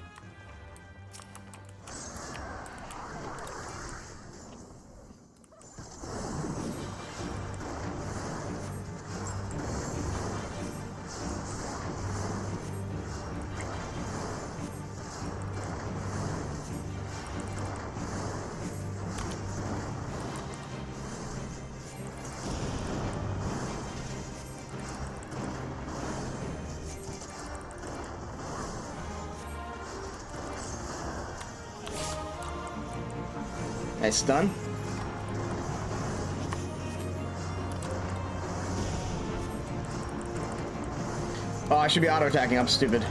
Nice stun. Oh, I should be auto-attacking. I'm stupid.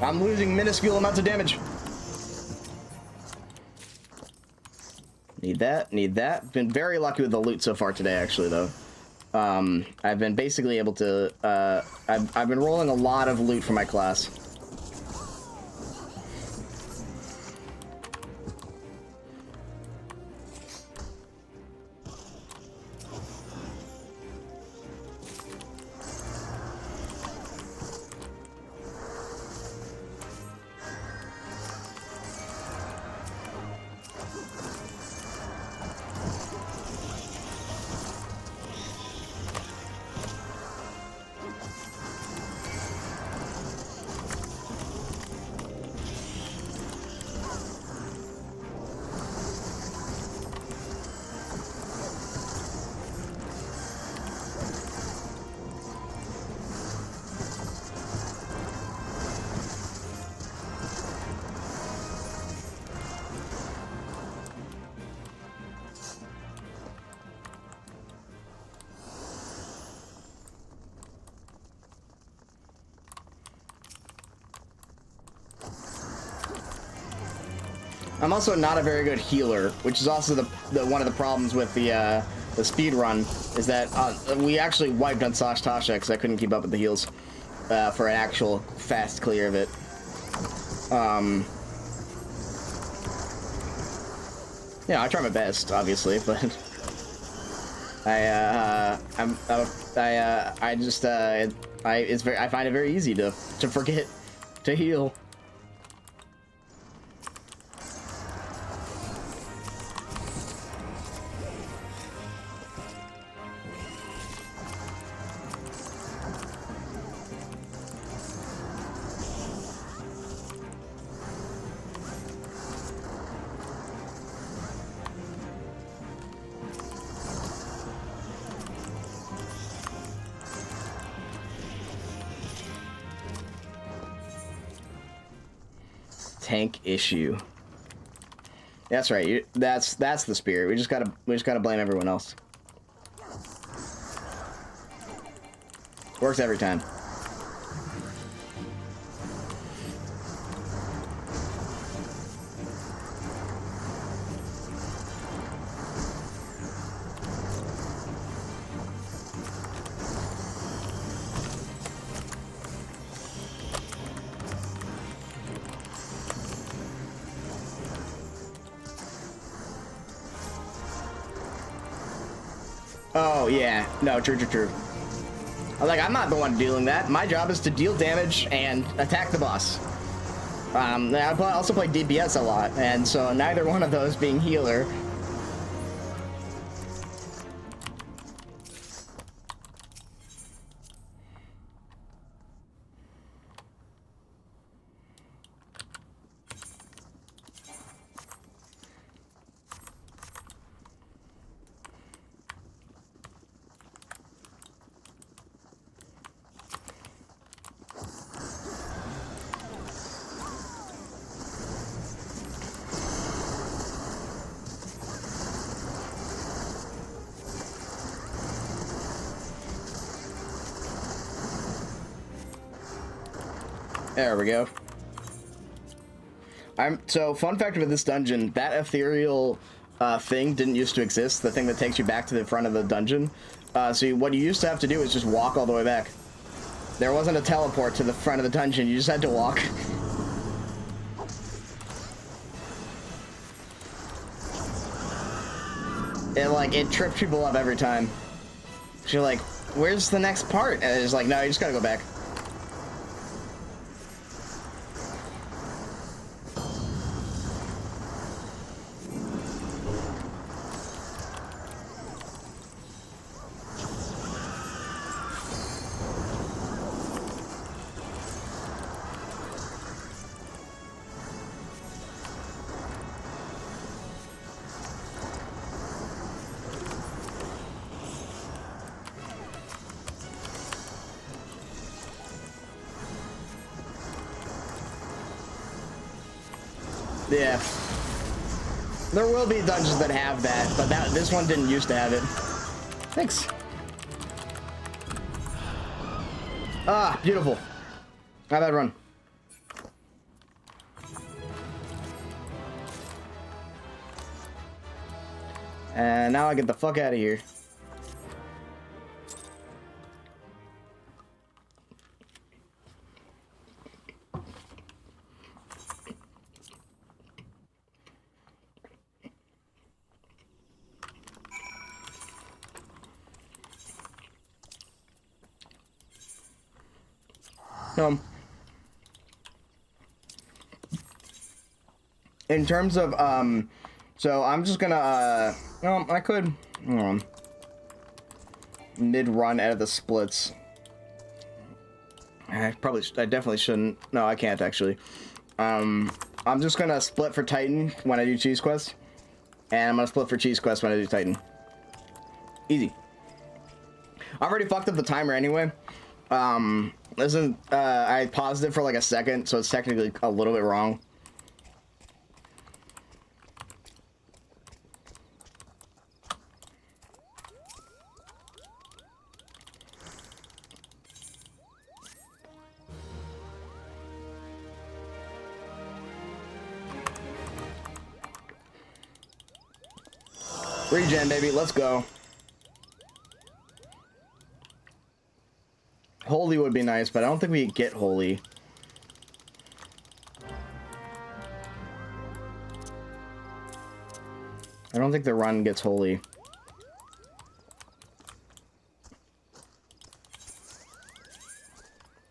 I'm losing minuscule amounts of damage. Need that, need that. Been very lucky with the loot so far today, actually, though. I've been basically able to, I've been rolling a lot of loot for my class. I'm also not a very good healer, which is also the one of the problems with the speed run, is that we actually wiped on Sash Tasha because I couldn't keep up with the heals for an actual fast clear of it. Yeah, I try my best, obviously, but I find it very easy to forget to heal. Tank issue. That's right. That's the spirit. We just gotta blame everyone else. Works every time. Oh, yeah. No, true. I'm not the one dealing that. My job is to deal damage and attack the boss. I also play DPS a lot, and so neither one of those being healer. There we go. So fun fact with this dungeon, that ethereal thing didn't used to exist, the thing that takes you back to the front of the dungeon. So what you used to have to do is just walk all the way back. There wasn't a teleport to the front of the dungeon, you just had to walk. It tripped people up every time. So you're like, where's the next part? And it's like, no, you just gotta go back. Yeah. There will be dungeons that have that, but this one didn't used to have it. Thanks. Ah, beautiful. How'd that run? And now I get the fuck out of here. In terms of, so I'm just gonna, I could, mid-run out of the splits. I definitely shouldn't. No, I can't, actually. I'm just gonna split for Titan when I do Cheese Quest. And I'm gonna split for Cheese Quest when I do Titan. Easy. I've already fucked up the timer anyway. I paused it for like a second, so it's technically a little bit wrong. Regen, baby, let's go. Holy would be nice, but I don't think we get holy. I don't think the run gets holy.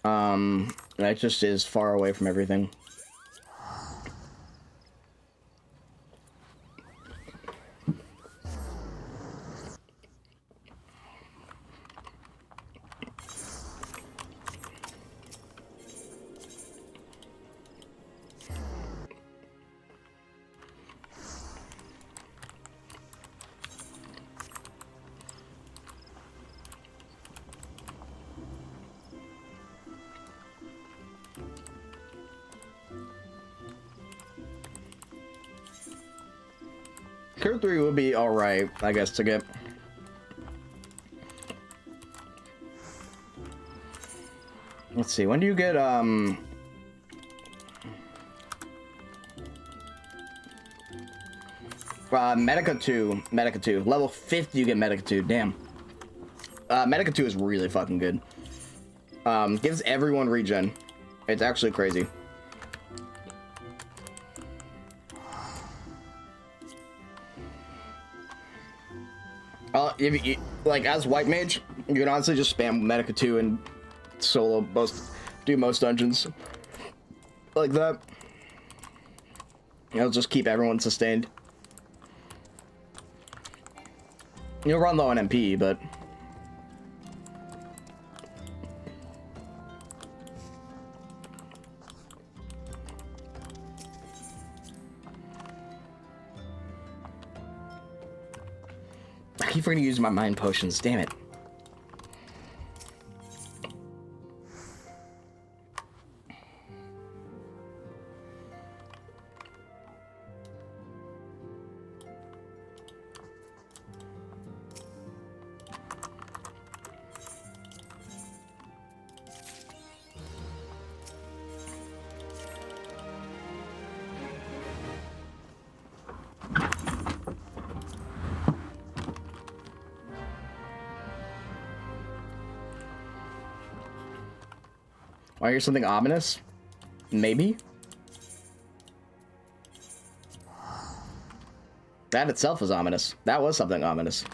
That just is far away from everything. Tier 3 would be alright, I guess, to get. Let's see, when do you get, Medica 2. Medica 2. Level 50 you get Medica 2, damn. Medica 2 is really fucking good. Gives everyone regen. It's actually crazy. If you, like, as White Mage, you can honestly just spam Medica 2 and solo do most dungeons. Like that. It'll just keep everyone sustained. You'll run low on MP, but... I keep forgetting to use my mind potions, damn it. I hear something ominous? Maybe? That itself is ominous. That was something ominous.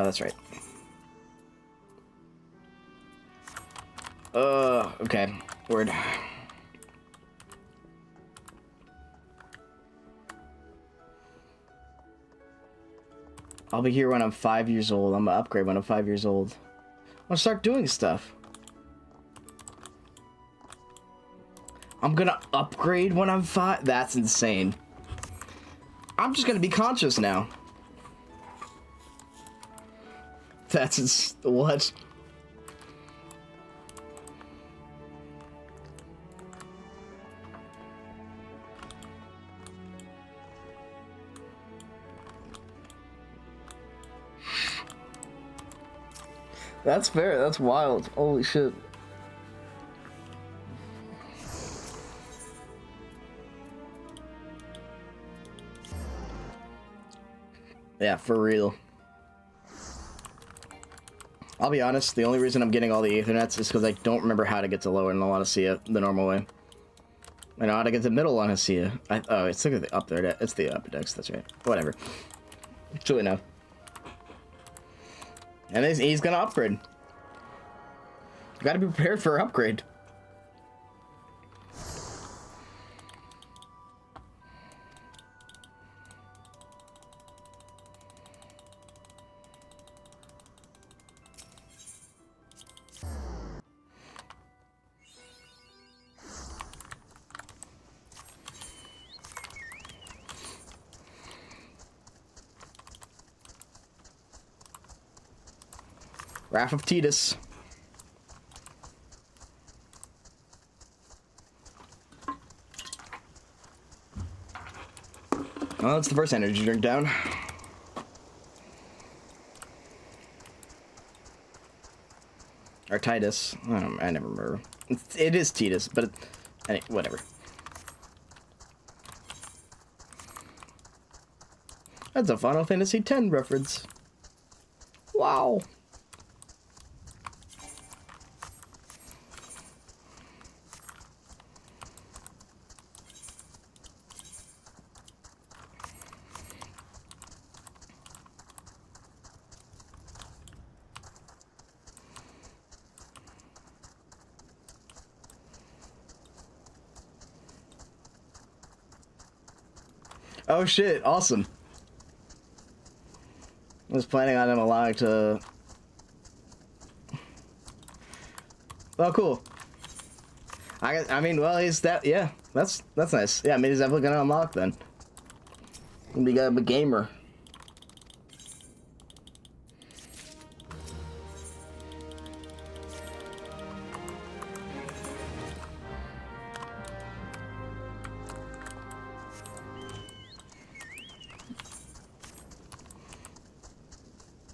That's right. Okay. Word. I'll be here when I'm 5 years old. I'm gonna upgrade when I'm 5 years old. I'll start doing stuff. I'm gonna upgrade when I'm 5? That's insane. I'm just gonna be conscious now. That's what? That's fair. That's wild. Holy shit. Yeah, for real. I'll be honest, the only reason I'm getting all the Ethernets is because I don't remember how to get to lower and I want to see it the normal way. I know how to get to middle on Hesea. Oh, it's look at the up there. It's the upper decks. That's right. Whatever. Truly no. And he's gonna upgrade. You gotta be prepared for an upgrade. Wrath of Titus. Well, that's the first energy drink down. Or Titus. I never remember. It is Titus, but whatever. That's a Final Fantasy X reference. Wow. Oh shit, awesome. I was planning on him allowing to... Oh, cool. I mean, well, he's that... Yeah, that's nice. Yeah, I mean, he's definitely gonna unlock then. He'll be a gamer.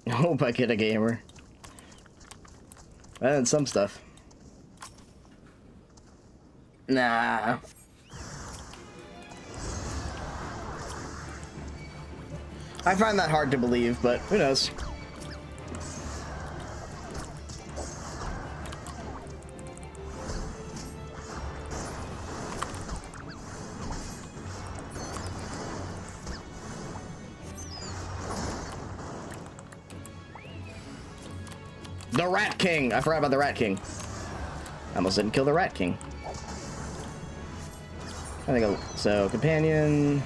I hope I get a gamer. And some stuff. Nah. I find that hard to believe, but who knows? The Rat King! I forgot about the Rat King. I almost didn't kill the Rat King. I think so. Companion,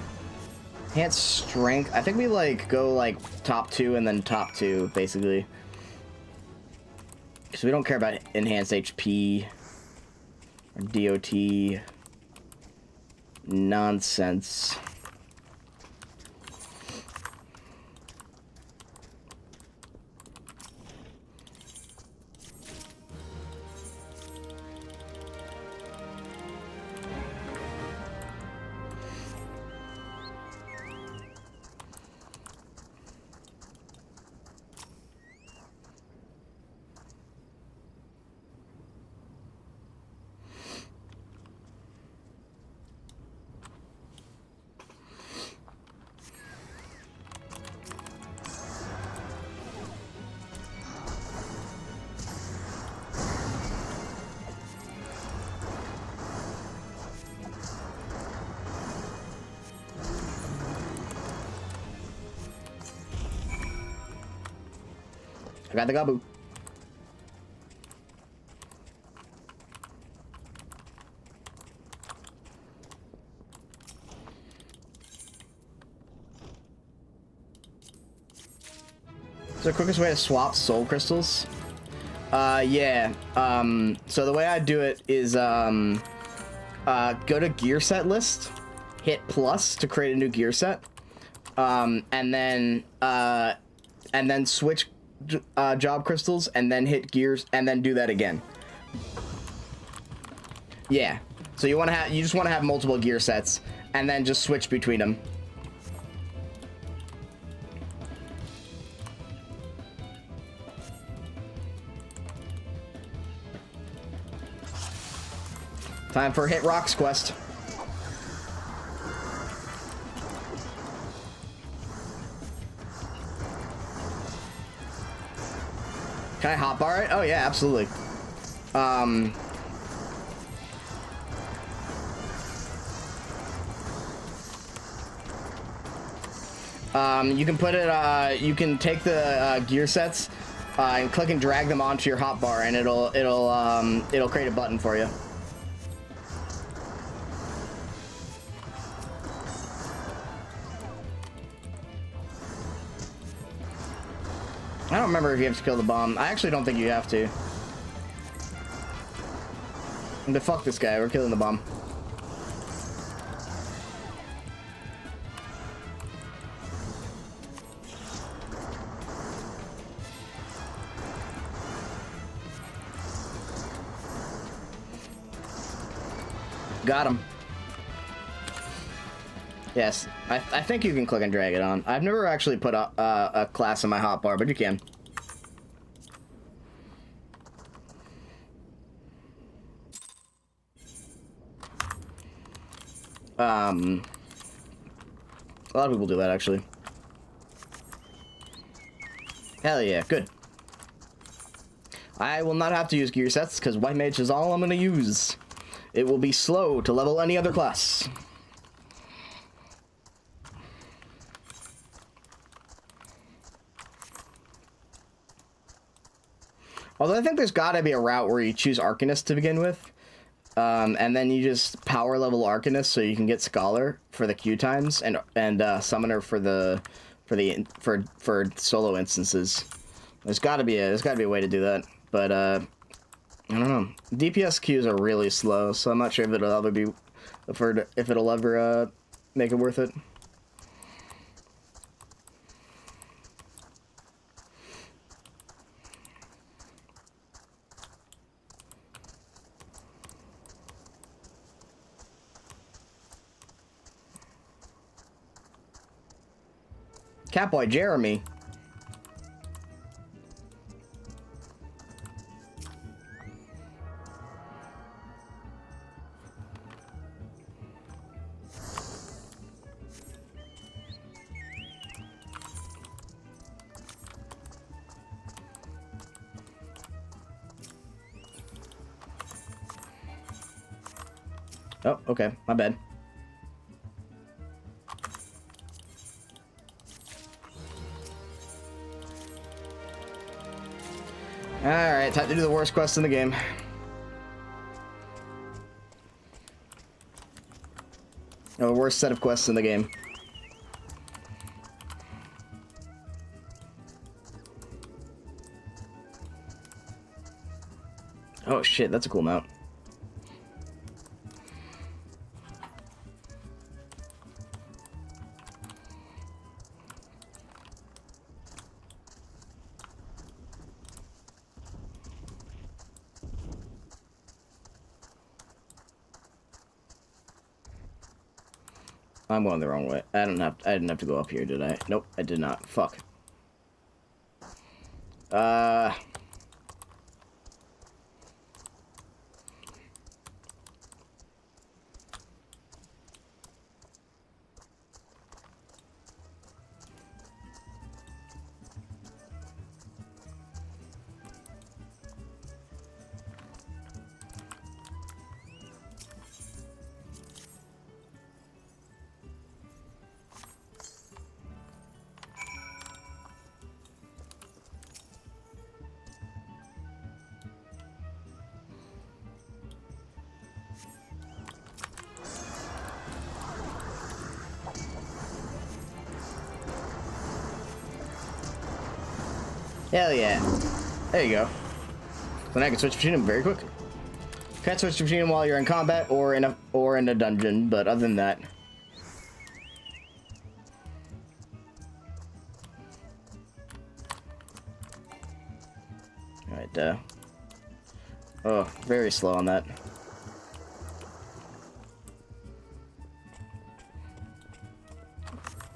enhanced strength. I think we like go like top 2 and then top 2 basically. So we don't care about enhanced HP or DOT nonsense. I got the Gabu. Is the quickest way to swap soul crystals? Yeah. So the way I do it is, go to gear set list, hit plus to create a new gear set, and then switch job crystals, and then hit gears, and then do that again. Yeah. So you just want to have multiple gear sets, and then just switch between them. Time for Hit Rocks quest. Can I hotbar it? Oh yeah, absolutely. You can put it. You can take the gear sets and click and drag them onto your hotbar, and it'll create a button for you. I don't remember if you have to kill the bomb. I actually don't think you have to. But fuck this guy, we're killing the bomb. Got him. Yes, I think you can click and drag it on. I've never actually put a class in my hotbar, but you can. A lot of people do that, actually. Hell yeah, good. I will not have to use gear sets, because White Mage is all I'm going to use. It will be slow to level any other class. Although I think there's got to be a route where you choose Arcanist to begin with, and then you just power level Arcanist so you can get Scholar for the Q times and Summoner for solo instances. There's got to be a way to do that, but I don't know. DPS queues are really slow, so I'm not sure if it'll ever make it worth it. Catboy Jeremy. Oh, okay, my bad. Alright, time to do the worst quest in the game. Oh, the worst set of quests in the game. Oh shit, that's a cool mount. I'm going the wrong way. I didn't have to go up here, did I? Nope, I did not. Fuck. Hell yeah. There you go. Then I can switch between them very quickly. Can't switch between them while you're in combat or in a dungeon, but other than that. Alright, oh, very slow on that.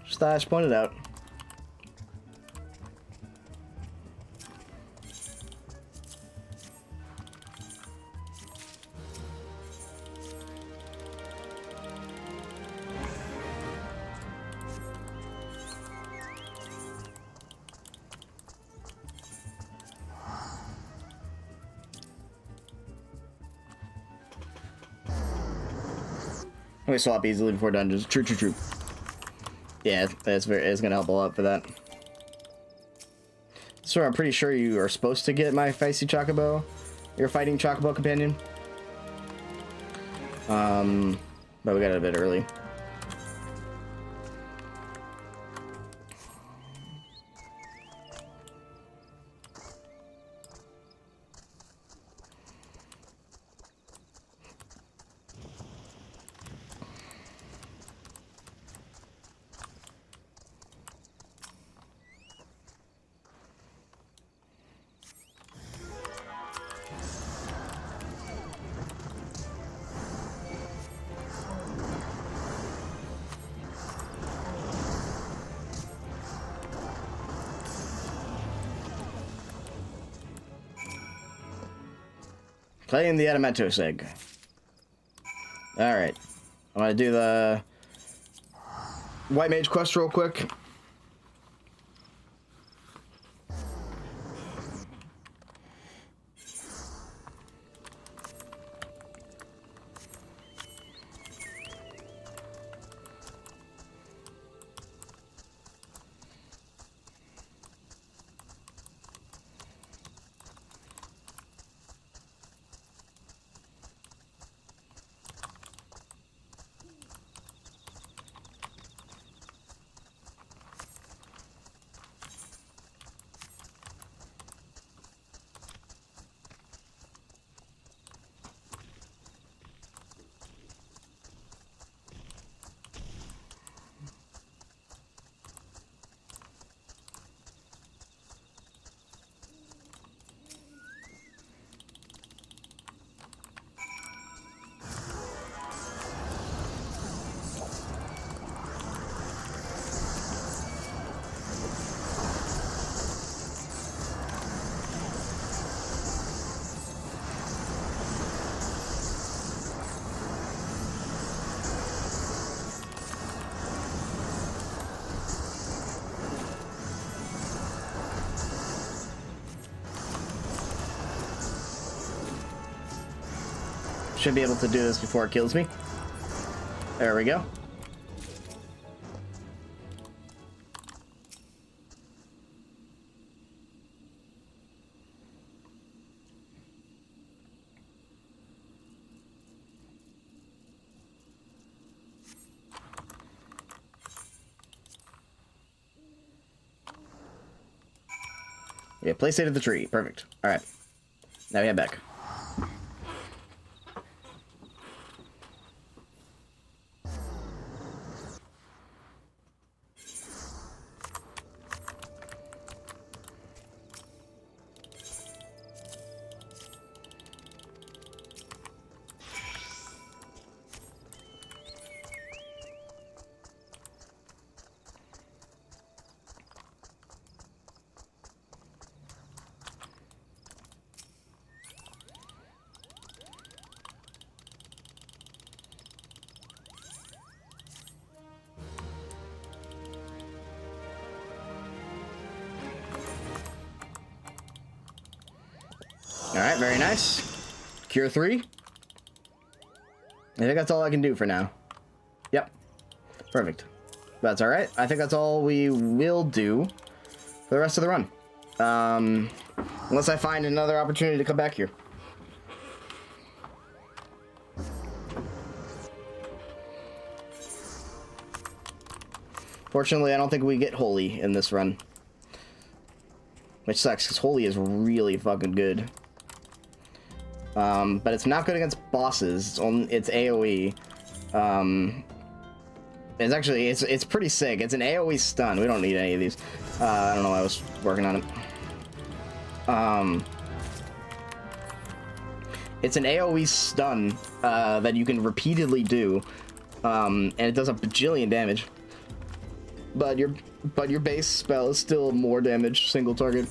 Just thought I should point it out. We swap easily before dungeons. True, true, true. Yeah, it's gonna help a lot for that. So I'm pretty sure you are supposed to get my feisty chocobo, your fighting chocobo companion. But we got it a bit early. Playing the Adamantos egg. Alright. I'm gonna do the White Mage quest real quick. Should be able to do this before it kills me. There we go. Yeah, place it at the tree. Perfect. All right. Now we head back. Alright, very nice. Cure 3. I think that's all I can do for now. Yep. Perfect. That's alright. I think that's all we will do for the rest of the run. Unless I find another opportunity to come back here. Fortunately, I don't think we get Holy in this run. Which sucks, because Holy is really fucking good. but it's not good against bosses. It's AoE. It's pretty sick. It's an AoE stun. We don't need any of these. I don't know why I was working on it. It's an AoE stun that you can repeatedly do, and it does a bajillion damage. But your base spell is still more damage, single target.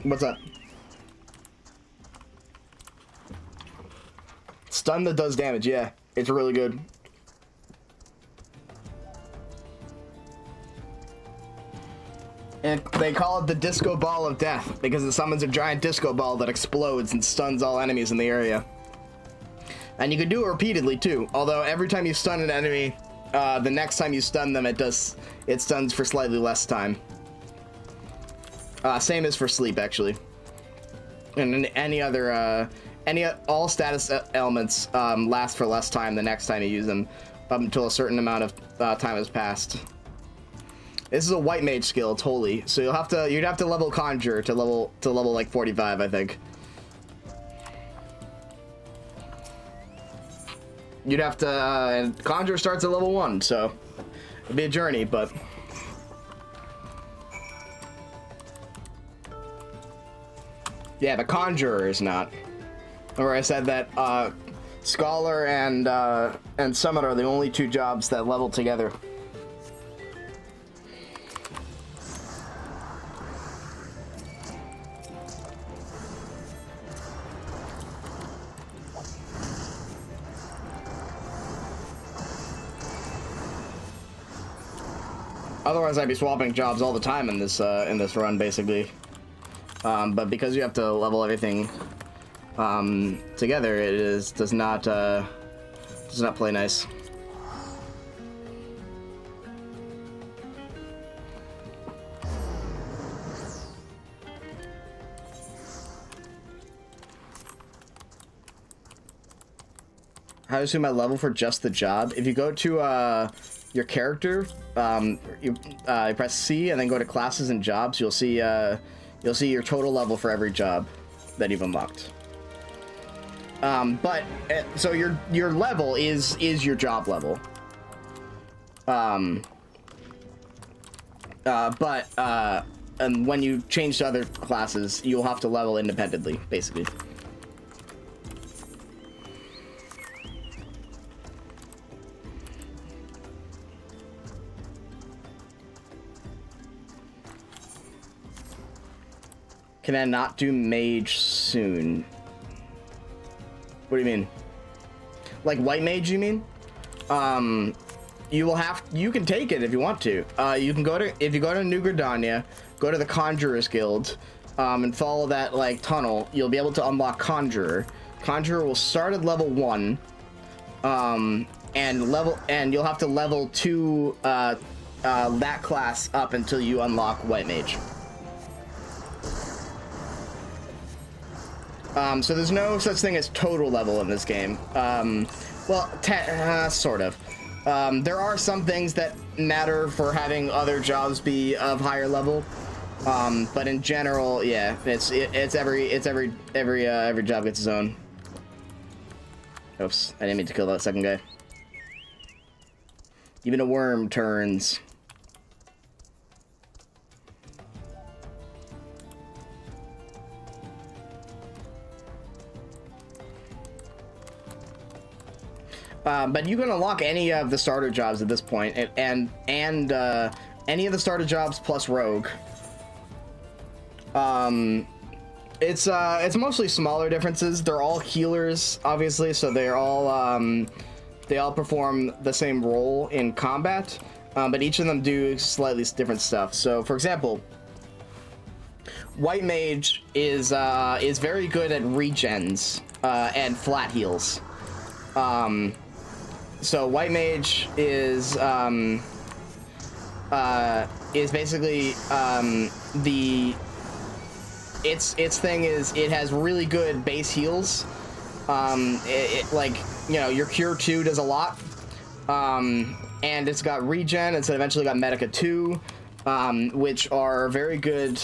What's up? Stun that does damage, yeah. It's really good. And they call it the disco ball of death because it summons a giant disco ball that explodes and stuns all enemies in the area. And you can do it repeatedly too, although every time you stun an enemy, the next time you stun them, it stuns for slightly less time. Same as for sleep, actually. And all status elements last for less time the next time you use them, up until a certain amount of time has passed. This is a white mage skill, it's holy. So you'd have to level Conjure to level like 45, I think. You'd have to, and Conjure starts at level 1, so it'd be a journey, but. Yeah, the Conjurer is not. Remember I said that Scholar and Summoner are the only two jobs that level together. Otherwise, I'd be swapping jobs all the time in this run, basically. But because you have to level everything together, it does not play nice. How to assume my level for just the job? If you go to your character, you press C and then go to classes and jobs, you'll see your total level for every job that you've unlocked. So your level is your job level. And when you change to other classes, you'll have to level independently, basically. Can I not do mage soon? What do you mean? Like white mage, you mean? You can take it if you want to. If you go to New Gridania, go to the Conjurer's Guild, and follow that like tunnel, you'll be able to unlock Conjurer. Conjurer will start at level 1, and you'll have to level 2 that class up until you unlock white mage. So there's no such thing as total level in this game. Well, sort of. There are some things that matter for having other jobs be of higher level, but in general, yeah, every job gets its own. Oops, I didn't mean to kill that second guy. Even a worm turns. But you can unlock any of the starter jobs at this point, and any of the starter jobs plus rogue. It's mostly smaller differences. They're all healers, obviously, so they all perform the same role in combat, but each of them do slightly different stuff. So, for example, white mage is very good at regens and flat heals. So white mage is basically its thing is it has really good base heals. Like, you know, your cure 2 does a lot, and it's got regen. It's eventually got Medica 2. which are very good.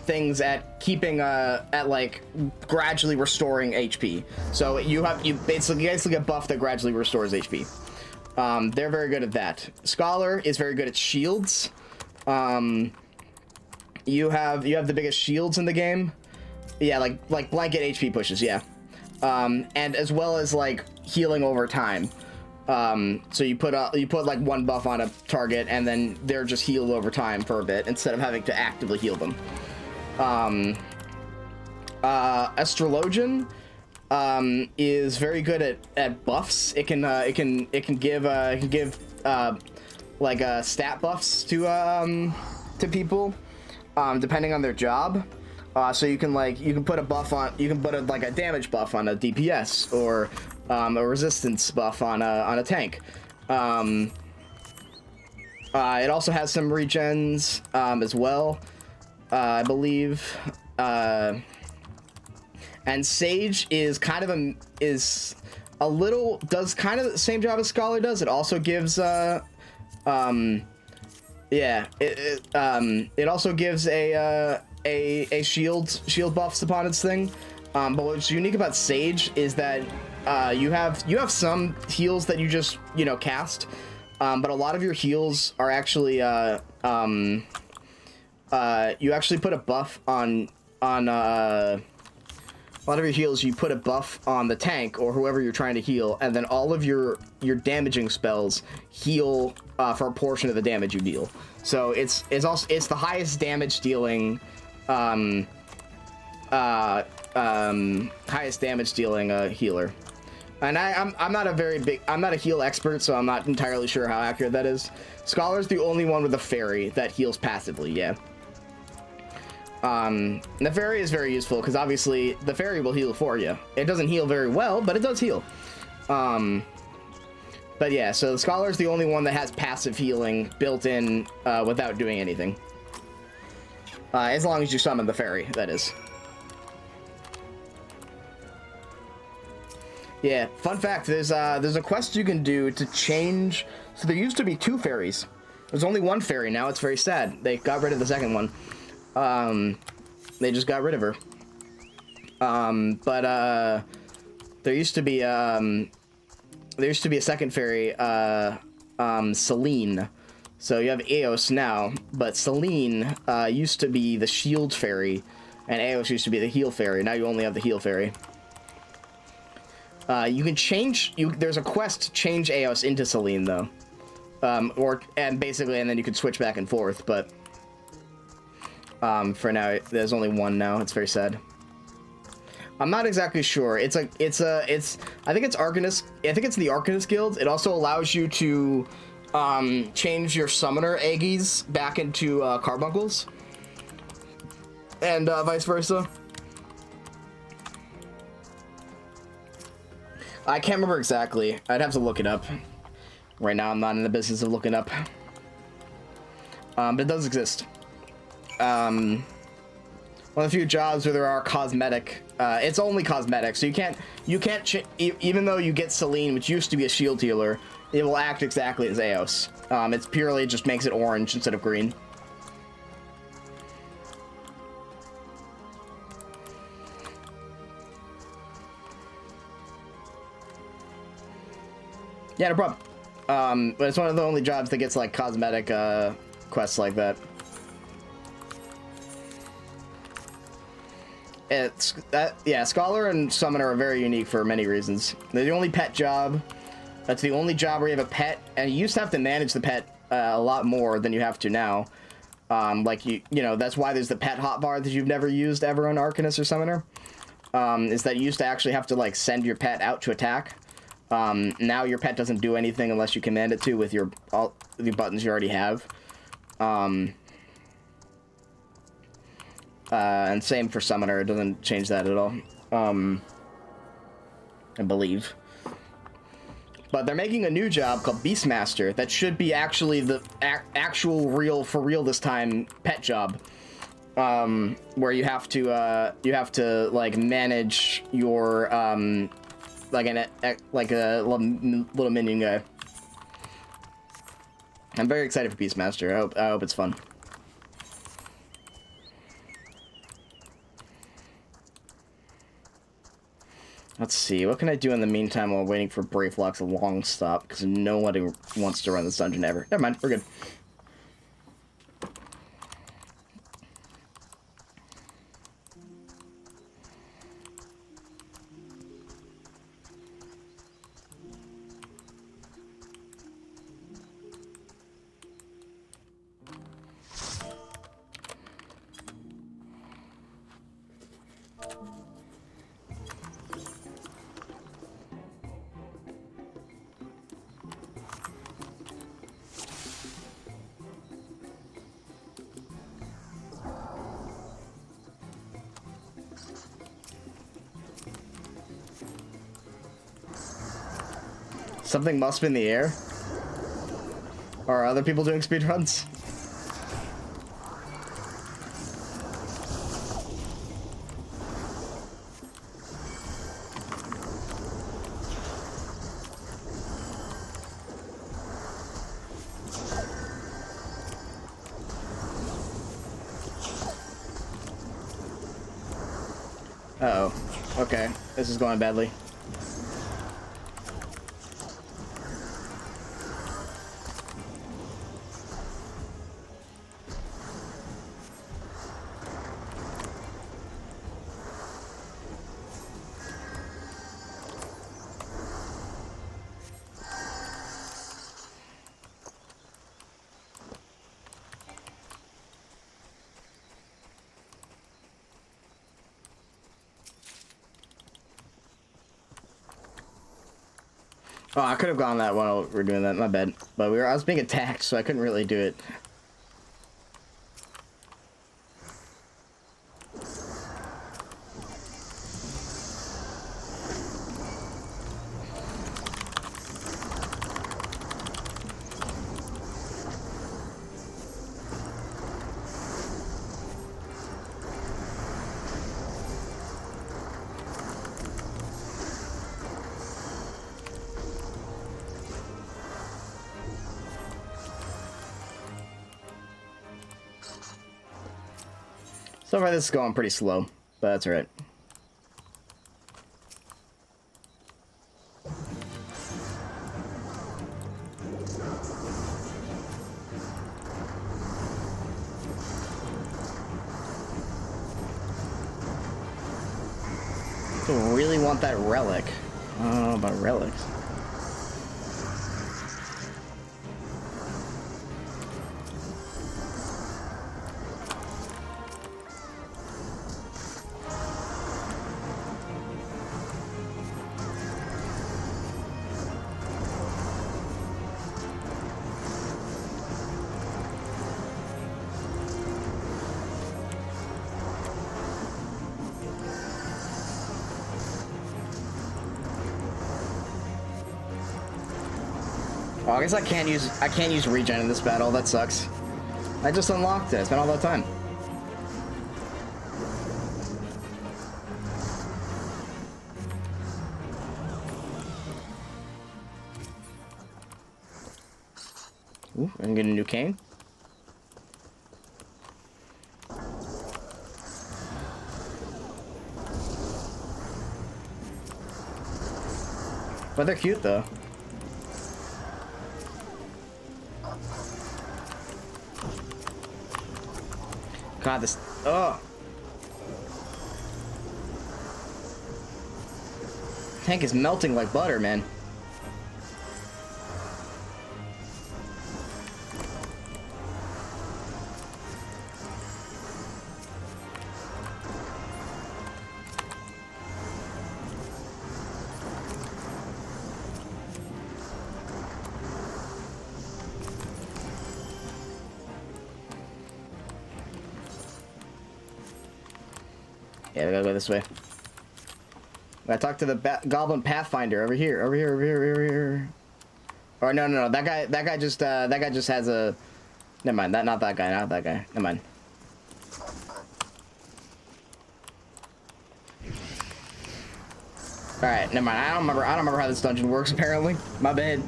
Things at keeping at like gradually restoring HP. So you basically get buff that gradually restores HP. They're very good at that. Scholar is very good at shields. You have the biggest shields in the game. Yeah, like blanket HP pushes, yeah. And as well as like healing over time. So you put like one buff on a target and then they're just healed over time for a bit instead of having to actively heal them. Astrologian is very good at buffs. It can give like stat buffs to people depending on their job. So you can put a buff on, like a damage buff on a DPS or a resistance buff on a tank. It also has some regens as well, I believe. And Sage is kind of does kind of the same job as Scholar does. It also gives it also gives a shield buffs upon its thing. But what's unique about Sage is that you have some heals that you just cast, but a lot of your heals are actually you actually put a buff on a lot of your heals. You put a buff on the tank or whoever you're trying to heal, and then all of your damaging spells heal for a portion of the damage you deal. So it's the highest damage dealing healer. And I'm not a heal expert, so I'm not entirely sure how accurate that is. Scholar's the only one with a fairy that heals passively, yeah. The fairy is very useful because obviously the fairy will heal for you. It doesn't heal very well, but it does heal. But yeah, so the Scholar is the only one that has passive healing built in without doing anything. As long as you summon the fairy, that is. Yeah, fun fact, there's a quest you can do to change. So there used to be 2 fairies. There's only 1 fairy now. It's very sad. They got rid of the second one. They just got rid of her. But there used to be a second fairy, Celine. So you have Eos now, but Celine used to be the shield fairy, and Eos used to be the heal fairy. Now you only have the heal fairy. You can change. There's a quest to change Eos into Celine though, and then you can switch back and forth. But for now, there's only 1 now. It's very sad. I'm not exactly sure. I think it's Arcanist. I think it's the Arcanist Guild. It also allows you to change your summoner Aegis back into carbuncles, and vice versa. I can't remember exactly. I'd have to look it up. Right now, I'm not in the business of looking up. But it does exist. One of the few jobs where there are cosmetic. It's only cosmetic, so you can't even though you get Celine, which used to be a shield healer, it will act exactly as Eos. It's purely just makes it orange instead of green. Yeah, no problem. But it's one of the only jobs that gets like cosmetic quests like that. Scholar and Summoner are very unique for many reasons. They're the only pet job. That's the only job where you have a pet, and you used to have to manage the pet a lot more than you have to now. Like you know, that's why there's the pet hotbar that you've never used ever on Arcanist or Summoner. Is that you used to actually have to like send your pet out to attack. Now your pet doesn't do anything unless you command it to with your buttons you already have. And same for Summoner, it doesn't change that at all. I believe. But they're making a new job called Beastmaster that should be actually the actual for real this time pet job. Where you have to like manage your like a little minion guy. I'm very excited for Beastmaster. I hope it's fun. Let's see, what can I do in the meantime while waiting for Bravelock's long stop? Because nobody wants to run this dungeon ever. Never mind, we're good. Something must be in the air. Are other people doing speedruns? Uh-oh. Okay, this is going badly. Oh, I could have gone that while we were doing that. My bad. But I was being attacked, so I couldn't really do it. So far, this is going pretty slow, but that's alright. I really want that relic. I don't know about relics. Oh, I guess I can't use regen in this battle. That sucks. I just unlocked it. I spent all that time. Ooh, I can get a new cane. But they're cute though. God, this. Oh. Tank is melting like butter, man. Yeah, we gotta go this way. I talked to the Goblin Pathfinder over here, over here. Or no, that guy just has a. Never mind, not that guy. Never mind. All right, never mind. I don't remember how this dungeon works. Apparently, my bad.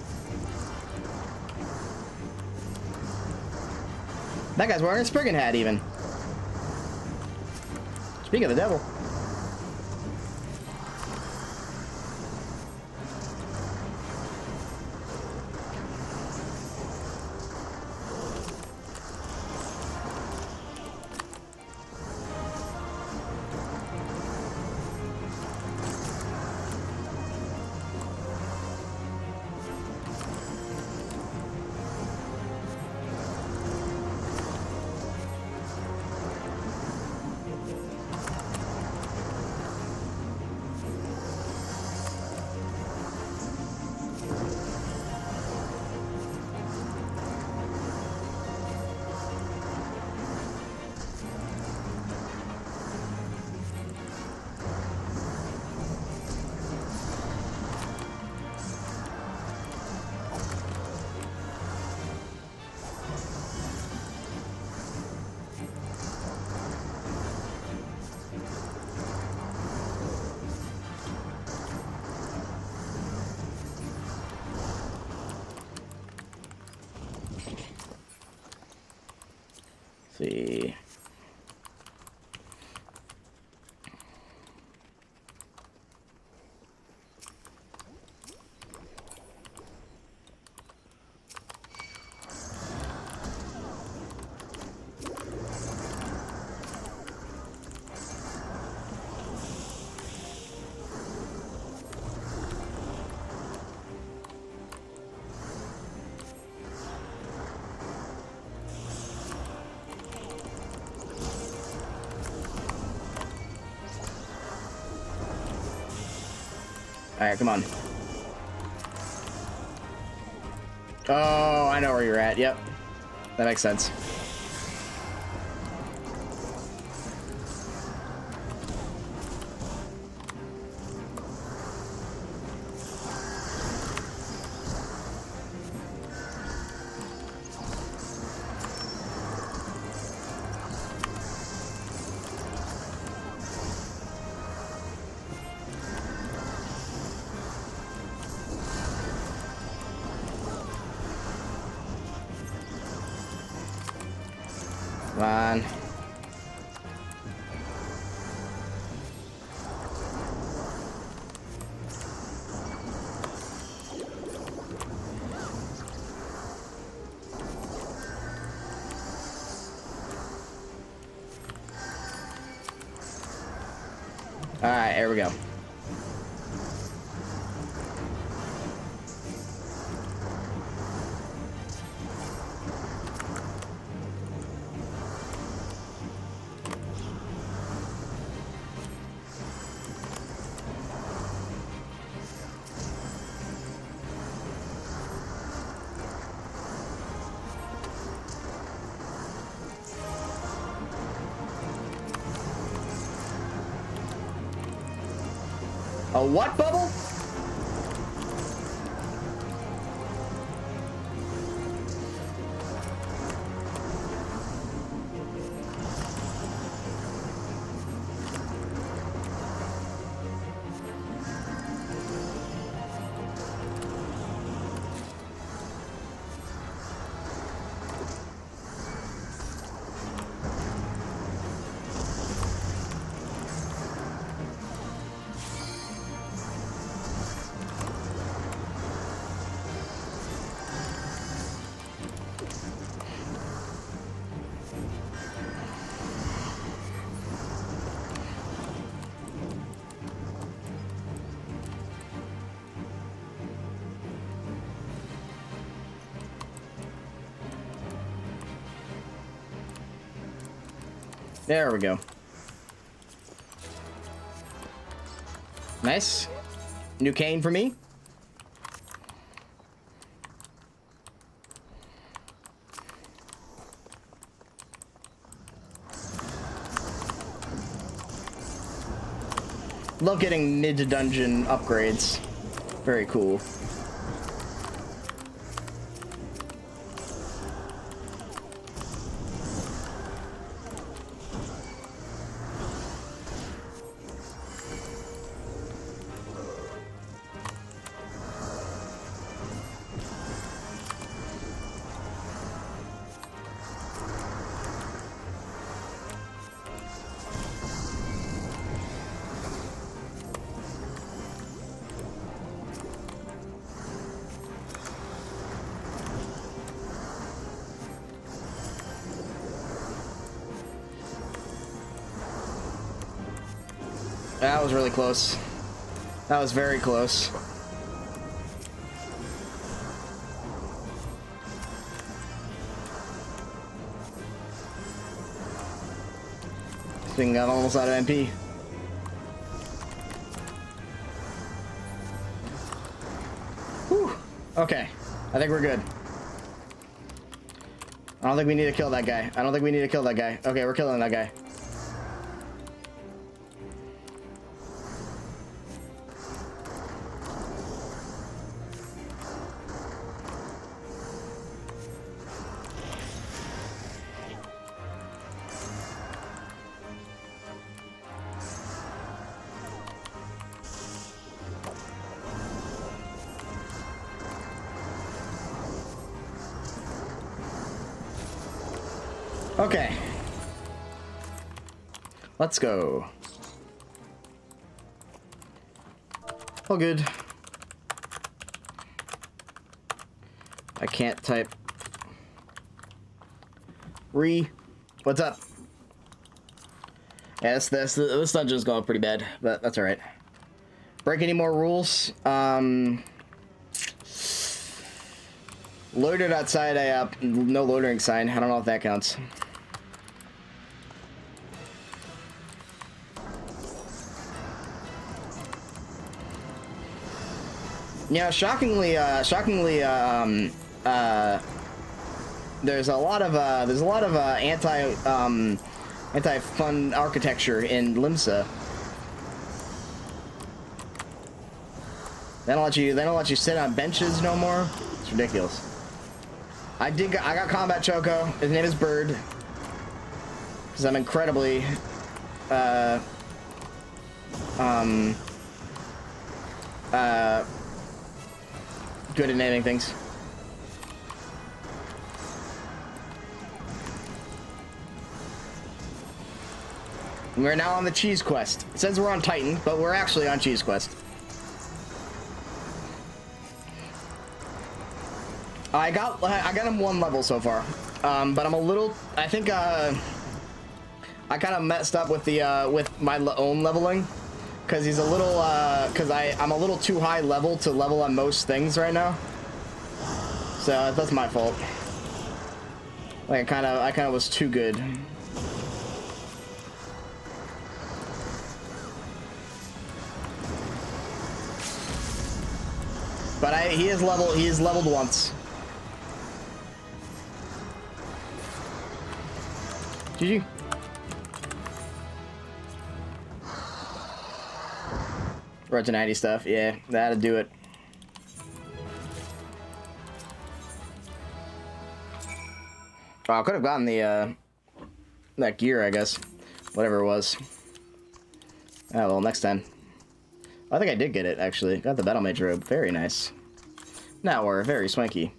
That guy's wearing a Spriggan hat, even. Speaking of the devil. See. Alright, come on. Oh, I know where you're at. Yep. That makes sense. Come on. All right, here we go. A what bubble? There we go. Nice. New cane for me. Love getting mid-dungeon upgrades. Very cool. That was really close. That was very close. This thing got almost out of MP. Whew. Okay. I think we're good. I don't think we need to kill that guy. I don't think we need to kill that guy. Okay, we're killing that guy. Okay. Let's go. All good. I can't type. What's up? Yes, this dungeon's going pretty bad, but that's alright. Break any more rules? Loitered outside a no loitering sign. I don't know if that counts. Yeah, shockingly, there's a lot of anti-fun architecture in Limsa. They don't let you sit on benches no more. It's ridiculous. I got combat choco. His name is Bird. Because I'm incredibly good at naming things. And we're now on the cheese quest. It says we're on Titan, but we're actually on cheese quest. I got him 1 level so far, but I'm a little. I think I kind of messed up with the with my own leveling, because he's a little because I'm a little too high level to level on most things right now. So that's my fault. Like I kind of was too good. But he is leveled once. GG. RT90 stuff, yeah, that'll do it. Oh, I could have gotten the that gear, I guess, whatever it was. Oh well, next time. I think I did get it actually. Got the Battle Mage robe, very nice. Now we're very swanky.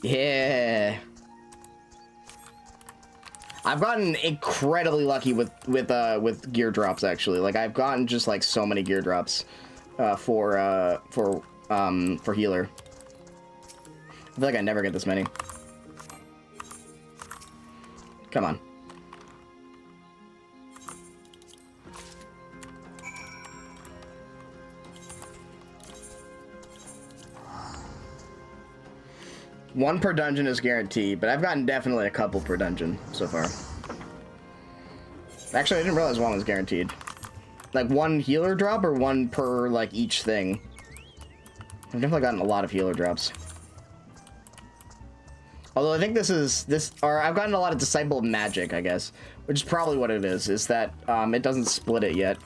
Yeah. I've gotten incredibly lucky with gear drops actually. Like I've gotten just like so many gear drops for healer. I feel like I never get this many. Come on. One per dungeon is guaranteed, but I've gotten definitely a couple per dungeon so far. Actually, I didn't realize one was guaranteed. Like one healer drop or one per like each thing? I've definitely gotten a lot of healer drops. Although I think or I've gotten a lot of Disciple of Magic, I guess, which is probably what it is that it doesn't split it yet.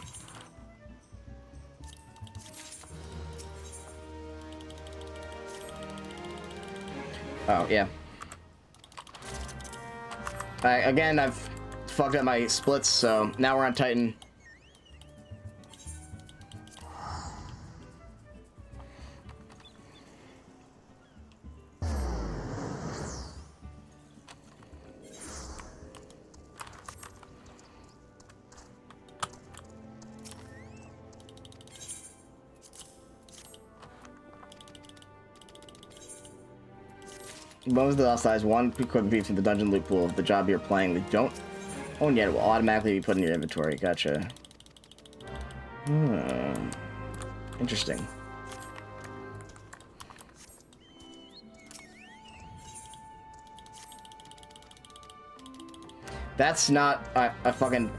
Oh, yeah. Again, I've fucked up my splits, so now we're on Titan. What was the lost size? One equipment piece from the dungeon loot pool of the job you're playing. We don't own yet. It will automatically be put in your inventory. Gotcha. Interesting. That's not a fucking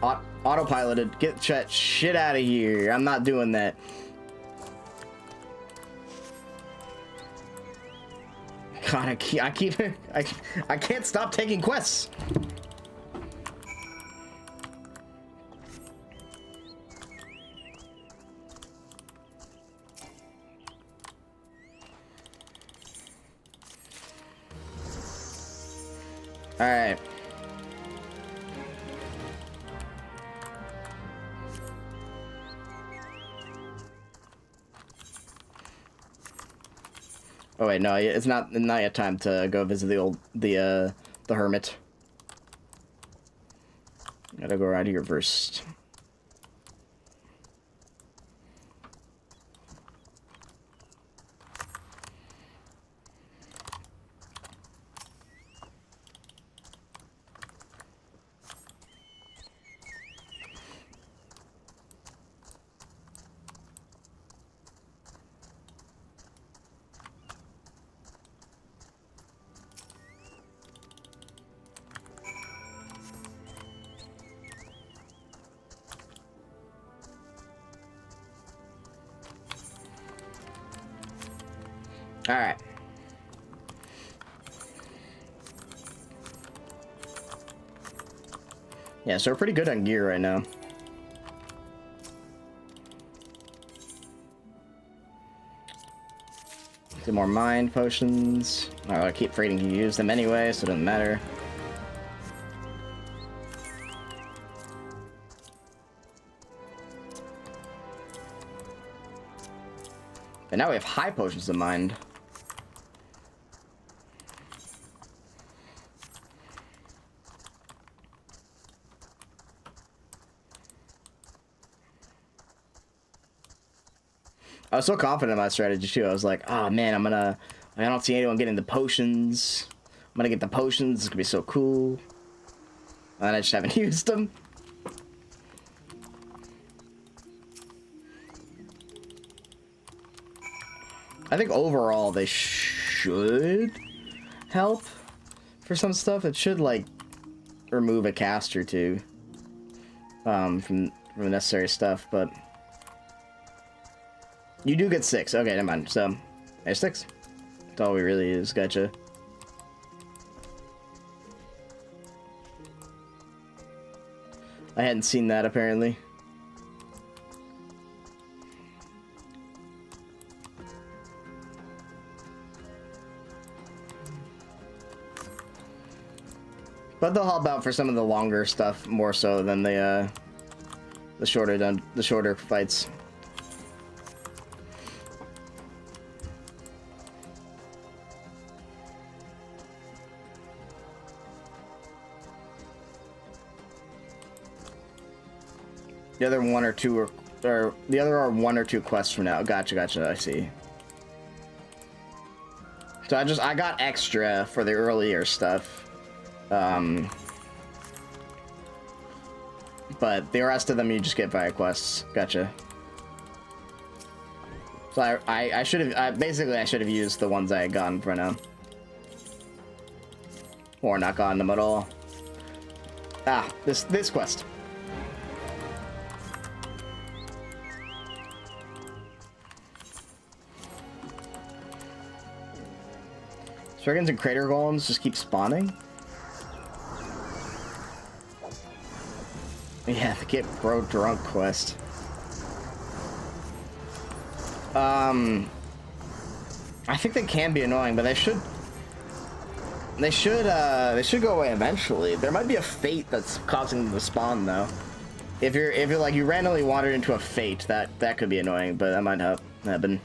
autopiloted. Get that shit out of here. I'm not doing that. God, I can't stop taking quests. All right. Oh wait, no, it's not yet time to go visit the hermit. Gotta go around here first. All right. Yeah, so we're pretty good on gear right now. Get more mind potions. Oh, I keep forgetting to use them anyway, so it doesn't matter. But now we have high potions of mind. I was so confident in my strategy too. I was like, oh man, I don't see anyone getting the potions. I'm gonna get the potions. It's gonna be so cool. And I just haven't used them. I think overall they should help for some stuff. It should like remove a cast or two from the necessary stuff, but you do get 6. Okay, never mind. So there's 6. That's all we really use. Gotcha. I hadn't seen that apparently. But they'll help out for some of the longer stuff more so than the shorter fights. The other one or two or the other are 1 or 2 quests from now. Gotcha, I see. So I got extra for the earlier stuff. But the rest of them you just get via quests. Gotcha. So I should have basically I should have used the ones I had gotten for now. Or not gotten them at all. Ah, this quest. Dragons and crater golems just keep spawning? Yeah, the get bro drunk quest. I think they can be annoying, but they should go away eventually. There might be a fate that's causing them to spawn though. If you're like you randomly wandered into a fate, that could be annoying, but that might happen.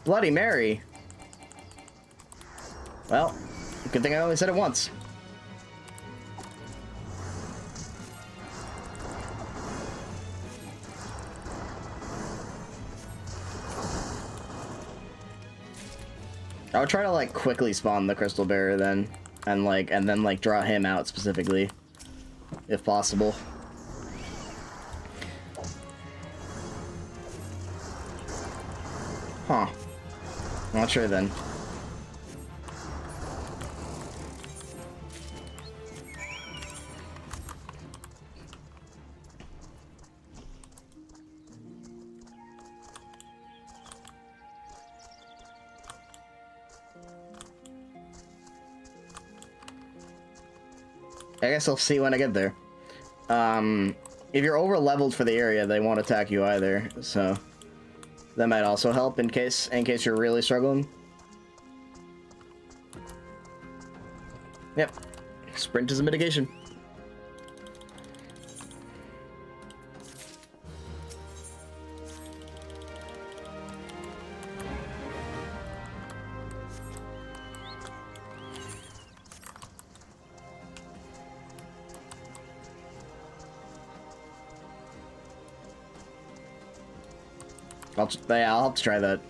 Bloody Mary. Well, good thing I only said it once. I would try to like quickly spawn the crystal bearer then, and then like draw him out specifically, if possible. Huh. Not sure then. I guess I'll see when I get there. If you're over leveled for the area, they won't attack you either, so that might also help in case you're really struggling. Yep. Sprint is a mitigation. I'll have to try that.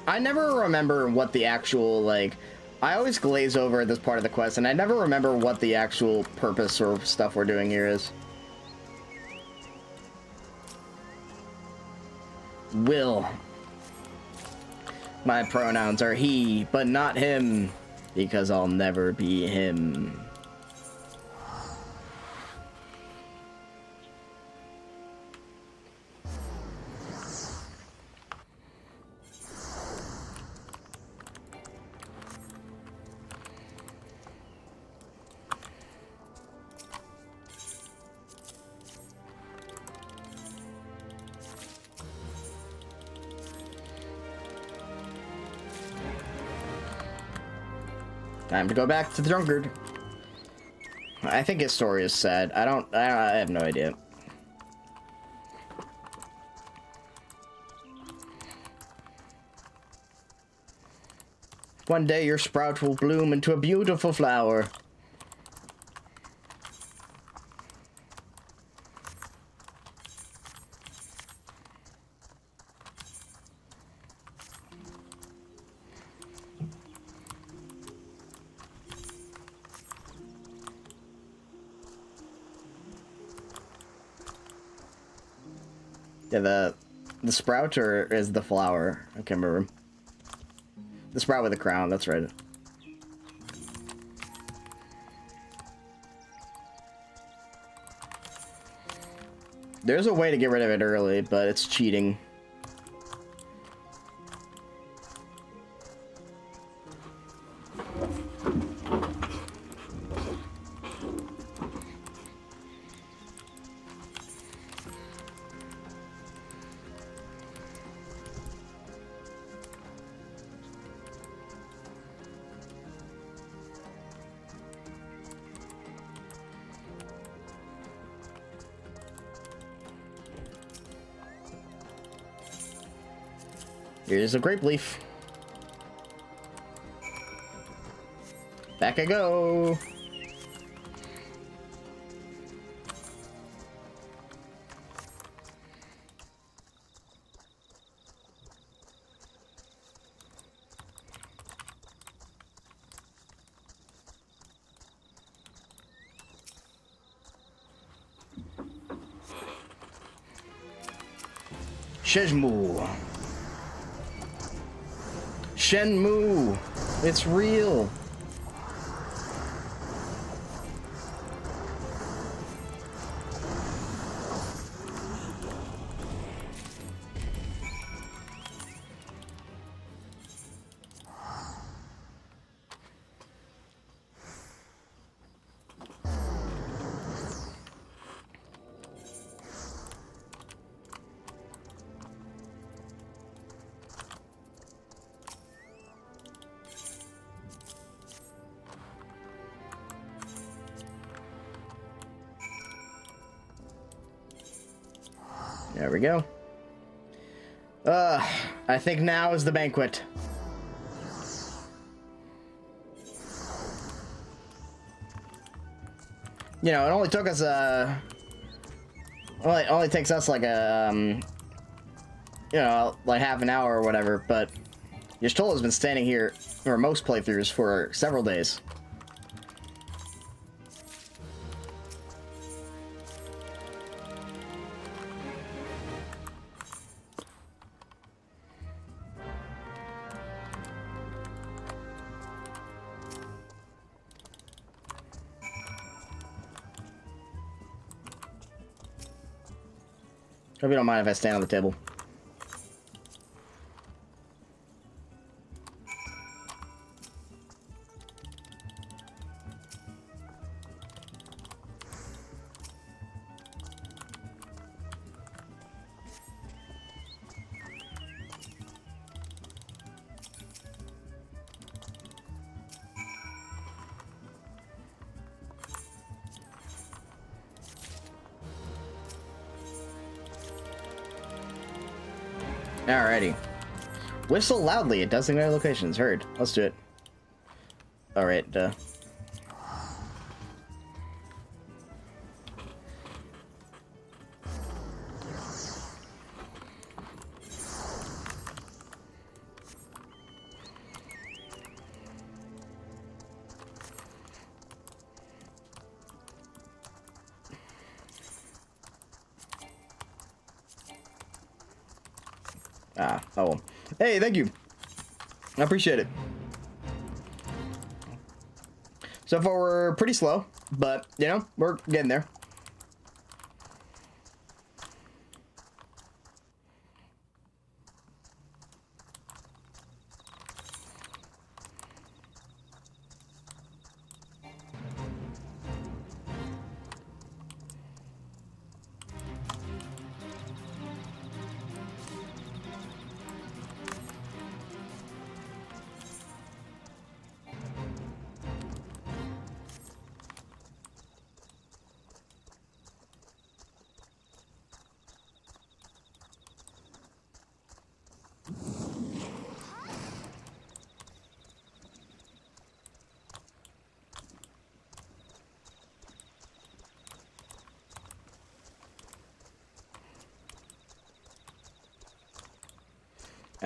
I never remember what the actual, like, I always glaze over this part of the quest, and I never remember what the actual purpose or stuff we're doing here is. Will. My pronouns are he, but not him, because I'll never be him. Time to go back to the drunkard. I think his story is sad. I have no idea. One day your sprout will bloom into a beautiful flower. Yeah, the sprout or is the flower? I can't remember. The sprout with a crown, that's right. There's a way to get rid of it early, but it's cheating. Here's a grape leaf. Back I go. Shenmue. Shenmue. It's real. There we go. I think now is the banquet. You know, it only took us only takes us like a you know, like half an hour or whatever, but Y'shtola has been standing here for most playthroughs for several days. Hope you don't mind if I stand on the table. Alrighty. Whistle loudly at designated locations. Heard. Let's do it. Alright, oh well. Hey, thank you. I appreciate it. So far, we're pretty slow, but, you know, we're getting there.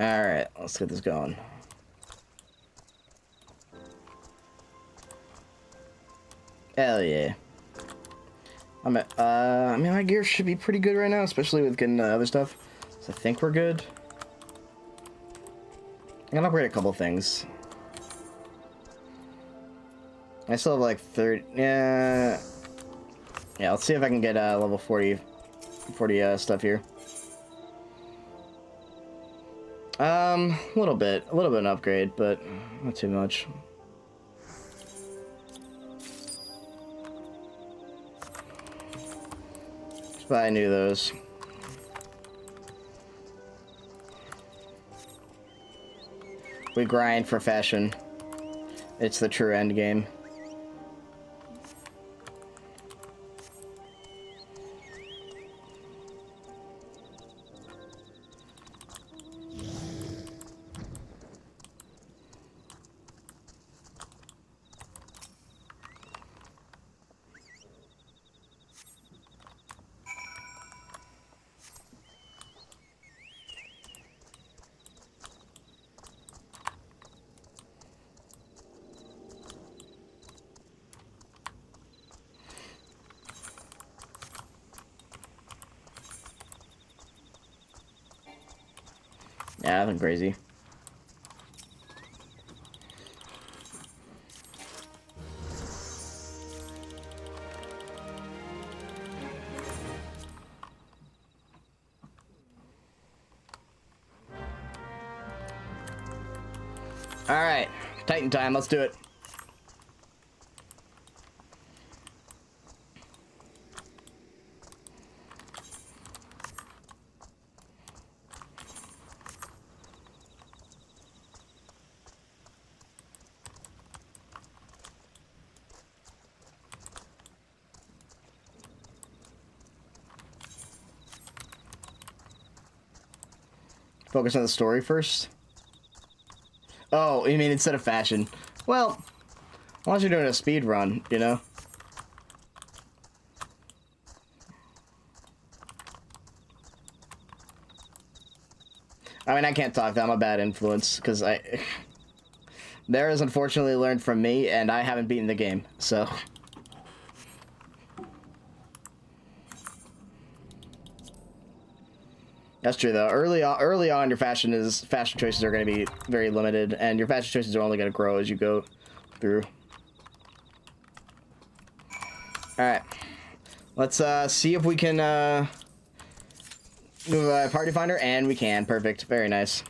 Alright, let's get this going. Hell yeah. I mean, my gear should be pretty good right now, especially with getting other stuff. So I think we're good. I'm gonna upgrade a couple things. I still have like 30. Yeah, let's see if I can get level 40 stuff here. A little bit an upgrade, but not too much. Just buy new those. We grind for fashion. It's the true end game. Yeah, nothing crazy. All right, Titan time. Let's do it. Focus on the story first. Oh, you mean instead of fashion? Well, unless you're doing a speed run, you know. I mean, I can't talk. I'm a bad influence because there is unfortunately learned from me, and I haven't beaten the game, so. That's true though. Early on, your fashion choices are going to be very limited, and your fashion choices are only going to grow as you go through. All right, let's see if we can move a party finder, and we can. Perfect. Very nice.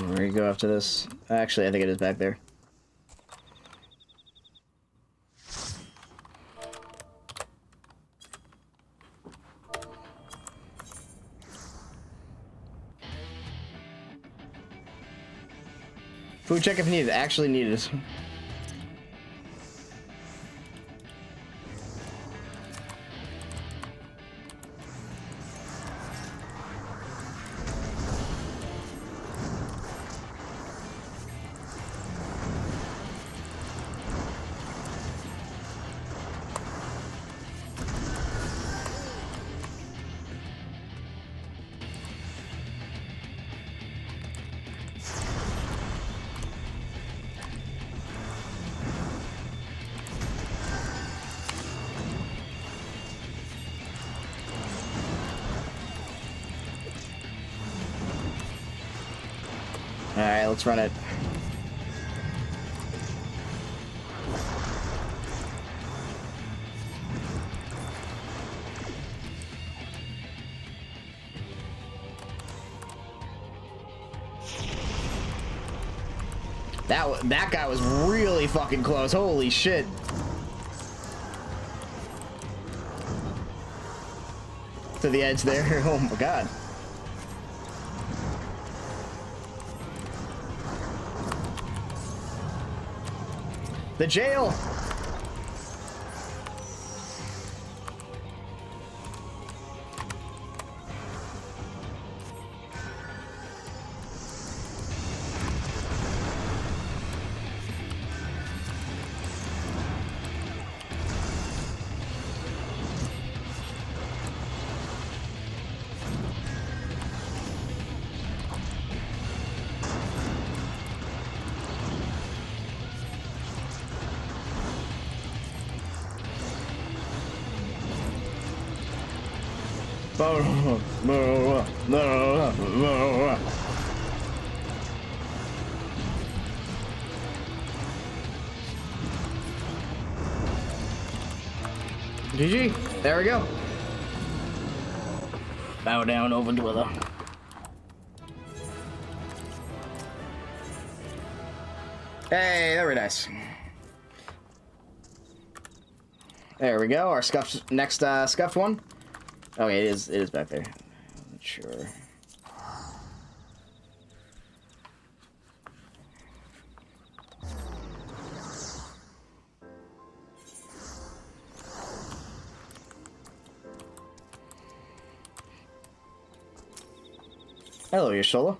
Where you go after this? Actually, I think it is back there. Food check if needed. Actually needed. Alright, let's run it. That guy was really fucking close. Holy shit. To the edge there. Oh my god. The jail! GG. There we go. Bow down, over dweller. Hey, very nice. There we go. Our scuffed next scuffed one. Okay, it is back there. I'm not sure. Hello, Yashola.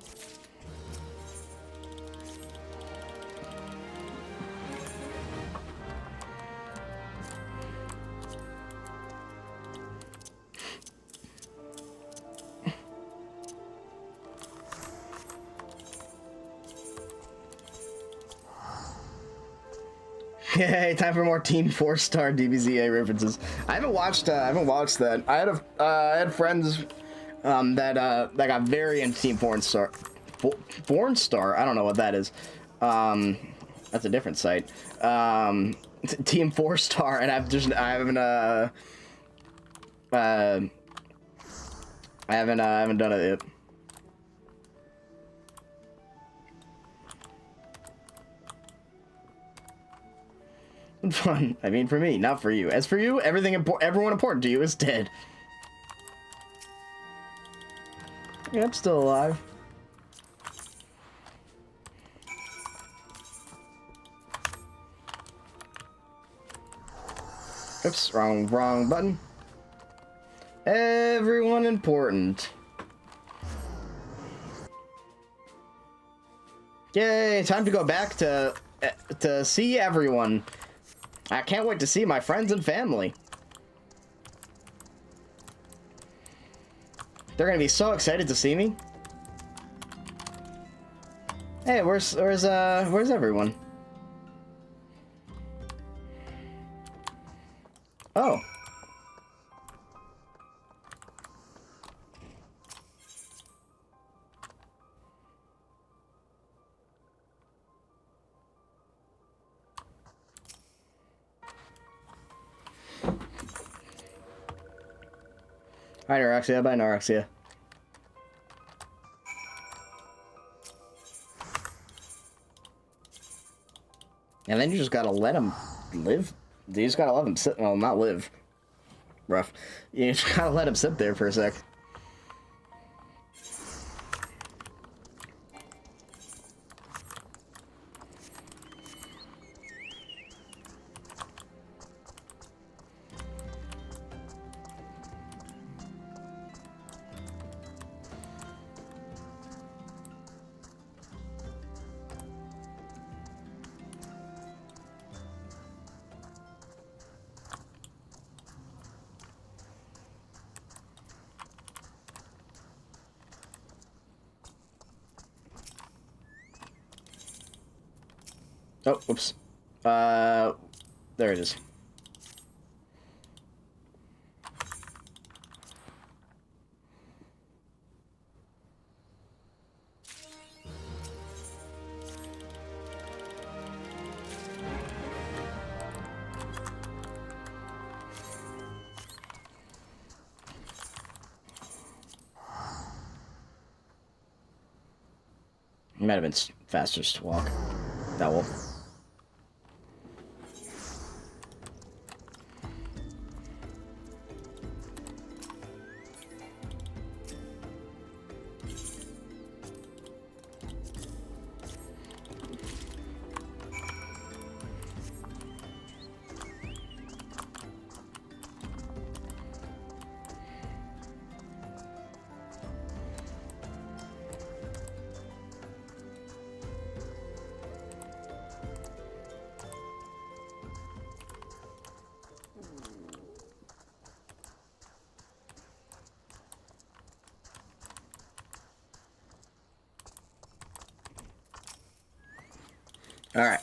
Hey, time for more Team 4-star DBZA references. I haven't watched that. I had friends that got very into Team 4-star. 4-star? I don't know what that is. That's a different site. Team 4-star, and I haven't done it yet. Fun. I mean, for me, not for you. As for you, everyone important to you is dead. Yeah, I'm still alive. Oops, wrong button. Everyone important. Yay, time to go back to see everyone. I can't wait to see my friends and family. They're gonna be so excited to see me. Hey, where's everyone? Oh. Hi, Norexia. Bye, Norexia. And then you just gotta let him live. You just gotta let him sit. Well, not live. Rough. You just gotta let him sit there for a sec. Oh, whoops. There it is. It might have been faster to walk. That will. All right.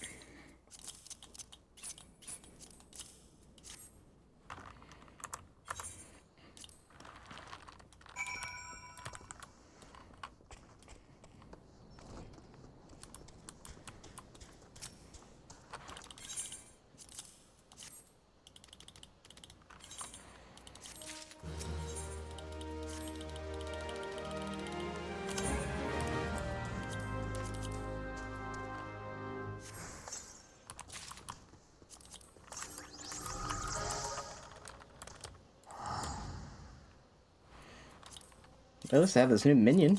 Let's have this new minion.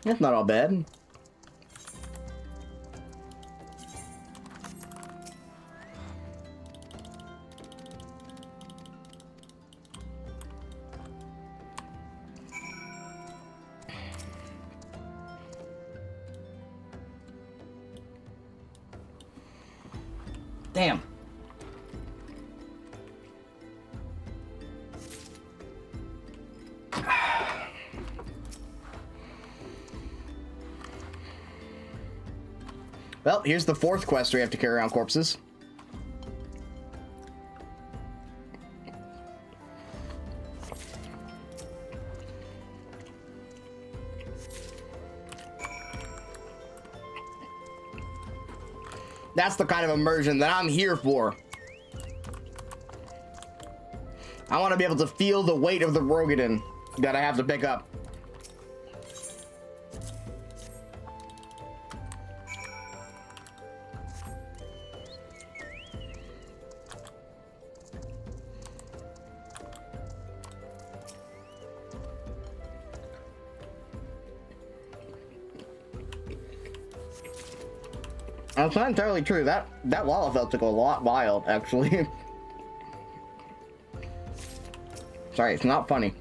That's not all bad. Damn. Well, here's the fourth quest we have to carry around corpses. That's the kind of immersion that I'm here for. I want to be able to feel the weight of the Rogadin that I have to pick up. That's not entirely true. That lava felt took a lot while, actually. Sorry, it's not funny.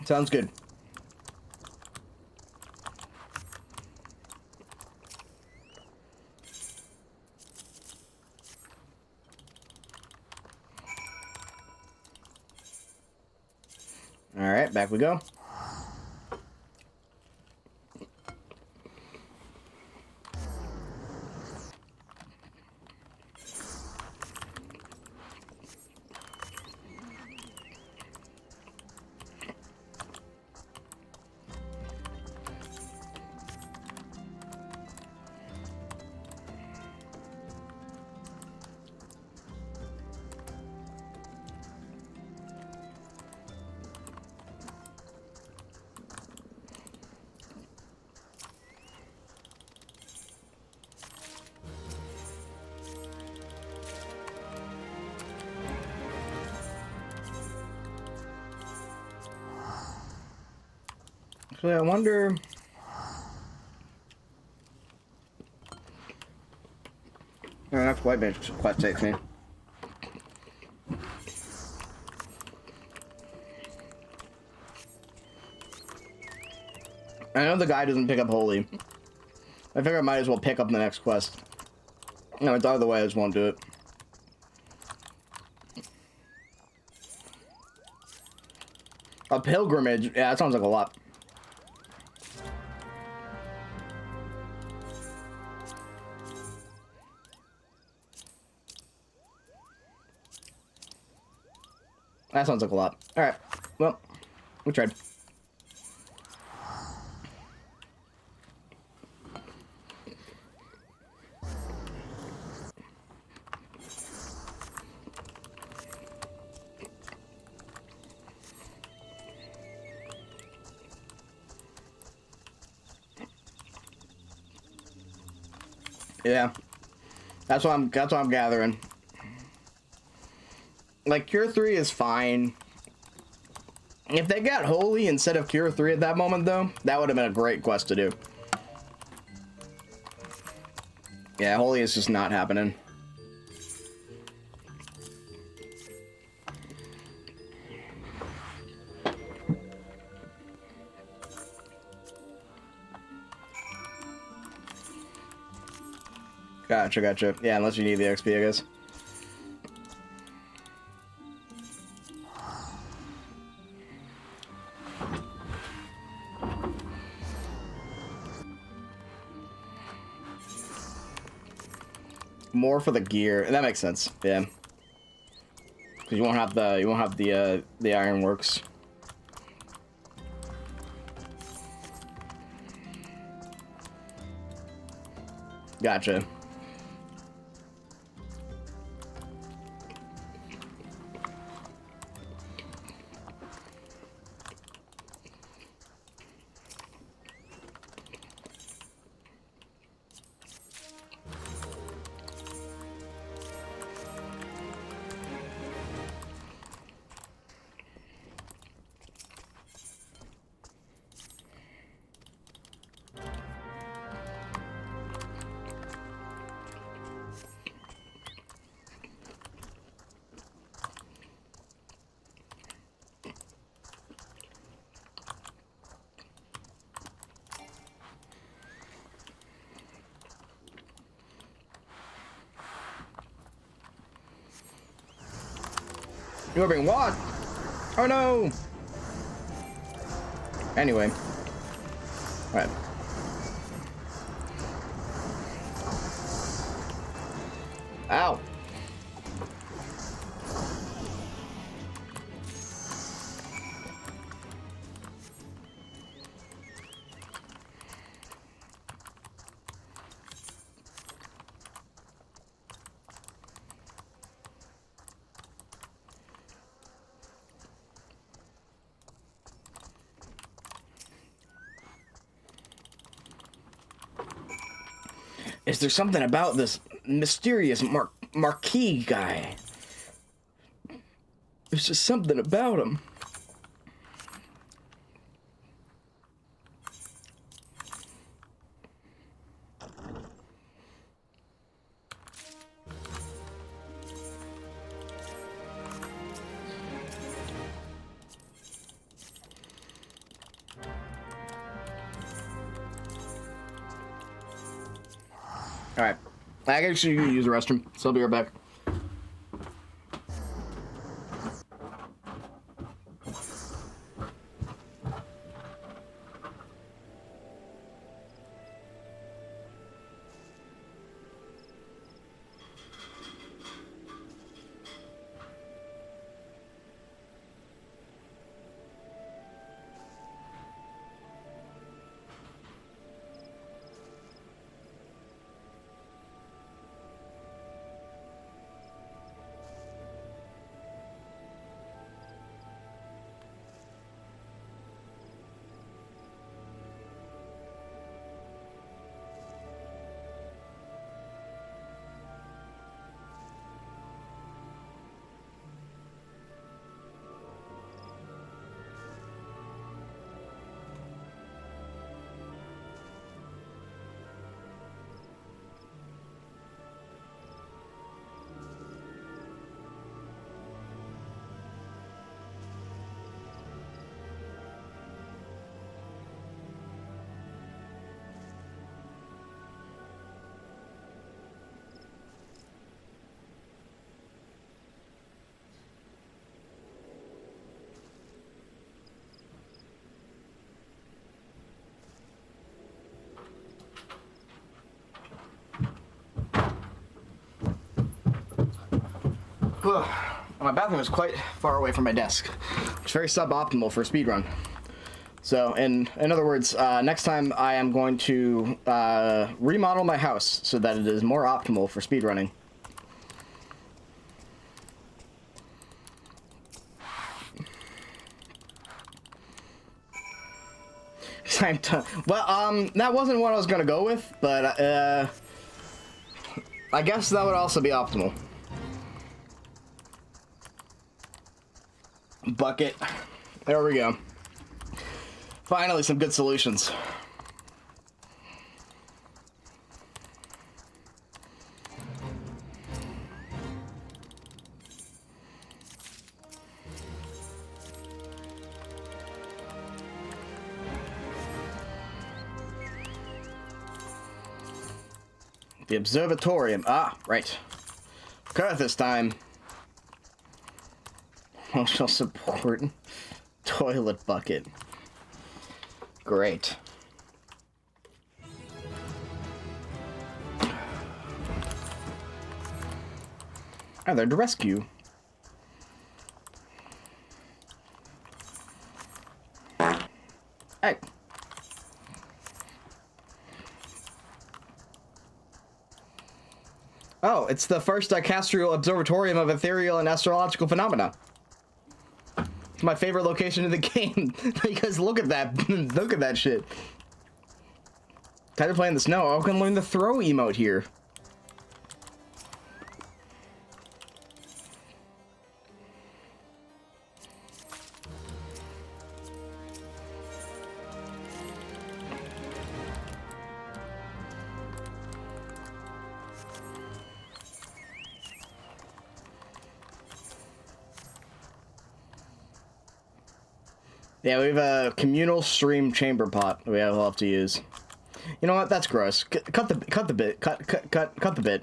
Sounds good. All right, back we go. Actually, I wonder. Oh, that's quite big. Quite takes me. I know the guy doesn't pick up Holy. I figure I might as well pick up the next quest. No, it's either way, I just won't do it. A pilgrimage? Yeah, that sounds like a lot. That sounds like a lot. Alright, well, we tried. Yeah, that's what I'm gathering. Like, Cure 3 is fine. If they got Holy instead of Cure 3 at that moment, though, that would have been a great quest to do. Yeah, Holy is just not happening. Gotcha. Yeah, unless you need the XP, I guess. More for the gear. That makes sense. Yeah. Because you won't have the ironworks. Gotcha. You're being what? Oh no! Anyway. Alright. Ow! Is there something about this mysterious marquee guy. There's just something about him. Alright. I actually use the restroom, so I'll be right back. My bathroom is quite far away from my desk. It's very suboptimal for speedrun. So, in other words, next time I am going to remodel my house so that it is more optimal for speedrunning. Well, that wasn't what I was gonna go with, but I guess that would also be optimal. Bucket. There we go. Finally, some good solutions. The observatorium. Ah, right. Curve this time. Emotional support. Toilet bucket. Great. Oh, they're to rescue. Hey. Oh, it's the first dicastrial observatorium of ethereal and astrological phenomena. It's my favorite location in the game because look at that, look at that shit. Tired of playing in the snow. I can learn the throw emote here. Yeah, we have a communal stream chamber pot we'll have to use. You know what? That's gross. Cut the bit. Cut the bit.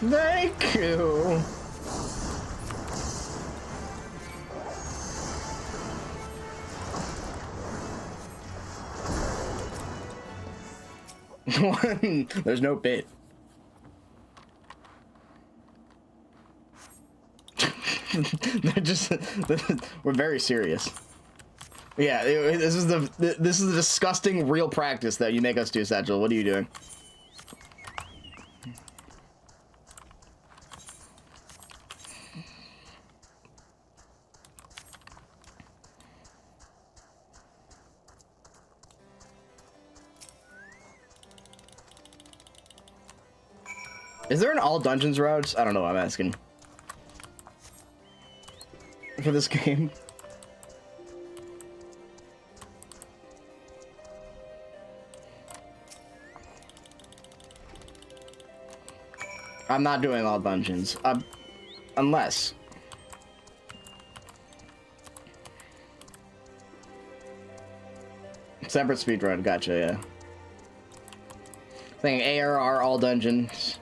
Thank you. There's no bit. They're just we're very serious. Yeah, this is the disgusting real practice that you make us do, Satchel. What are you doing? Is there an all dungeons route? I don't know. I'm asking for this game. I'm not doing all dungeons, unless. Separate speedrun, gotcha, yeah. Saying ARR all dungeons.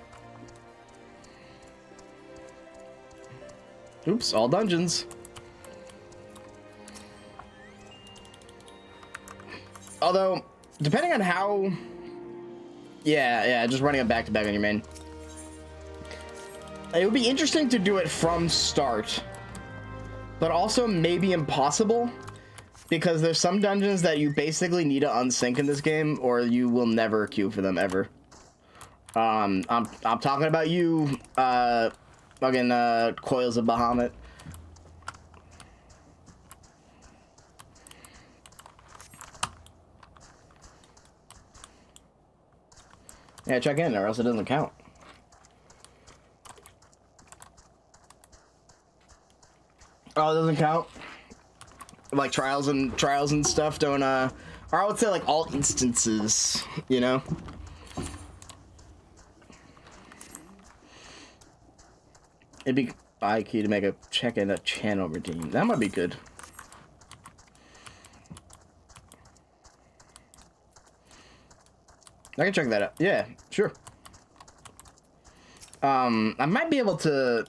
Oops, all dungeons. Although, depending on how... Yeah, just running it back-to-back on your main. It would be interesting to do it from start, but also maybe impossible, because there's some dungeons that you basically need to unsync in this game, or you will never queue for them ever. I'm talking about you, fucking Coils of Bahamut. Yeah, check in, or else it doesn't count. Oh, it doesn't count? Like trials and stuff don't, or I would say like all instances, you know? It'd be key to make a check-in a channel redeem. That might be good. I can check that out. Yeah, sure. I might be able to...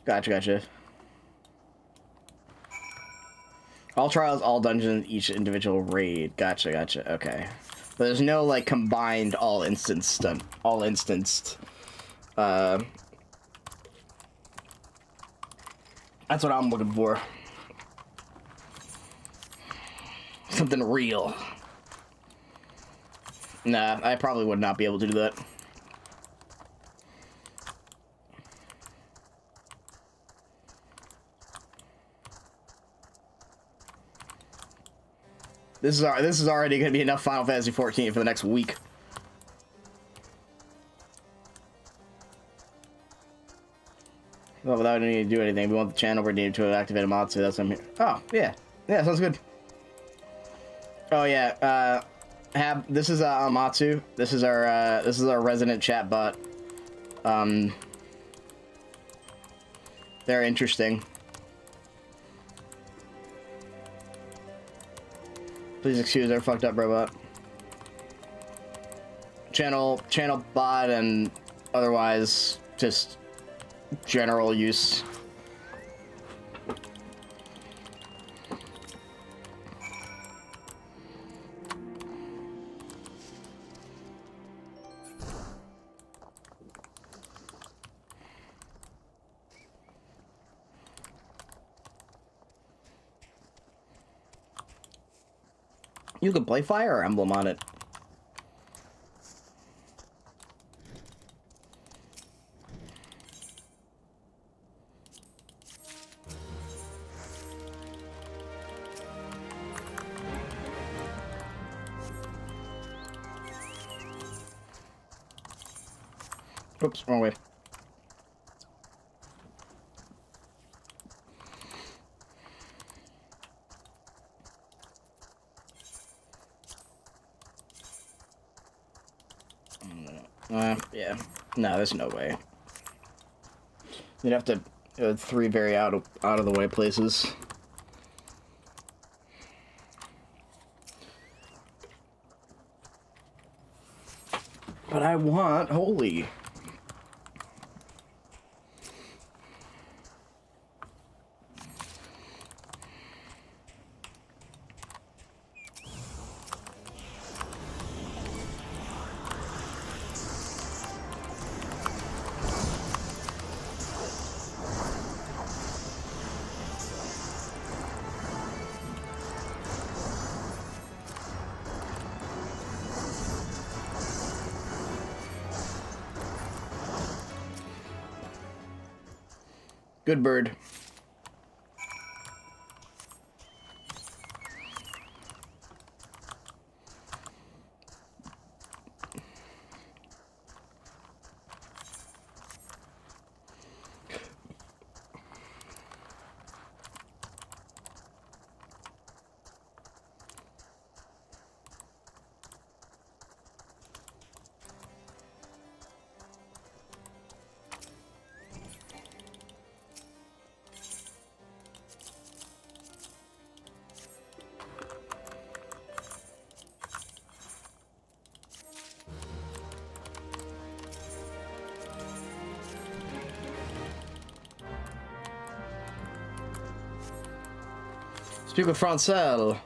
Gotcha. All trials, all dungeons, each individual raid. Gotcha. Okay. But there's no like combined all instanced. That's what I'm looking for. Something real. Nah, I probably would not be able to do that. This is already going to be enough Final Fantasy 14 for the next week. Well, without needing to do anything, we want the channel redeemed to activate Amatsu. That's what I'm here. Oh, yeah, sounds good. Oh yeah, this is Amatsu. This is our resident chat bot. They're interesting. Please excuse our fucked up robot. Channel bot and otherwise just general use. You can play Fire Emblem on it. Oops, wrong way. Yeah. No, there's no way. You'd have to 3 very out of the way places. But I want holy. Good bird. Speak with Francel.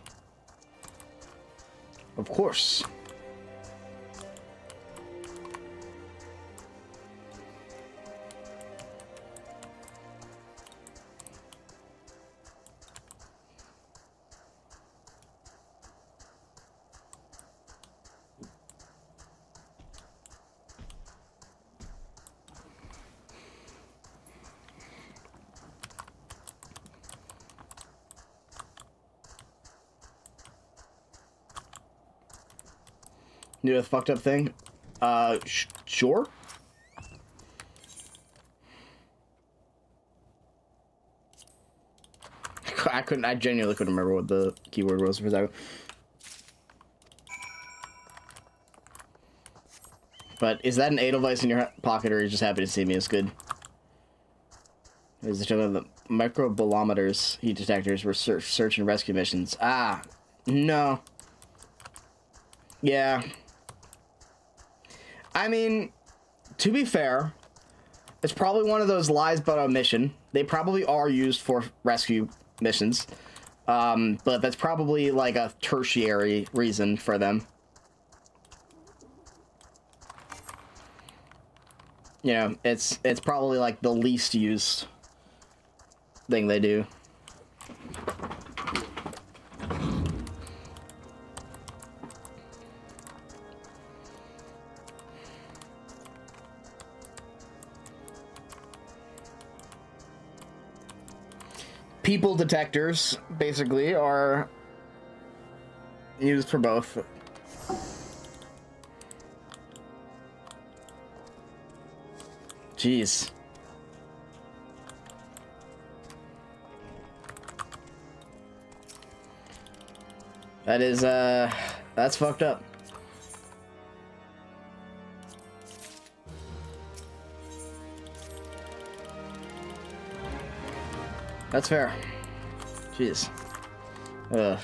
Of course. You know the fucked up thing? Sure? I genuinely couldn't remember what the keyword was for that. But is that an Edelweiss in your pocket, or are you just happy to see me? It's good. Is it the microbolometers heat detectors were search and rescue missions? Ah, no. Yeah. I mean, to be fair, it's probably one of those lies but omission. They probably are used for rescue missions. But that's probably like a tertiary reason for them. You know, it's probably like the least used thing they do. People detectors, basically, are used for both. Jeez. That is, that's fucked up. That's fair. Jeez. Ugh.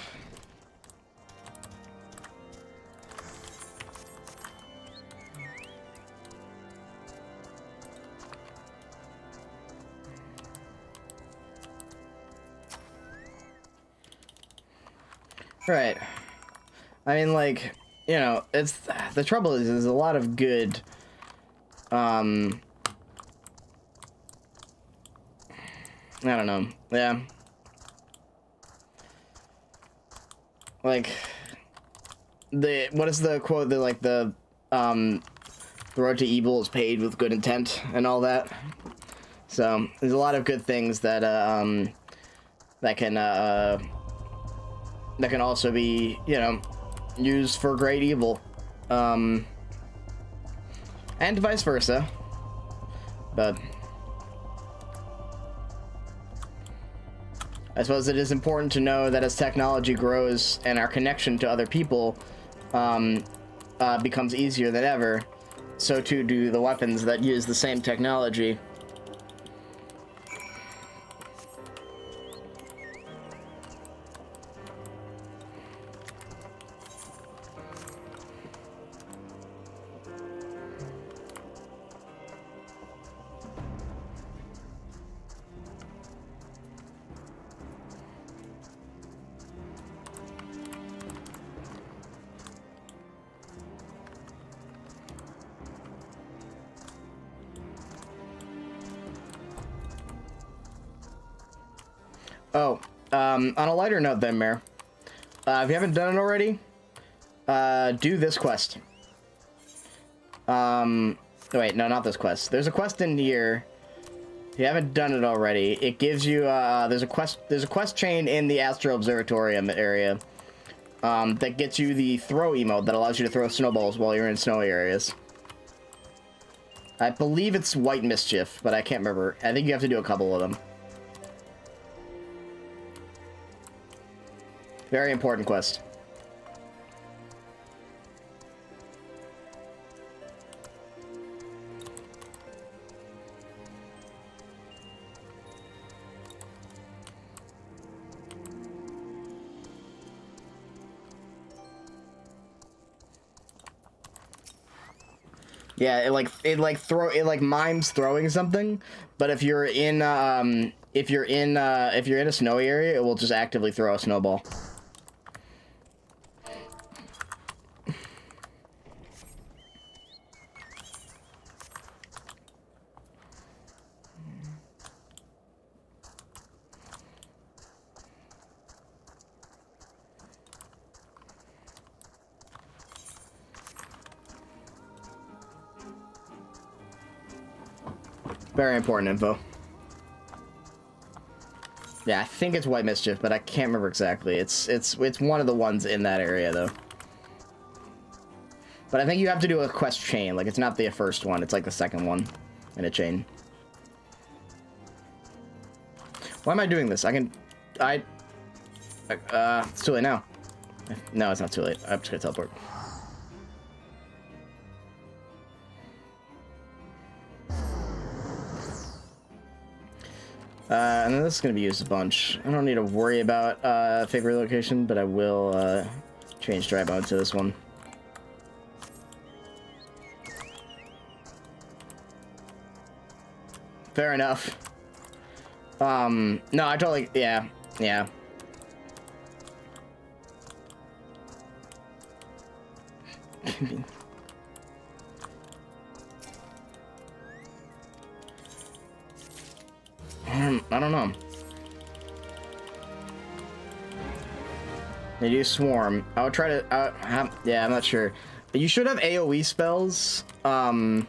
Right. I mean, like, you know, it's the trouble is there's a lot of good I don't know. Yeah. Like what is the quote that like the road to evil is paved with good intent and all that. So there's a lot of good things that that can also be, you know, used for great evil, and vice versa. But I suppose it is important to know that as technology grows and our connection to other people becomes easier than ever, so too do the weapons that use the same technology. Oh, on a lighter note then, Mare, if you haven't done it already, do this quest. Wait, no, not this quest. There's a quest in here. If you haven't done it already, it gives you, there's a quest chain in the Astro Observatorium area, that gets you the throw emote that allows you to throw snowballs while you're in snowy areas. I believe it's White Mischief, but I can't remember. I think you have to do a couple of them. Very important quest. Yeah, it like mimes throwing something, but if you're in a snowy area, it will just actively throw a snowball. Very important info. Yeah, I think it's White Mischief, but I can't remember exactly. It's one of the ones in that area though. But I think you have to do a quest chain. Like, it's not the first one, it's like the second one in a chain. Why am I doing this? It's too late now. No, it's not too late. I'm just gonna teleport. And then this is going to be used a bunch. I don't need to worry about favorite location, but I will change dry mode to this one. Fair enough. No, I totally, yeah. I don't know. They do swarm. I would try to. Yeah, I'm not sure. You should have AOE spells. I'm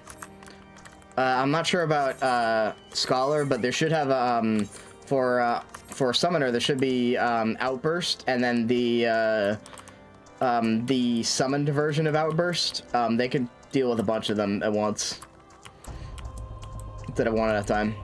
not sure about Scholar, but there should have for Summoner there should be Outburst, and then the summoned version of Outburst. They could deal with a bunch of them at once instead of one at a time.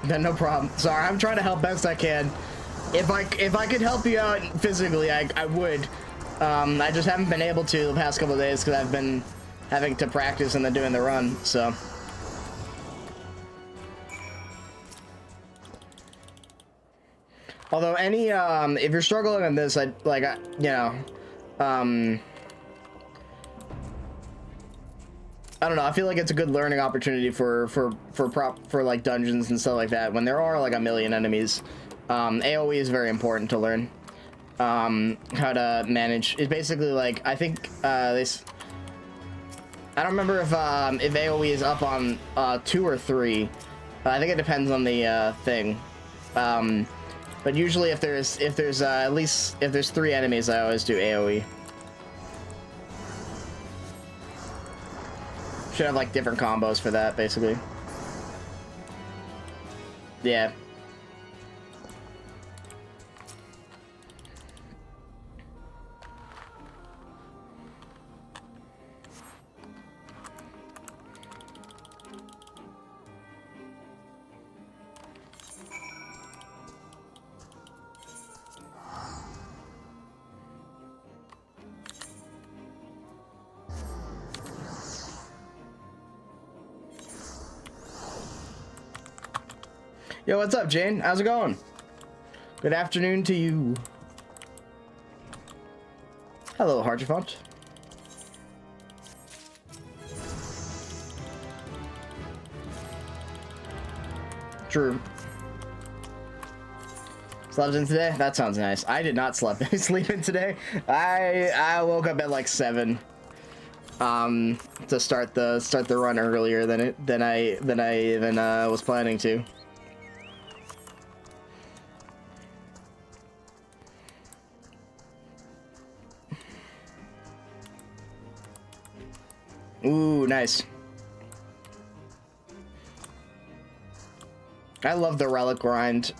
Yeah, no problem. Sorry, I'm trying to help best I can. If I could help you out physically, I would. I just haven't been able to the past couple of days because I've been having to practice and then doing the run. So. Although if you're struggling on this, I don't know. I feel like it's a good learning opportunity for like dungeons and stuff like that. When there are like a million enemies, AOE is very important to learn. How to manage. It's basically like I think this. I don't remember if AOE is up on 2 or 3. I think it depends on the thing. But usually if there's at least if there's 3 enemies, I always do AOE. Should have like different combos for that, basically. Yeah. Yo, what's up, Jane? How's it going? Good afternoon to you. Hello, Harjafont. True. Slept in today? That sounds nice. I did not sleep in today. I woke up at like 7. To start the run earlier than I even was planning to. Ooh, nice. I love the relic grind.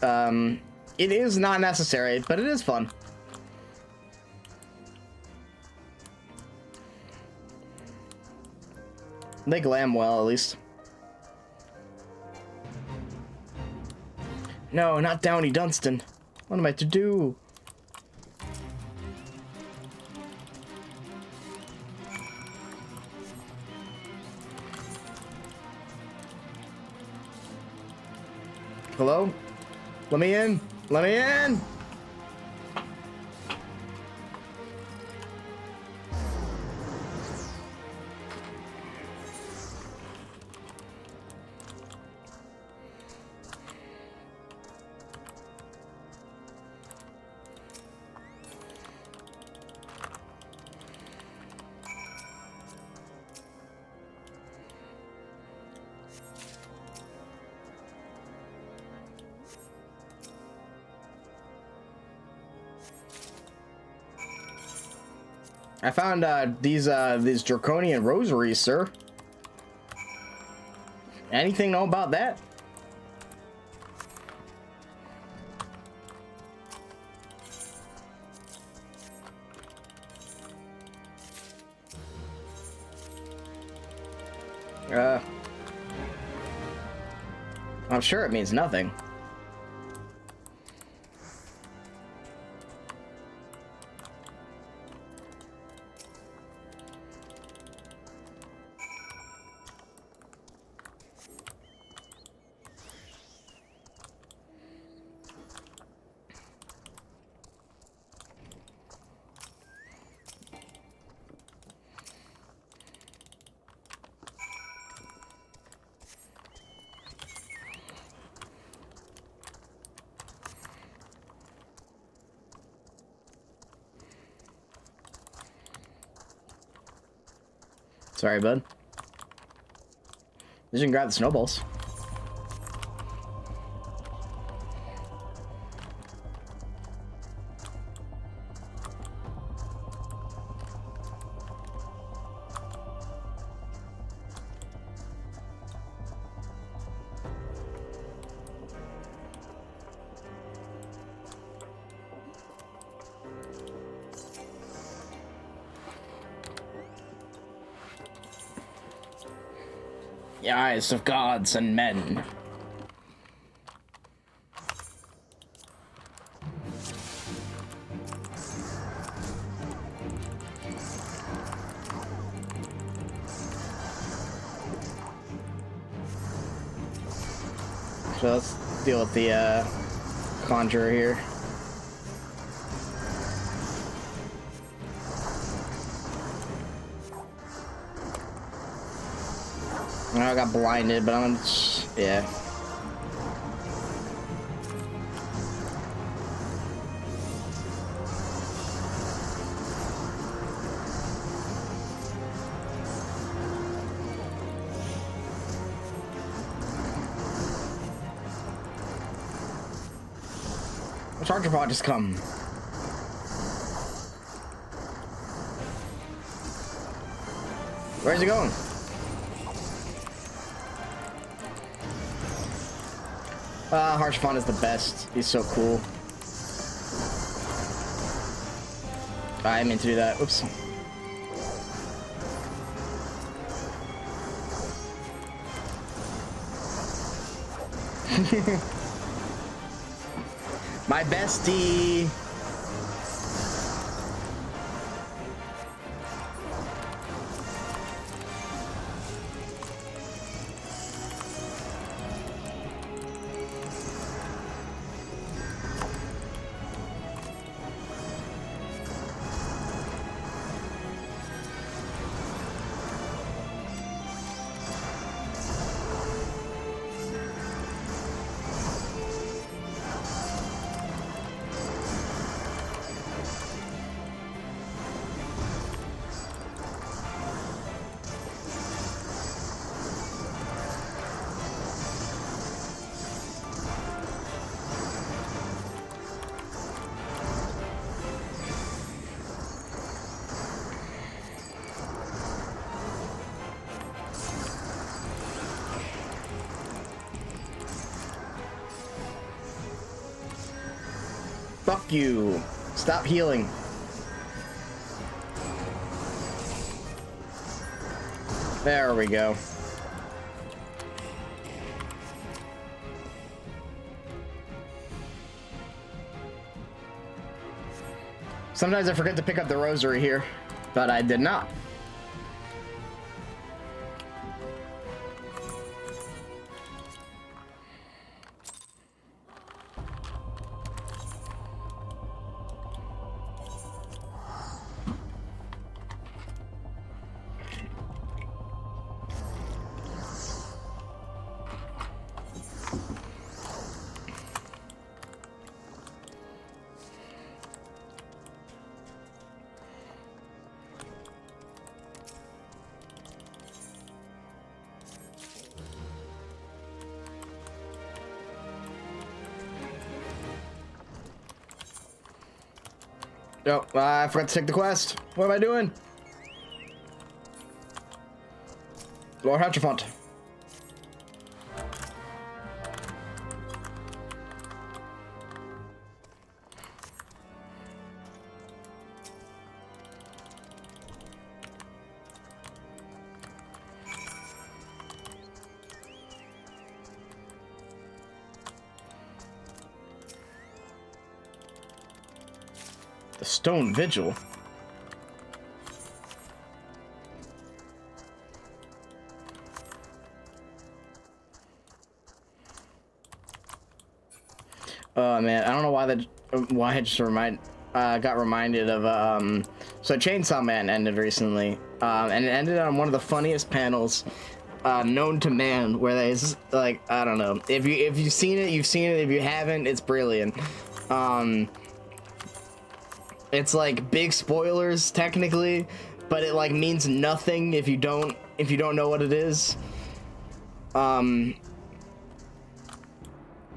It is not necessary, but it is fun. They glam well, at least. No, not Downey Dunstan. What am I to do? Hello? Let me in. Let me in. I found these draconian rosaries, sir. Anything know about that? I'm sure it means nothing. Sorry, bud. You can grab the snowballs. The eyes of gods and men. So let's deal with the conjurer here. I got blinded, but I'm yeah. The charger pod just come. Where's he going? Harsh Fun is the best. He's so cool. I meant to do that. Oops. My bestie. Fuck you. Stop healing. There we go. Sometimes I forget to pick up the rosary here, but I did not. Oh, I forgot to take the quest. What am I doing? Lord Hatchafont. The Stone Vigil. Oh man, I don't know why I just got reminded of so Chainsaw Man ended recently, and it ended on one of the funniest panels known to man, where there's like, I don't know, if you've seen it, you've seen it. If you haven't, it's brilliant. It's like big spoilers technically, but it like means nothing if you don't know what it is. I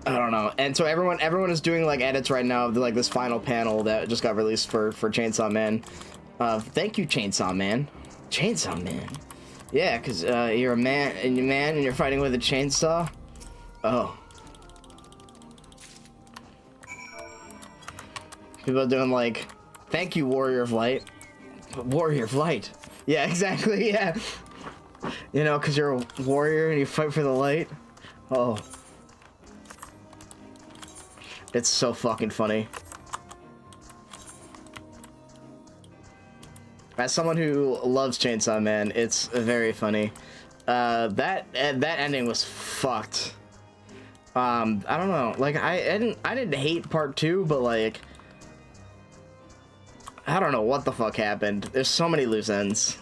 don't know. And so everyone is doing like edits right now of like this final panel that just got released for Chainsaw Man. Thank you, Chainsaw Man. Chainsaw Man. Yeah, because you're a man and you're fighting with a chainsaw. Oh. People are doing like, thank you, Warrior of Light. Warrior of Light. Yeah, exactly, yeah. You know, because you're a warrior and you fight for the light. Oh. It's so fucking funny. As someone who loves Chainsaw Man, it's very funny. That ending was fucked. I don't know. Like I didn't hate part 2, but like I don't know what the fuck happened. There's so many loose ends.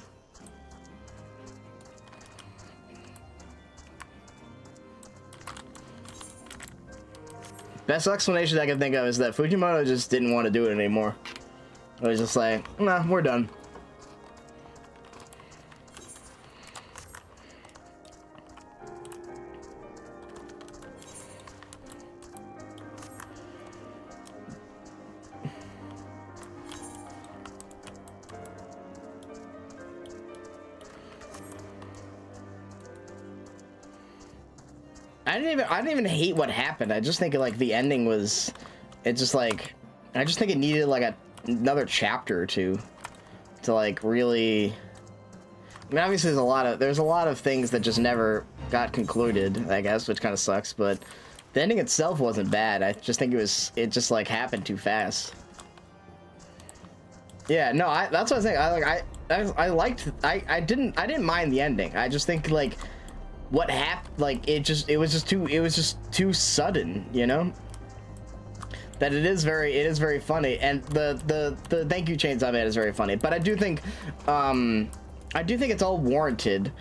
Best explanation I can think of is that Fujimoto just didn't want to do it anymore. It was just like, nah, we're done. I didn't even hate what happened. I just think like the ending was, it's just like, I just think it needed like another chapter or two to like really. I mean, obviously there's a lot of things that just never got concluded, I guess, which kind of sucks. But the ending itself wasn't bad. I just think it just like happened too fast. Yeah, no, that's what I think. I didn't mind the ending. I just think like what happened, like it was just too sudden, you know. That it is very funny, and the thank you Chainsaw Man is very funny. But I do think it's all warranted,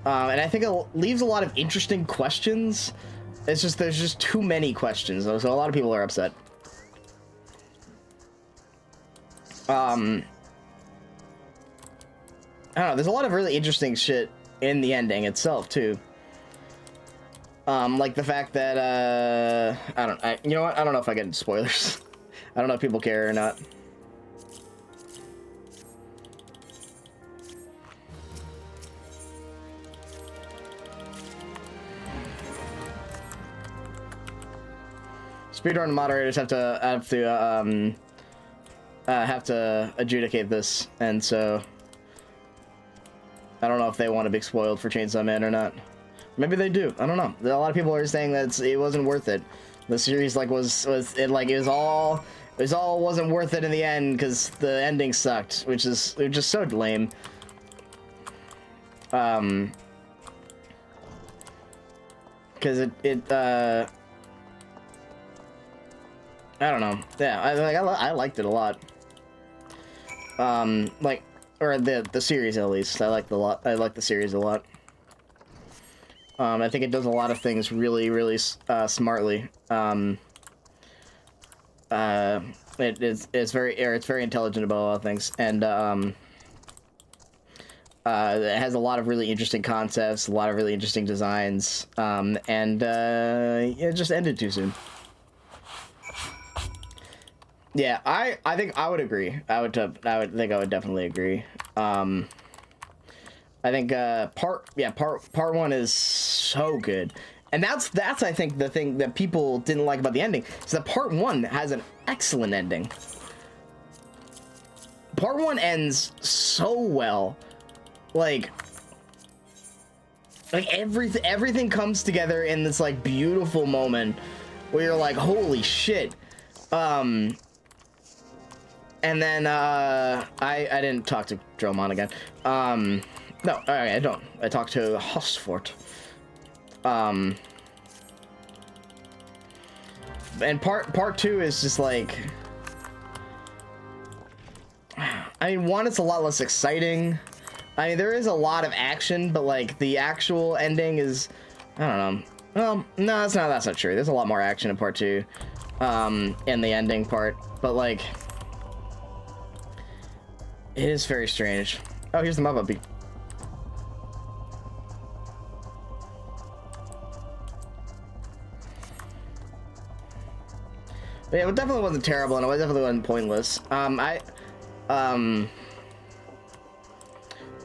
and I think it leaves a lot of interesting questions. It's just there's just too many questions, so a lot of people are upset. I don't know. There's a lot of really interesting shit in the ending itself too. Like the fact that you know what? I don't know if I get into spoilers. I don't know if people care or not. Speedrun moderators have to adjudicate this, and so I don't know if they want to be spoiled for Chainsaw Man or not. Maybe they do. I don't know. A lot of people are saying that it wasn't worth it. The series like was all wasn't worth it in the end because the ending sucked, which is just so lame. Because I don't know. Yeah, I liked it a lot. Like, or the series at least. I like the series a lot. I think it does a lot of things really, really smartly. It's very intelligent about a lot of things, and it has a lot of really interesting concepts, a lot of really interesting designs, and it just ended too soon. Yeah, I think I would agree. I would definitely agree. I think part one is so good, and that's I think the thing that people didn't like about the ending is that part one has an excellent ending. Part one ends so well, like everything comes together in this like beautiful moment where you're like, holy shit. And then I didn't talk to Dromon again. No, I don't. I talked to Hostfort. And part two is just like, I mean, one, it's a lot less exciting. I mean, there is a lot of action, but like the actual ending is, I don't know. Well, no, that's not true. There's a lot more action in part two, in the ending part, but like, it is very strange. Oh, here's the mop-up beat. But yeah, it definitely wasn't terrible, and it definitely wasn't pointless.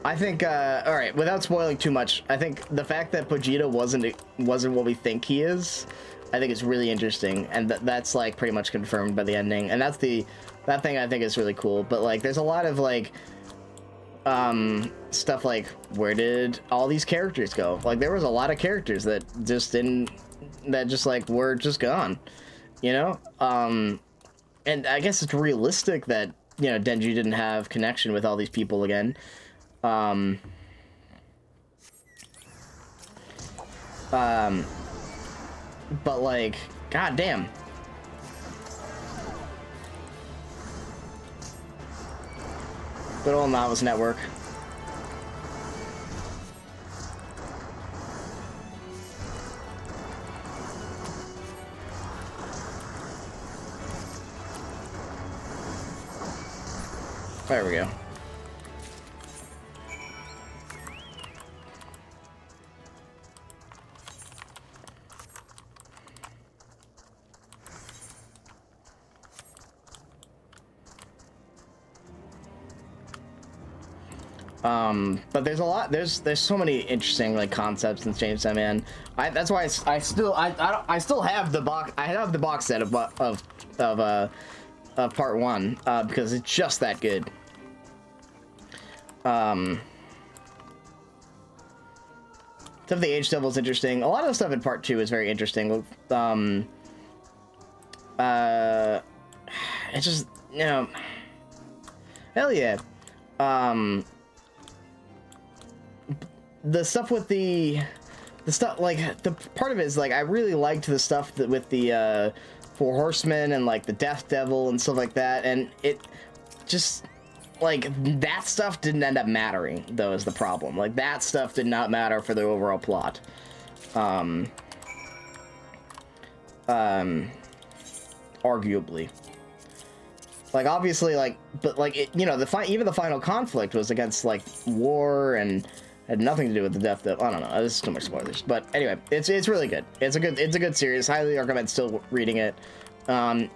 I think, all right, without spoiling too much, I think the fact that Vegeta wasn't what we think he is, I think it's really interesting, and that's like pretty much confirmed by the ending, and that thing I think is really cool. But like, there's a lot of like, stuff like, where did all these characters go? Like, there was a lot of characters that just were just gone, you know? And I guess it's realistic that, you know, Denji didn't have connection with all these people again. But like, god damn. Good old Novice Network. There we go. But there's a lot, there's so many interesting like concepts in Chainsaw Man. That's why I still have the box set of part one, because it's just that good. Stuff the Age Devil is interesting. A lot of the stuff in part two is very interesting. It's just, you know, hell yeah. The stuff with the stuff, like, the part of it is, like, I really liked the stuff that with the, Four Horsemen and, like, the Death Devil and stuff like that, and it just, like, that stuff didn't end up mattering, though, is the problem. Like, that stuff did not matter for the overall plot. Arguably. Like, obviously, like, but, like, it, you know, even the final conflict was against, like, war and had nothing to do with the Death Devil. I don't know. This is too much spoilers. But anyway, it's really good. It's a good series. Highly recommend still reading it.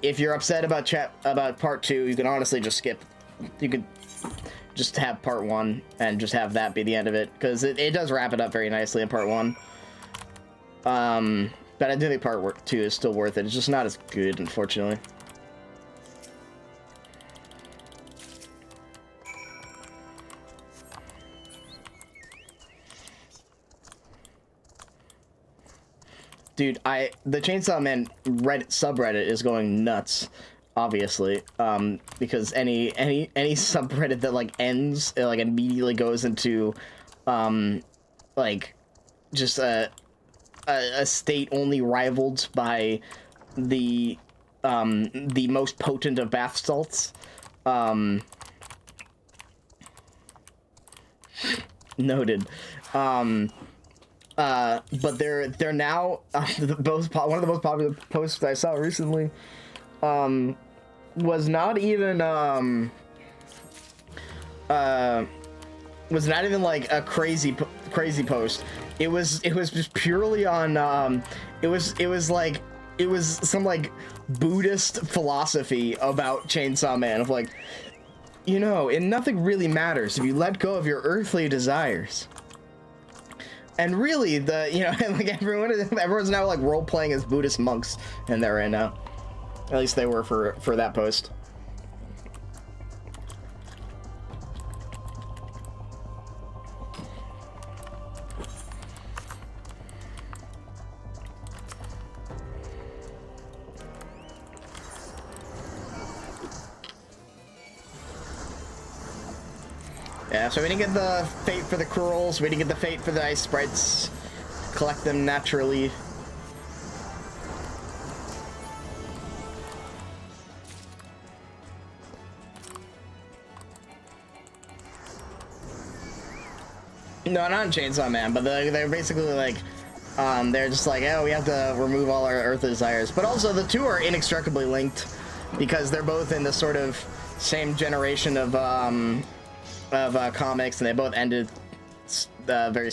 If you're upset about part two, you can honestly just skip. You could just have part one and just have that be the end of it, because it does wrap it up very nicely in part one. But I do think part two is still worth it. It's just not as good, unfortunately. Dude, the Chainsaw Man Reddit subreddit is going nuts, obviously, because any subreddit that like ends, it, like immediately goes into, like, just a state only rivaled by the most potent of bath salts. Noted. But they're now one of the most popular posts I saw recently was not even like a crazy post. It was just purely on it was some like Buddhist philosophy about Chainsaw Man of like, you know, and nothing really matters if you let go of your earthly desires. And really, like everyone's now like role playing as Buddhist monks in there right now. At least they were for that post. Yeah, so we didn't get the fate for the Cruels, we didn't get the fate for the ice sprites. Collect them naturally. No, not in Chainsaw Man, but they're basically like, they're just like, oh, we have to remove all our earthly desires. But also, the two are inextricably linked because they're both in this sort of same generation of comics, and they both ended very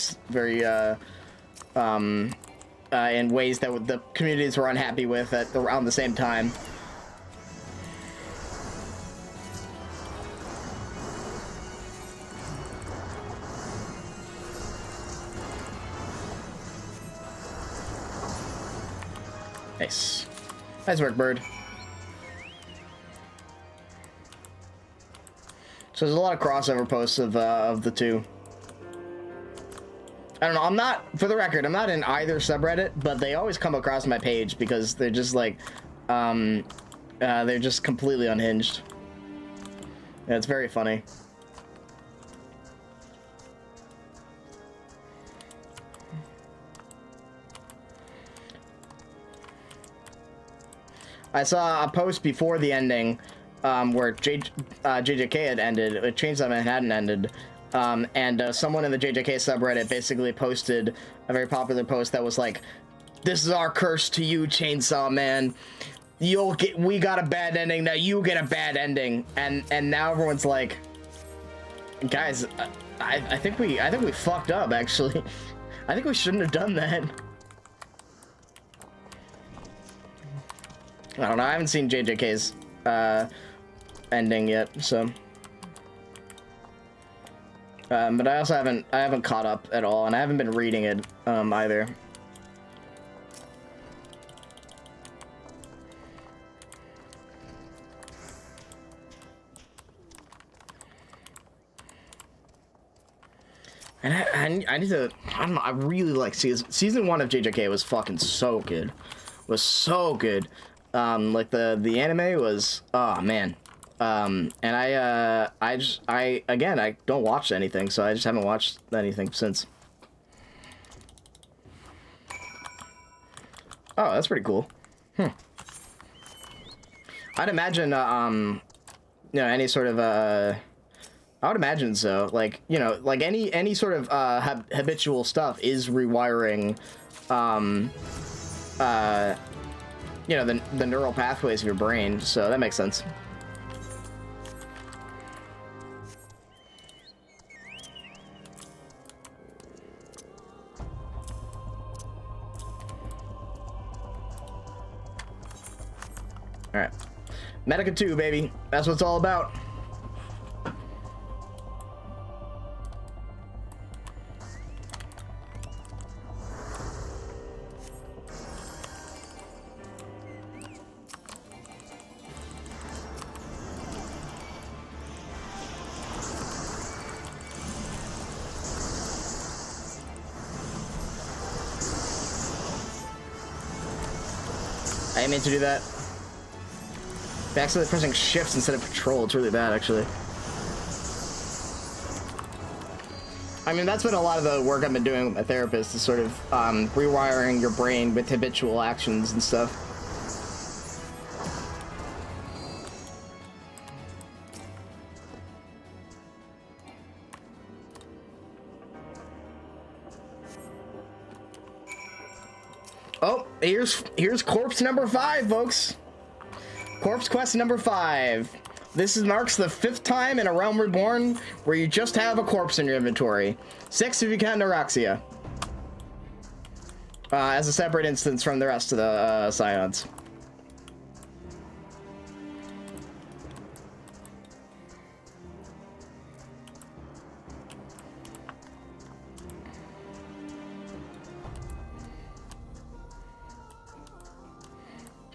in ways that the communities were unhappy with around the same time. Nice. Nice work, bird. So there's a lot of crossover posts of the two. I don't know, I'm not, for the record, I'm not in either subreddit, but they always come across my page because they're just like, they're just completely unhinged. Yeah, it's very funny. I saw a post before the ending where JJK had ended, Chainsaw Man hadn't ended, and someone in the JJK subreddit basically posted a very popular post that was like, "This is our curse to you, Chainsaw Man. We got a bad ending, now you get a bad ending." And now everyone's like, guys, I think we fucked up, actually. I think we shouldn't have done that. I don't know, I haven't seen JJK's ending yet, so. But I also haven't caught up at all, and I haven't been reading it either. And I need to, I don't know, I really like season 1 of JJK was fucking so good. Was so good. Like the anime was, oh man. And I don't watch anything, so I just haven't watched anything since. Oh, that's pretty cool. I'd imagine, you know, any sort of, I would imagine so. Like, you know, like any sort of, habitual stuff is rewiring, you know, the neural pathways of your brain, so that makes sense. All right, Medica 2, baby. That's what it's all about. I didn't mean to do that. Accidentally pressing shifts instead of control. It's really bad, actually. I mean, that's been a lot of the work I've been doing with my therapist, is sort of rewiring your brain with habitual actions and stuff. Oh, here's corpse number 5, folks. Corpse quest number 5. This marks the 5th time in A Realm Reborn where you just have a corpse in your inventory. 6 if you count Neuraxia. As a separate instance from the rest of the Scions.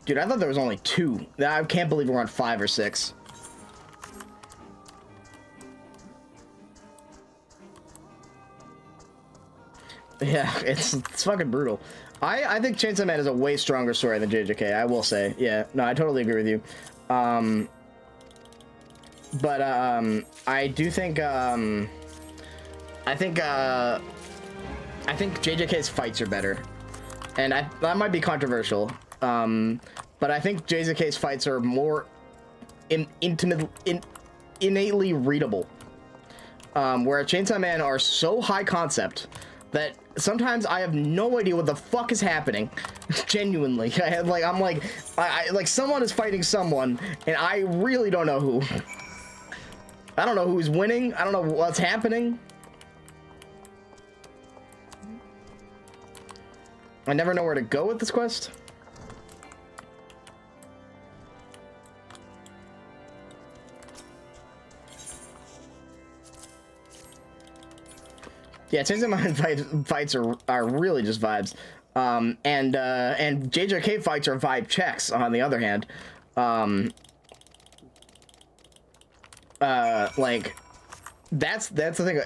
Dude, I thought there was only 2. I can't believe we're on 5 or 6. Yeah, it's fucking brutal. I think Chainsaw Man is a way stronger story than JJK, I will say. Yeah, no, I totally agree with you. But I do think I think JJK's fights are better. And that might be controversial. But I think JJK's fights are more innately readable. Where Chainsaw Man are so high concept that sometimes I have no idea what the fuck is happening. Genuinely. I'm like someone is fighting someone and I really don't know who. I don't know who's winning. I don't know what's happening. I never know where to go with this quest. Yeah, Chainsaw Man fights are really just vibes. And JJK fights are vibe checks, on the other hand. Like, that's the thing.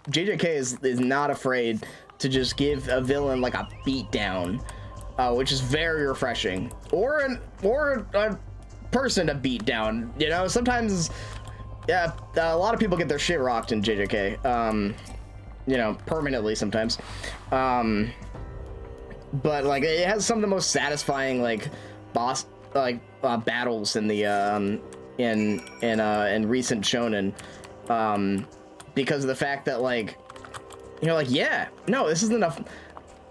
JJK is not afraid to just give a villain like a beat down, which is very refreshing. Or a person to beat down. You know, sometimes, yeah, a lot of people get their shit rocked in JJK. You know, permanently sometimes. But like it has some of the most satisfying like boss battles in the in recent shonen, because of the fact that like, you know, like, yeah, no, this isn't enough.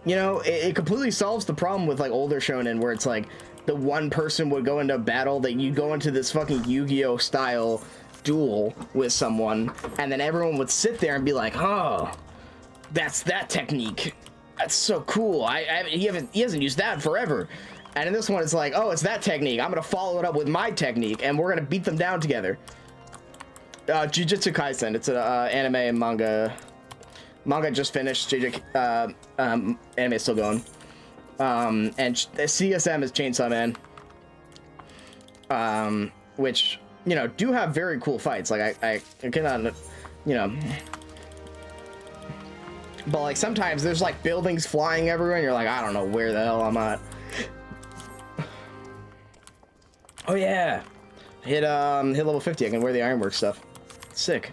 You know, it completely solves the problem with like older shonen where it's like the one person would go into a battle that you go into this fucking Yu-Gi-Oh style duel with someone, and then everyone would sit there and be like, oh, that's that technique, that's so cool, he hasn't used that forever. And in this one it's like, oh, it's that technique, I'm gonna follow it up with my technique and we're gonna beat them down together. Jujutsu Kaisen, it's an anime and manga just finished. JJ anime is still going, and CSM is Chainsaw Man, which, you know, do have very cool fights. Like I cannot, you know, but like sometimes there's like buildings flying everywhere and you're like, I don't know where the hell I'm at. Oh yeah, hit level 50. I can wear the ironwork stuff. Sick.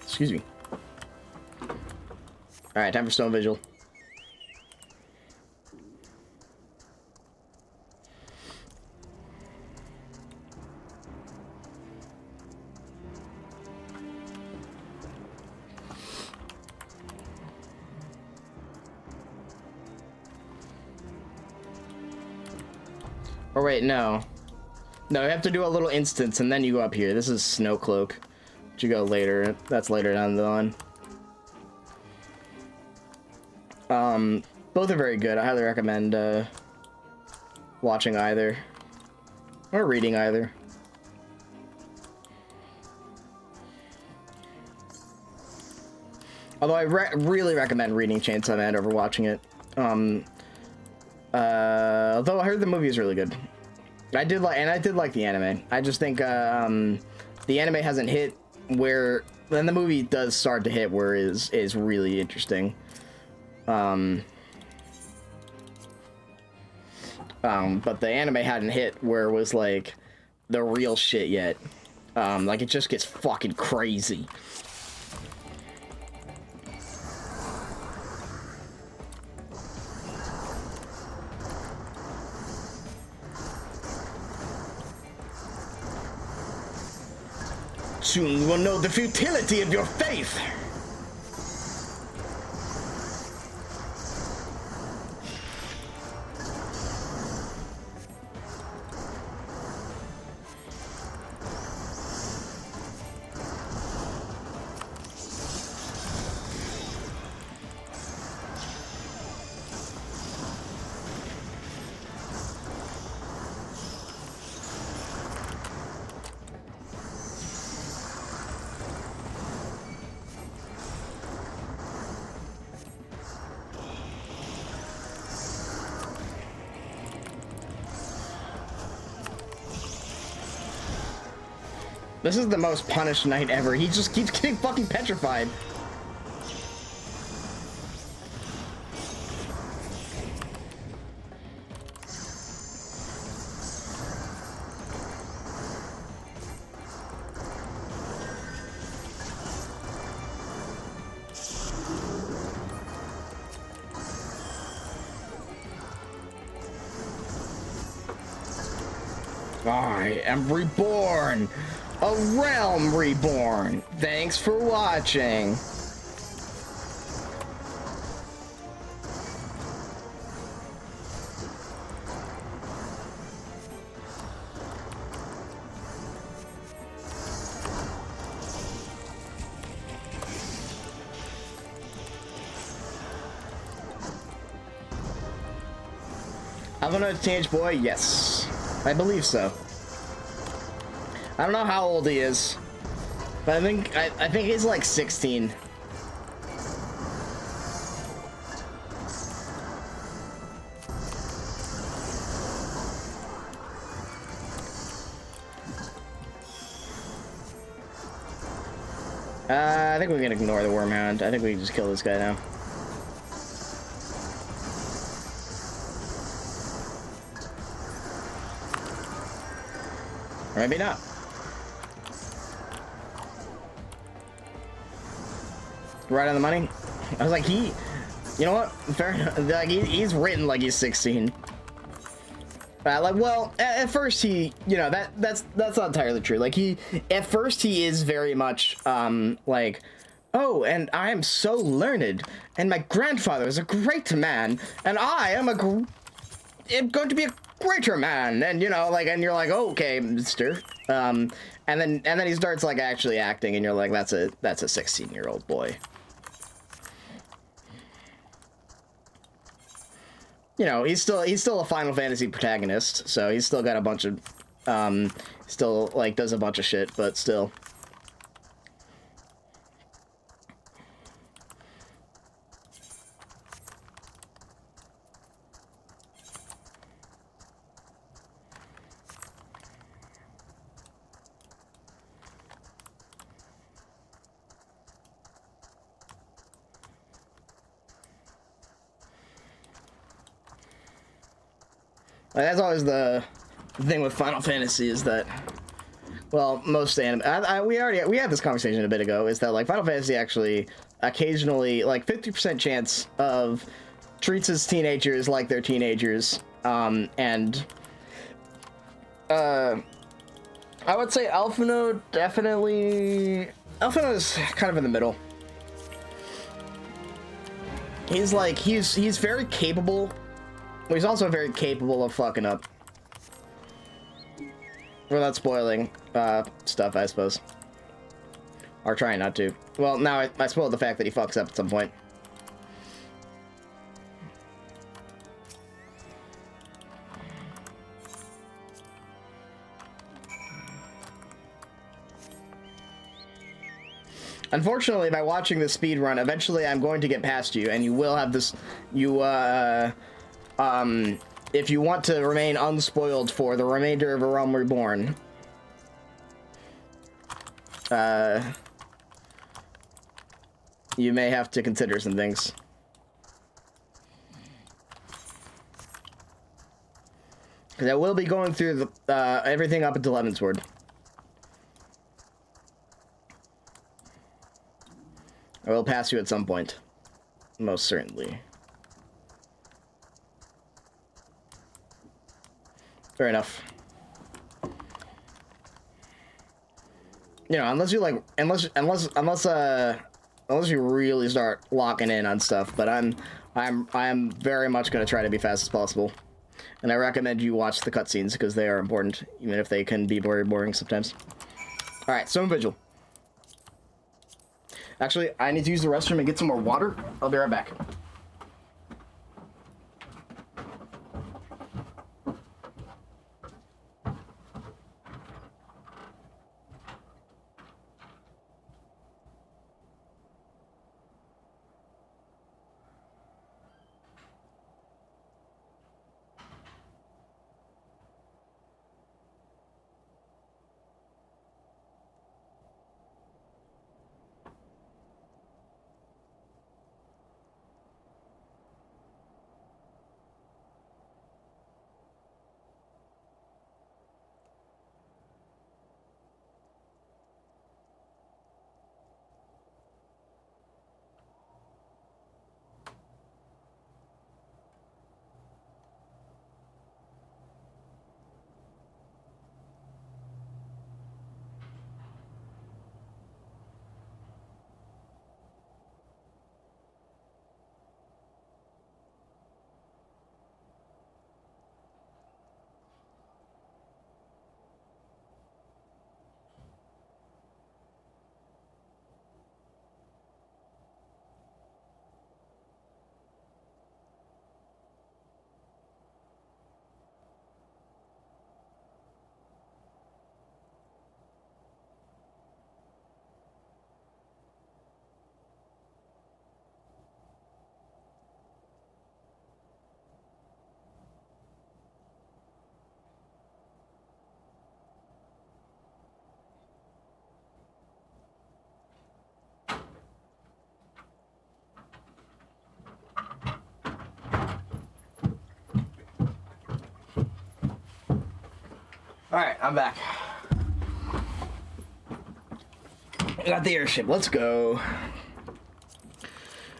Excuse me. All right, time for Stone Vigil. Or wait, no. No, you have to do a little instance and then you go up here. This is Snowcloak. You go later. That's later down the line. Both are very good. I highly recommend watching either. Or reading either. Although I really recommend reading Chainsaw Man over watching it. Although I heard the movie is really good. I did like the anime. I just think the anime hasn't hit where then the movie does start to hit where is really interesting. But the anime hadn't hit where it was like the real shit yet. Like it just gets fucking crazy. Soon you will know the futility of your faith. This is the most punished knight ever. He just keeps getting fucking petrified. I am reborn. A realm reborn. Thanks for watching. Alvin a teenage boy? Yes. I believe so. I don't know how old he is, but I think he's like 16. I think we can ignore the Wormhound. I think we can just kill this guy now. Or maybe not. Right on the money. I was like, you know what? Fair enough. Like, he's written like he's 16. Like, well, at first he, you know, that's not entirely true. Like at first he is very much, like, oh, and I am so learned, and my grandfather is a great man, and I am am going to be a greater man, and you know, like, and you're like, oh, okay, mister. And then he starts like actually acting, and you're like, that's a 16-year-old boy. You know, he's still a Final Fantasy protagonist, so he's still got a bunch of, still, like, does a bunch of shit, but still. Like, that's always the thing with Final Fantasy is that, well, most anime, we had this conversation a bit ago, is that like Final Fantasy actually occasionally, like 50% chance of treats its teenagers like they're teenagers, and I would say Alphinaud is kind of in the middle. He's like, he's very capable. He's also very capable of fucking up. Without spoiling stuff, I suppose. Or trying not to. Well, now I spoiled the fact that he fucks up at some point. Unfortunately, by watching the speedrun, eventually I'm going to get past you, and you will have this, if you want to remain unspoiled for the remainder of A Realm Reborn, you may have to consider some things. Because I will be going through the everything up until Evansward. I will pass you at some point. Most certainly. Fair enough. You know, unless you like, unless you really start locking in on stuff. But I'm very much going to try to be fast as possible, and I recommend you watch the cutscenes because they are important, even if they can be very boring sometimes. All right, Stone Vigil. Actually, I need to use the restroom and get some more water. I'll be right back. Alright, I'm back. I got the airship. Let's go.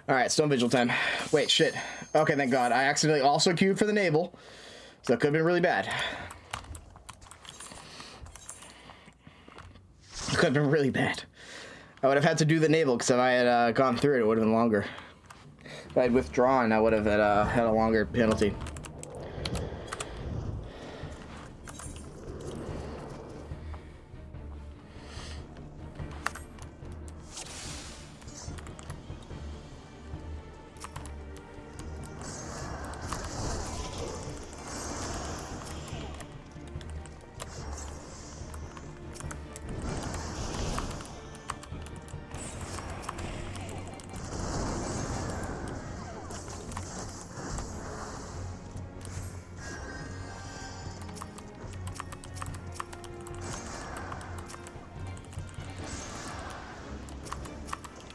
Alright, Stone Vigil time. Wait, shit. Okay, thank God. I accidentally also queued for the naval, so it could have been really bad. It could have been really bad. I would have had to do the naval, because if I had gone through it, it would have been longer. If I had withdrawn, I would have had a longer penalty.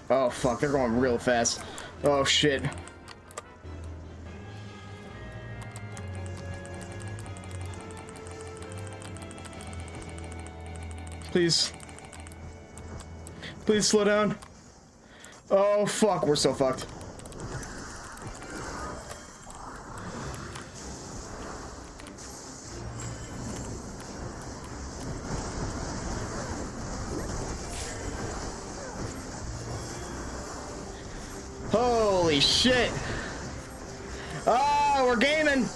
Oh fuck, they're going real fast. Oh shit. Please. Please slow down. Oh fuck, we're so fucked. Holy shit. Oh, we're gaming.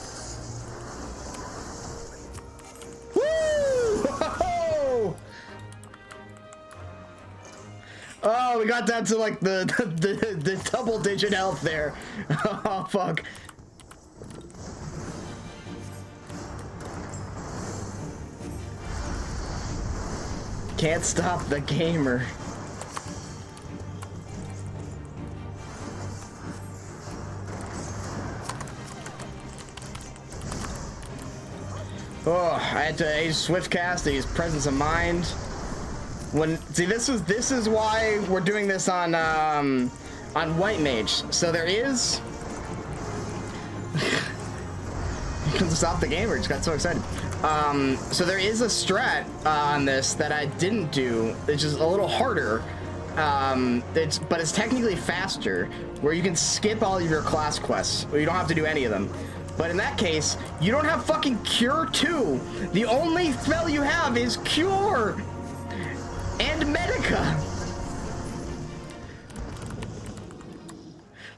Woo! Oh, we got down to like the double digit health there. Oh fuck. Can't stop the gamer. Oh, I had to use Swiftcast, to use Presence of Mind. When see, this is why we're doing this on on White Mage. So there is... You can stop the game, or just got so excited. So there is a strat on this that I didn't do. It's just a little harder. But it's technically faster, where you can skip all of your class quests, or you don't have to do any of them. But in that case, you don't have fucking Cure 2. The only spell you have is Cure and Medica.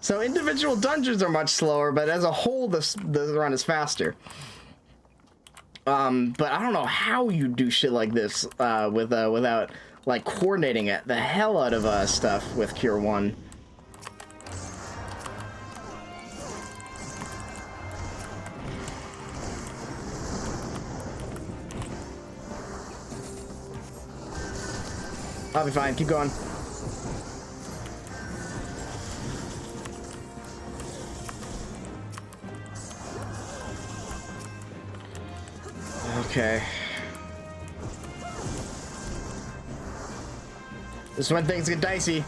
So individual dungeons are much slower, but as a whole, the run is faster. But I don't know how you do shit like this without like coordinating it the hell out of stuff with Cure 1. I'll be fine. Keep going. Okay. This is when things get dicey.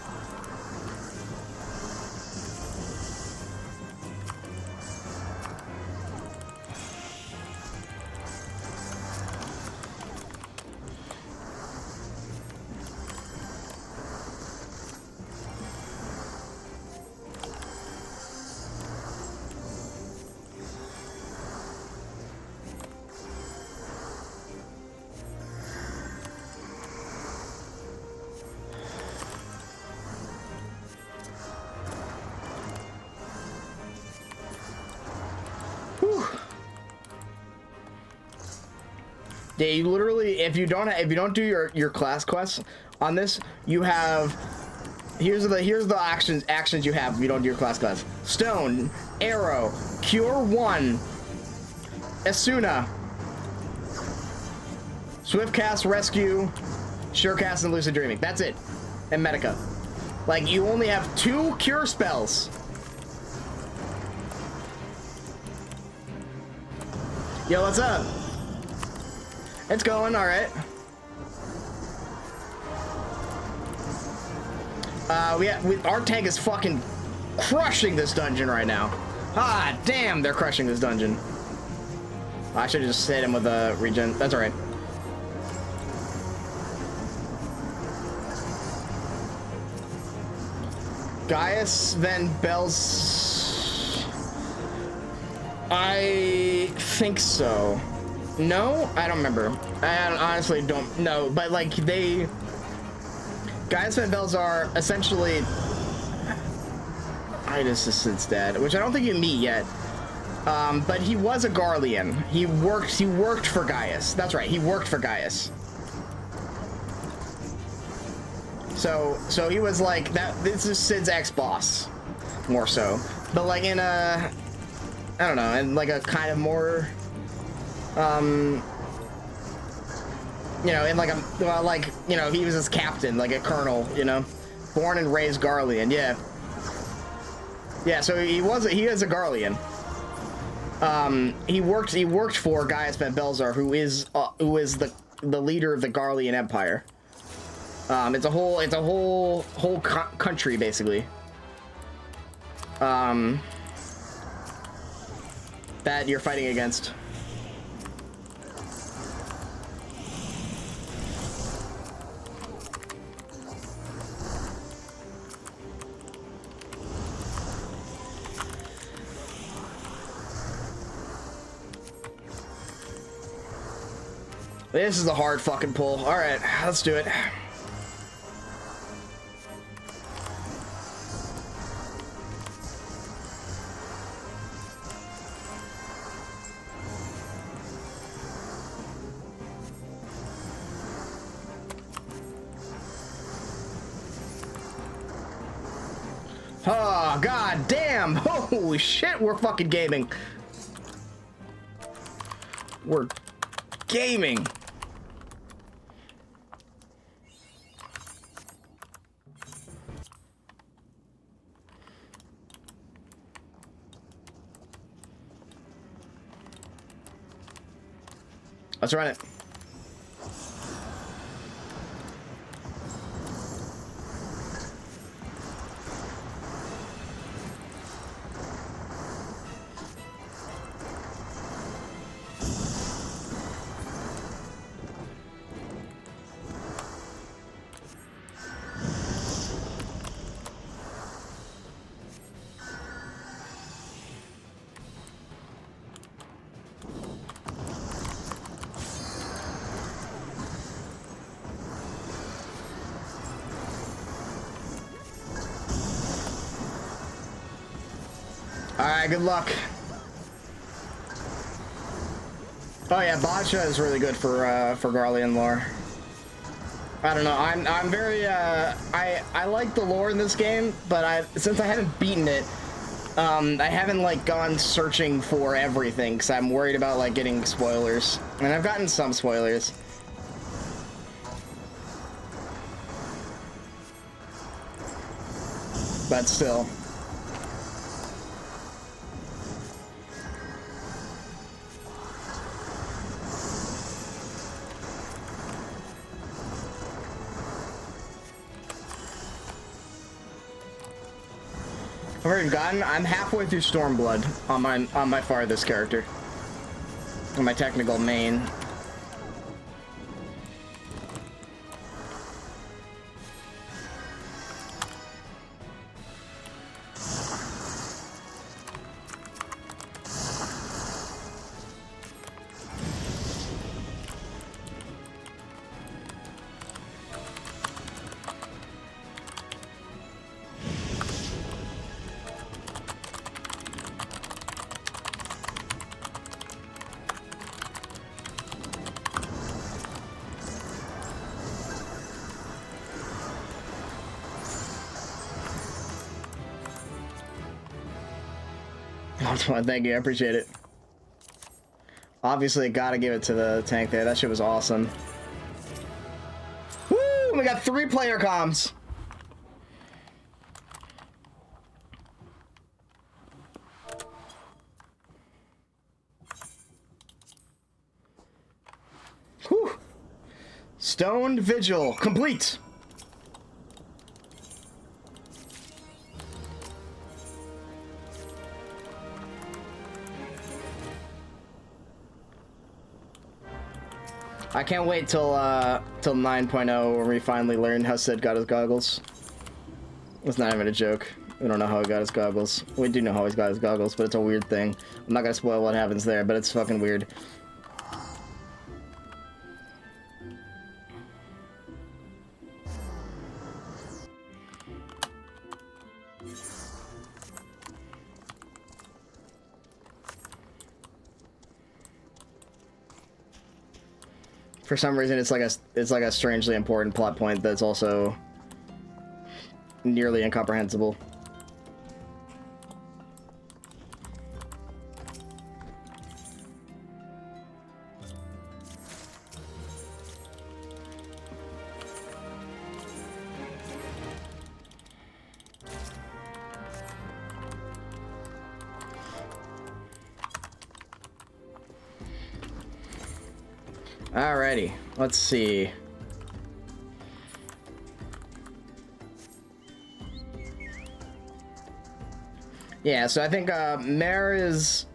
Yeah, you literally, if you don't do your class quests on this, you have here's the actions you have if you don't do your class quests. Stone, Arrow, Cure 1, Asuna, Swift Cast, Rescue, Sure Cast, and Lucid Dreaming. That's it. And Medica. Like, you only have 2 cure spells. Yo, what's up? It's going, alright. Our tank is fucking crushing this dungeon right now. Ah, damn, they're crushing this dungeon. I should have just hit him with a regen. That's alright. Gaius Van Bells. I think so. No, I don't remember. I honestly don't know, but like Gaius Van Bells are essentially Assistant's dad, which I don't think you meet yet. But he was a Garlean. He worked for Gaius. That's right, he worked for Gaius. So he was like that. This is Sid's ex-boss, more so. But like in a, I don't know, in like a kind of more, you know, in like a, well, like, you know, he was his captain, like a colonel, you know, born and raised Garlean, yeah. Yeah, so he is a Garlean. He worked for Gaius Van Belzar, who is the leader of the Garlean Empire. It's a whole country basically. That you're fighting against. This is a hard fucking pull. All right, let's do it. Oh, god damn! Holy shit, we're fucking gaming. We're gaming. Let's run it. Alright, good luck. Oh yeah, Boccia is really good for Garlean lore. I don't know, I'm very, I like the lore in this game, but since I haven't beaten it, I haven't, like, gone searching for everything, because I'm worried about, like, getting spoilers. And I've gotten some spoilers. But still. I've already gotten. I'm halfway through Stormblood on my farthest character. On my technical main. Thank you, I appreciate it. Obviously, gotta give it to the tank there. That shit was awesome. Woo! We got 3 player comms. Whew! Stoned Vigil complete. I can't wait till 9.0 when we finally learn how Sid got his goggles. It's not even a joke. We don't know how he got his goggles. We do know how he's got his goggles, but it's a weird thing. I'm not gonna spoil what happens there, but it's fucking weird. For some reason, it's like a strangely important plot point that's also nearly incomprehensible. Alrighty, let's see. Yeah, so I think Mare is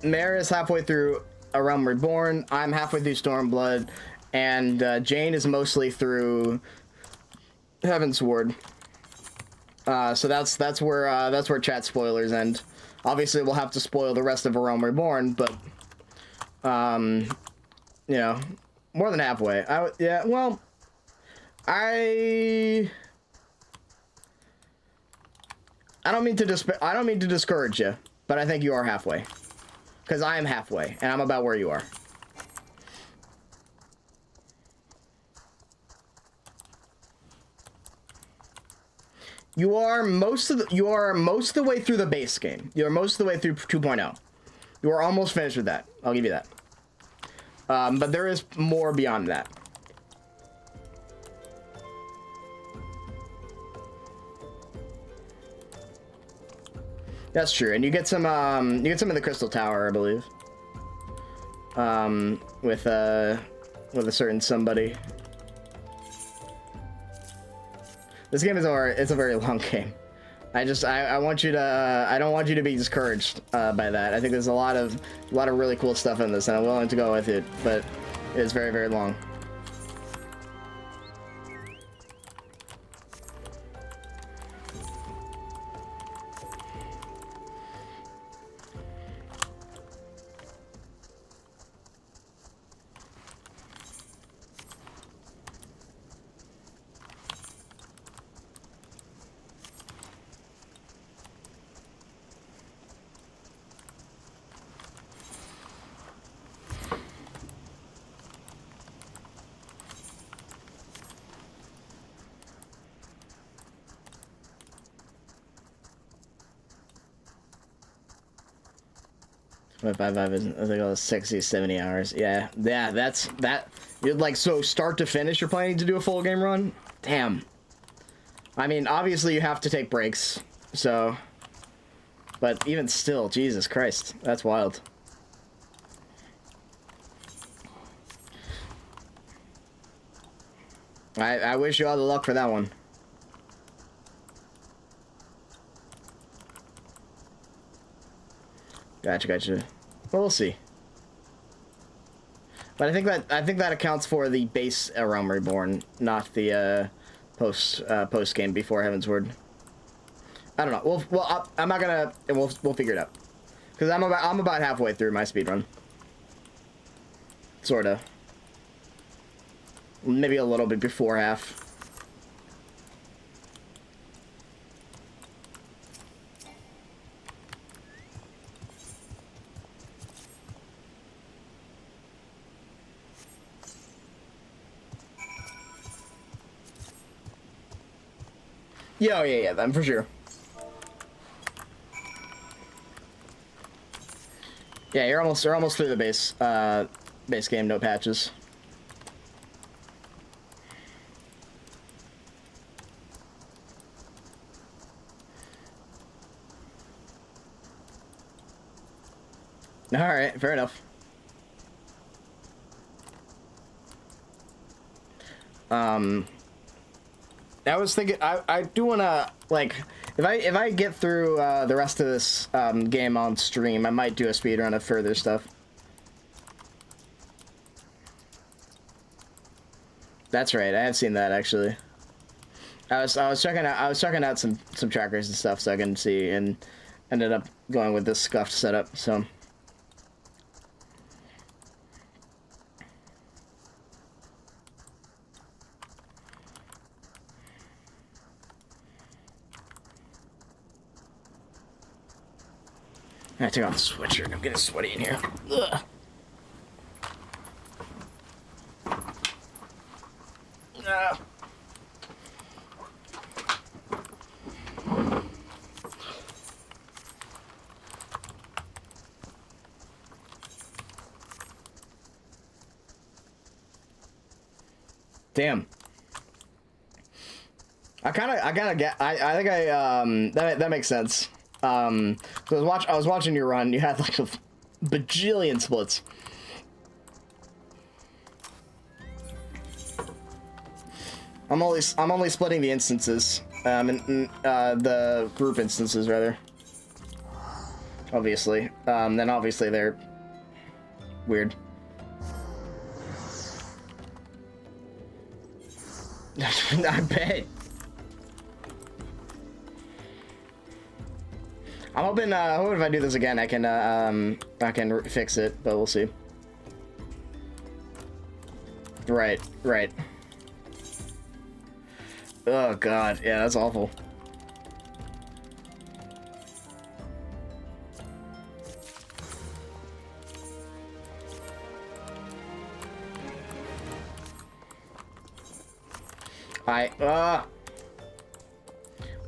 halfway through A Realm Reborn. I'm halfway through Stormblood, and Jane is mostly through Heavensward. So that's where chat spoilers end. Obviously, we'll have to spoil the rest of A Realm Reborn, but you know. More than halfway. Yeah, well, I don't mean to discourage you, but I think you are halfway. Because I am halfway, and I'm about where you are. You are most of the way through the base game. You are most of the way through 2.0. You are almost finished with that. I'll give you that. But there is more beyond that. That's true, and you get some in the Crystal Tower, I believe. With a certain somebody. This game is it's a very long game. I want you to I don't want you to be discouraged by that. I think there's a lot of really cool stuff in this, and I'm willing to go with it, but it is very, very long. 0.55 isn't, I think it was 60, 70 hours. Yeah, that's that. You're like, so start to finish, you're planning to do a full game run? Damn. I mean, obviously you have to take breaks, so. But even still, Jesus Christ, that's wild. I wish you all the luck for that one. Gotcha. Well, we'll see. But I think that accounts for the base Realm Reborn, not the post game before Heaven's Word. I don't know. I'm not gonna. We'll figure it out. Because I'm about halfway through my speedrun. Sorta. Maybe a little bit before half. Yeah, then for sure. Yeah, you're almost through the base game, no patches. All right, fair enough. I was thinking I do wanna, like, if I get through the rest of this game on stream, I might do a speedrun of further stuff. That's right, I have seen that actually. I was checking out some trackers and stuff so I can see, and ended up going with this scuffed setup. So. I take off the sweatshirt. I'm getting sweaty in here. Ugh. Damn. I think that makes sense. So I was watching your run. You had like a bajillion splits. I'm only splitting the instances. The group instances rather. Obviously. Then obviously they're weird. I bet. I'm hoping if I do this again, I can fix it, but we'll see. Right. Oh god, yeah, that's awful.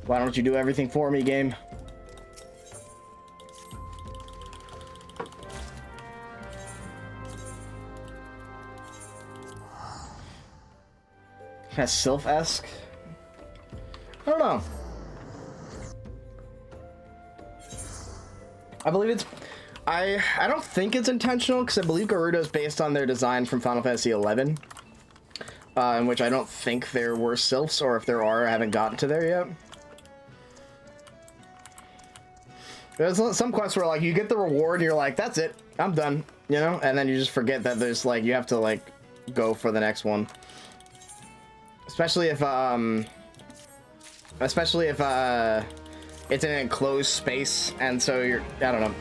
Why don't you do everything for me, game? Kind of Sylph-esque? I don't know. I believe it's... I don't think it's intentional, because I believe Garuda is based on their design from Final Fantasy XI. In which I don't think there were Sylphs, or if there are, I haven't gotten to there yet. There's some quests where, like, you get the reward and you're like, that's it, I'm done, you know? And then you just forget that there's, like, you have to, like, go for the next one. Especially if it's in an enclosed space, and so you're, I don't know.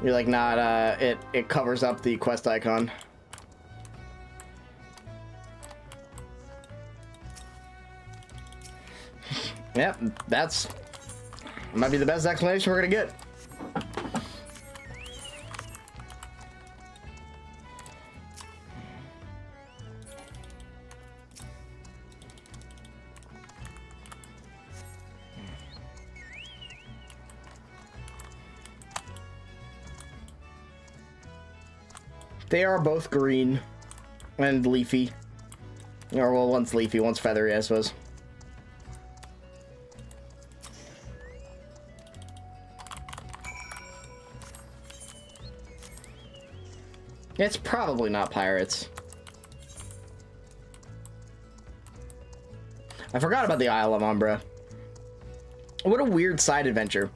You're, like, not, it covers up the quest icon. Yep, that might be the best explanation we're gonna get. They are both green and leafy. Or, well, one's leafy, one's feathery, I suppose. It's probably not pirates. I forgot about the Isle of Umbra. What a weird side adventure.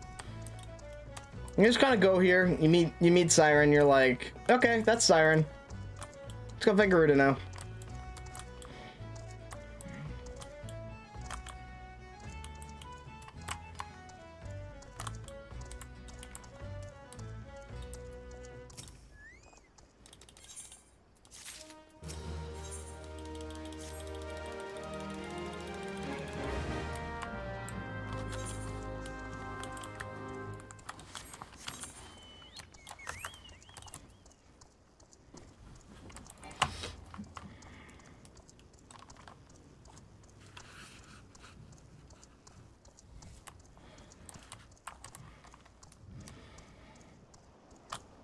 You just kind of go here, you meet Siren, you're like, okay, that's Siren. Let's go find Garuda now.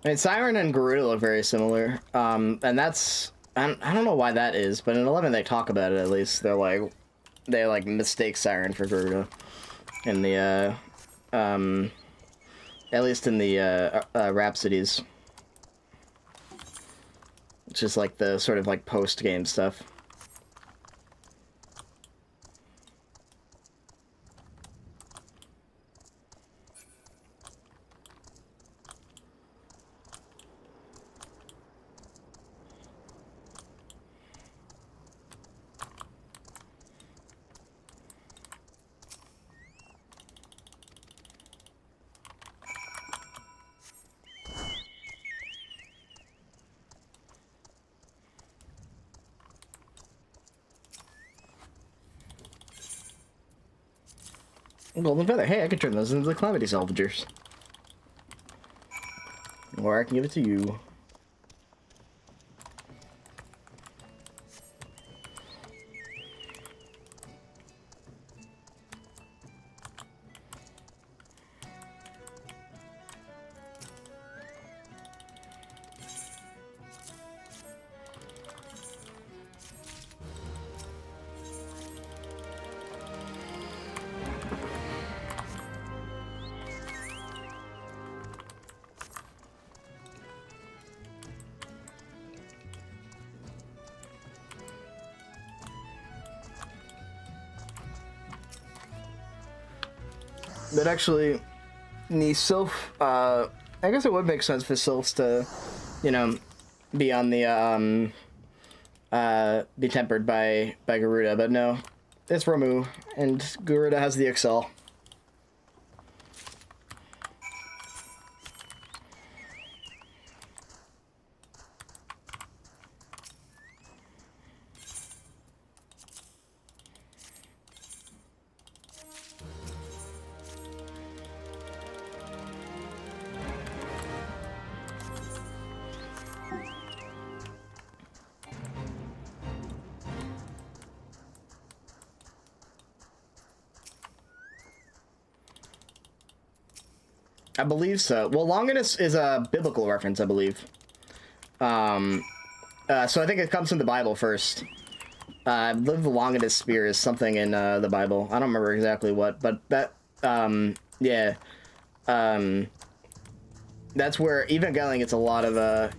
I mean, Siren and Garuda look very similar, and that's, I don't know why that is, but in 11 they talk about it at least. They like mistake Siren for Garuda in the, at least in the, Rhapsodies. It's just like the sort of like post-game stuff. Golden feather. Hey, I can turn those into the calamity salvagers. Or I can give it to you. But actually, the Sylph, I guess it would make sense for Sylphs to, you know, be on the, be tempered by Garuda, but no, it's Ramu, and Garuda has the Excel. I believe so. Well, Longinus is a biblical reference, I believe. So I think it comes from the Bible first. I believe the Longinus spear is something in the Bible. I don't remember exactly what, but that, yeah. That's where Evangelion gets a lot of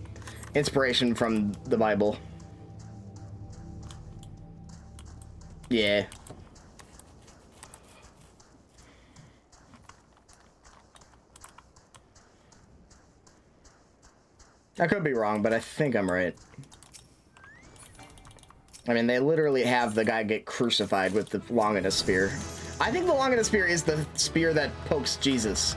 inspiration from the Bible. Yeah. I could be wrong, but I think I'm right. I mean, they literally have the guy get crucified with the Longinus spear. I think the Longinus spear is the spear that pokes Jesus.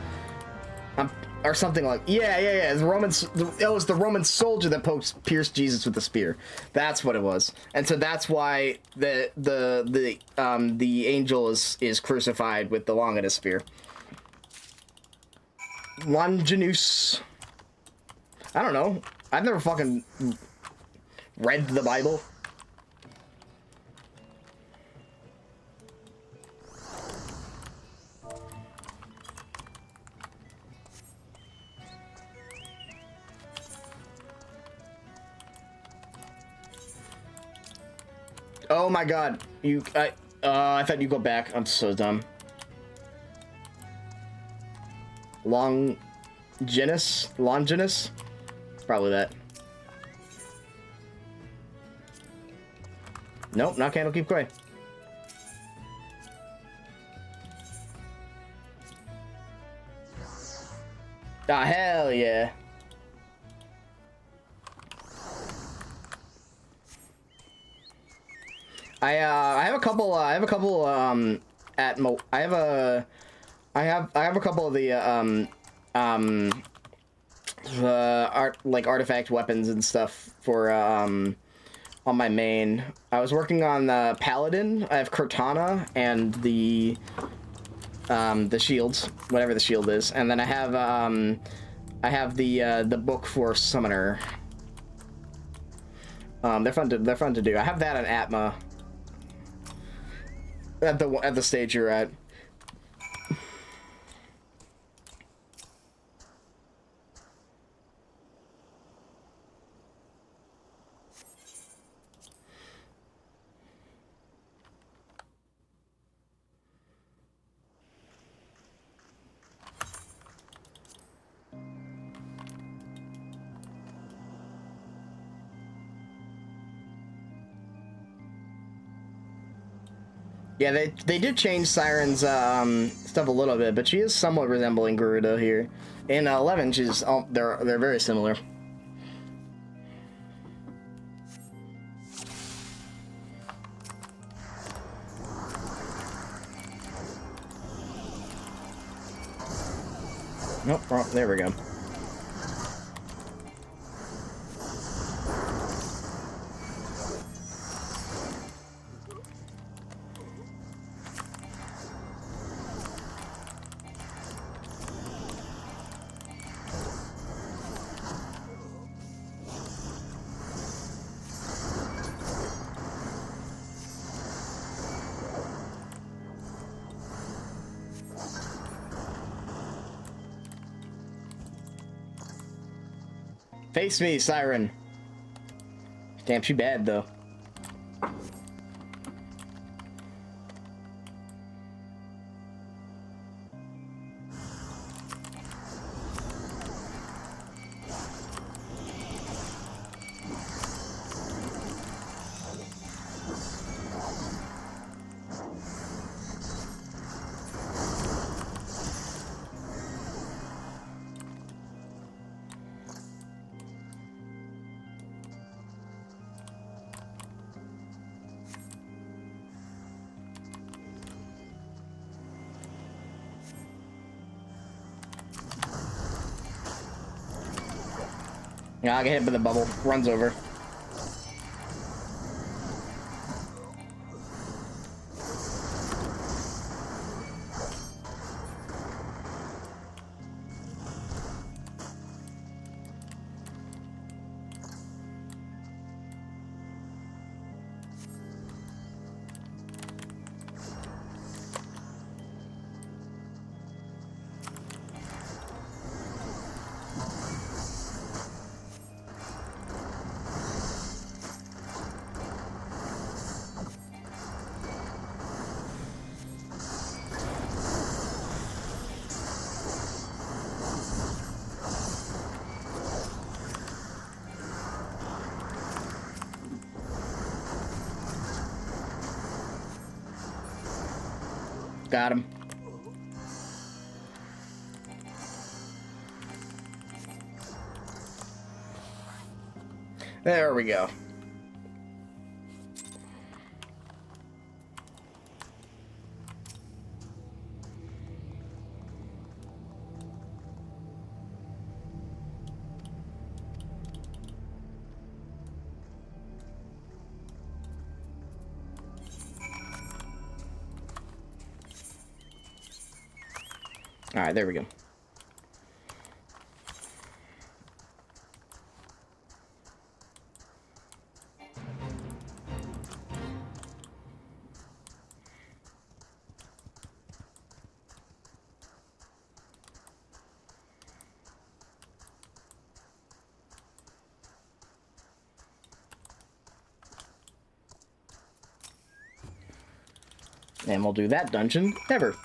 Or something like... Yeah. It was the Roman soldier that pierced Jesus with the spear. That's what it was. And so that's why the angel is crucified with the Longinus spear. Longinus... I don't know. I've never fucking read the Bible. Oh my god. I thought you go back. I'm so dumb. Longinus? Probably that. Nope, not Candlekeep Quay. Ah, hell yeah. I have a couple I have a couple of the artifact weapons and stuff for on my main. I was working on the Paladin. I have Cortana and the shields, whatever the shield is, and then I have the book for Summoner. They're fun to do. I have that on Atma. At the stage you're at. Yeah, they did change Siren's stuff a little bit, but she is somewhat resembling Gerudo here. In 11, they're very similar. Nope, oh, there we go. Face me, Siren. Damn, she bad, though. Yeah, I get hit by the bubble. Runs over. Got him. There we go. All right, there we go. And we'll do that dungeon ever.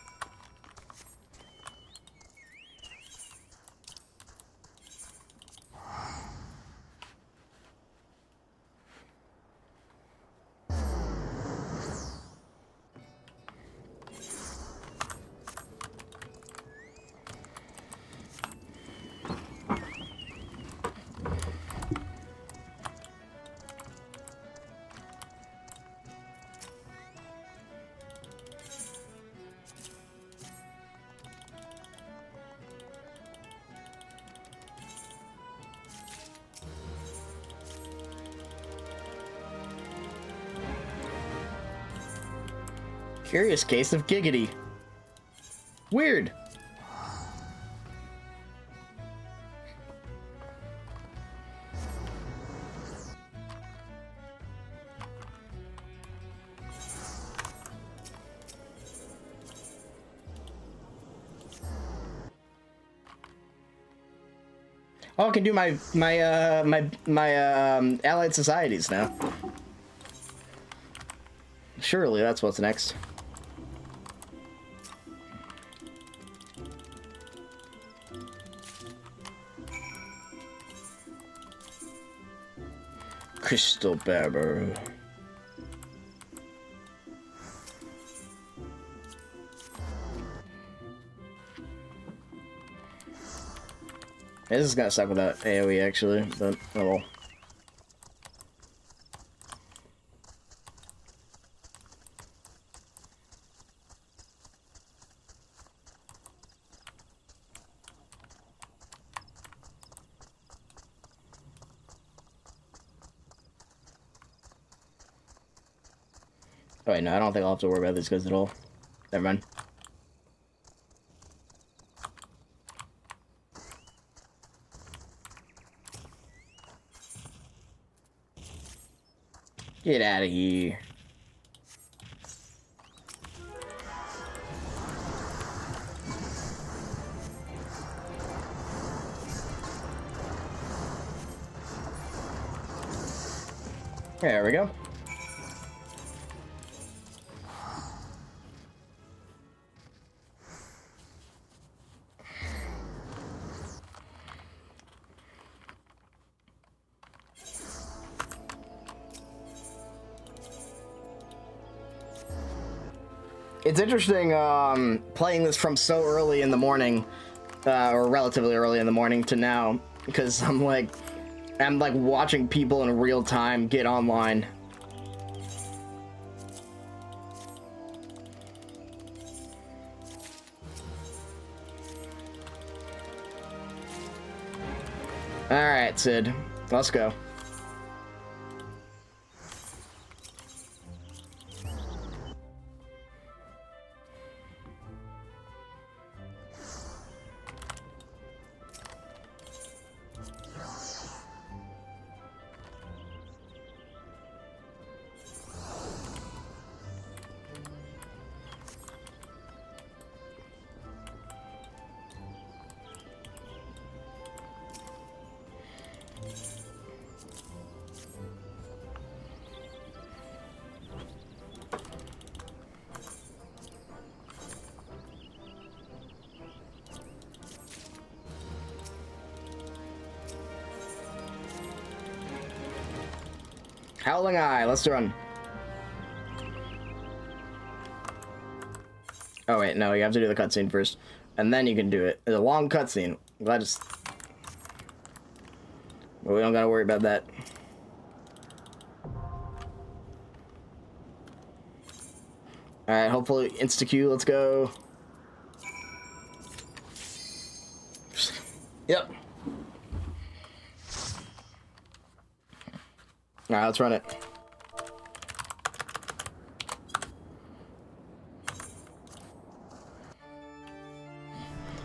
Curious case of giggity. Weird. Oh, I can do my allied societies now. Surely that's what's next. Crystal Barber. This is gonna suck without AoE actually, but oh well. Oh wait, no, I don't think I'll have to worry about these guys at all. Never mind. Get out of here. There we go. It's interesting playing this from so early in the morning, or relatively early in the morning to now, because I'm like watching people in real time get online. All right, Sid, let's go. Howling Eye, let's run. Oh wait, no, you have to do the cutscene first, and then you can do it. It's a long cutscene. I'm glad it's... But we don't gotta worry about that. Alright, hopefully insta-Q, let's go. Yep. Alright, let's run it.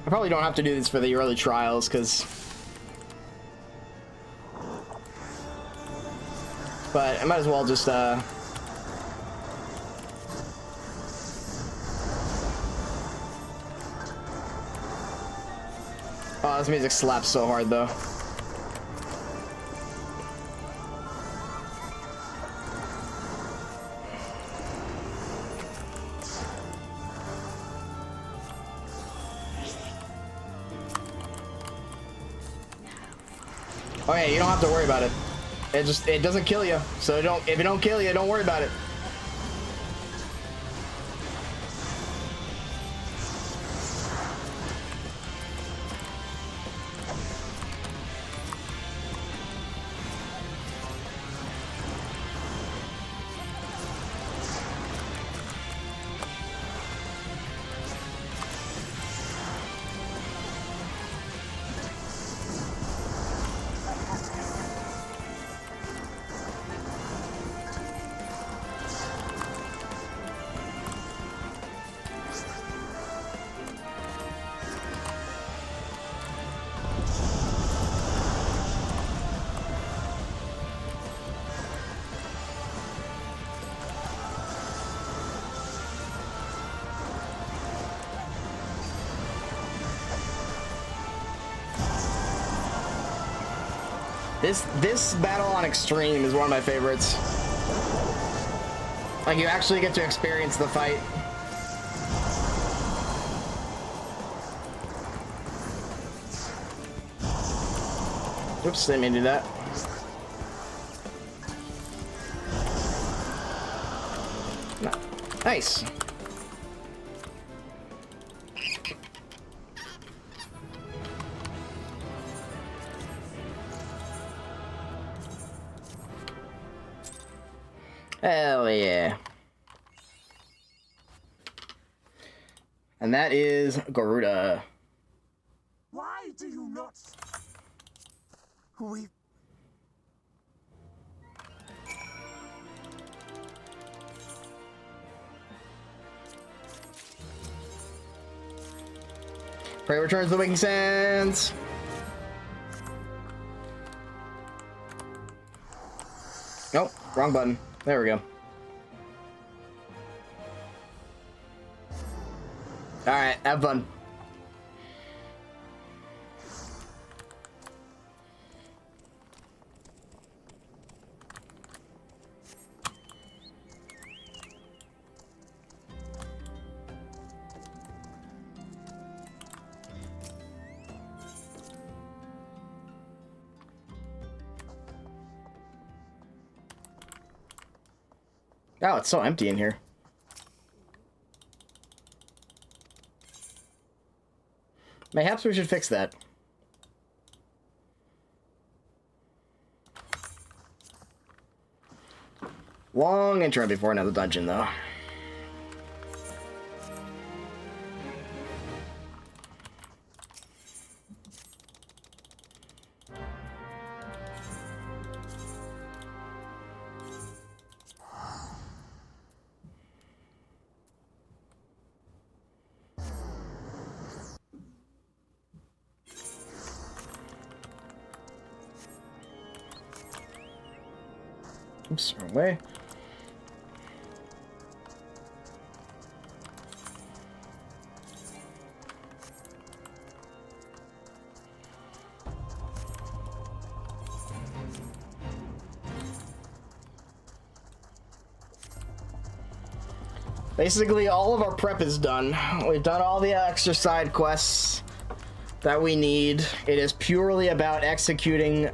I probably don't have to do this for the early trials, because... But I might as well just, Oh, this music slaps so hard, though. Oh yeah, you don't have to worry about it. It doesn't kill you. So if it don't kill you, don't worry about it. This battle on Extreme is one of my favorites. Like, you actually get to experience the fight. Oops, didn't mean to do that. Nice. Hell yeah. And that is Garuda. Why do you not? We. Prey returns the Waking Sands. Nope, wrong button. There we go. Alright, have fun. Oh, it's so empty in here. Mayhaps we should fix that. Long intro before another dungeon, though. Oops, wrong way. Basically, all of our prep is done. We've done all the extra side quests that we need. It is purely about executing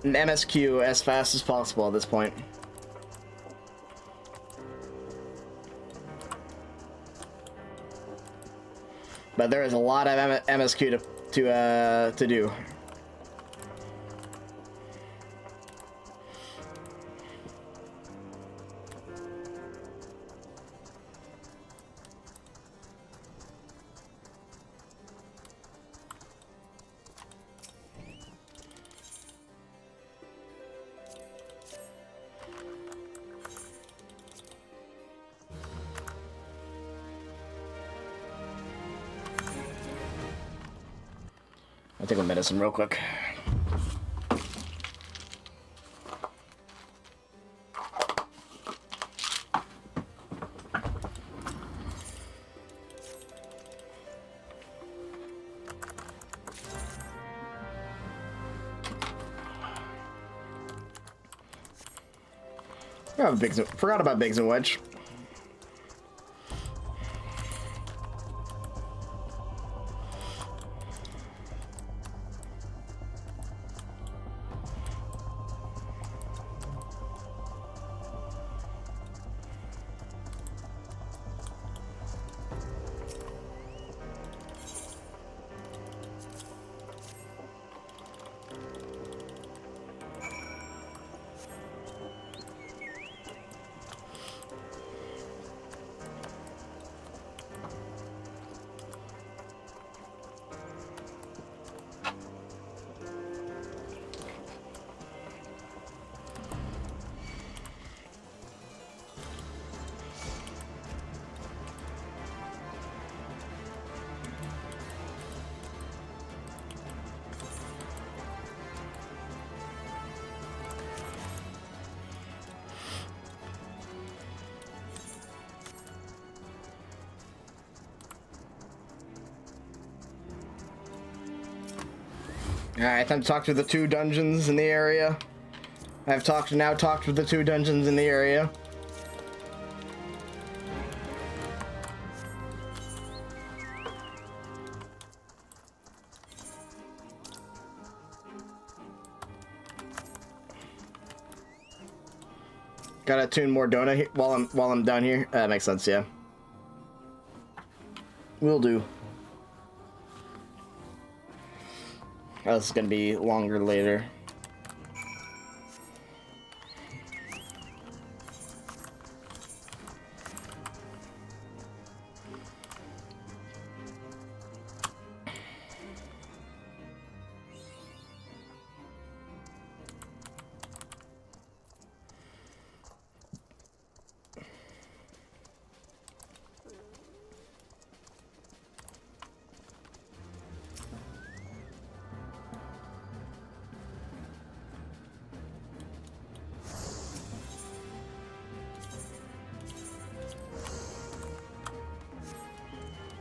an MSQ as fast as possible at this point. But there is a lot of MSQ to do. I'll take a medicine real quick. Forgot about Biggs and Wedge. Alright, time to talk to the 2 dungeons in the area. I've now talked with the 2 dungeons in the area. Gotta tune more donut here while I'm down here. That makes sense, yeah. Will do. Oh, this is gonna be longer later.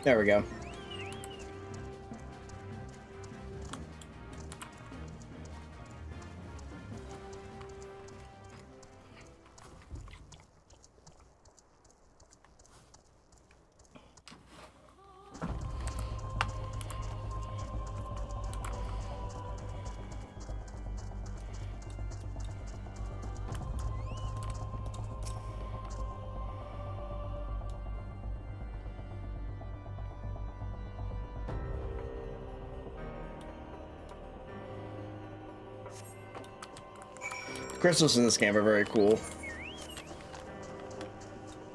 There we go. Crystals in this game are very cool.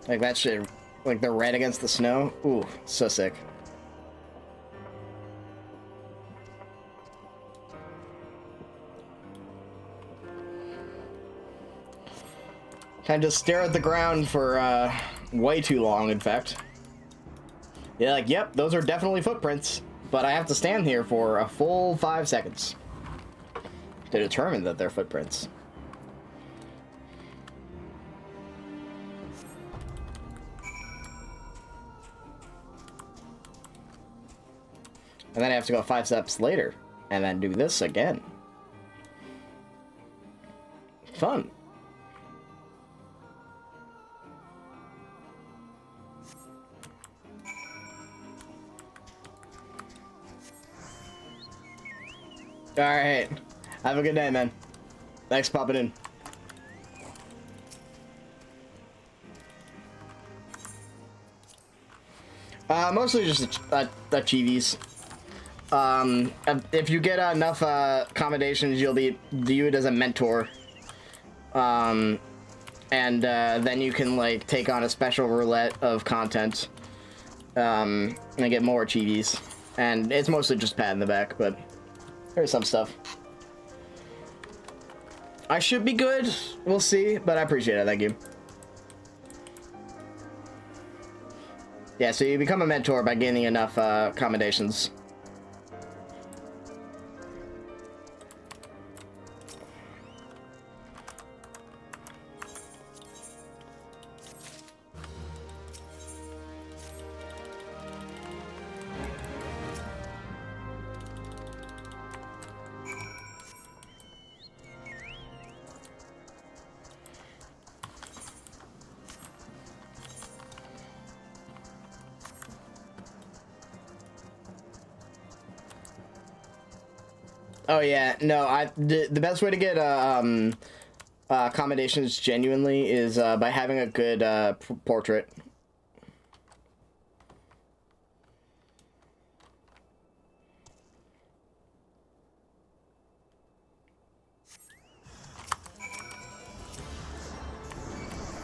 Like that shit, like they're red against the snow. Ooh, so sick. Time to stare at the ground for way too long, in fact. Yeah, like, yep, those are definitely footprints, but I have to stand here for a full 5 seconds to determine that they're footprints. And then I have to go 5 steps later, and then do this again. Fun. Alright. Have a good day, man. Thanks for popping in. Mostly just achievies. If you get enough accommodations, you'll be viewed as a mentor. And then you can like take on a special roulette of content. And get more achievies. And it's mostly just pat in the back, but there's some stuff. I should be good. We'll see, but I appreciate it. Thank you. Yeah, so you become a mentor by gaining enough accommodations. Oh yeah, no, the best way to get accommodations genuinely is by having a good portrait.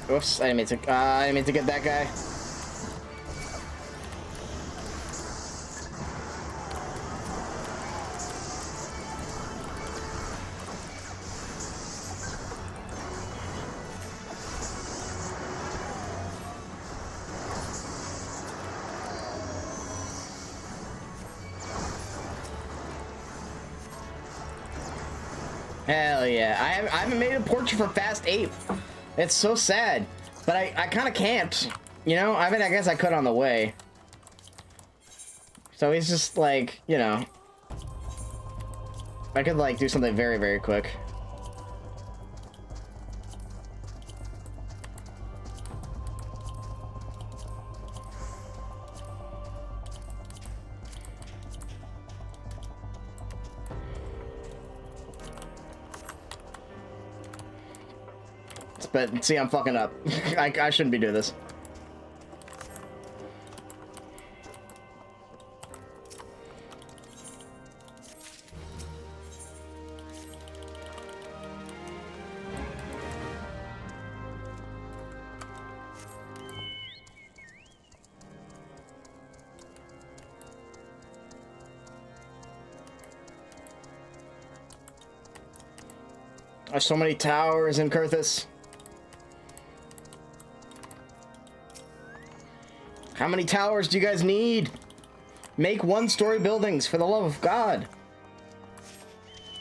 Oops, I didn't mean to get that guy. Hell yeah. I haven't made a portrait for Fast 8. It's so sad. But I kind of can't. You know? I mean, I guess I could on the way. So he's just like, you know. I could like do something very, very quick. But see, I'm fucking up. I shouldn't be doing this. There's so many towers in Kurthus. How many towers do you guys need? Make one-story buildings, for the love of God.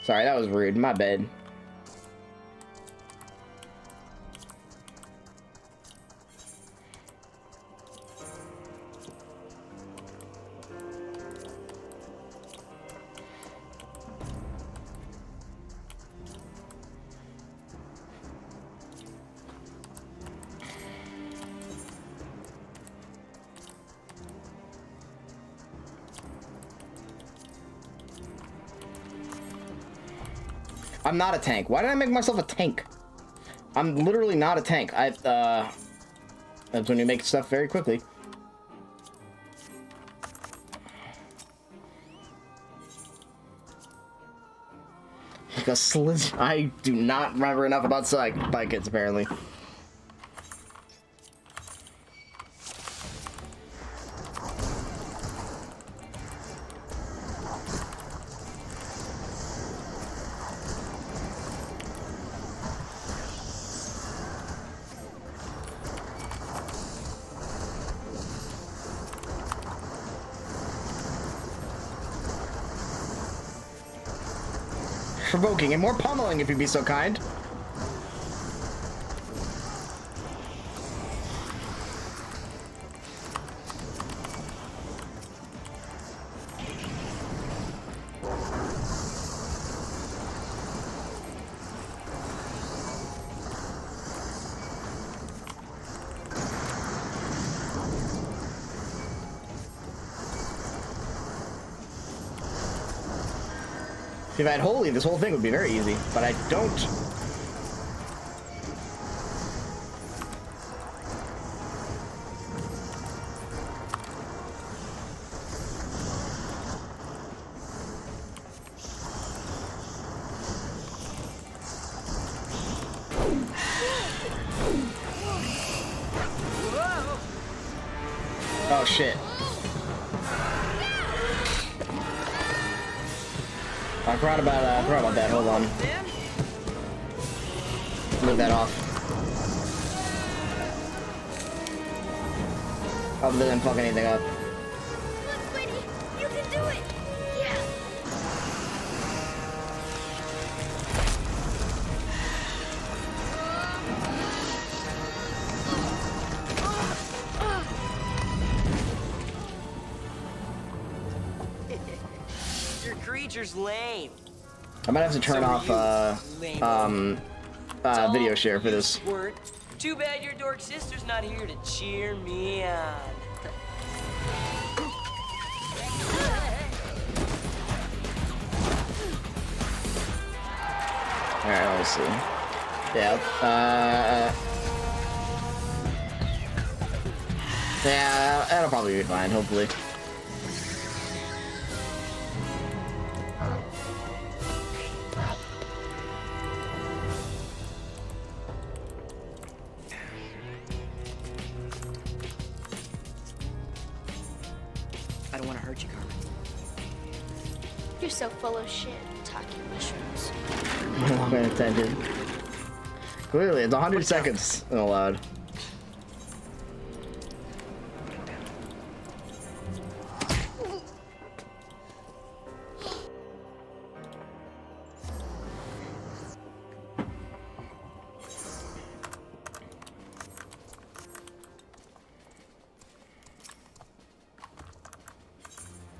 Sorry, that was rude. My bad. I'm not a tank. Why did I make myself a tank? I'm literally not a tank. That's when you make stuff very quickly. Because I do not remember enough about Spy Kids, apparently. Provoking and more pummeling, if you'd be so kind. If I had Holy, this whole thing would be very easy, but I don't. Oh shit. I forgot about that. Hold on. Move that off. Other than fuck anything up. Look, Sweetie, you can do it. Yeah. Your creature's lame. I might have to turn off video share for this. Squirt. Too bad your dork sister's not here to cheer me on. Alright, let's see. Yeah, yeah, that'll probably be fine, hopefully. I don't want to hurt you, Carmen. You're so full of shit, talking mushrooms. I'm not intended. Clearly, it's 100 seconds allowed.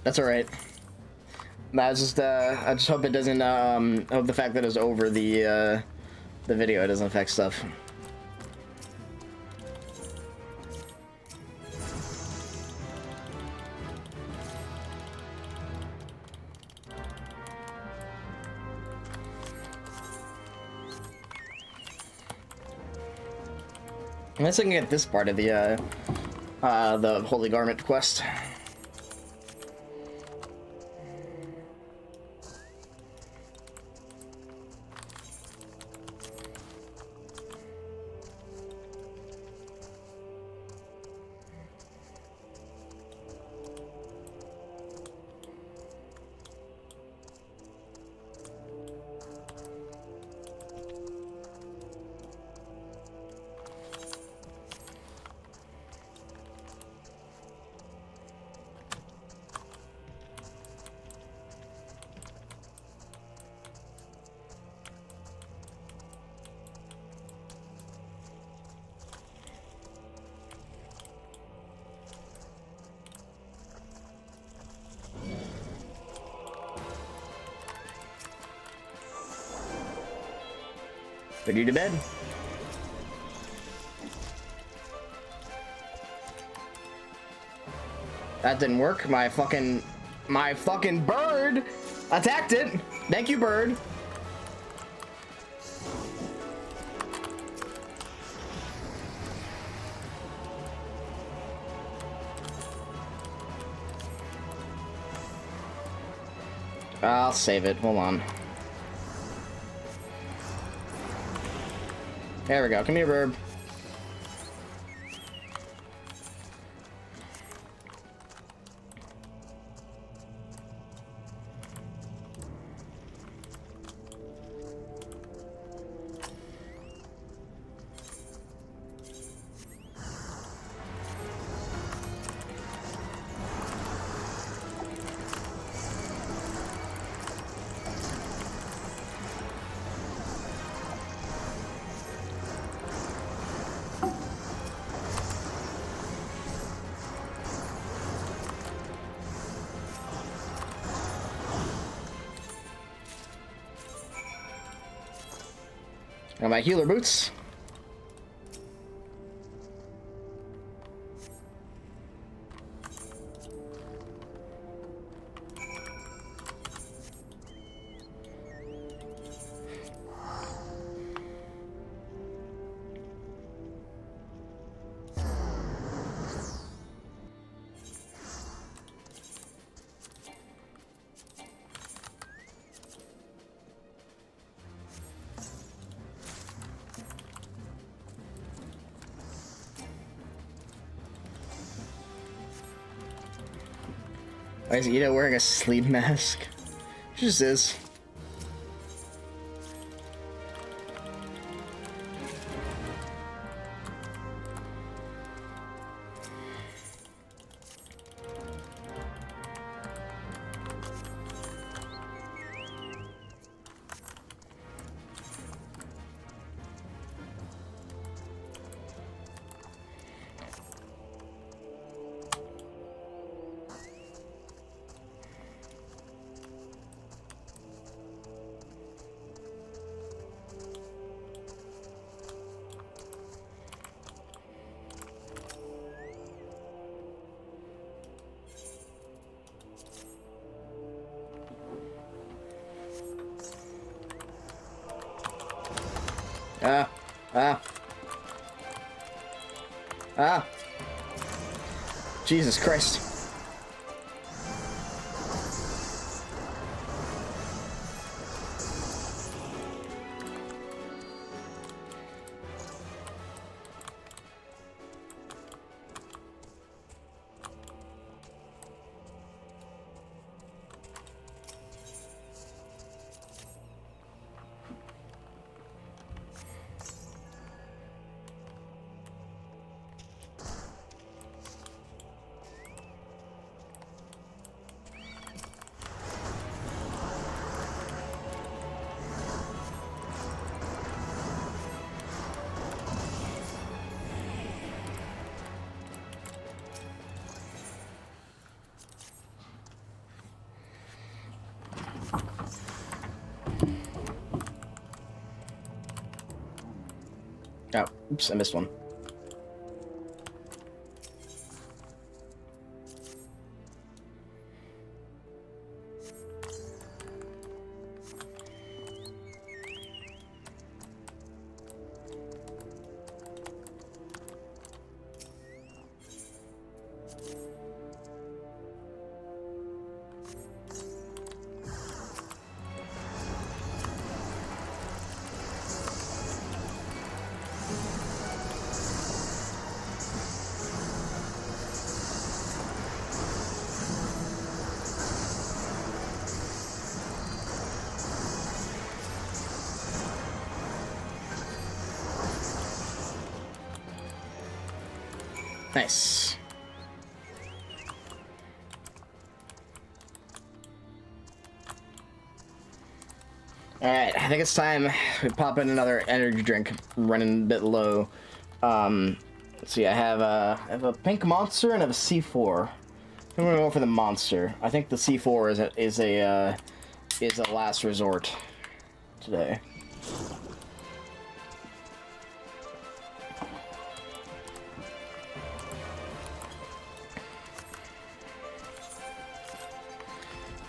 That's alright. I just hope it doesn't, hope the fact that it's over the video, it doesn't affect stuff. Unless I can get this part of the Holy Garment quest. Put you to bed. That didn't work. My fucking bird attacked it. Thank you, bird. I'll save it. Hold on. There we go. Come here, bird. Got my healer boots. Why is Ida wearing a sleep mask? She just is. Jesus Christ. Oops, I missed one. Nice. Alright, I think it's time we pop in another energy drink. I'm running a bit low. Let's see, I have a pink monster and I have a C4. I'm gonna go for the monster. I think the C4 is a last resort today.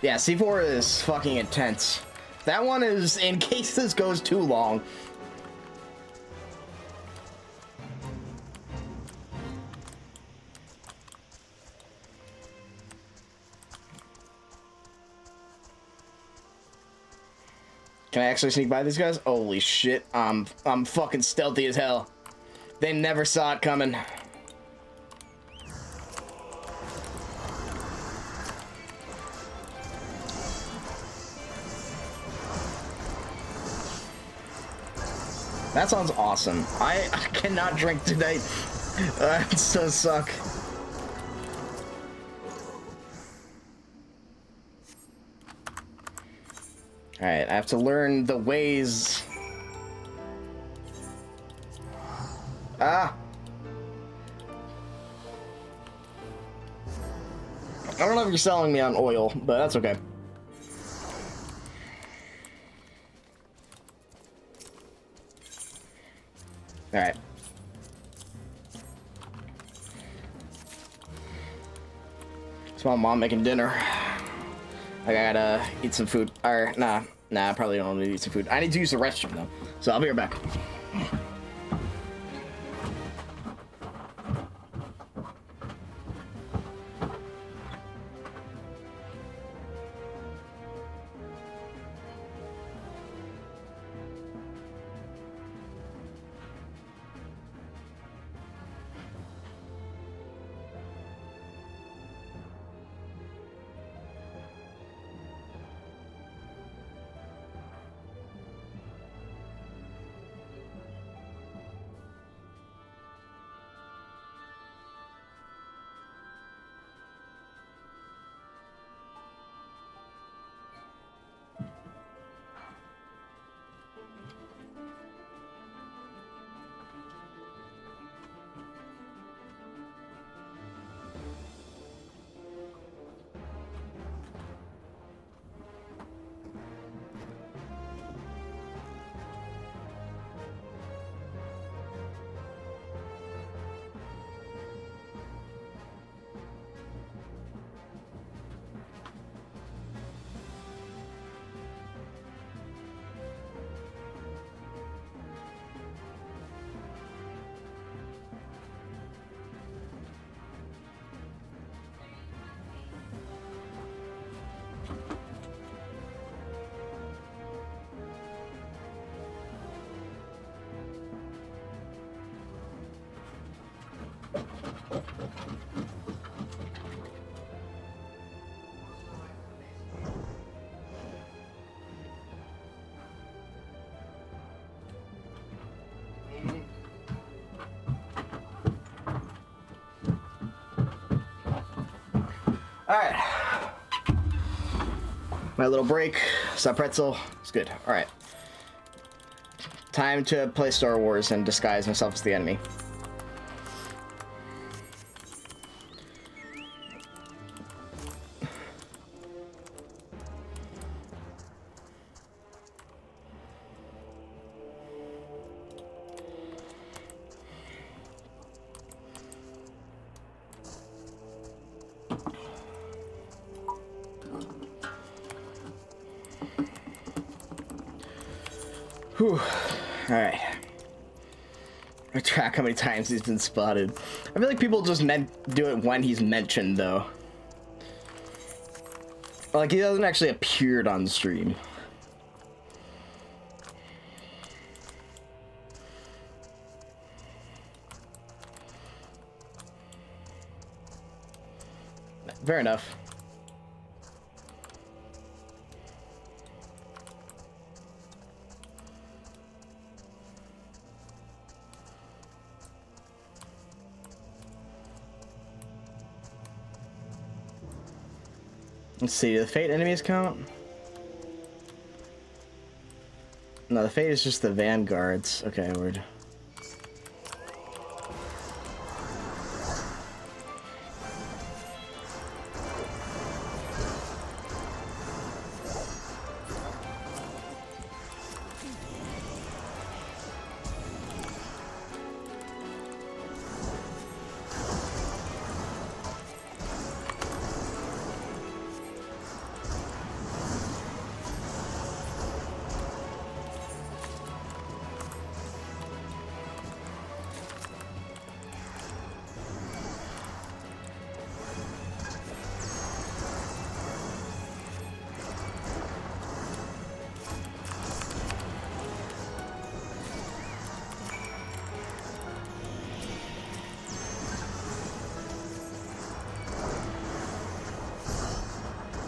Yeah, C4 is fucking intense. That one is in case this goes too long. Can I actually sneak by these guys? Holy shit, I'm fucking stealthy as hell. They never saw it coming. That sounds awesome. I cannot drink tonight. That does suck. Alright, I have to learn the ways. Ah! I don't know if you're selling me on oil, but that's okay. Alright. Small mom making dinner. I gotta eat some food. Or, nah, I probably don't need to eat some food. I need to use the restroom, though. So I'll be right back. Alright. My little break. Stop pretzel. It's good. Alright. Time to play Star Wars and disguise myself as the enemy. Whew. Alright. I track how many times he's been spotted. I feel like people just do it when he's mentioned, though. Like, he doesn't actually appear on stream. Fair enough. Let's see, do the Fate enemies count? No, the Fate is just the Vanguards. Okay, word.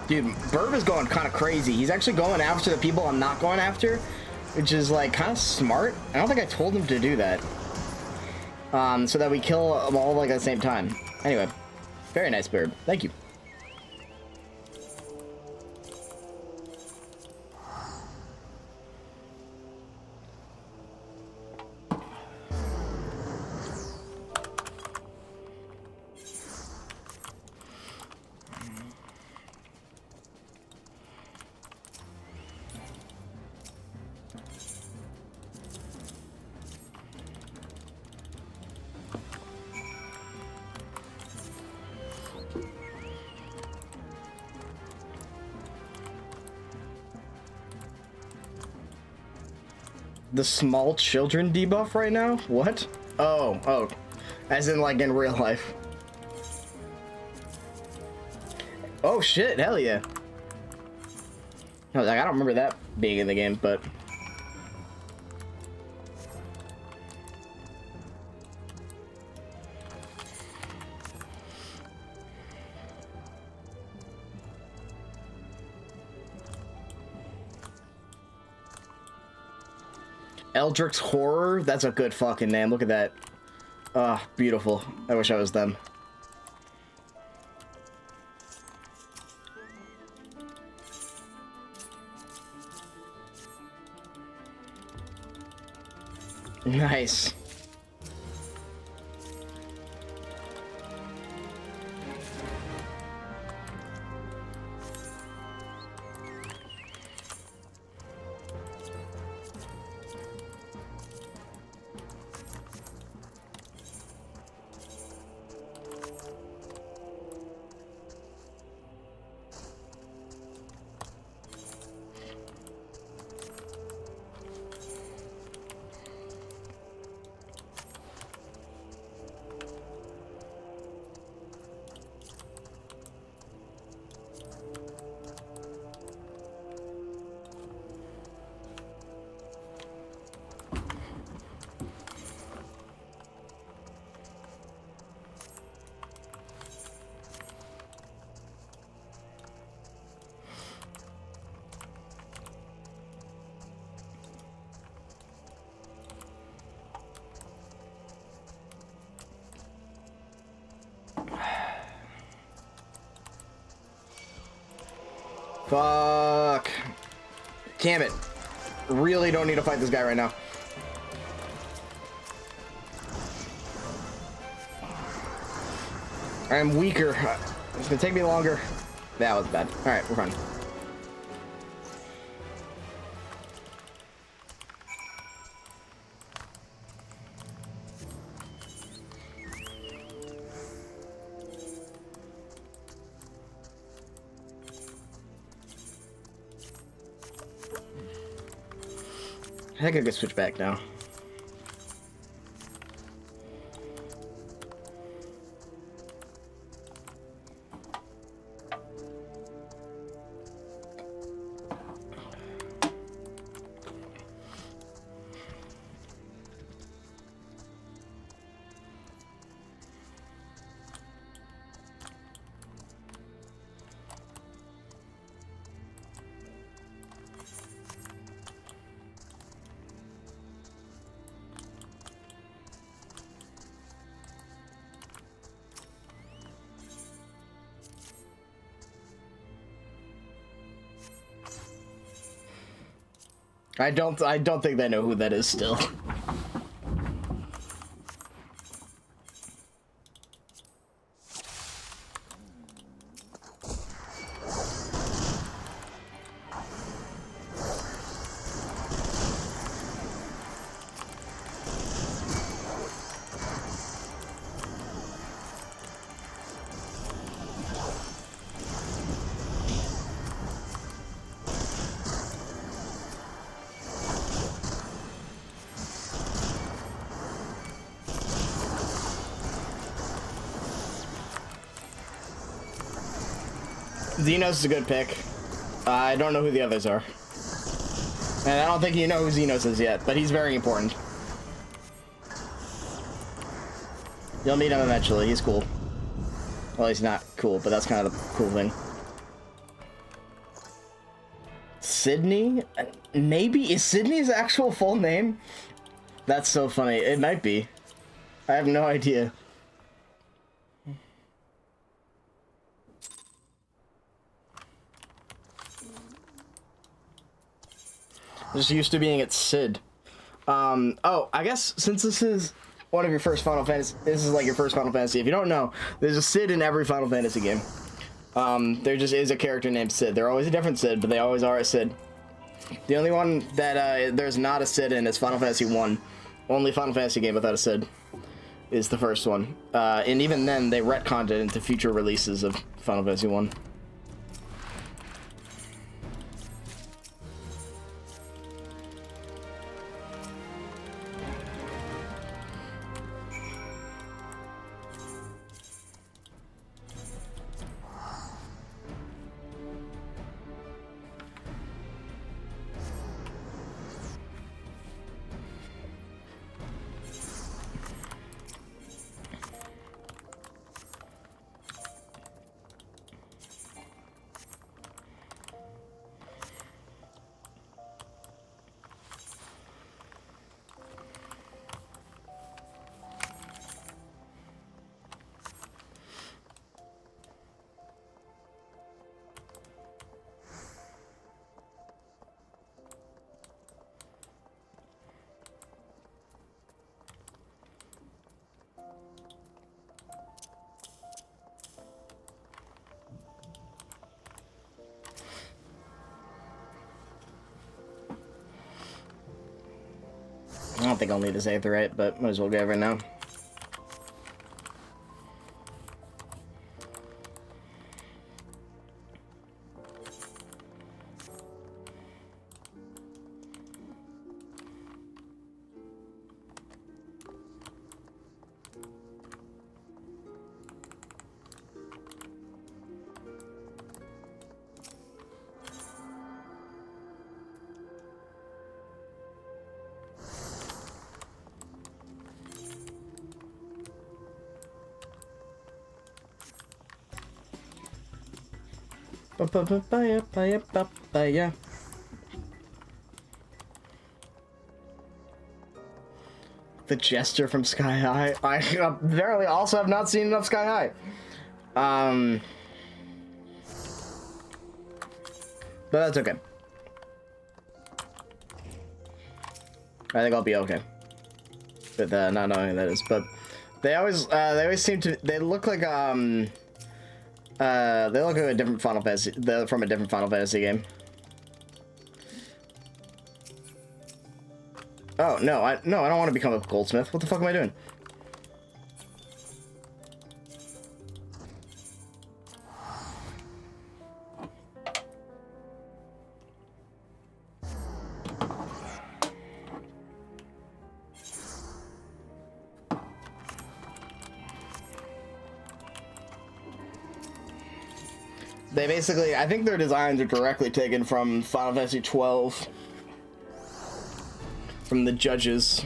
Dude, Burb is going kind of crazy. He's actually going after the people I'm not going after, which is like kind of smart. I don't think I told him to do that. So that we kill them all like at the same time. Anyway, very nice, Burb. Thank you. The small children debuff right now? What? Oh. As in, like, in real life. Oh, shit. Hell yeah. I was like, I don't remember that being in the game, but... Eldrick's Horror? That's a good fucking name. Look at that. Ah, beautiful. I wish I was them. Nice. Fuck. Damn it. Really don't need to fight this guy right now. I'm weaker. It's gonna take me longer. That was bad. Alright, we're fine. I think I could switch back now. I don't think they know who that is still. Xenos is a good pick. I don't know who the others are. And I don't think you know who Xenos is yet, but he's very important. You'll meet him eventually. He's cool. Well, he's not cool, but that's kind of the cool thing. Sydney? Maybe? Is Sydney his actual full name? That's so funny. It might be. I have no idea. Just used to being at Sid. Oh, I guess since this is one of your first Final Fantasy, this is like your first Final Fantasy. If you don't know, there's a Sid in every Final Fantasy game. There just is a character named Sid. They're always a different Sid, but they always are a Sid. The only one that there's not a Sid in is Final Fantasy 1. Only Final Fantasy game without a Sid is the first one. And even then, they retconned it into future releases of Final Fantasy 1. I don't think I'll need to save the right, but might as well go right now. Yeah. The Jester from Sky High. I apparently also have not seen enough Sky High. But that's okay. I think I'll be okay with not knowing who that is. But they always seem to. They look like they look like a different Final Fantasy. They're from a different Final Fantasy game. Oh no, I don't want to become a goldsmith. What the fuck am I doing? They basically, I think their designs are directly taken from Final Fantasy 12, from the judges.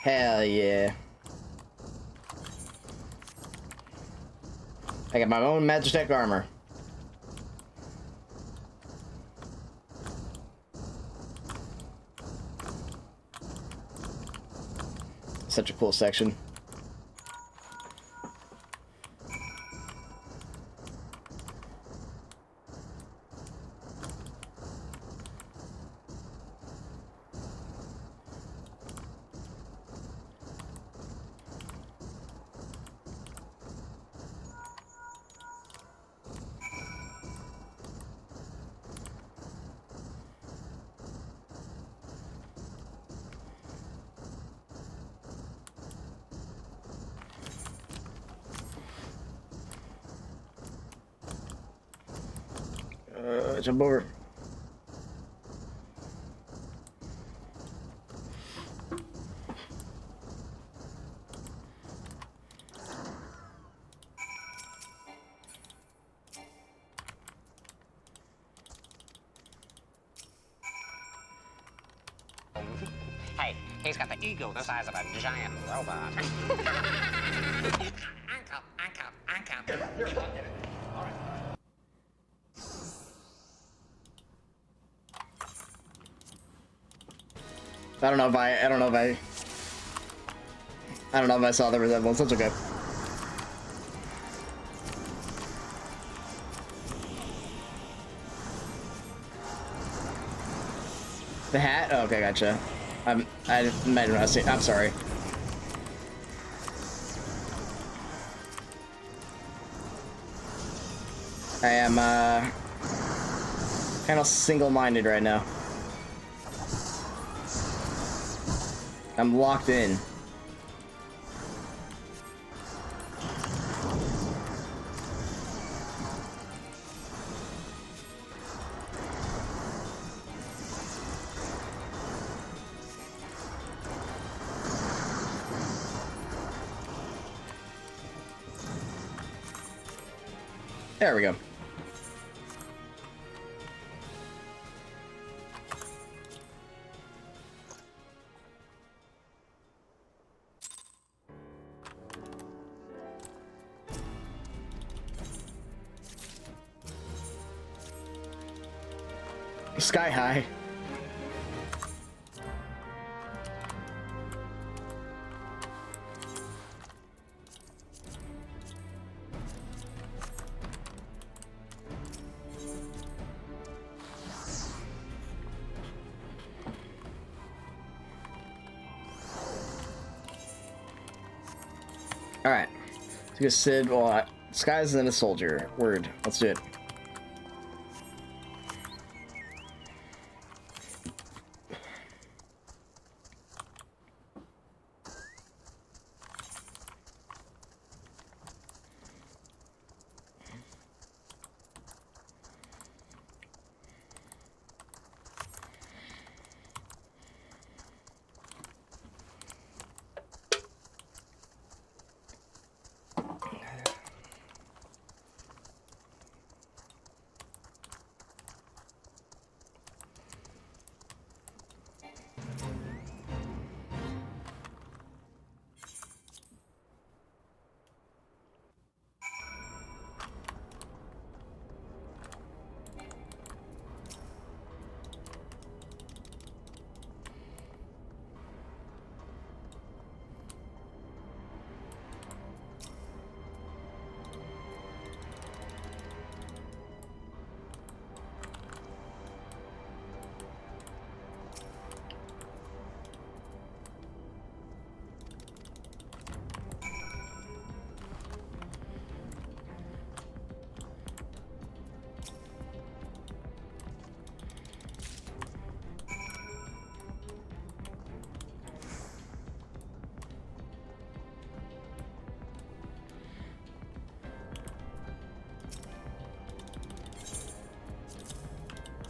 Hell yeah. I got my own Magitech armor. Such a cool section. Jump over. Hey, he's got the ego the size of a giant robot. Uncle. I don't know if I saw the resemblance. That's okay. The hat? Oh, okay, gotcha. I might have not seen. I'm sorry. I am kind of single-minded right now. I'm locked in. There we go. Sky high. All right. Let's go Sid. Well, Sky's then a soldier. Word. Let's do it.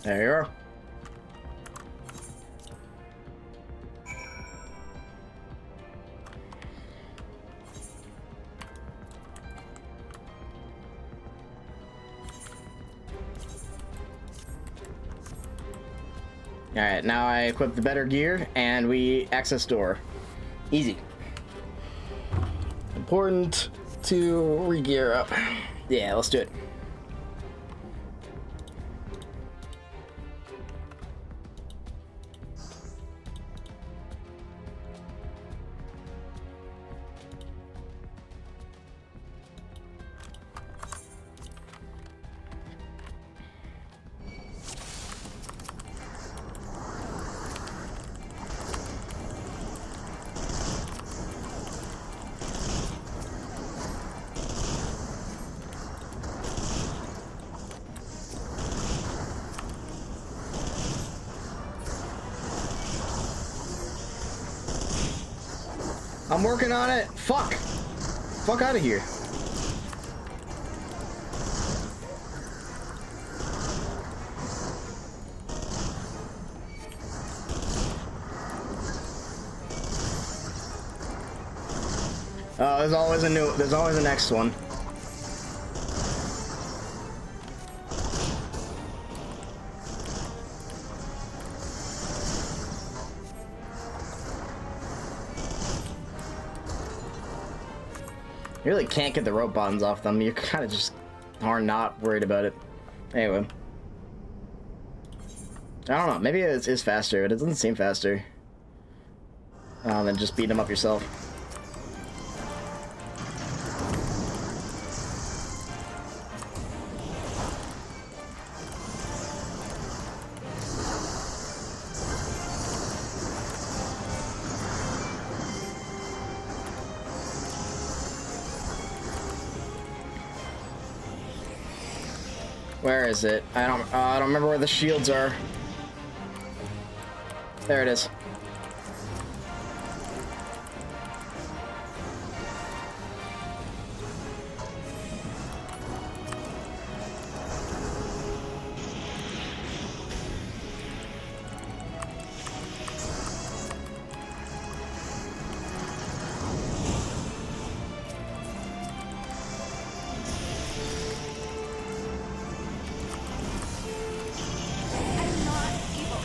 There you are. Alright, now I equip the better gear, and we access door. Easy. Important to re-gear up. Yeah, let's do it. I'm working on it. Fuck. Fuck out of here. Oh, there's always a new. There's always a next one. You really can't get the rope buttons off them. You kind of just are not worried about it. Anyway. I don't know. Maybe it is faster, but it doesn't seem faster. Than just beating them up yourself. Where is it? I don't remember where the shields are. There it is. I'm not evil.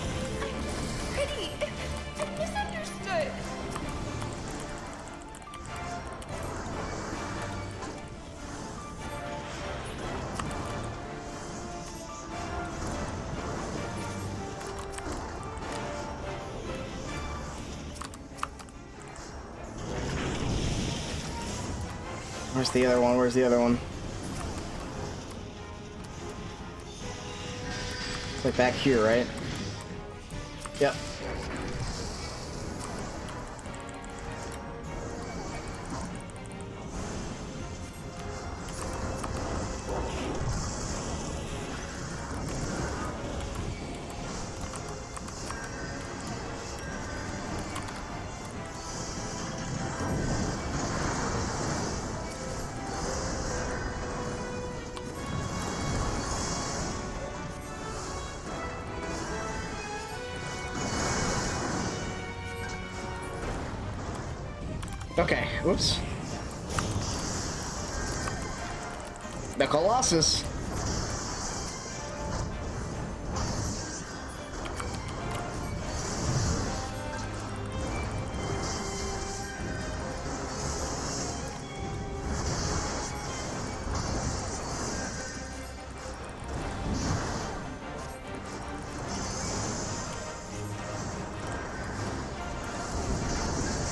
I'm pretty. I'm misunderstood. Where's the other one? Where's the other one? It's like back here, right? Yep. Okay, whoops. The Colossus.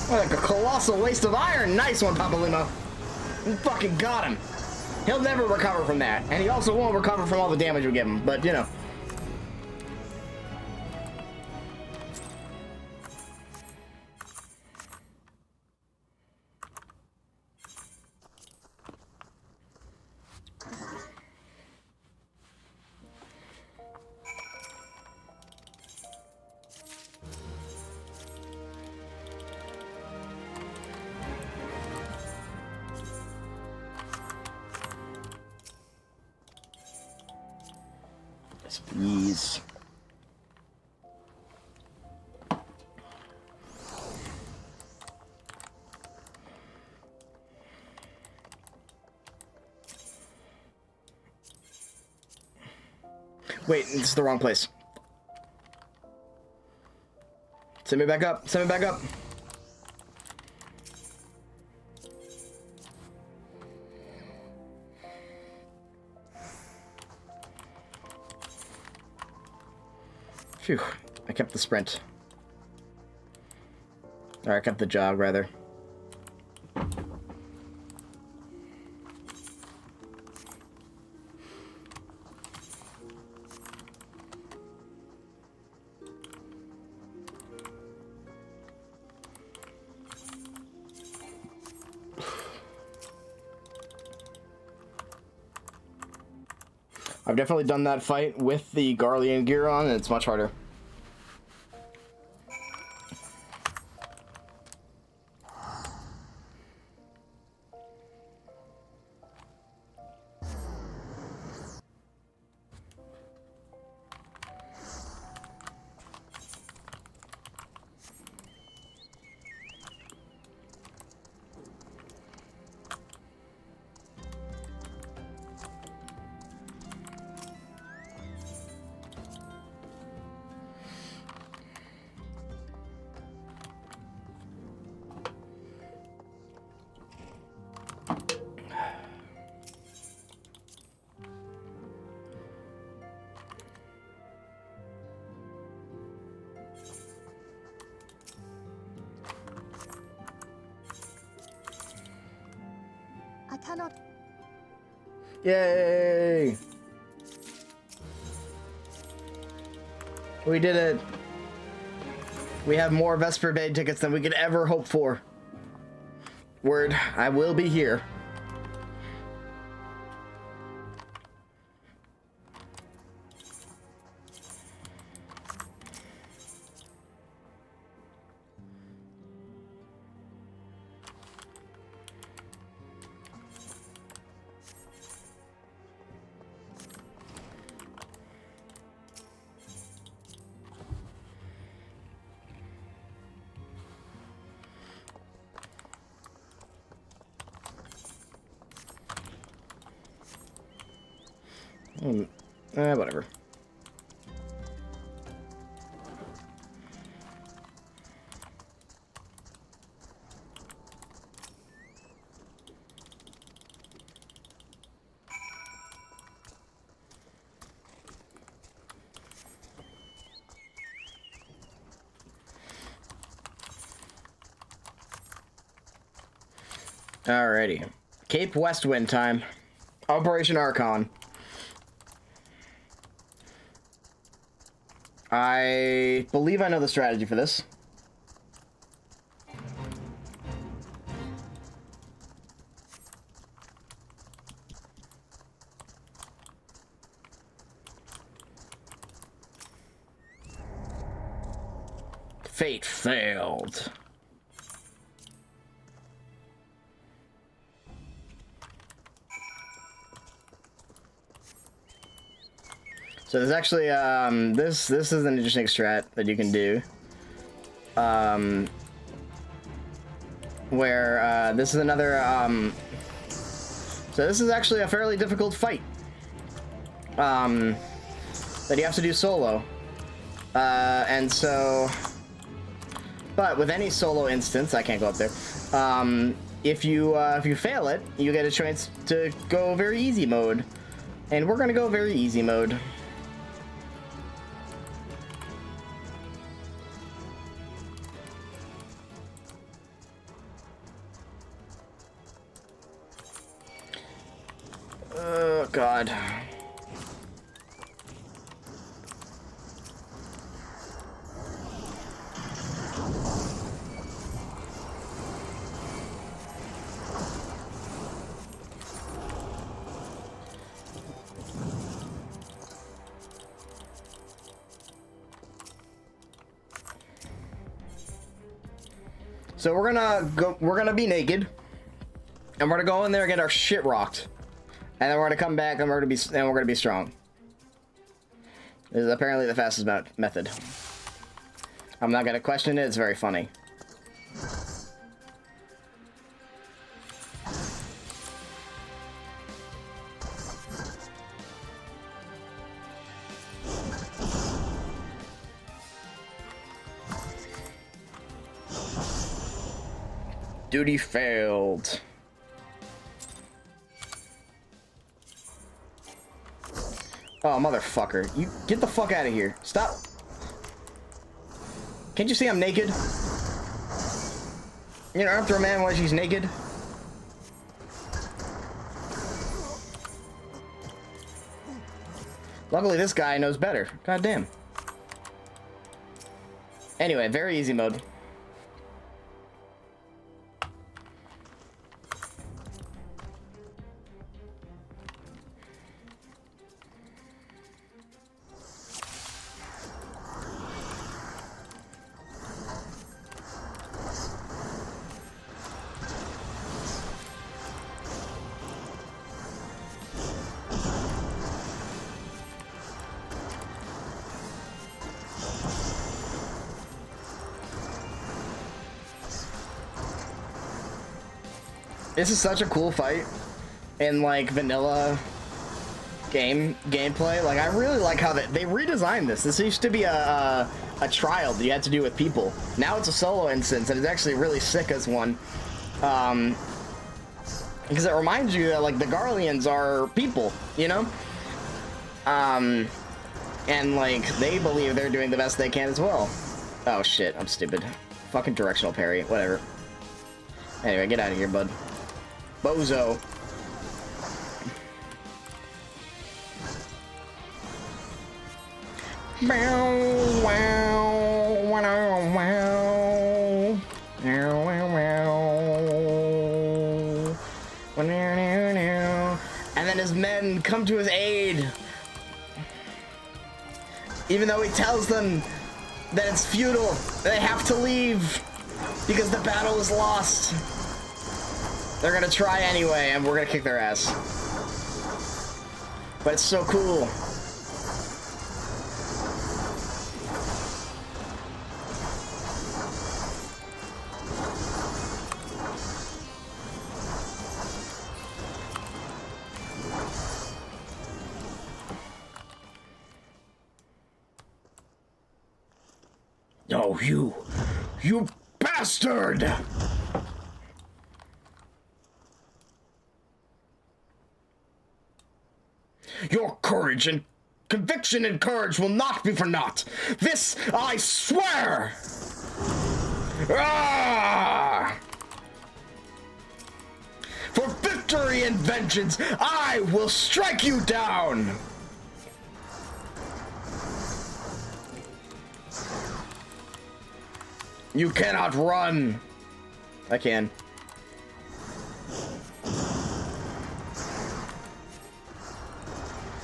Like a colossal waste of iron. Nice one, Papalima. You fucking got him. He'll never recover from that. And he also won't recover from all the damage we give him. But, you know. Yes, please. Wait, this is the wrong place. Send me back up. Send me back up. Phew. I kept the sprint. Or I kept the jog, rather. I've definitely done that fight with the Garlean gear on, and it's much harder. I cannot. Yay! We did it! We have more Vesper Bay tickets than we could ever hope for. Word, I will be here. Whatever. Alrighty. Cape Westwind time. Operation Archon. I believe I know the strategy for this. Fate failed. So there's actually this is an interesting strat that you can do, where this is another so this is actually a fairly difficult fight that you have to do solo, and so, but with any solo instance, I can't go up there. If you fail it, you get a chance to go very easy mode, and we're gonna go very easy mode. Oh, God. So we're gonna be naked, and we're gonna go in there and get our shit rocked. And then we're gonna come back and we're gonna be strong. This is apparently the fastest method. I'm not gonna question it, it's very funny. Duty failed. Oh, motherfucker. You get the fuck out of here. Stop. Can't you see I'm naked? You know, after a man while she's naked. Luckily, this guy knows better. God damn. Anyway, very easy mode. This is such a cool fight in like vanilla gameplay. Like I really like how they redesigned this. This used to be a trial that you had to do with people. Now it's a solo instance, and it's actually really sick as one. Because it reminds you that like the Garleans are people, you know? And like they believe they're doing the best they can as well. Oh shit, I'm stupid. Fucking directional parry, whatever. Anyway, get out of here, bud. Bozo. And then his men come to his aid. Even though he tells them that it's futile, they have to leave because the battle is lost. They're gonna try anyway, and we're gonna kick their ass. But it's so cool. Oh, you bastard! Your courage and conviction and courage will not be for naught. This I swear! Ah! For victory and vengeance, I will strike you down! You cannot run! I can.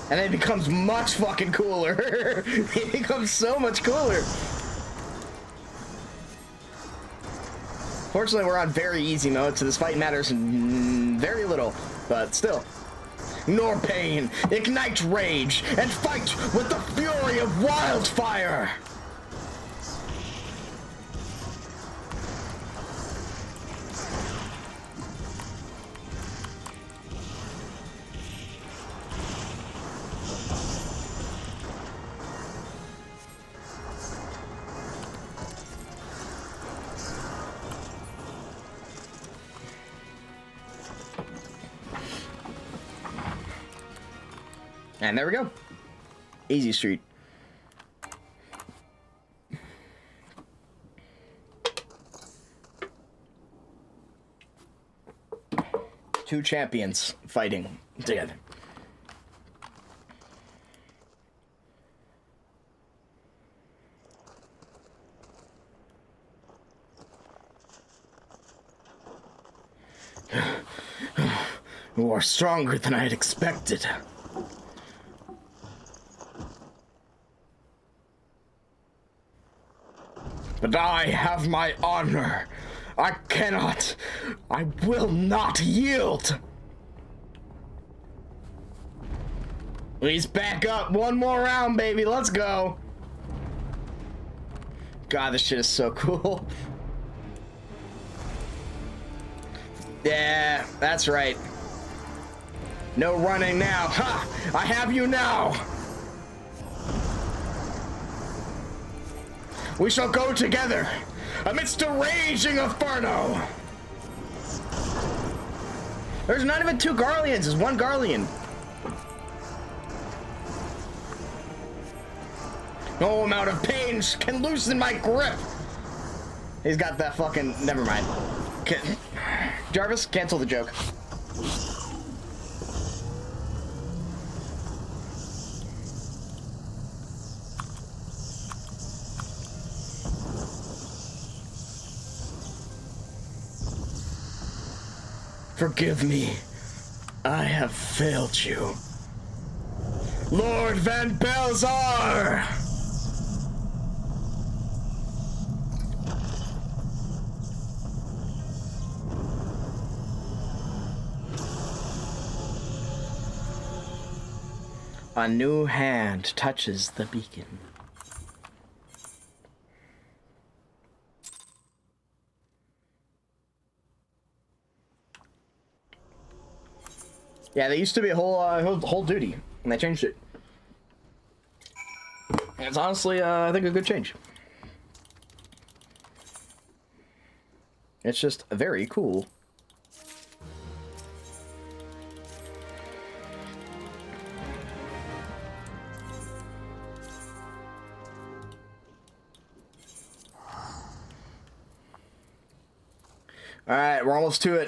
And it becomes much fucking cooler. It becomes so much cooler. Fortunately, we're on very easy mode, so this fight matters very little, but still. Nor pain, ignite rage, and fight with the fury of wildfire! And there we go. Easy street. Two champions fighting together. You are stronger than I had expected. But I have my honor. I will not yield. Please back up. One more round, baby. Let's go. God, this shit is so cool. Yeah, that's right. No running now. Ha! I have you now. We shall go together amidst a raging inferno. There's not even 2 Garleans, there's 1 Garlean. No amount of pain can loosen my grip. He's got that fucking... Never mind. Jarvis, cancel the joke. Forgive me. I have failed you. Lord Van Belzar! A new hand touches the beacon. Yeah, there used to be a whole duty, and they changed it. And it's honestly, I think, a good change. It's just very cool. All right, we're almost to it.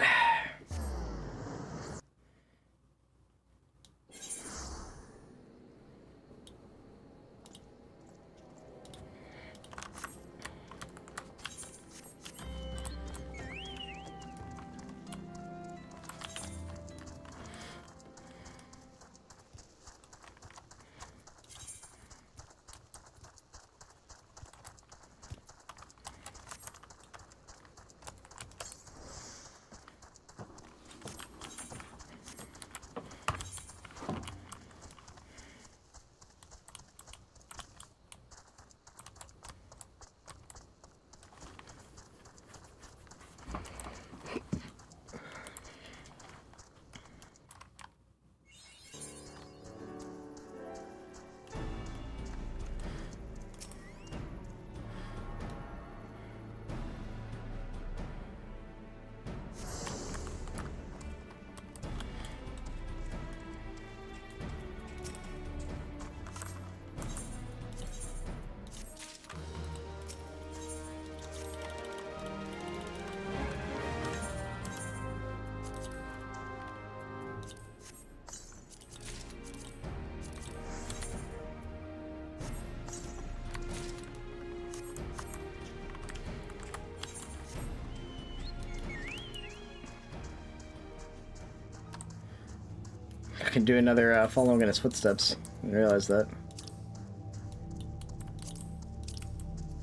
I can do another following in his footsteps. I didn't realize that.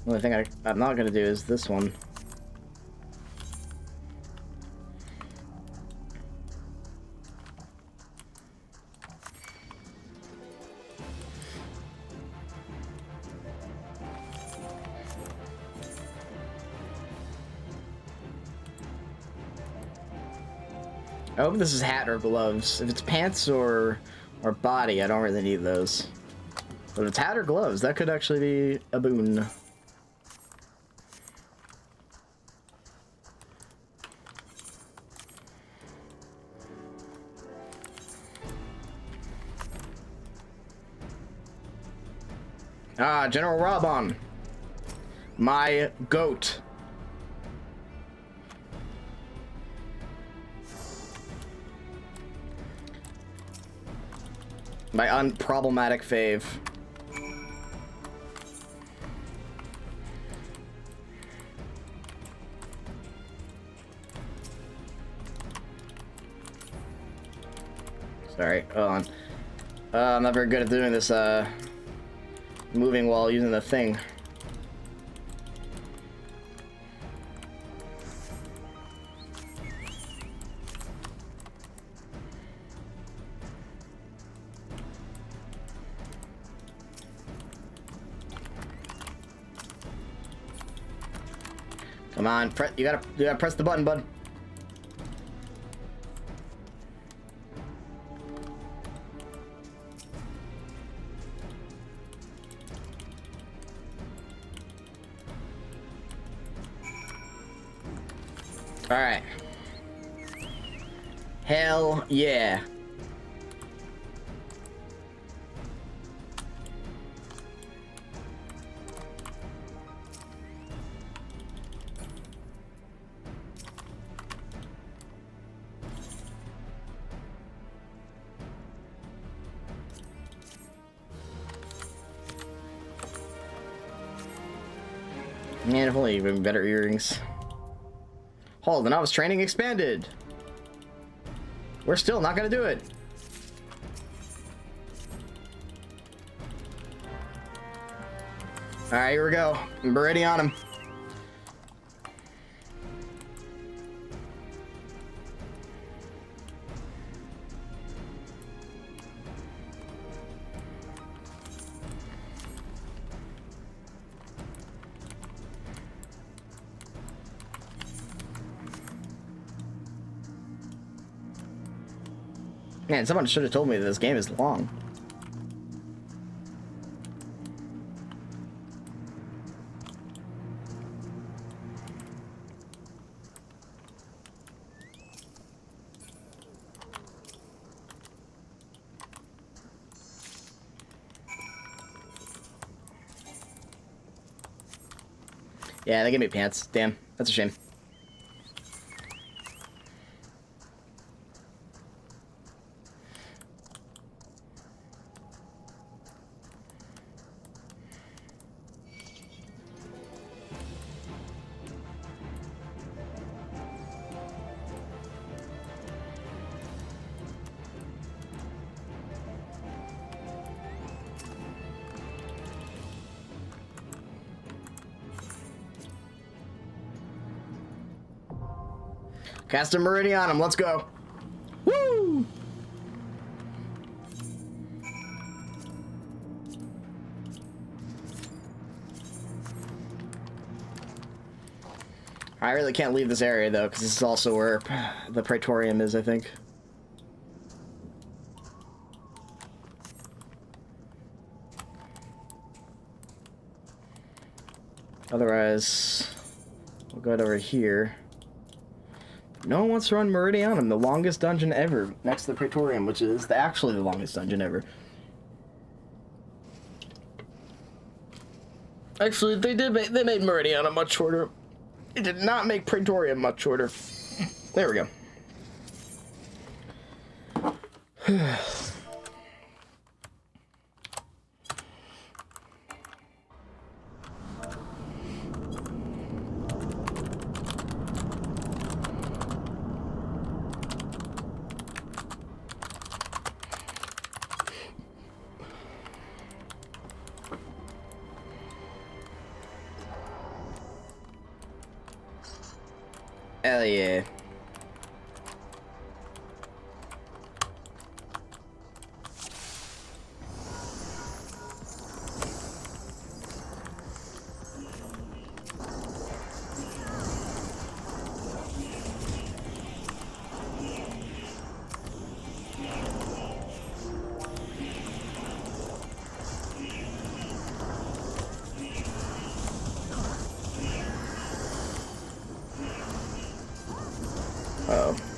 The only thing I'm not going to do is this one. I hope this is hat or gloves. If it's pants or body, I don't really need those. But if it's hat or gloves, that could actually be a boon. Ah, General Rabon. My goat. My unproblematic fave. Sorry, hold on. I'm not very good at doing this, moving while using the thing. Come on, you gotta press the button, bud. All right. Hell yeah. Man, if only even better earrings. Hold, the novice training expanded. We're still not gonna do it. Alright, here we go. We're ready on him. Man, someone should have told me that this game is long. Yeah, they gave me pants. Damn, that's a shame. Cast a meridian on him. Let's go. Woo! I really can't leave this area though, because this is also where the Praetorium is, I think. Otherwise, we'll go over here. No one wants to run Meridianum, the longest dungeon ever, next to the Praetorium, which is actually the longest dungeon ever. Actually, they made Meridianum much shorter. It did not make Praetorium much shorter. There we go. Hell yeah.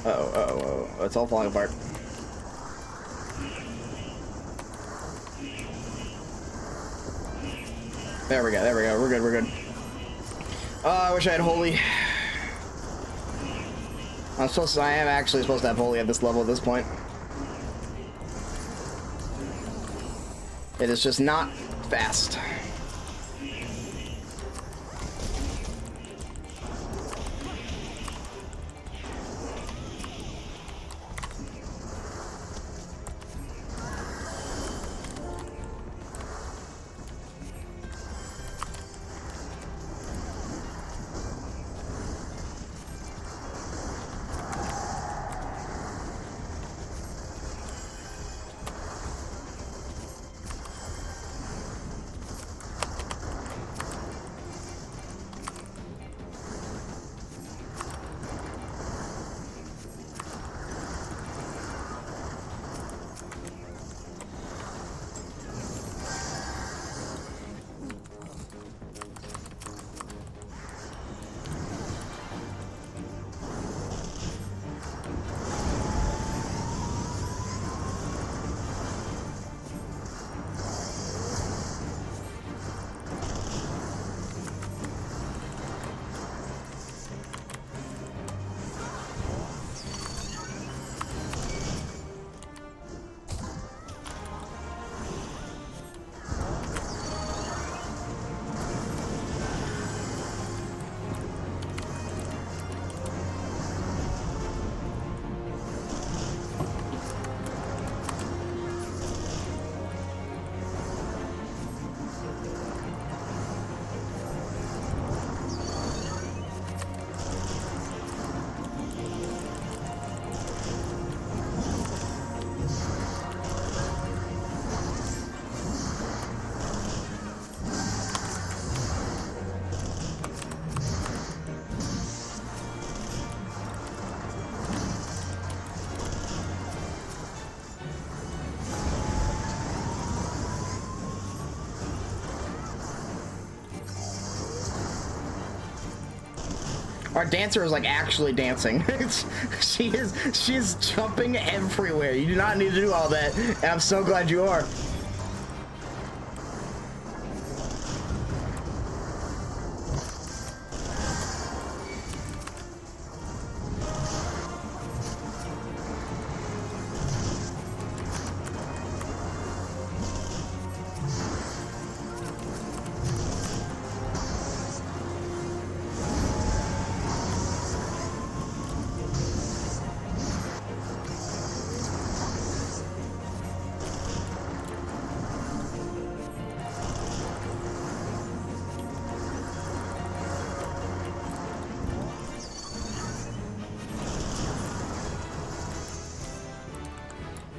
Oh, it's all falling apart. There we go, we're good. Oh, I wish I had Holy. I am actually supposed to have Holy at this level at this point. It is just not fast. Our dancer is like actually dancing. She's jumping everywhere. You do not need to do all that, and I'm so glad you are.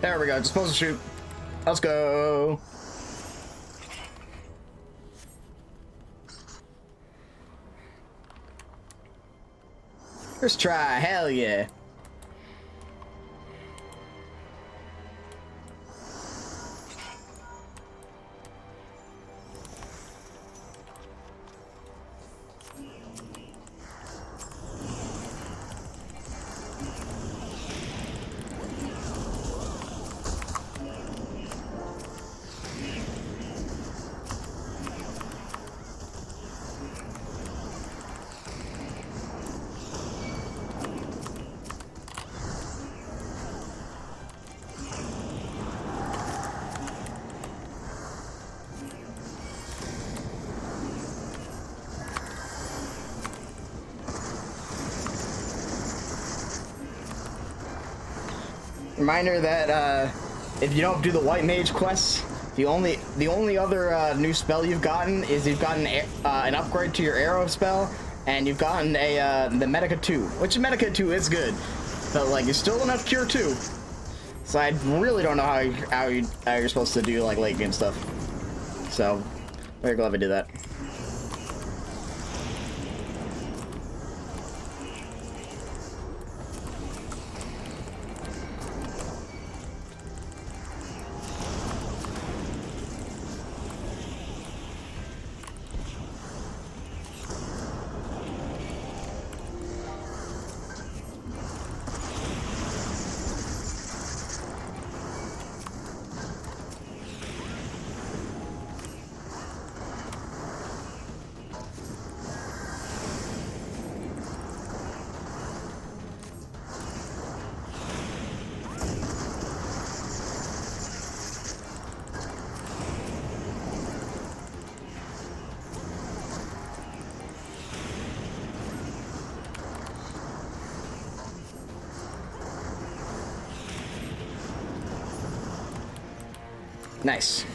There we go, just supposed to shoot. Let's go. First try, hell yeah. Reminder that if you don't do the white mage quests, the only other new spell you've gotten is you've gotten an upgrade to your arrow spell, and you've gotten the Medica 2, which Medica 2 is good, but like you still don't have Cure 2. So I really don't know how you're supposed to do like late game stuff. So very glad I did that. Nice.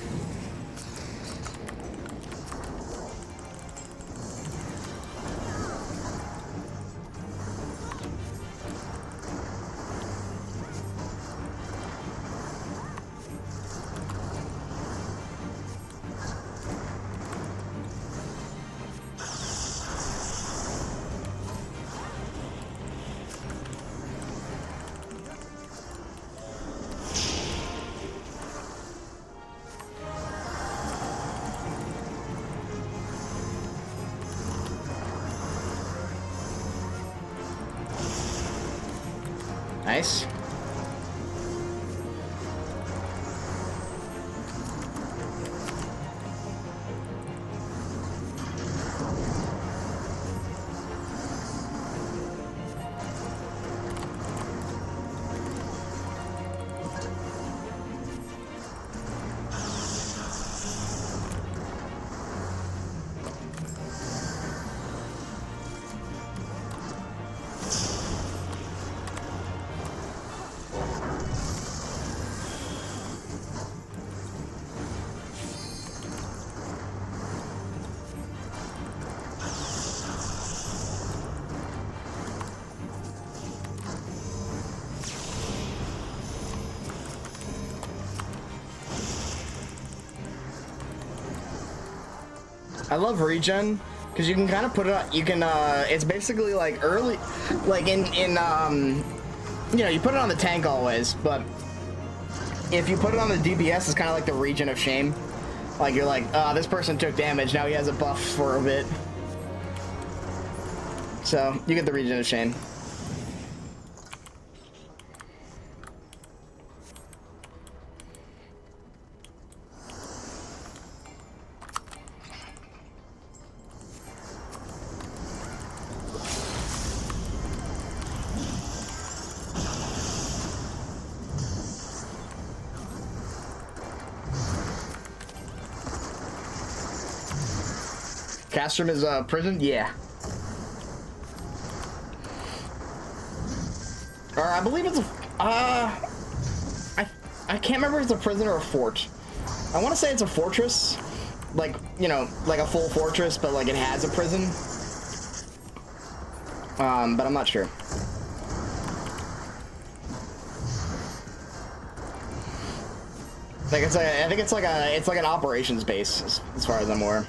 Nice. I love regen because you can kind of put it on, you can it's basically like early, like in you know, you put it on the tank always, but if you put it on the DPS, it's kind of like the regen of shame. Like you're like, this person took damage, now he has a buff for a bit. So, you get the region of Shane. Castrum is a prison? Yeah. Or I believe it's a... I can't remember if it's a prison or a fort. I want to say it's a fortress. Like, you know, like a full fortress, but like it has a prison. But I'm not sure. Like it's like I think it's like an operations base as far as I'm aware.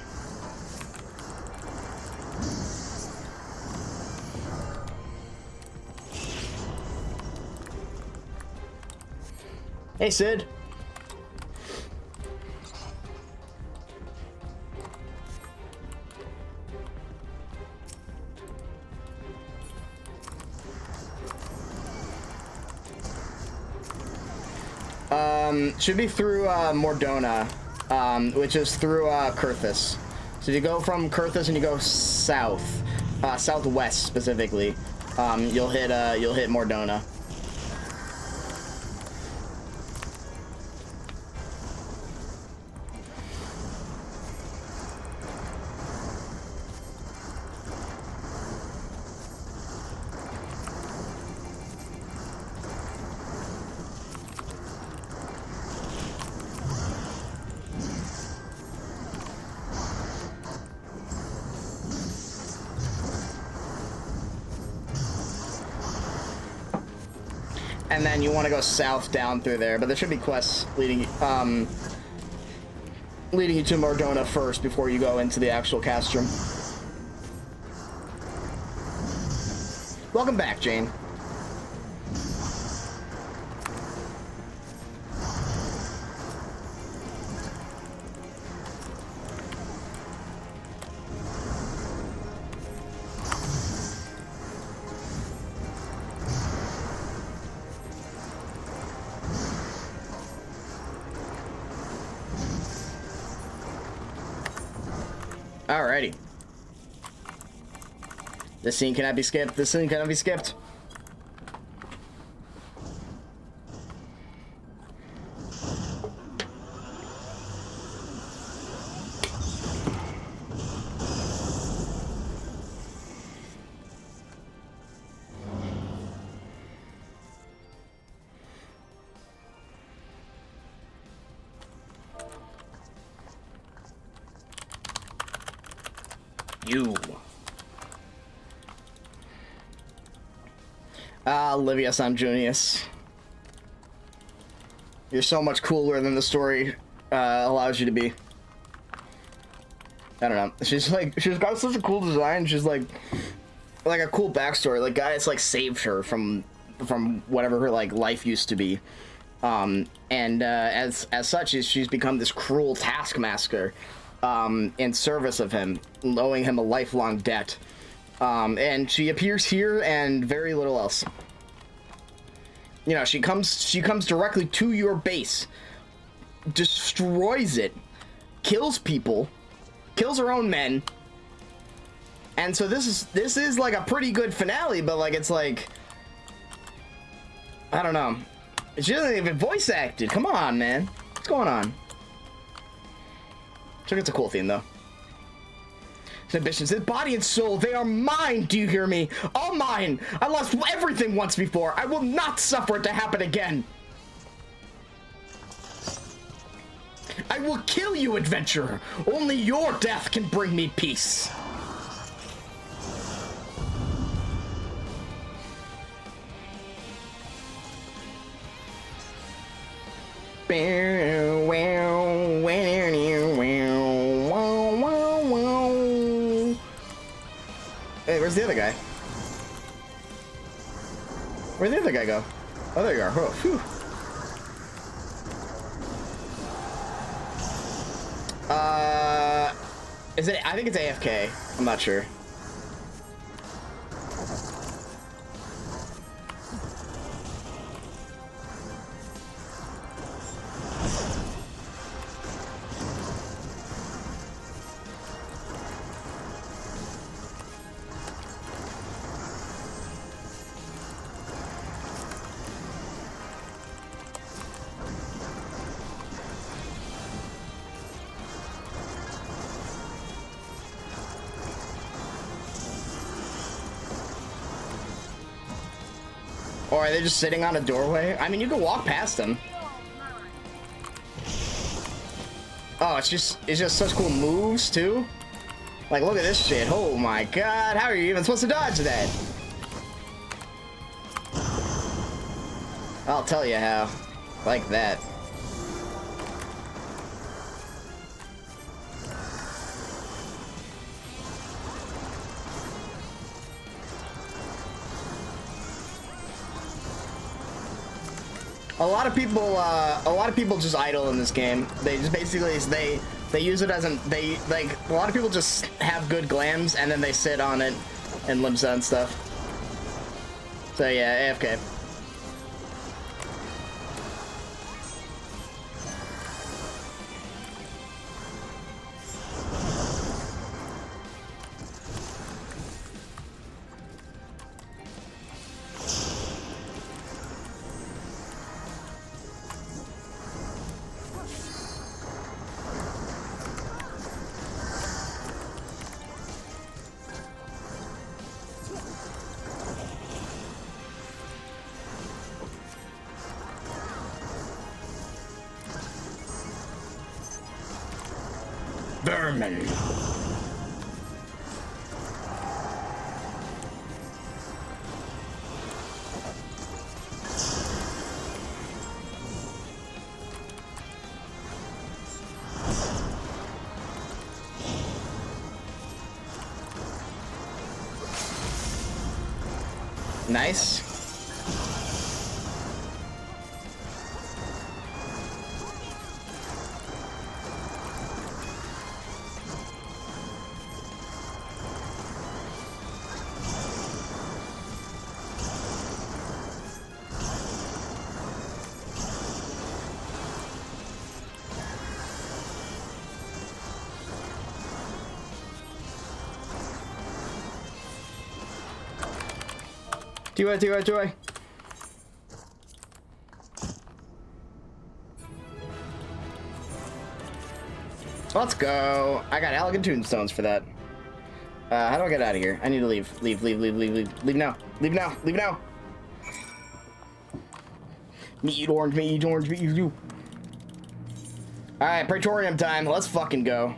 Hey, Sid. Should be through Mordona, which is through Kurthus. So if you go from Kurthus and you go south, southwest specifically, you'll hit Mordona. And then you want to go south down through there, but there should be quests leading you to Mordona first before you go into the actual Castrum. Welcome back, Jane. Alrighty. This scene cannot be skipped. This scene cannot be skipped. You. Olivia Sanjunius. You're so much cooler than the story allows you to be. I don't know. She's got such a cool design. She's like a cool backstory. Like, guys like saved her from whatever her like life used to be. And as such, she's become this cruel taskmaster. In service of him, owing him a lifelong debt. And she appears here and very little else. You know, she comes directly to your base, destroys it, kills people, kills her own men. And so this is like a pretty good finale, but like it's like, I don't know. She doesn't even voice acted. Come on, man. What's going on? I think it's a cool theme, though. Ambitions, his body and soul, they are mine, do you hear me? All mine! I lost everything once before. I will not suffer it to happen again. I will kill you, adventurer. Only your death can bring me peace. Hey, where's the other guy? Where'd the other guy go? Oh, there you are. Oh, phew. Is it? I think it's AFK. I'm not sure. are they just sitting on a doorway? I mean, you can walk past them. Oh, it's just such cool moves too. Like, look at this shit. Oh my god, how are you even supposed to dodge that? I'll tell you how. Like that. A lot of people just idle in this game. They just basically they use it as a lot of people just have good glams and then they sit on it and limsa and stuff. So yeah, AFK. Vermin. Nice. Do it. Let's go. I got elegant tombstones for that. How do I get out of here? I need to leave. Leave now. Leave now. Meat eat orange, you. Alright, Praetorium time. Let's fucking go.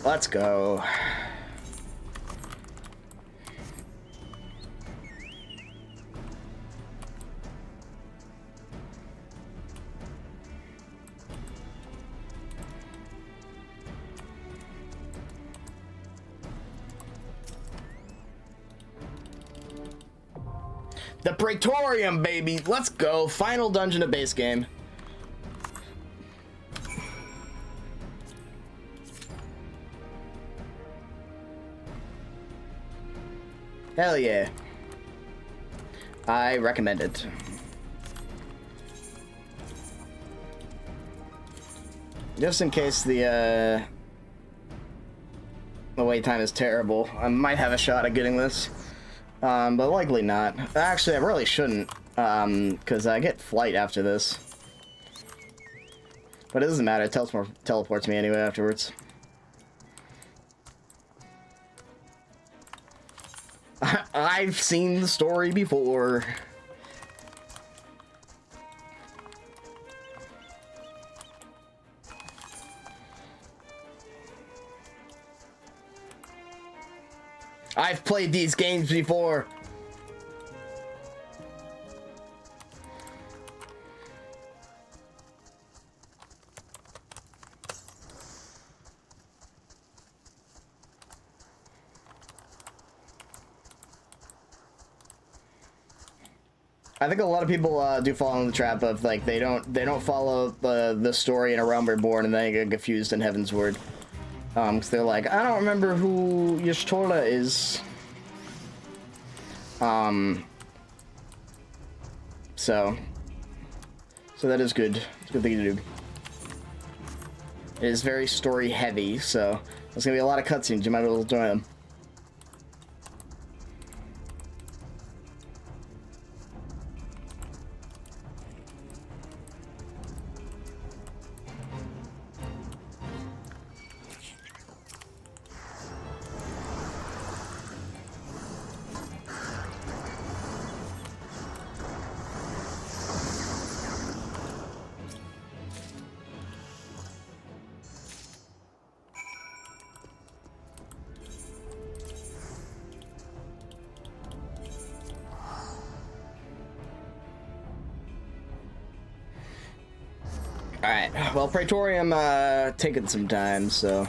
Let's go. The Praetorium, baby. Let's go. Final dungeon of base game. Hell yeah. I recommend it. Just in case the wait time is terrible, I might have a shot at getting this. But likely not. Actually, I really shouldn't, because I get flight after this. But it doesn't matter, it teleports me anyway afterwards. I've seen the story before. I've played these games before. I think a lot of people do fall in the trap of like they don't follow the story in A Realm Reborn and then they get confused in Heaven's Word. Cause they're like, I don't remember who Y'shtola is. So that is good. It's a good thing to do. It is very story heavy, so there's gonna be a lot of cutscenes. You might as well join them. Alright, well, Praetorium, taking some time, so...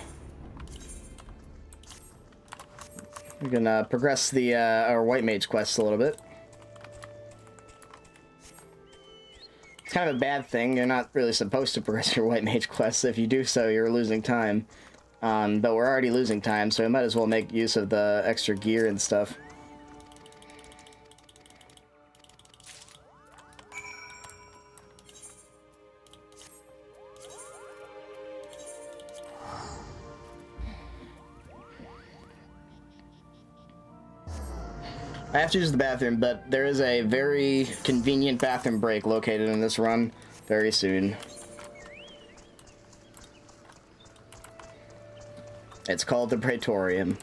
we're gonna progress the, our White Mage quest a little bit. It's kind of a bad thing. You're not really supposed to progress your White Mage quests. If you do so, you're losing time. But we're already losing time, so we might as well make use of the extra gear and stuff. I have to use the bathroom, but there is a very convenient bathroom break located in this run very soon. It's called the Praetorium.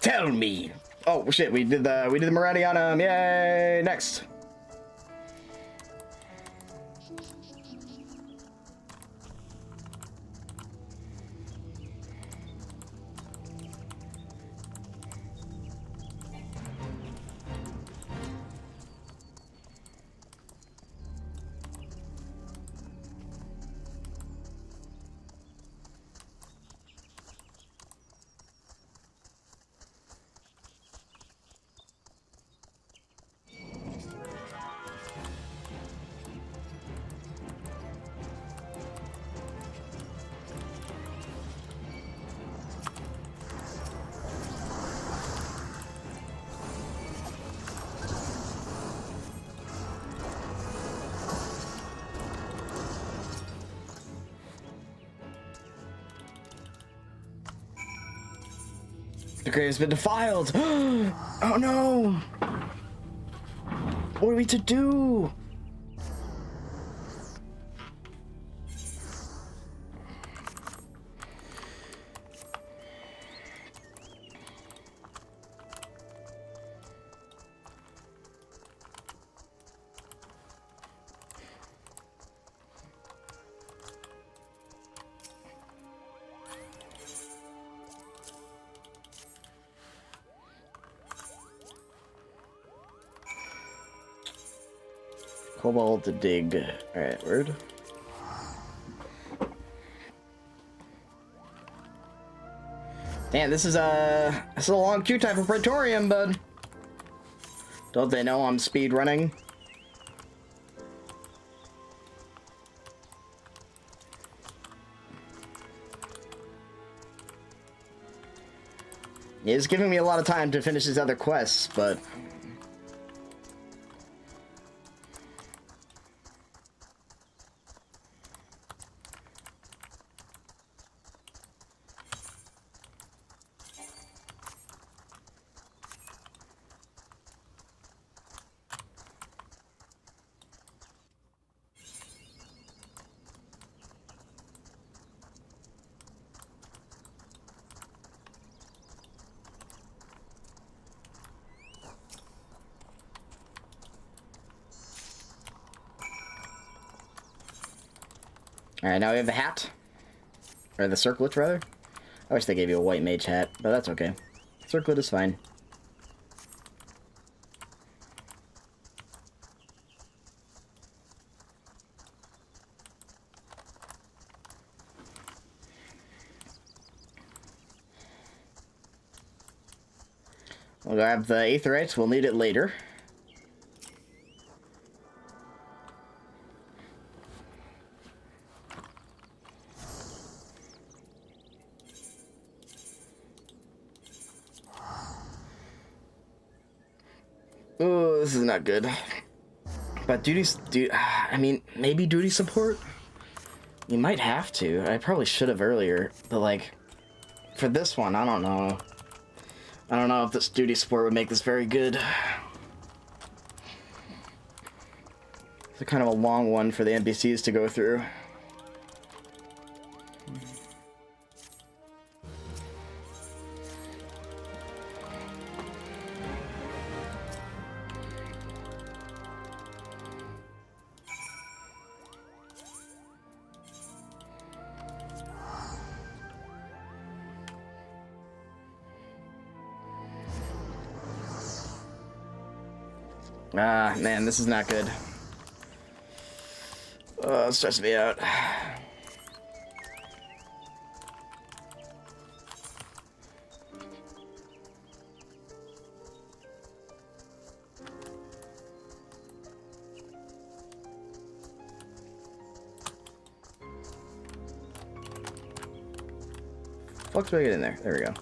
Tell me! Oh shit, we did the Meridianum, yay! Next! The grave has been defiled! Oh no! What are we to do? Cobalt to dig. Alright, word. Damn, this is a long queue time for Praetorium, bud. Don't they know I'm speed running? It's giving me a lot of time to finish these other quests, but... Alright, now we have the hat. Or the circlet, rather. I wish they gave you a white mage hat, but that's okay. Circlet is fine. We'll grab the aetherites, we'll need it later. Ooh, this is not good. But I mean, maybe duty support? You might have to. I probably should have earlier, but like, for this one, I don't know. I don't know if this duty support would make this very good. It's a kind of a long one for the NPCs to go through. Ah, man, this is not good. Oh, it stresses me out. Fuck, do I get in there? There we go.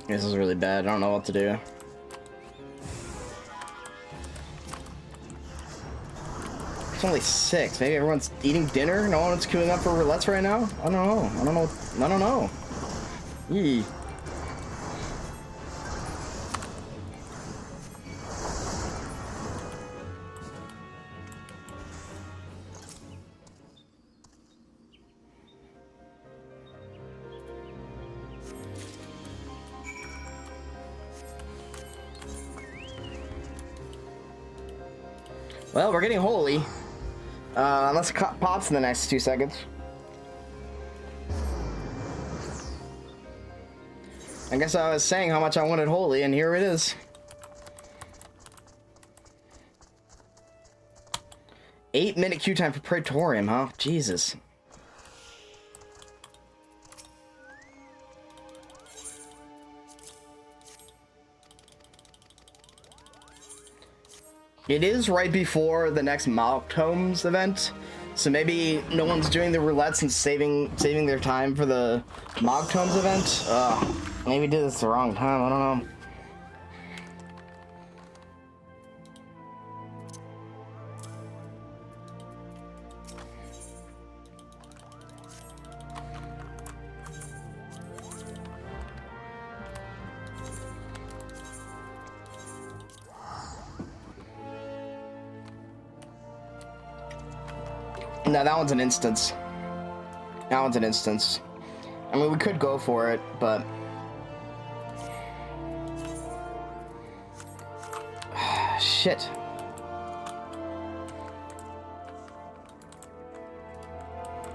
This is really bad. I don't know what to do. It's only 6. Maybe everyone's eating dinner? No one's queuing up for roulettes right now? I don't know. I don't know. I don't know. Yee. Well, we're getting holy. Unless it pops in the next 2 seconds. I guess I was saying how much I wanted holy, and here it is. 8-minute queue time for Praetorium, huh? Jesus. It is right before the next Malcolm's event, so maybe no one's doing the roulettes and saving their time for the Mogtomes event. Maybe did this the wrong time. I don't know. No, that one's an instance. That one's an instance. I mean, we could go for it, but... Shit.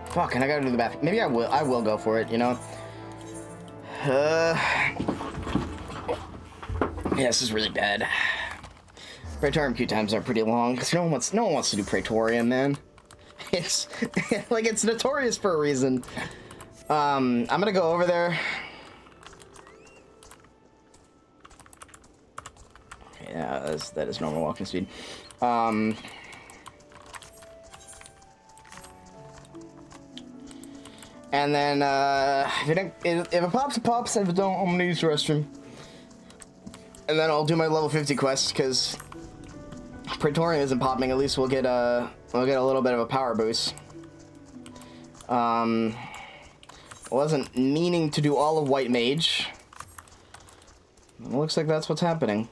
Fuck, and I gotta do the bathroom. Maybe I will go for it, you know? Yeah, this is really bad. Praetorium queue times are pretty long, because no one wants to do Praetorium, man. It's like, it's notorious for a reason. I'm gonna go over there. Yeah, that is normal walking speed. And then if it pops, it pops. If it don't, I'm gonna use the restroom. And then I'll do my level 50 quest, because Praetorium isn't popping. At least we'll get a little bit of a power boost. Wasn't meaning to do all of White Mage. It looks like that's what's happening.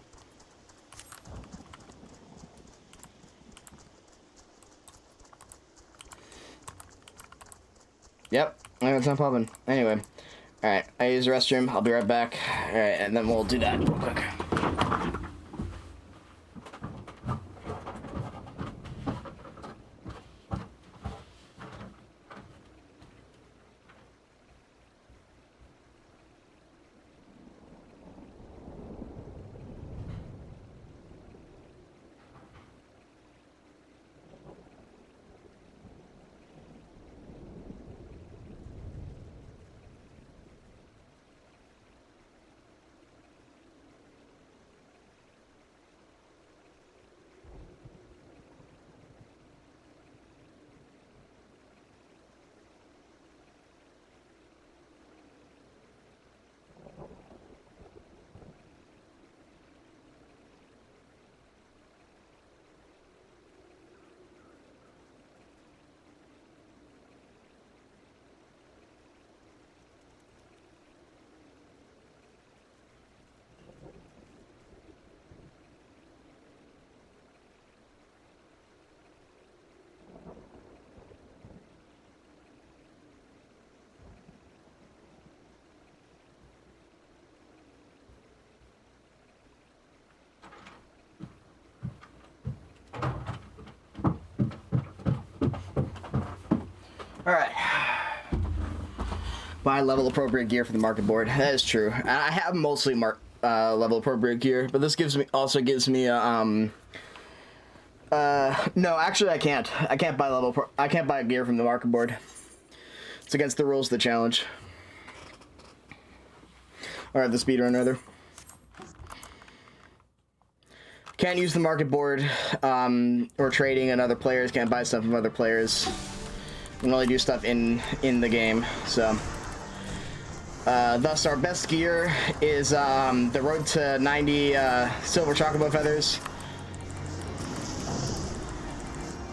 Yep, it's not popping. Anyway, alright, I use the restroom. I'll be right back. Alright, and then we'll do that real quick. Alright. Buy level appropriate gear for the market board. That is true. I have mostly level appropriate gear, but this also gives me a no, actually I can't. I can't buy gear from the market board. It's against the rules of the challenge. Or the speedrun rather. Can't use the market board or trading, and other players can't buy stuff from other players. You can only do stuff in the game. So thus our best gear is the Road to 90 silver chocobo feathers.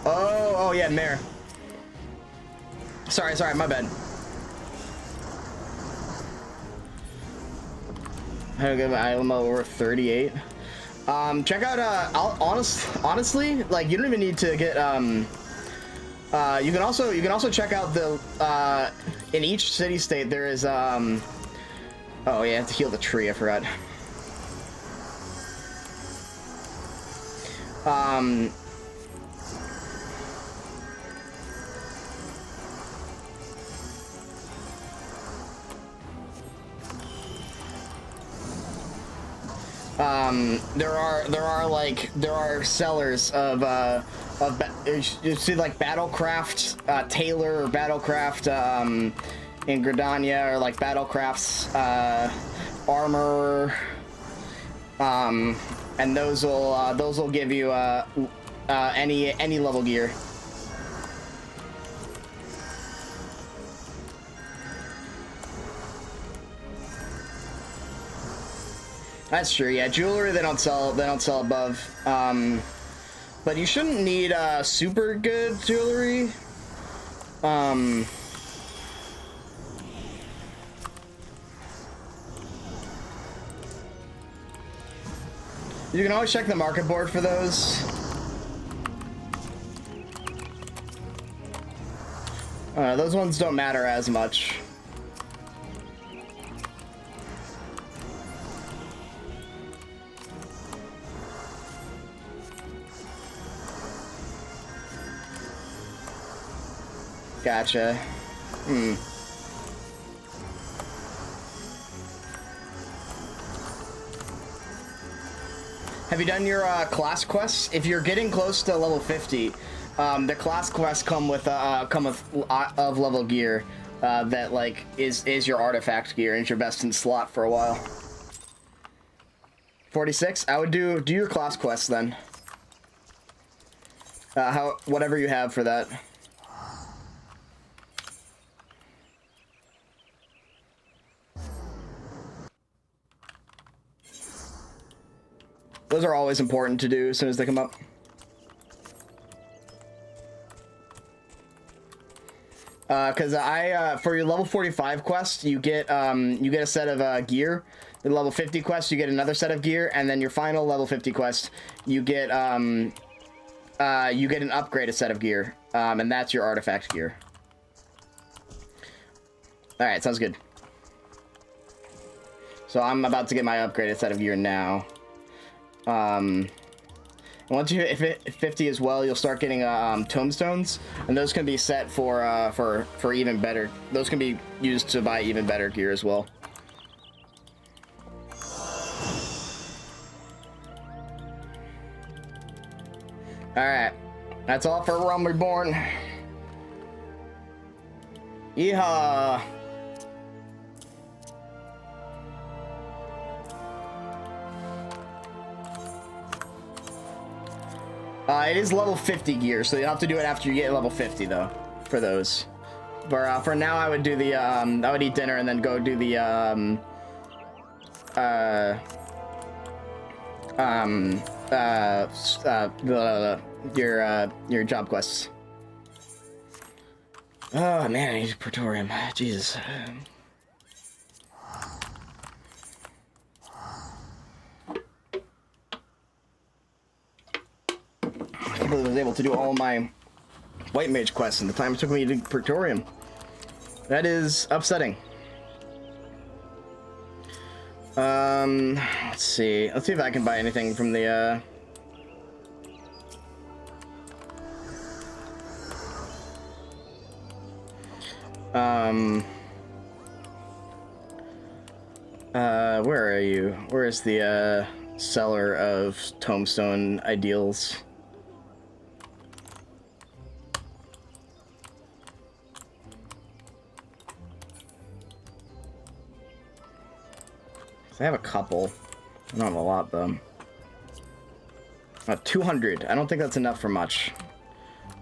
Oh yeah, mare. Sorry, my bad. I'm over 38. Check out honestly, like, you don't even need to get you can also check out the in each city state there is oh yeah, you have to heal the tree, I forgot. There are sellers of you see, like, Battlecraft Taylor or Battlecraft in Gridania, or like Battlecraft's armor, and those will give you any level gear. That's true. Yeah, jewelry they don't sell above. But you shouldn't need super good jewelry. You can always check the market board for those. Those ones don't matter as much. Gotcha. Have you done your class quests? If you're getting close to level 50, the class quests come with of level gear that, like, is your artifact gear and is your best in slot for a while. 46. I would do your class quests then. Whatever you have for that. Those are always important to do as soon as they come up. Because for your level 45 quest, you get a set of gear. The level 50 quest, you get another set of gear, and then your final level 50 quest, you get an upgraded set of gear, and that's your artifact gear. All right, sounds good. So I'm about to get my upgraded set of gear now. Once you hit 50 as well, you'll start getting tombstones, and those can be set for even better. Those can be used to buy even better gear as well. All right, that's all for Realm Reborn. Yeehaw! It is level 50 gear, so you'll have to do it after you get level 50, though, for those. But for now, I would do the I would eat dinner and then go do the your job quests. Oh man, I need Praetorium. Jesus. I can't believe I was able to do all my white mage quests in the time it took me to do Praetorium. That is upsetting. Let's see. Let's see if I can buy anything from the, Where are you? Where is the, seller of Tombstone ideals? I have a couple. I don't have a lot, though. 200. I don't think that's enough for much.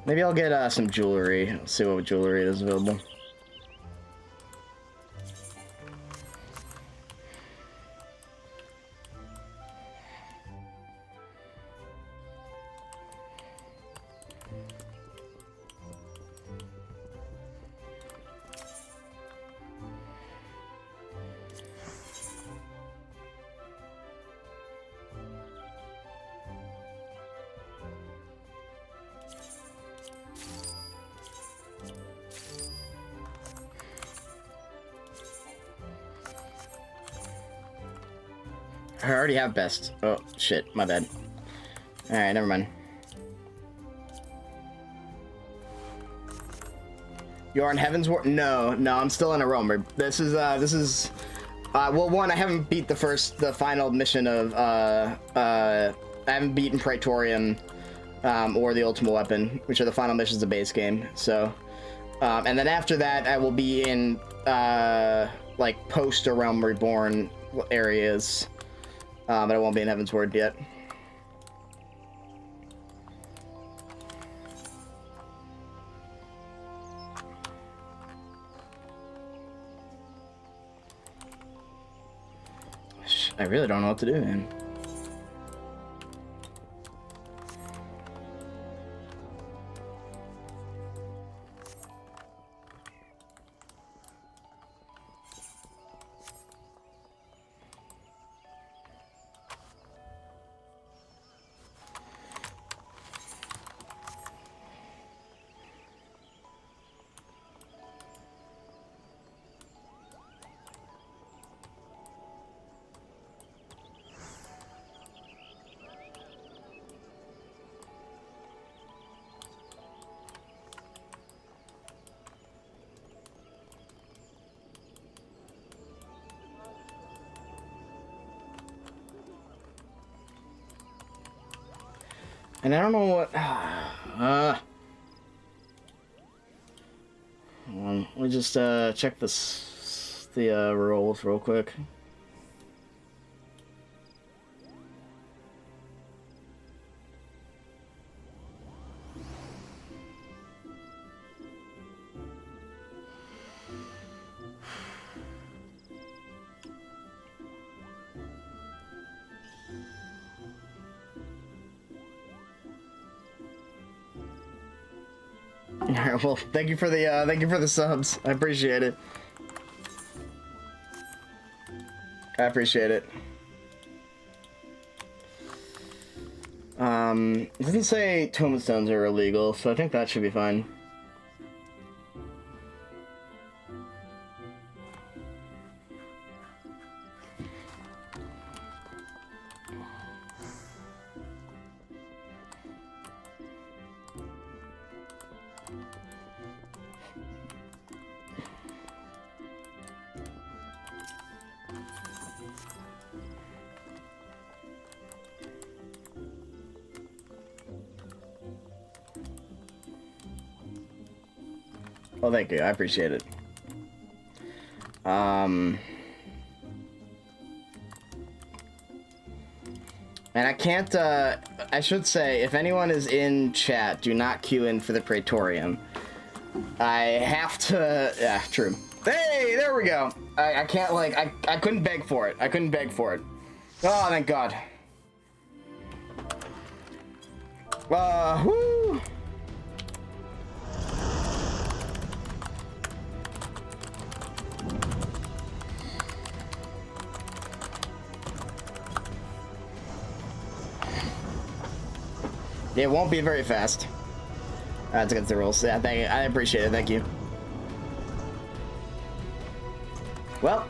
Maybe I'll get some jewelry. Let's see what jewelry is available. I already have best. Oh, shit. My bad. Alright, never mind. You're on Heaven's War? No, I'm still in a Roamer. This is, well, one, I haven't beat the final mission of, I haven't beaten Praetorium, or the Ultimate Weapon, which are the final missions of base game, so, and then after that, I will be in, like, post-A Realm Reborn areas. But I won't be in Heaven's Word yet. I really don't know what to do, man. And I don't know what... hold on, let me just check the rolls real quick. Alright, well, thank you for the subs. I appreciate it. I appreciate it. It doesn't say tombstones are illegal, so I think that should be fine. Well, thank you. I appreciate it. And I can't, I should say, if anyone is in chat, do not queue in for the Praetorium. I have to, yeah, true. Hey, there we go. I can't, like, I couldn't beg for it. I couldn't beg for it. Oh, thank God. Whoo! It won't be very fast. That's against the rules. Yeah, I appreciate it. Thank you. Well,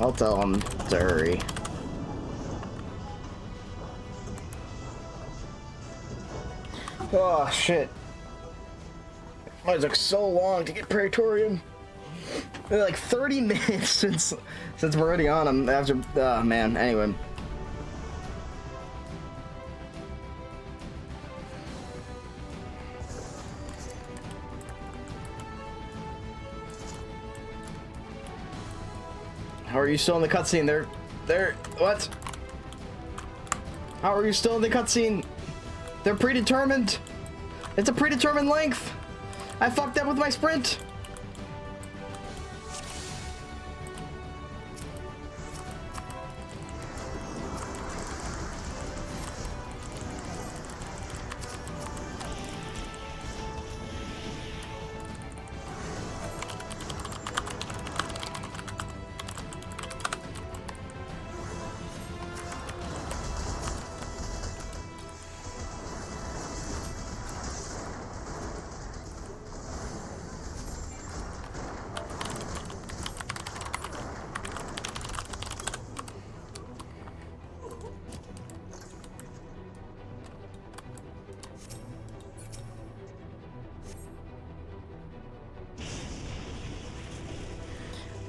I'll tell him to hurry. Oh, shit. It took so long to get Praetorium. Like 30 minutes since we're already on them after, man, anyway. How are you still in the cutscene? They're, what? How are you still in the cutscene? They're predetermined. It's a predetermined length. I fucked up with my sprint.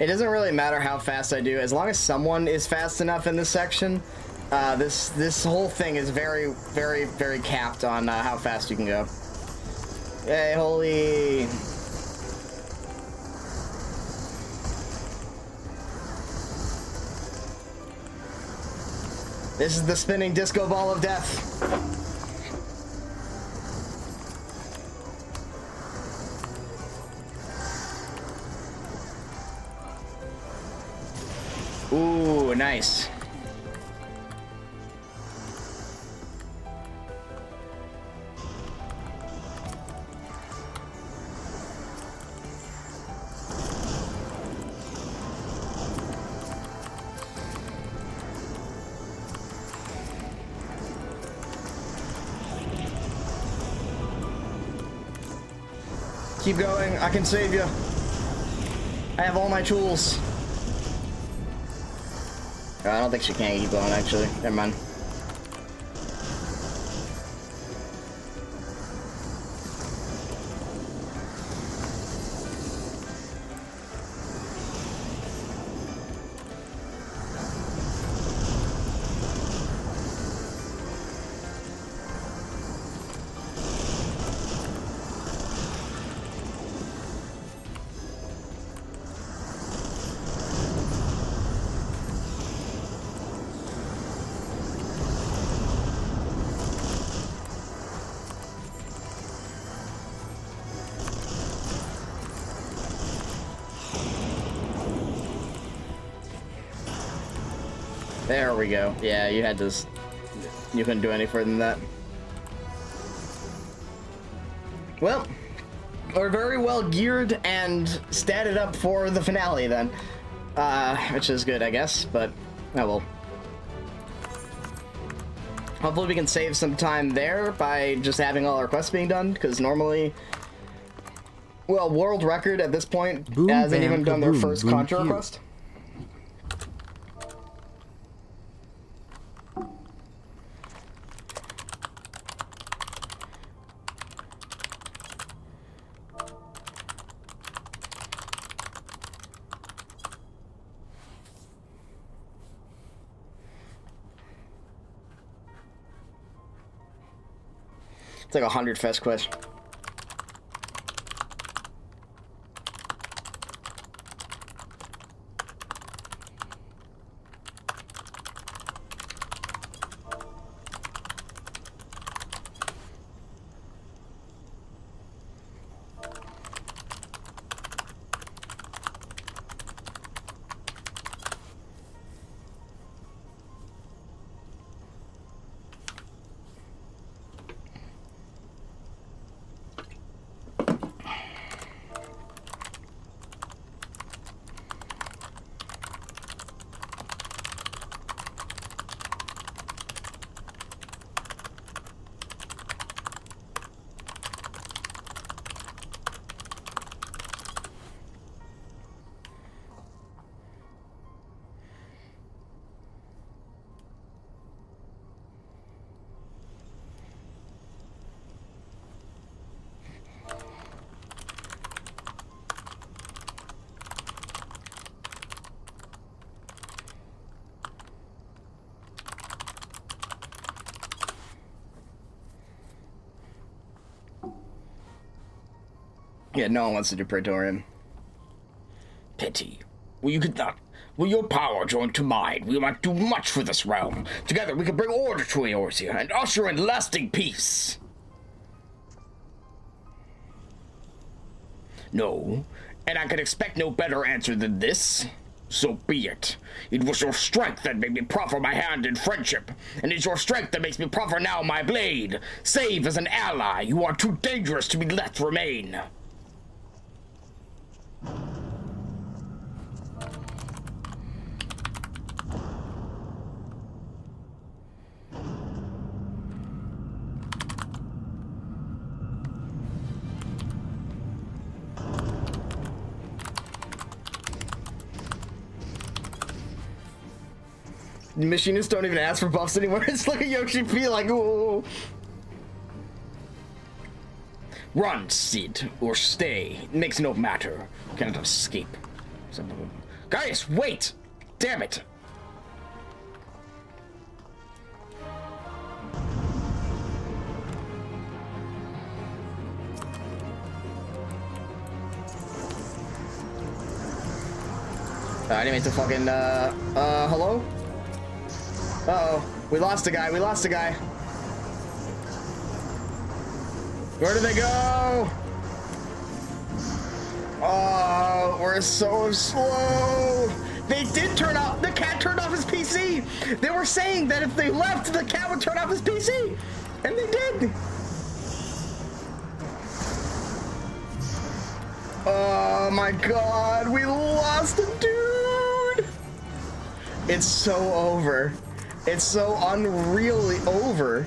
It doesn't really matter how fast I do, as long as someone is fast enough in this section. This whole thing is very, very, very capped on how fast you can go. Hey, holy! This is the spinning disco ball of death. Ooh, nice. Keep going, I can save you. I have all my tools. I don't think she can keep going, actually. Never mind. There we go. Yeah, you had to... You couldn't do any further than that. Well, we're very well geared and statted up for the finale then. Which is good, I guess, but... Oh well. Hopefully we can save some time there by just having all our quests being done, because normally... Well, World Record at this point hasn't even done their first Contra request. It's like 100 fest quests. Yeah, no one wants to do Praetorian. Pity. Well, you could not. Will your power join to mine? We might do much for this realm. Together we can bring order to Eorzea and usher in lasting peace. No, and I can expect no better answer than this. So be it. It was your strength that made me proffer my hand in friendship, and it's your strength that makes me proffer now my blade. Save as an ally. You are too dangerous to be let remain. Machinists don't even ask for buffs anymore. It's like a Yoshi P, like, ooh. Run, Sid, or stay. It makes no matter. You cannot escape. Guys, wait! Damn it! I didn't mean to fucking, hello? Uh-oh. We lost a guy. We lost a guy. Where did they go? Oh, we're so slow. They did turn off, the cat turned off his PC. They were saying that if they left, the cat would turn off his PC. And they did. Oh my god, we lost a dude. It's so over. It's so unreally over.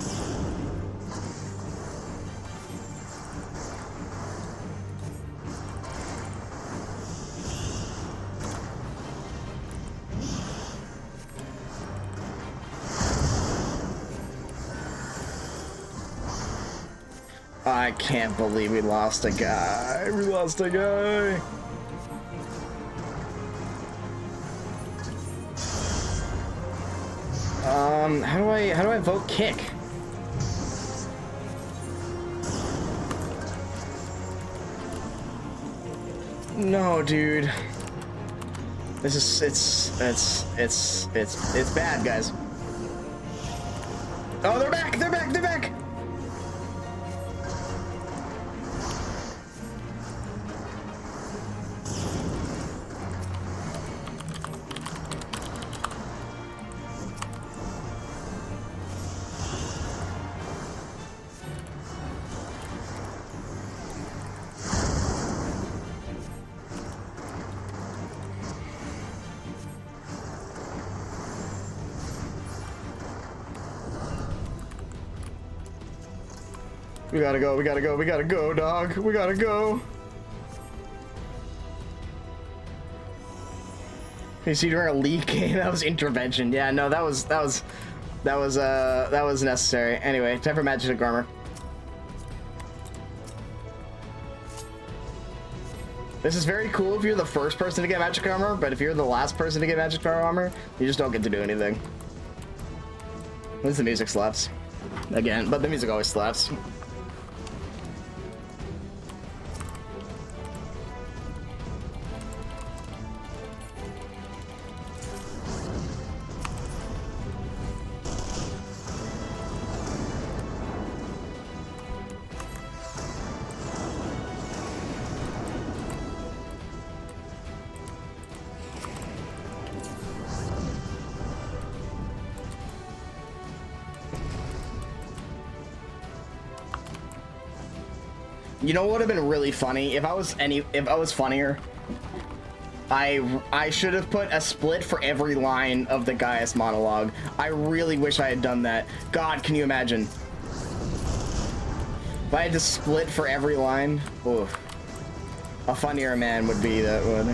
I can't believe we lost a guy. We lost a guy. How do I vote kick? No, dude. This is it's bad, guys. Oh, they're back. They're back. They're back. We gotta go, we gotta go, we gotta go, dog. We gotta go. You see, during a league game, that was intervention. Yeah, no, that was necessary. Anyway, time for magic armor. This is very cool if you're the first person to get magic armor, but if you're the last person to get magic armor, you just don't get to do anything. At least the music slaps. Again, but the music always slaps. You know what would have been really funny if I was funnier? I should have put a split for every line of the Gaius monologue. I really wish I had done that. God, can you imagine? If I had to split for every line, oof. A funnier man would be that one.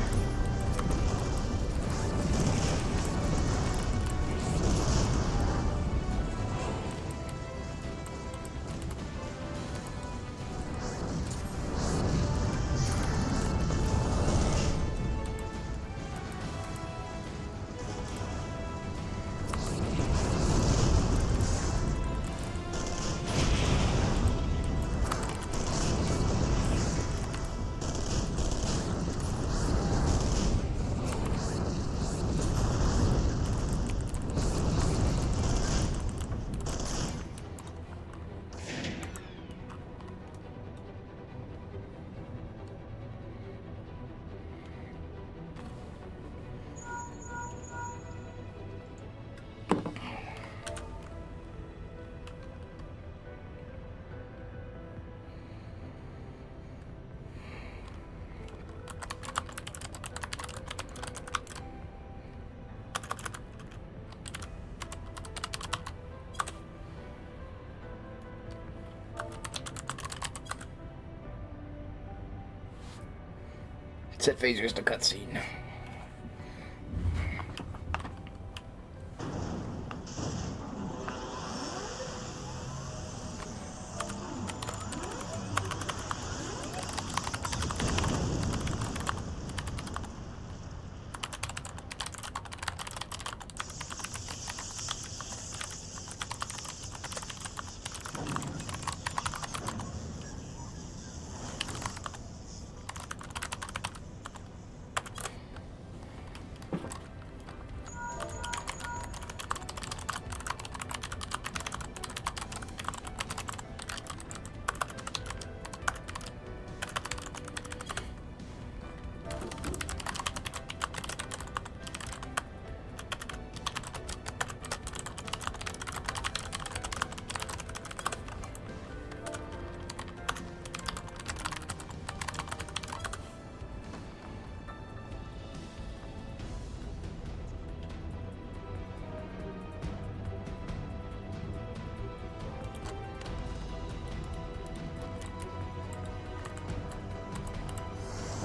Set phasers to cutscene.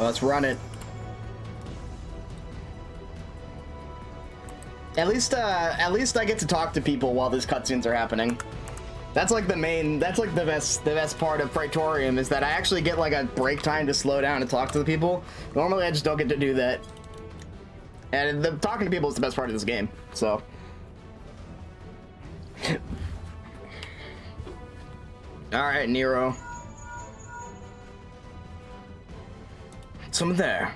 Let's run it. At least I get to talk to people while these cutscenes are happening. That's like the main, that's like the best part of Praetorium, is that I actually get like a break time to slow down and talk to the people. Normally I just don't get to do that. And talking to people is the best part of this game, so. Alright, Nero. Some there.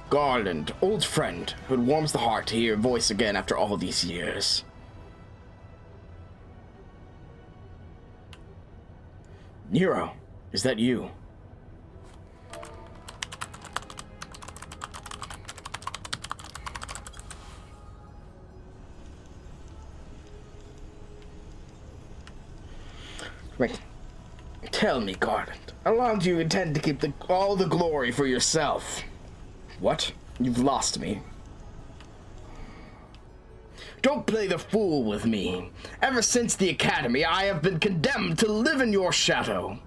Garland, old friend, it warms the heart to hear your voice again after all these years. Nero, is that you? Right. Tell me, Garland, how long do you intend to keep all the glory for yourself? What? You've lost me. Don't play the fool with me. Ever since the academy, I have been condemned to live in your shadow.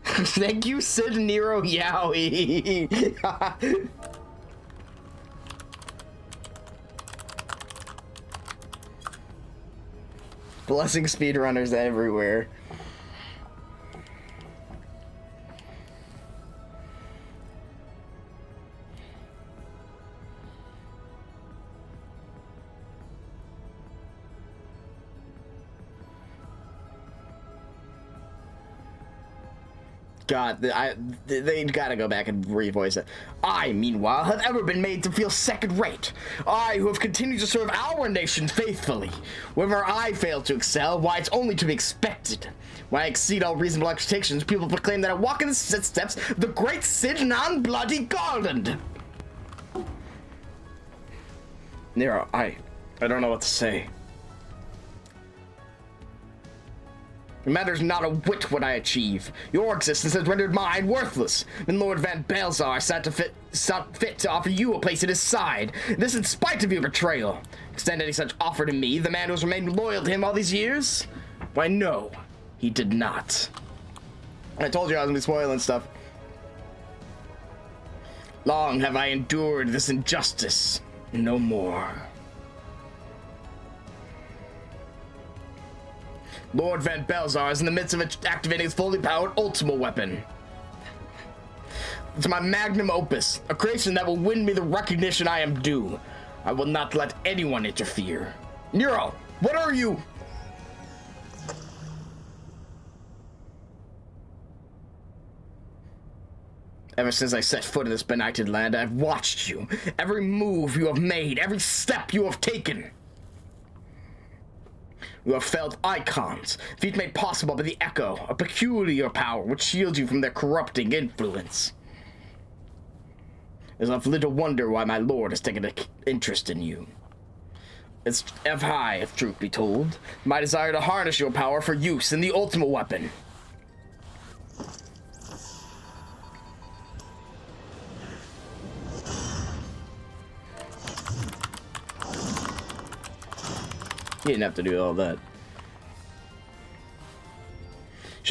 Thank you, Sid Nero Yowie. Blessing speedrunners everywhere. God, they gotta go back and revoice it. I, meanwhile, have ever been made to feel second-rate. I, who have continued to serve our nation faithfully. Whenever I fail to excel, why, it's only to be expected. When I exceed all reasonable expectations, people proclaim that I walk in the footsteps of the great Sid Non-Bloody Garland. Nero, I don't know what to say. It matters not a whit what I achieve. Your existence has rendered mine worthless. When Lord Van Belzar saw fit to offer you a place at his side. This in spite of your betrayal. Extend any such offer to me, the man who has remained loyal to him all these years? Why, no, he did not. I told you I was gonna be spoiling stuff. Long have I endured this injustice. No more. Lord Van Belzar is in the midst of activating his fully powered Ultima weapon. It's my magnum opus, a creation that will win me the recognition I am due. I will not let anyone interfere. Nero, what are you? Ever since I set foot in this benighted land, I've watched you. Every move you have made, every step you have taken. You have felt icons, feat made possible by the echo, a peculiar power which shields you from their corrupting influence. It is of little wonder why my lord has taken an interest in you. It's high, if truth be told, my desire to harness your power for use in the Ultima weapon. You didn't have to do all that.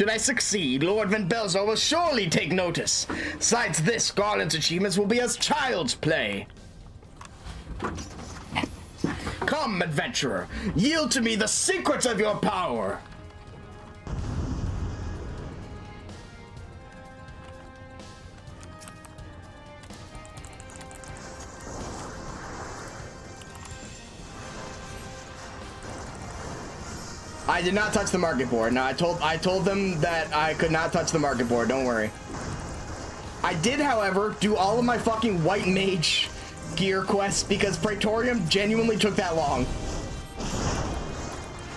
Should I succeed, Lord Van Belzo will surely take notice. Besides this, Garland's achievements will be as child's play. Come, adventurer, yield to me the secrets of your power. I did not touch the market board. No, I told them that I could not touch the market board. Don't worry. I did, however, do all of my fucking white mage gear quests because Praetorium genuinely took that long.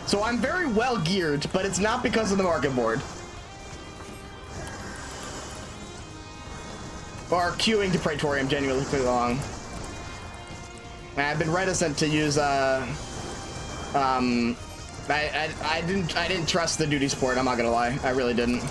So I'm very well geared, but it's not because of the market board. Or queuing to Praetorium genuinely took long. I've been reticent to use I didn't trust the duty support, I'm not gonna lie. I really didn't.